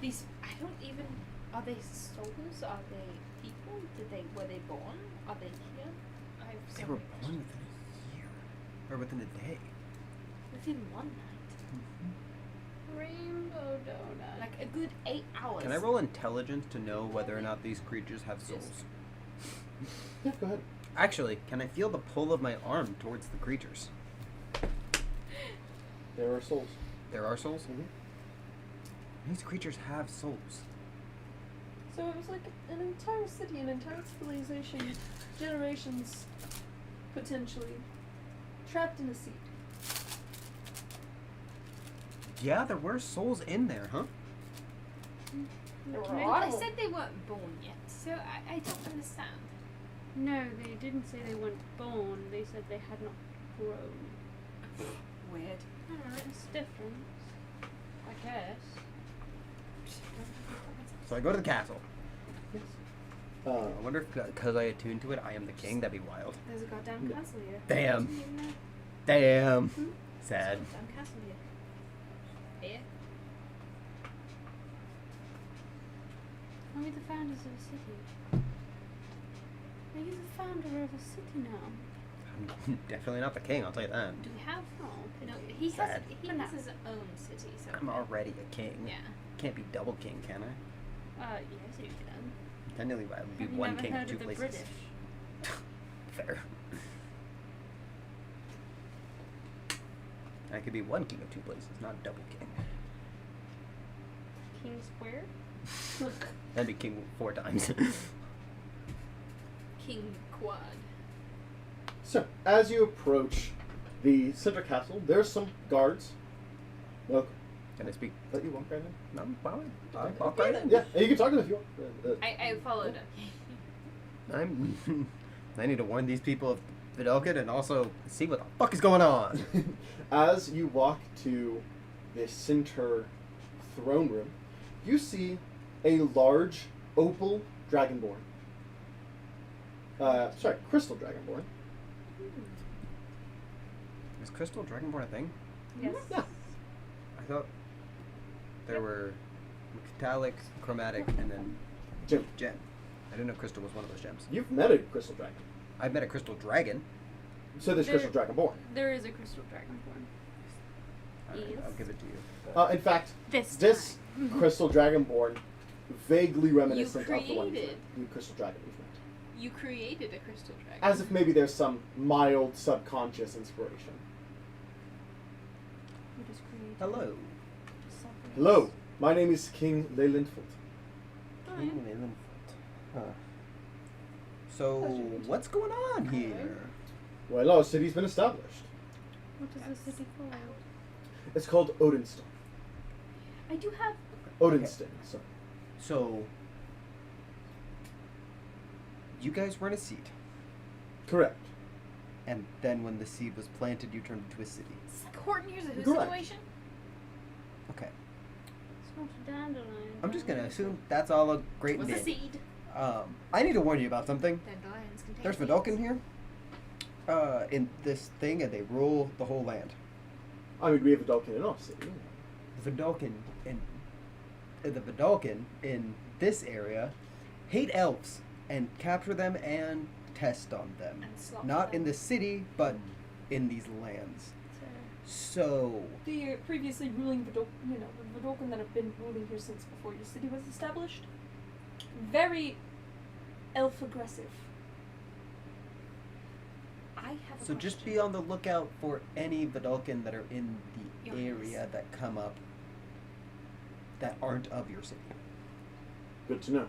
Speaker 5: These I don't even are they souls? Are they people? Were they born? Are they here? I have so
Speaker 3: They were
Speaker 5: many
Speaker 3: born
Speaker 5: questions.
Speaker 3: within a year or within a day.
Speaker 5: Within one night.
Speaker 9: Rainbow donut.
Speaker 5: Like a good 8 hours.
Speaker 3: Can I roll intelligence to know whether or not these creatures have souls?
Speaker 1: Yeah, go ahead.
Speaker 3: Actually, can I feel the pull of my arm towards the creatures?
Speaker 1: There are souls.
Speaker 3: There are souls?
Speaker 1: Mhm.
Speaker 3: These creatures have souls.
Speaker 4: so it was like an entire city, an entire civilization, generations, potentially trapped in a seed.
Speaker 3: Yeah, there were souls in there, huh?
Speaker 4: There were
Speaker 9: Can I-
Speaker 4: a lot
Speaker 5: They
Speaker 4: of them.
Speaker 5: said they weren't born yet, so I don't understand.
Speaker 9: No, they didn't say they weren't born. They said they had not grown.
Speaker 5: Weird.
Speaker 9: I don't know, it's different. I guess.
Speaker 3: So I go to the castle.
Speaker 1: Yes.
Speaker 3: I wonder if because I attuned to it, I am the king. That'd be wild.
Speaker 5: There's a goddamn
Speaker 1: No.
Speaker 5: castle here.
Speaker 3: Damn.
Speaker 5: Didn't even know.
Speaker 3: Damn.
Speaker 5: Hmm?
Speaker 3: Sad.
Speaker 5: There's a goddamn castle here. Here?
Speaker 9: Are we the founders of a city? Are you the founder of a city now?
Speaker 3: I'm definitely not the king. I'll tell you that.
Speaker 5: Do we have?
Speaker 9: Oh,
Speaker 5: No, he has.
Speaker 3: Sad.
Speaker 5: He has his own city. So
Speaker 3: I'm already a king.
Speaker 5: Yeah.
Speaker 3: Can't be double king, can I?
Speaker 9: Yes, you can.
Speaker 3: Technically, I would be
Speaker 9: Have you
Speaker 3: one
Speaker 9: never
Speaker 3: king in
Speaker 9: heard
Speaker 3: two
Speaker 9: of the
Speaker 3: places.
Speaker 9: British?
Speaker 3: Fair. I could be one king of two places, not double king.
Speaker 9: King Square?
Speaker 3: That'd be king 4 times.
Speaker 6: King Quad.
Speaker 1: So, as you approach the center castle, there's some guards. Welcome.
Speaker 3: Can I speak?
Speaker 1: Let you walk right in.
Speaker 3: No, fine. I'll walk right in.
Speaker 1: Yeah, and you can talk to them if you want.
Speaker 6: I followed him.
Speaker 3: I need to warn these people of Vidalkin and also see what the fuck is going on.
Speaker 1: As you walk to the center throne room, you see a large opal dragonborn. Crystal dragonborn.
Speaker 3: Is Crystal Dragonborn a thing?
Speaker 4: Yes.
Speaker 1: Yeah.
Speaker 3: I thought there were metallic, chromatic, and then
Speaker 1: Gem.
Speaker 3: gem. I didn't know Crystal was one of those gems.
Speaker 1: You've met a crystal dragon.
Speaker 3: I've met a Crystal Dragon.
Speaker 1: So there's crystal dragonborn.
Speaker 9: There is a crystal dragonborn.
Speaker 3: Alright,
Speaker 9: Yes.
Speaker 3: I'll give it to you.
Speaker 1: In fact,
Speaker 9: This
Speaker 1: this crystal dragonborn vaguely reminiscent of the one
Speaker 6: created.
Speaker 1: the crystal dragon we've met.
Speaker 6: You created a crystal dragon.
Speaker 1: As if maybe there's some mild subconscious inspiration.
Speaker 4: We just created
Speaker 3: Hello.
Speaker 4: something
Speaker 1: Hello,
Speaker 4: else.
Speaker 1: my name is King Leylandfoot.
Speaker 3: So, what's going on here?
Speaker 1: Well, our city's been established.
Speaker 9: What is the city called?
Speaker 1: It's called Odinstone.
Speaker 5: I do have.
Speaker 1: Odinstone, sorry.
Speaker 3: So, you guys were in a seed,
Speaker 1: Correct.
Speaker 2: And then when the seed was planted, you turned into a city.
Speaker 5: It's like Horton Here's a Who
Speaker 1: Correct.
Speaker 5: situation.
Speaker 2: Okay.
Speaker 9: It's not a dandelion.
Speaker 2: I'm just gonna assume that's all a great
Speaker 5: Was a
Speaker 2: name.
Speaker 5: seed.
Speaker 2: I need to warn you about something.
Speaker 5: Dandelions contain
Speaker 2: There's
Speaker 5: seeds.
Speaker 2: Vidalkin here. In this thing, and they rule the whole land.
Speaker 1: I mean, we have a Dalkin in our city.
Speaker 2: The Vidalkin in this area hate elves and capture them and test on them.
Speaker 5: And slaughter
Speaker 2: Not
Speaker 5: them.
Speaker 2: in the city, but in these lands. So
Speaker 4: The previously ruling the Vidalkin that have been ruling here since before your city was established. Very elf aggressive.
Speaker 5: I have a
Speaker 2: So just
Speaker 5: question.
Speaker 2: be on the lookout for any Vidalkin that are in the
Speaker 5: Your
Speaker 2: area
Speaker 5: Highness.
Speaker 2: that come up that aren't of your city.
Speaker 1: Good to know.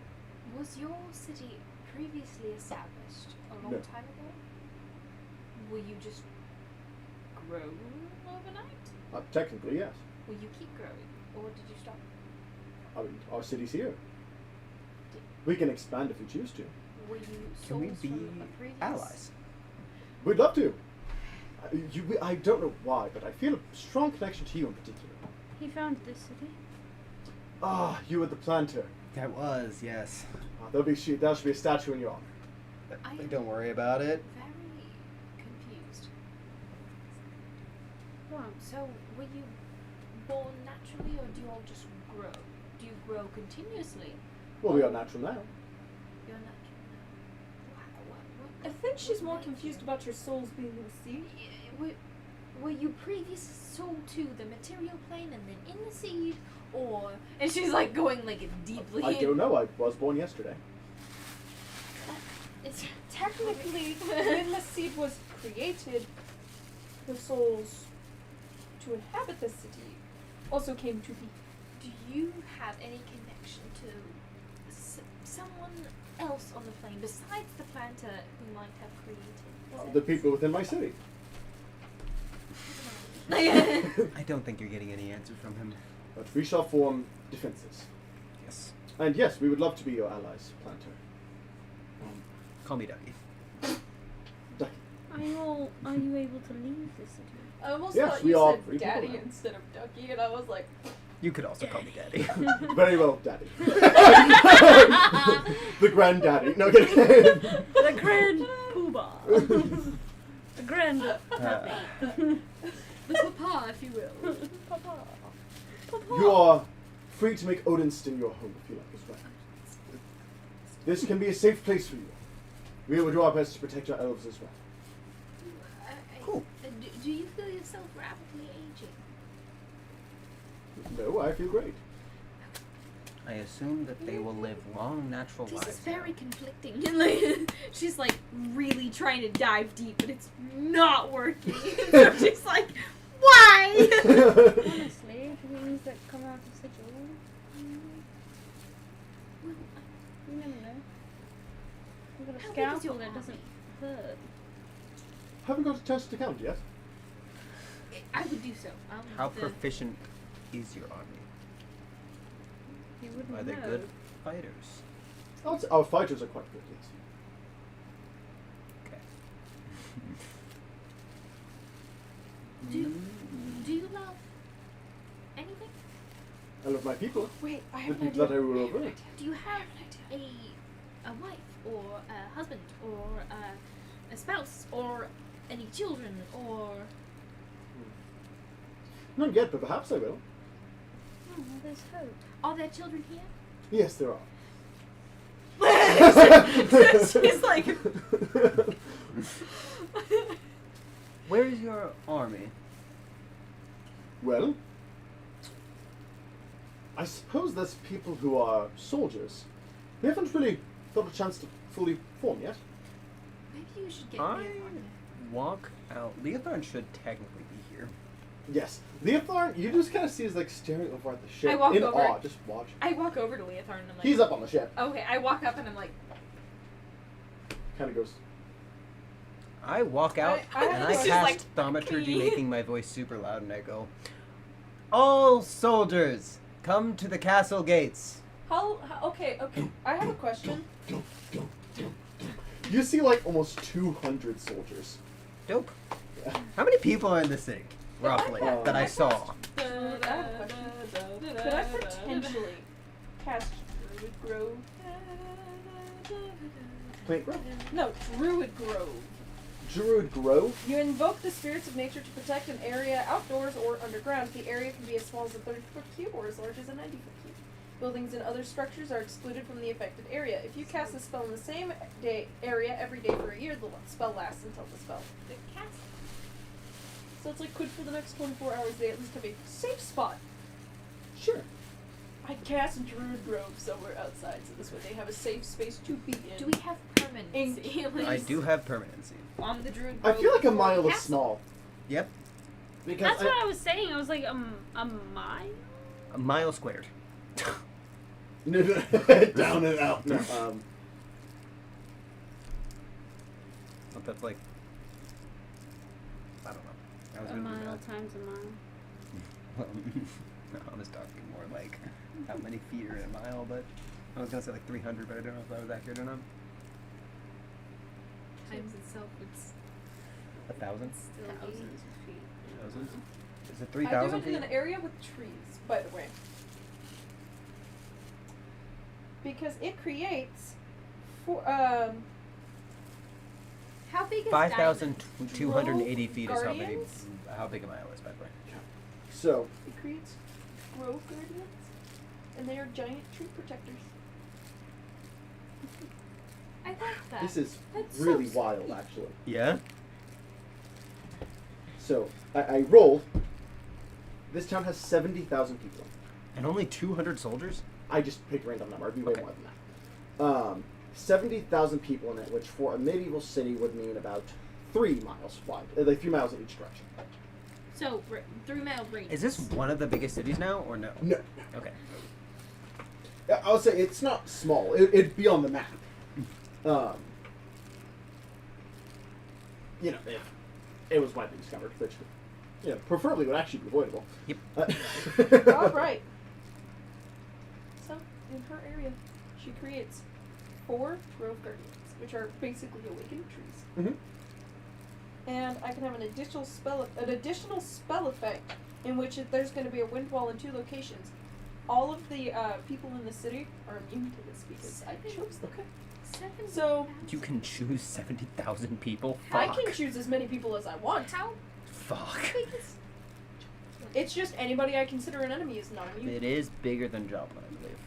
Speaker 5: Was your city previously established a long
Speaker 1: No.
Speaker 5: time ago? Will you just grow overnight?
Speaker 1: Technically, yes.
Speaker 5: Will you keep growing, or did you stop?
Speaker 1: I mean, our city's here. We can expand if we choose to.
Speaker 5: Were you
Speaker 2: Can we
Speaker 5: souls
Speaker 2: be
Speaker 5: from a previous?
Speaker 2: allies?
Speaker 1: We'd love to. I don't know why, but I feel a strong connection to you in particular.
Speaker 9: He found this city.
Speaker 1: Ah, you were the planter.
Speaker 2: That was, yes.
Speaker 1: There should be a statue in your honor.
Speaker 5: I am
Speaker 2: Don't worry about it.
Speaker 5: very confused.
Speaker 9: Wow.
Speaker 5: So, were you born naturally, or do you all just grow? Do you grow continuously?
Speaker 1: Well, we are natural now.
Speaker 5: You're natural now.
Speaker 4: I think she's more confused about your souls being in the sea.
Speaker 5: Were you previous soul to the material plane and then in the seed, or? And she's like going like deeply.
Speaker 1: I don't know. I was born yesterday.
Speaker 5: It's
Speaker 4: Technically, when the seed was created, the souls to inhabit the city also came to be.
Speaker 5: Do you have any connection to someone else on the plane besides the planter who might have created
Speaker 1: The people within my city.
Speaker 3: I don't think you're getting any answer from him.
Speaker 1: But we shall form defenses.
Speaker 3: Yes.
Speaker 1: And yes, we would love to be your allies, planter.
Speaker 3: Call me Ducky.
Speaker 1: Ducky.
Speaker 9: Are you able to leave the city?
Speaker 4: I almost
Speaker 1: Yes,
Speaker 4: thought
Speaker 1: we
Speaker 4: you
Speaker 1: are
Speaker 4: said
Speaker 1: free people
Speaker 4: daddy
Speaker 1: now.
Speaker 4: instead of ducky, and I was like,
Speaker 3: You could also call me Daddy.
Speaker 1: Very well, Daddy. The granddaddy. No, kidding.
Speaker 9: The grand poobah. The grand
Speaker 3: Uh,
Speaker 9: the papa, if you will.
Speaker 4: Papa.
Speaker 1: You are free to make Odinstone your home if you like as well. This can be a safe place for you. We will do our best to protect our elves as well.
Speaker 3: Cool.
Speaker 5: Do you feel yourself rapidly aging?
Speaker 1: No, I feel great.
Speaker 3: I assume that they will live long, natural
Speaker 5: This
Speaker 3: lives.
Speaker 5: is very conflicting. And like, she's like really trying to dive deep, but it's not working. So she's like, why?
Speaker 9: Honestly, things that come out of sigil. Well, you never know. You've got a
Speaker 5: How big is your
Speaker 9: scalpel that
Speaker 5: army?
Speaker 9: doesn't hurt.
Speaker 1: Haven't got a chance to count yet.
Speaker 5: I would do so.
Speaker 3: How proficient is your army?
Speaker 9: You wouldn't
Speaker 3: Are they
Speaker 9: know.
Speaker 3: good fighters?
Speaker 1: Our fighters are quite good, yes.
Speaker 3: Okay.
Speaker 5: Do you love anything?
Speaker 1: I love my people.
Speaker 4: Wait, I
Speaker 1: The
Speaker 4: have an
Speaker 1: people
Speaker 4: idea.
Speaker 1: that I rule over.
Speaker 5: Do you have a wife or a husband or a spouse or any children or?
Speaker 1: Not yet, but perhaps I will.
Speaker 9: Oh, well, there's hope.
Speaker 5: Are there children here?
Speaker 1: Yes, there are.
Speaker 5: She's like,
Speaker 3: Where is your army?
Speaker 1: Well, I suppose there's people who are soldiers. We haven't really got a chance to fully form yet.
Speaker 5: maybe you should get
Speaker 3: I
Speaker 5: me a partner.
Speaker 3: walk out. Leotharn should technically be here.
Speaker 1: Yes. Leotharn, you just kind of see is like staring over at the ship
Speaker 4: I walk
Speaker 1: in
Speaker 4: over.
Speaker 1: awe. Just watch.
Speaker 4: I walk over to Leotharn and I'm like,
Speaker 1: He's up on the ship.
Speaker 4: okay, I walk up and I'm like,
Speaker 1: Kind of goes.
Speaker 3: I walk out
Speaker 4: I
Speaker 3: and I
Speaker 4: she's
Speaker 3: cast
Speaker 4: like,
Speaker 3: thaumaturgy,
Speaker 4: "Okay."
Speaker 3: making my voice super loud, and I go, "All soldiers, come to the castle gates."
Speaker 4: okay, I have a question.
Speaker 1: You see like almost 200 soldiers.
Speaker 3: Dope.
Speaker 1: Yeah.
Speaker 3: How many people are in the city, roughly,
Speaker 1: I
Speaker 3: that I saw?
Speaker 4: I have a question. Could I potentially cast Druid Grove?
Speaker 1: Plant Grove.
Speaker 4: No, Druid Grove.
Speaker 1: Druid Grove.
Speaker 4: You invoke the spirits of nature to protect an area outdoors or underground. The area can be as small as a 30-foot cube or as large as a 90-foot cube. Buildings and other structures are excluded from the affected area. If you cast the spell in the same area every day for a year, the spell lasts until the spell.
Speaker 5: The cast.
Speaker 4: So it's like, could for the next 24 hours they at least have a safe spot.
Speaker 1: Sure.
Speaker 4: I cast Druid Grove somewhere outside, so this way they have a safe space to be in.
Speaker 5: Do we have permanency?
Speaker 3: I do have permanency.
Speaker 4: On the Druid
Speaker 1: I
Speaker 4: Grove
Speaker 1: feel like a
Speaker 4: before
Speaker 1: mile
Speaker 4: the
Speaker 1: is
Speaker 4: castle.
Speaker 1: small.
Speaker 3: Yep,
Speaker 1: Because
Speaker 9: That's what I was saying. I was like, a mile?
Speaker 3: a mile squared.
Speaker 1: down and out. No,
Speaker 3: But that's like, I don't know. I was
Speaker 9: A
Speaker 3: gonna do
Speaker 9: mile
Speaker 3: that.
Speaker 9: times a mile.
Speaker 3: No, I was talking more like how many feet are in a mile, but I was gonna say like 300, but I don't know if that was accurate or not.
Speaker 6: Times itself, it's
Speaker 3: 1,000?
Speaker 9: Still
Speaker 6: thousands of feet.
Speaker 3: 1,000? Is it
Speaker 4: I
Speaker 3: 3,000
Speaker 4: do it in
Speaker 3: feet?
Speaker 4: an area with trees, by the way. Because it creates
Speaker 5: How big is
Speaker 3: 5,280 feet is
Speaker 4: Guardians?
Speaker 3: how big a mile is, by the way.
Speaker 1: so
Speaker 4: it creates grove guardians, and they are giant tree protectors.
Speaker 5: I like that.
Speaker 1: this is
Speaker 5: That's so
Speaker 1: really
Speaker 5: sweet.
Speaker 1: wild, actually.
Speaker 3: Yeah?
Speaker 1: So I rolled. This town has 70,000 people.
Speaker 3: And only 200 soldiers?
Speaker 1: I just picked a random number. It'd be way
Speaker 3: Okay.
Speaker 1: more than that. 70,000 people in it, which for a medieval city would mean about 3 miles wide, like 3 miles in each direction.
Speaker 5: So 3-mile radius.
Speaker 3: Is this one of the biggest cities now, or no?
Speaker 1: No,
Speaker 3: Okay.
Speaker 1: I would say it's not small. It'd be on the map. You know, if it was widely discovered, which, you know, preferably would actually be avoidable.
Speaker 3: Yep.
Speaker 4: All right. So in her area, she creates 4 grove guardians, which are basically awakened trees.
Speaker 1: Mhm.
Speaker 4: And I can have an additional spell effect in which there's going to be a wind wall in 2 locations. All of the people in the city are immune to this because I chose them. So
Speaker 3: You can choose 70,000 people?
Speaker 4: I
Speaker 3: Fuck.
Speaker 4: can choose as many people as I want.
Speaker 5: How
Speaker 3: Fuck.
Speaker 5: big is?
Speaker 4: It's just anybody I consider an enemy is not immune.
Speaker 3: It is bigger than Joplin, I believe.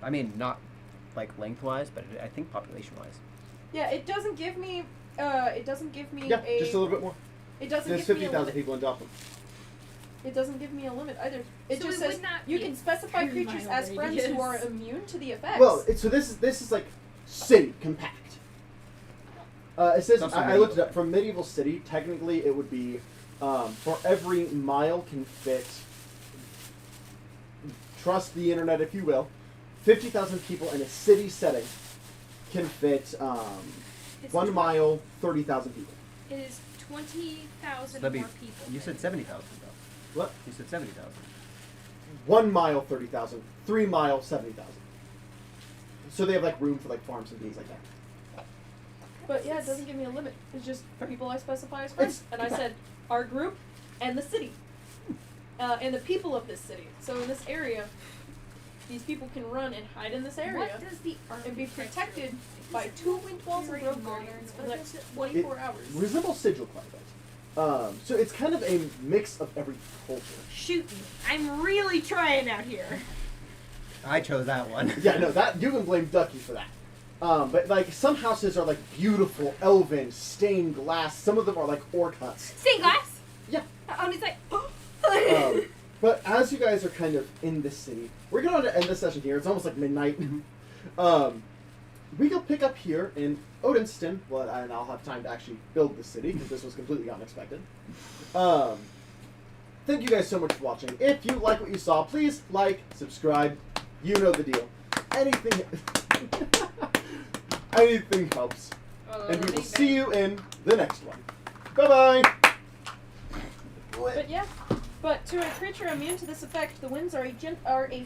Speaker 3: I mean, not like lengthwise, but I think population-wise.
Speaker 4: Yeah, it doesn't give me. It doesn't give me
Speaker 1: Yeah,
Speaker 4: a.
Speaker 1: just a little bit more.
Speaker 4: It doesn't
Speaker 1: There's
Speaker 4: give me a
Speaker 1: 50,000
Speaker 4: limit.
Speaker 1: people in Dublin.
Speaker 4: It doesn't give me a limit either. It
Speaker 5: So
Speaker 4: just
Speaker 5: it would
Speaker 4: says
Speaker 5: not
Speaker 4: you
Speaker 5: be
Speaker 4: can
Speaker 5: a
Speaker 4: specify
Speaker 6: 3
Speaker 4: creatures
Speaker 6: mile
Speaker 4: as friends who are
Speaker 6: radius.
Speaker 4: immune to the effects.
Speaker 1: Well, so this is like city compact. It says
Speaker 3: Sounds
Speaker 1: I looked it up. From medieval city, technically it would be For every mile can fit, trust the internet if you will, 50,000 people in a city setting can fit
Speaker 5: It's
Speaker 1: 1 mile, 30,000 people.
Speaker 5: It is 20,000
Speaker 3: That'd be,
Speaker 5: more people.
Speaker 3: you said 70,000 though.
Speaker 1: What?
Speaker 3: You said 70,000.
Speaker 1: 1 mile, 30,000. 3 mile, 70,000. So they have like room for like farms and things like that.
Speaker 4: But yeah, it doesn't give me a limit. It's just people I specify as friends. And I said our group and the city. And the people of this city. So in this area, these people can run and hide in this area
Speaker 5: What does the
Speaker 4: and be
Speaker 5: architecture-
Speaker 4: protected by 2 winged walls and
Speaker 5: very
Speaker 4: road
Speaker 5: modern,
Speaker 4: guardians for
Speaker 5: or
Speaker 4: the
Speaker 5: does
Speaker 4: next
Speaker 5: it-
Speaker 4: 24 hours.
Speaker 1: Resembles Sigil quite a bit. So it's kind of a mix of every culture.
Speaker 5: Shoot me. I'm really trying out here.
Speaker 3: I chose that one.
Speaker 1: Yeah, no, that you can blame Ducky for that. But like some houses are like beautiful, elven, stained glass. Some of them are like orc huts.
Speaker 5: Stained glass?
Speaker 1: Yeah.
Speaker 5: Oh, and it's like,
Speaker 1: But as you guys are kind of in this city, we're going to end this session here. It's almost like midnight. We go pick up here in Odinston, and I'll have time to actually build the city because this was completely unexpected. Thank you guys so much for watching. If you like what you saw, please like, subscribe. You know the deal. Anything, anything helps. And we will see you in the next one. Bye bye.
Speaker 4: But yeah. But to a creature immune to this effect, the winds are a